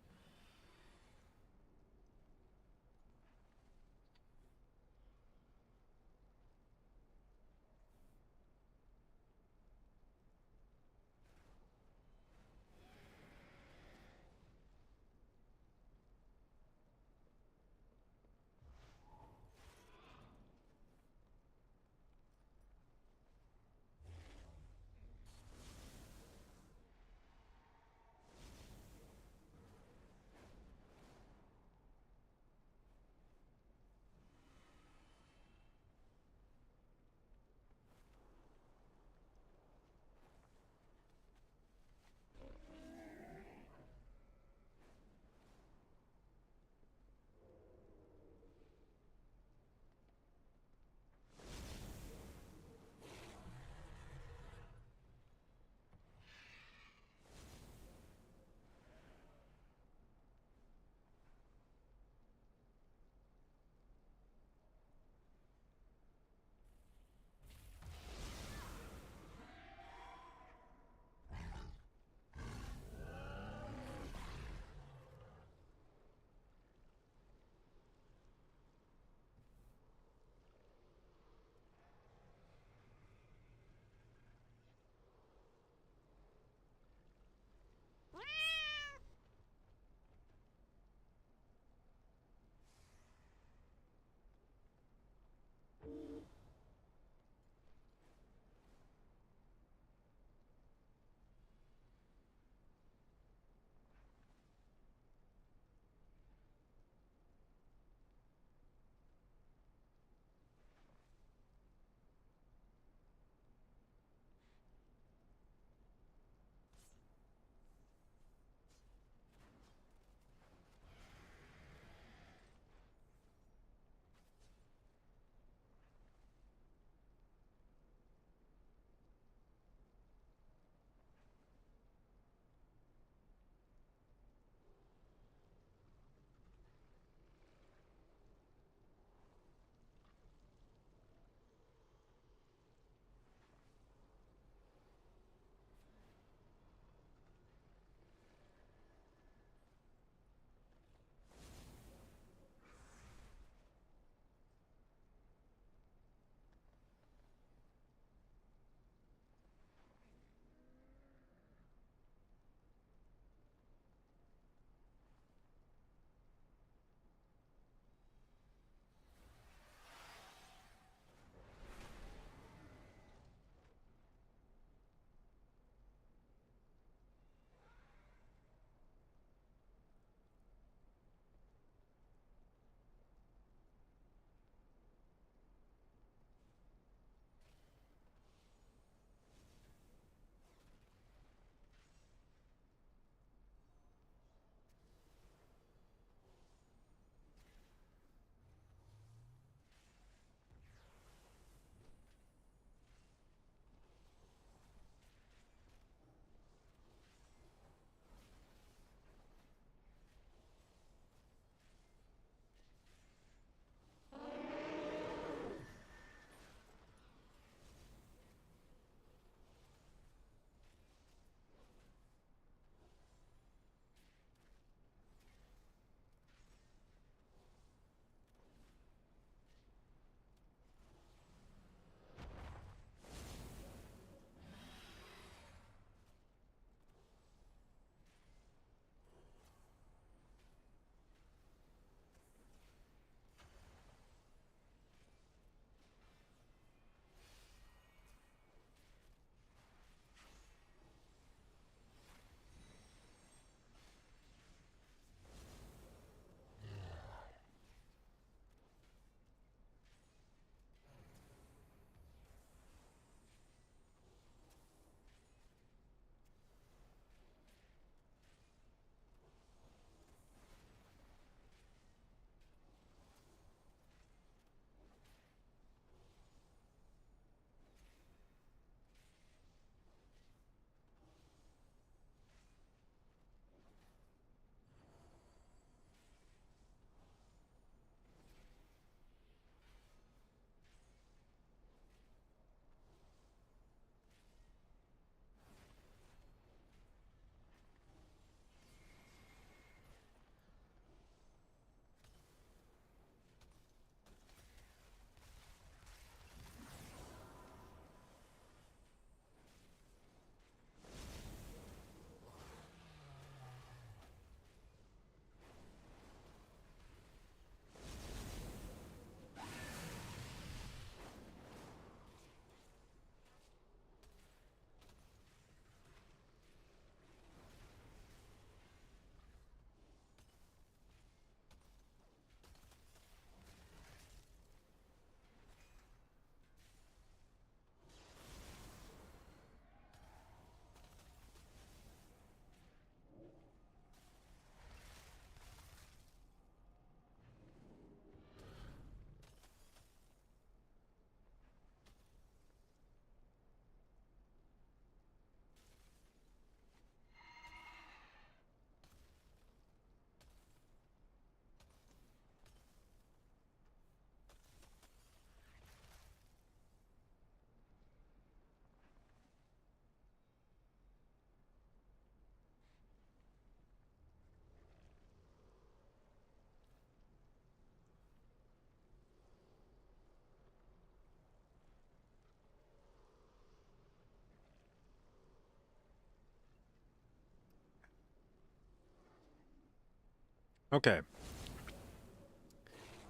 Okay.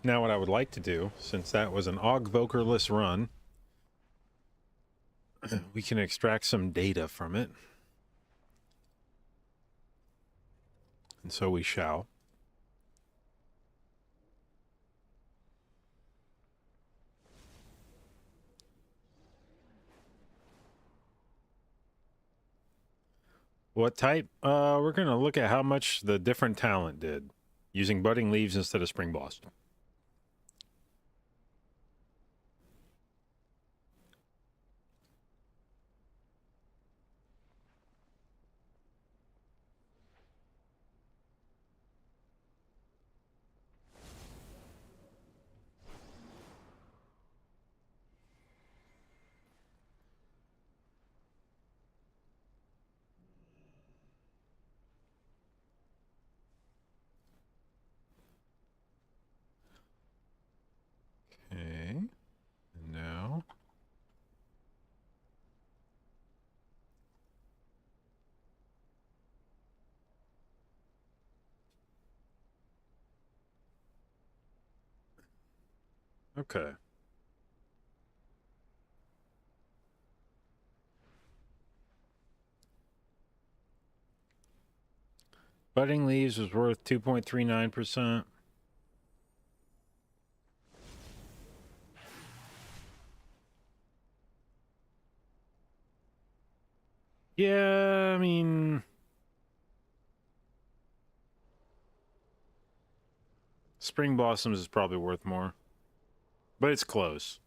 Now what I would like to do, since that was an Augvokerless run, we can extract some data from it. And so we shall. What type? We're going to look at how much the different talent did, using budding leaves instead of spring blossom. Okay. And now. Okay. Budding leaves was worth 2.39%. Yeah, I mean, spring blossoms is probably worth more, but it's close.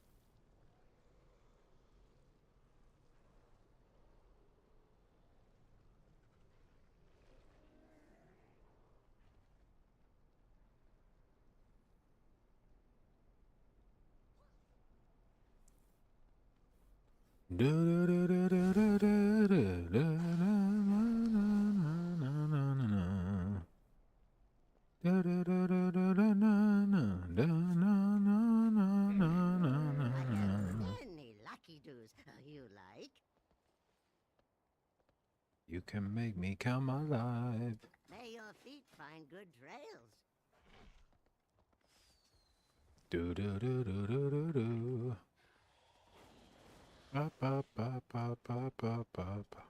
Any lucky doos you like? You can make me come alive. May your feet find good trails. Do do do do do do do. Ba ba ba ba ba ba ba ba.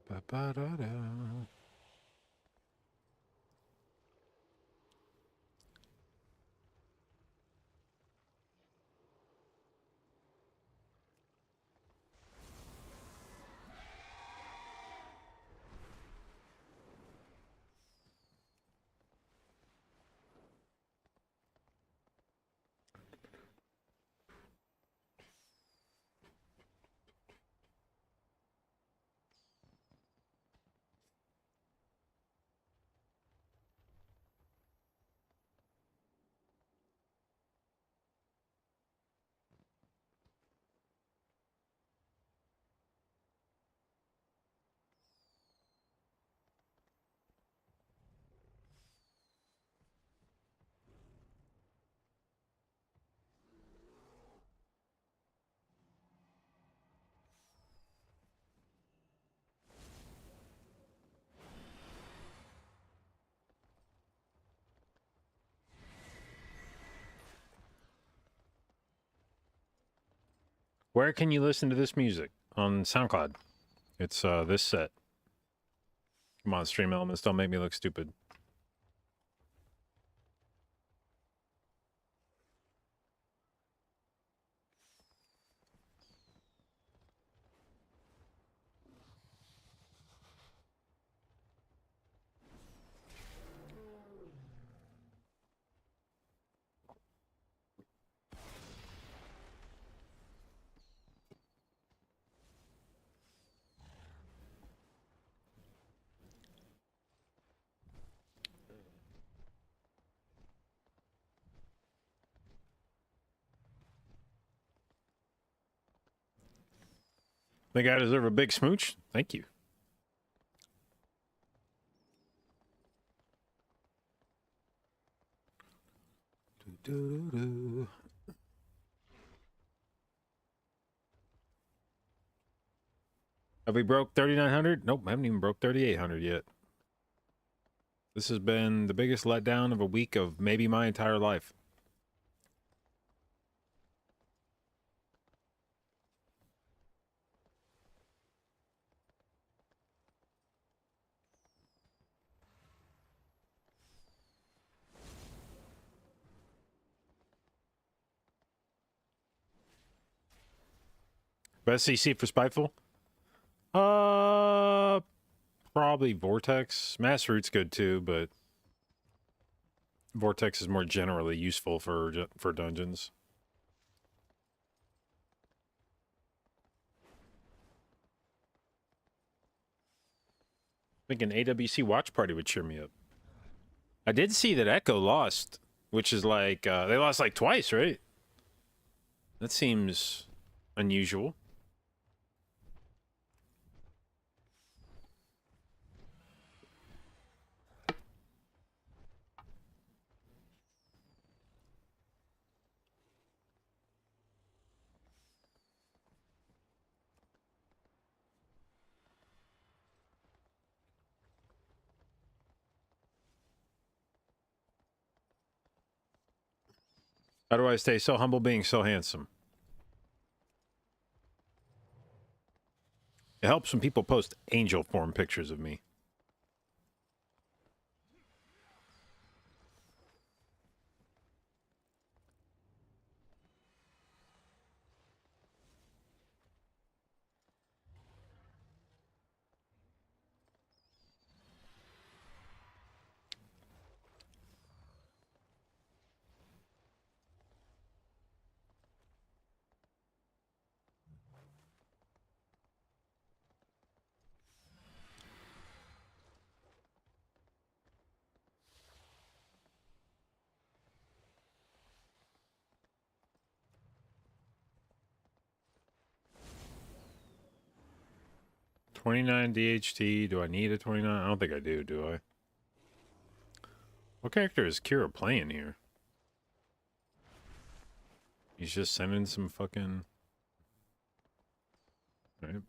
Ba ba da da. Where can you listen to this music? On SoundCloud. It's this set. Come on, Stream Elements, don't make me look stupid. Think I deserve a big smooch? Thank you. Do, do, do. Have we broke 3,900? Nope, I haven't even broke 3,800 yet. This has been the biggest letdown of a week of maybe my entire life. Best CC for Spiteful? Probably Vortex. Mass Root's good too, but Vortex is more generally useful for dungeons. I think an AWC watch party would cheer me up. I did see that Echo lost, which is like, they lost like twice, right? That seems unusual. How do I stay so humble being so handsome? It helps when people post angel form pictures of me. $29 DHT. Do I need a 29? I don't think I do I? What character is Kira playing here? He's just sending some fucking... Right.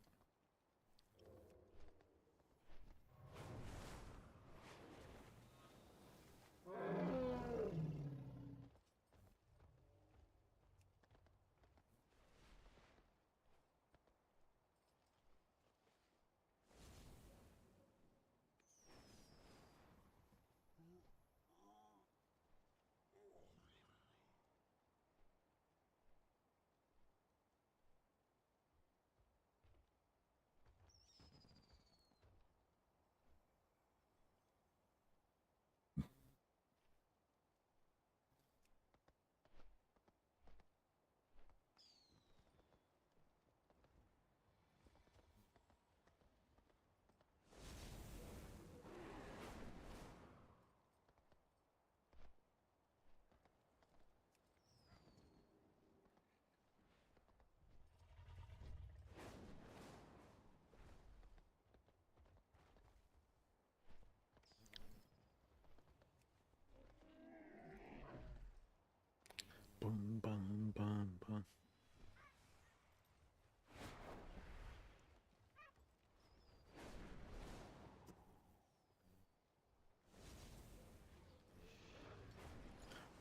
Boom, boom, boom, boom.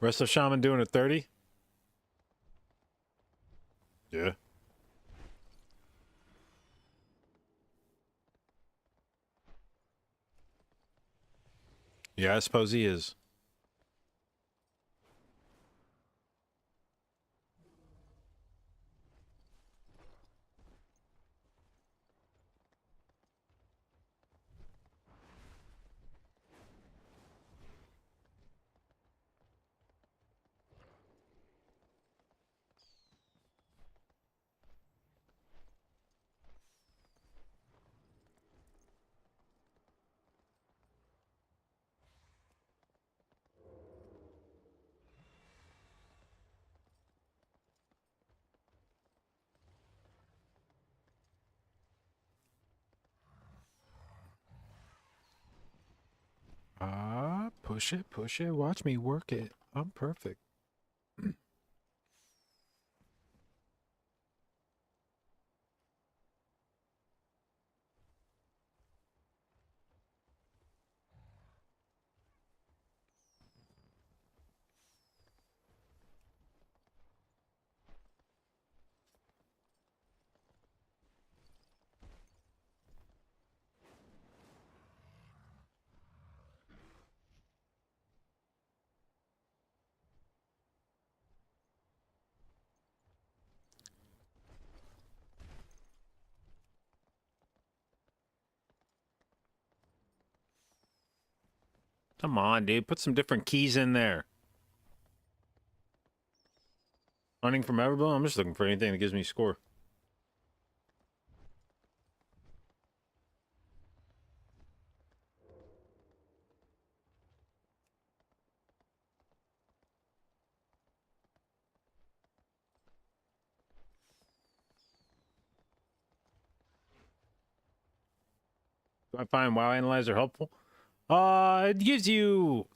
Resto Shaman doing a 30? Yeah. Yeah, I suppose he is. Push it. Watch me work it. I'm perfect. Come on, dude. Put some different keys in there. Hunting from Everblow? I'm just looking for anything that gives me score. Do I find WoW Analyzer helpful? It gives you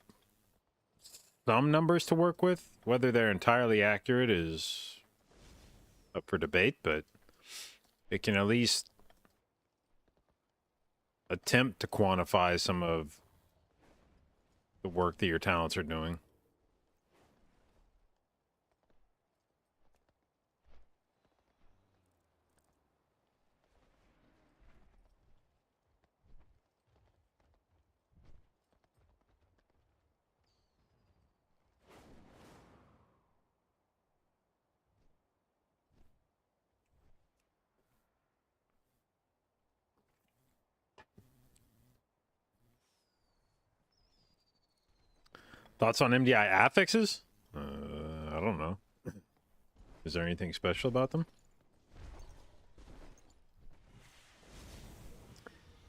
some numbers to work with. Whether they're entirely accurate is up for debate, but it can at least attempt to quantify some of the work that your talents are doing. Thoughts on MDI affixes? I don't know. Is there anything special about them?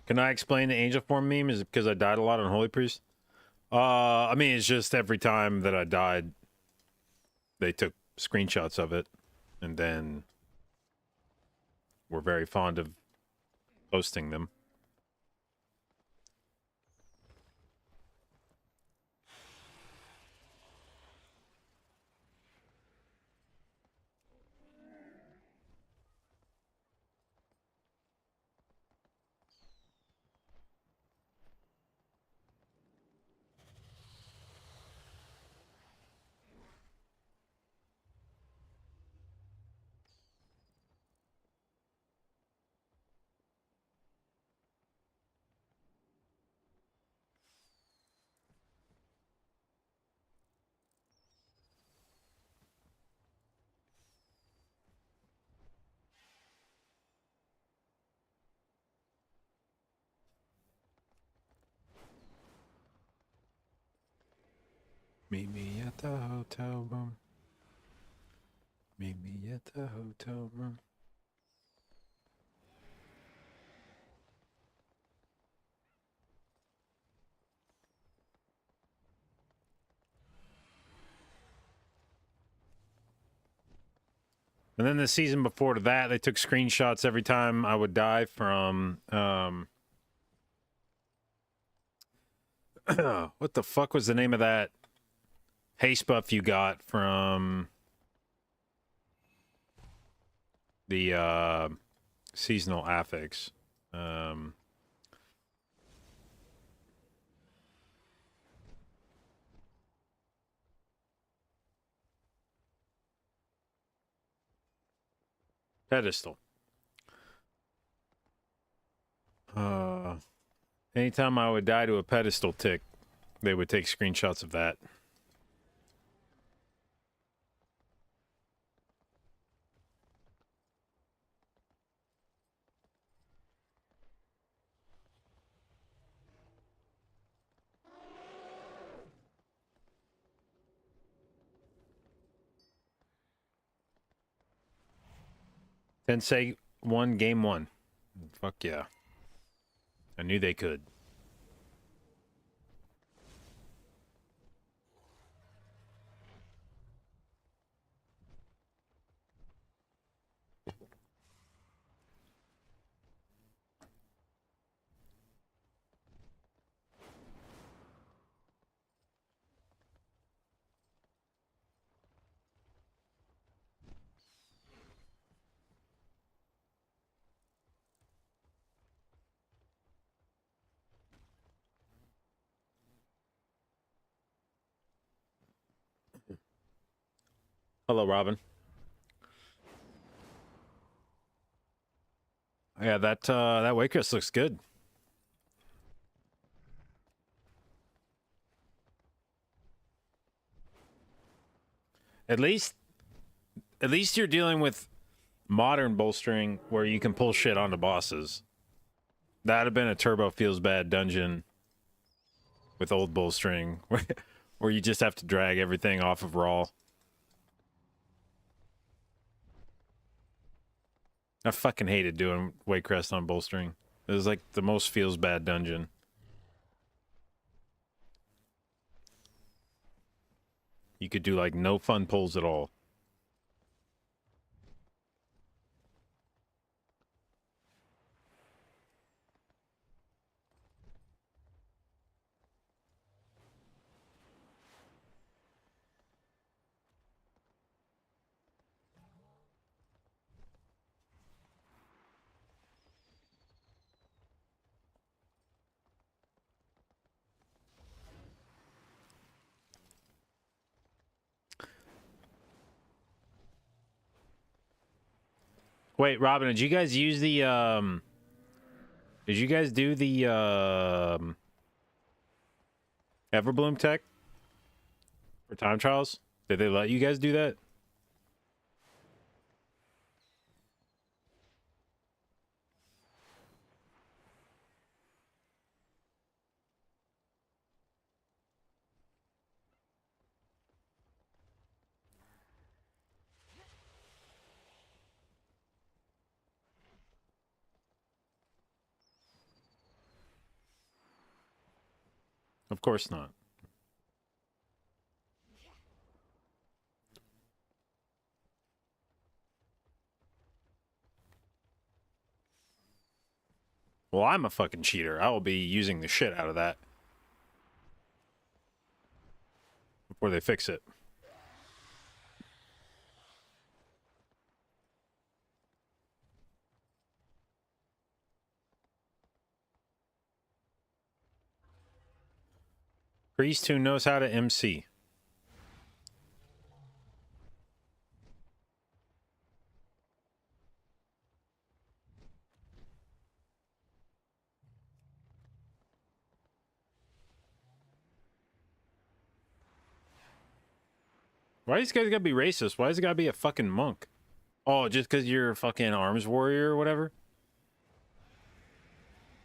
Can I explain the angel form meme? Is it because I died a lot on Holy Priest? I mean, it's just every time that I died, they took screenshots of it, and then were very fond of posting them. Meet me at the hotel room. Meet me at the hotel room. And then the season before that, they took screenshots every time I would die from, what the fuck was the name of that haste buff you got from the seasonal affix? Pedestal. Anytime I would die to a pedestal tick, they would take screenshots of that. Tensei won game 1. Fuck yeah. I knew they could. Hello, Robin. Yeah, that waitress looks good. At least you're dealing with modern bolstering where you can pull shit onto bosses. That'd have been a turbo feels bad dungeon with old bowstring, where you just have to drag everything off of raw. I fucking hated doing Waycrest on bowstring. It was like the most feels bad dungeon. You could do like no fun pulls at all. Wait, Robin, did you guys use the did you guys do the Everbloom tech for time trials? Did they let you guys do that? Of course not. Well, I'm a fucking cheater. I will be using the shit out of that before they fix it. Priest who knows how to MC. Why these guys gotta be racist? Why does it gotta be a fucking monk? Oh, just because you're a fucking arms warrior or whatever?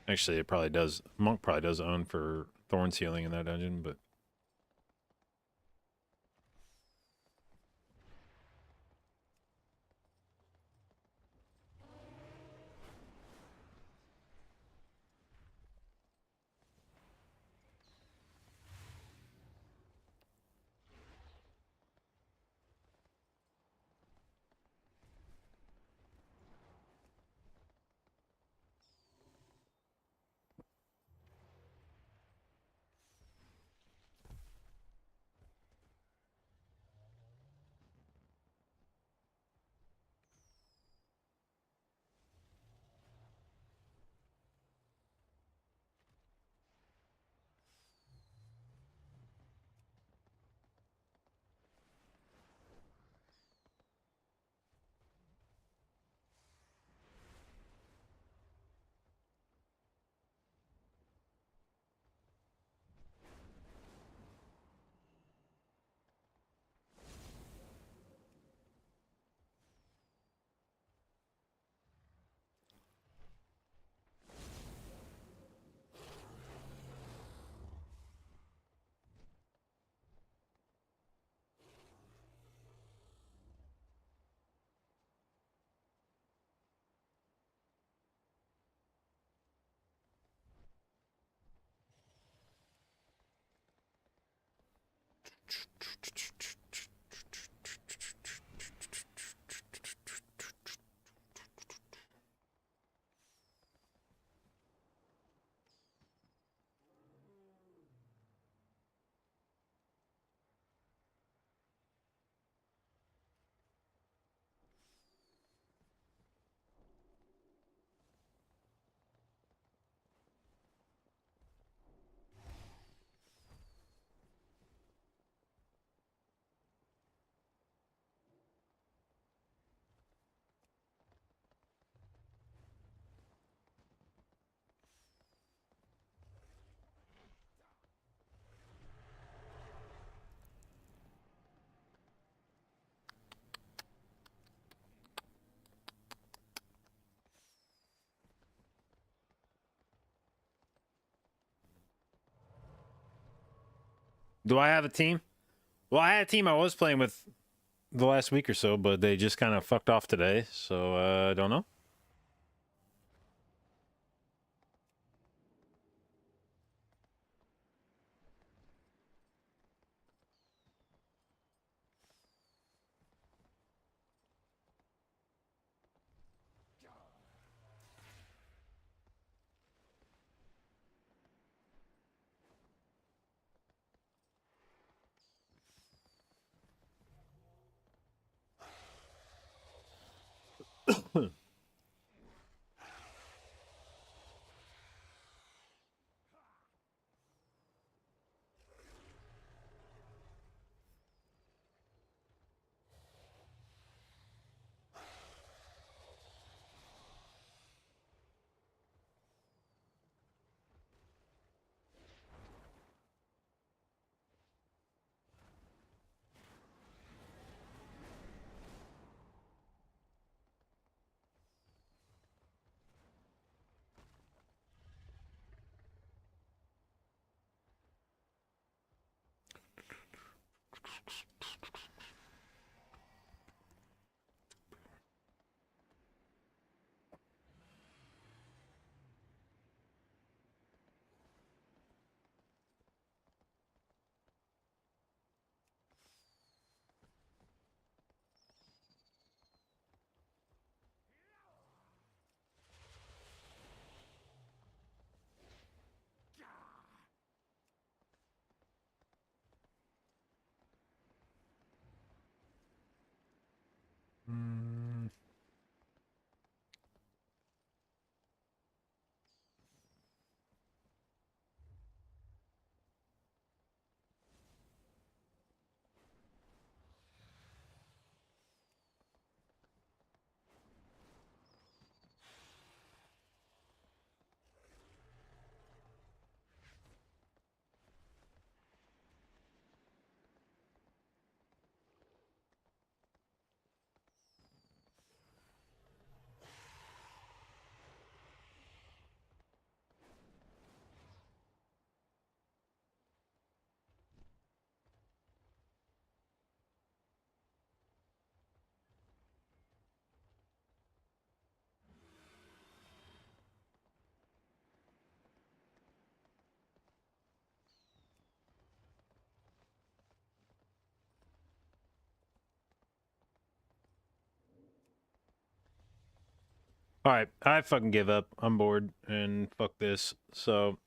Actually, it probably does. Monk probably does own for thorn sealing in that dungeon, but... Do I have a team? Well, I had a team I was playing with the last week or so, but they just kind of fucked off today, so I don't know. Mm. All right, I fucking give up. I'm bored and fuck this. So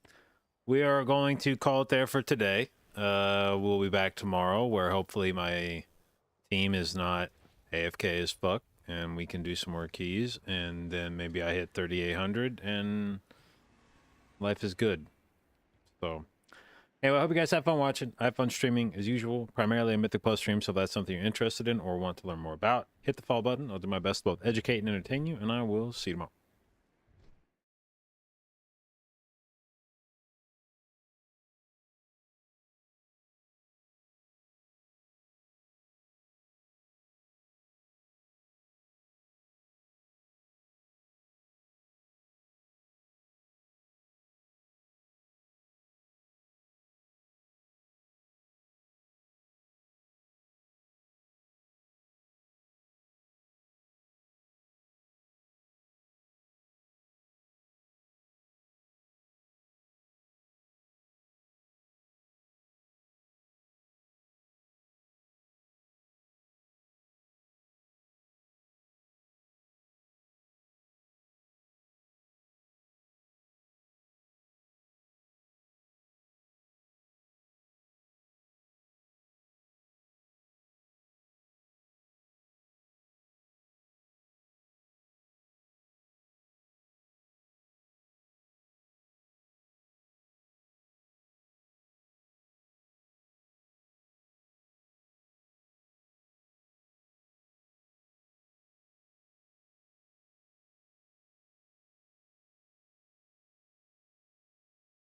we are going to call it there for today. We'll be back tomorrow, where hopefully my team is not AFK as fuck, and we can do some more keys, and then maybe I hit 3,800, and life is good. So anyway, I hope you guys have fun watching. I have fun streaming as usual, primarily a Mythic Plus stream, so if that's something you're interested in or want to learn more about, hit the follow button. I'll do my best to both educate and entertain you, and I will see you tomorrow.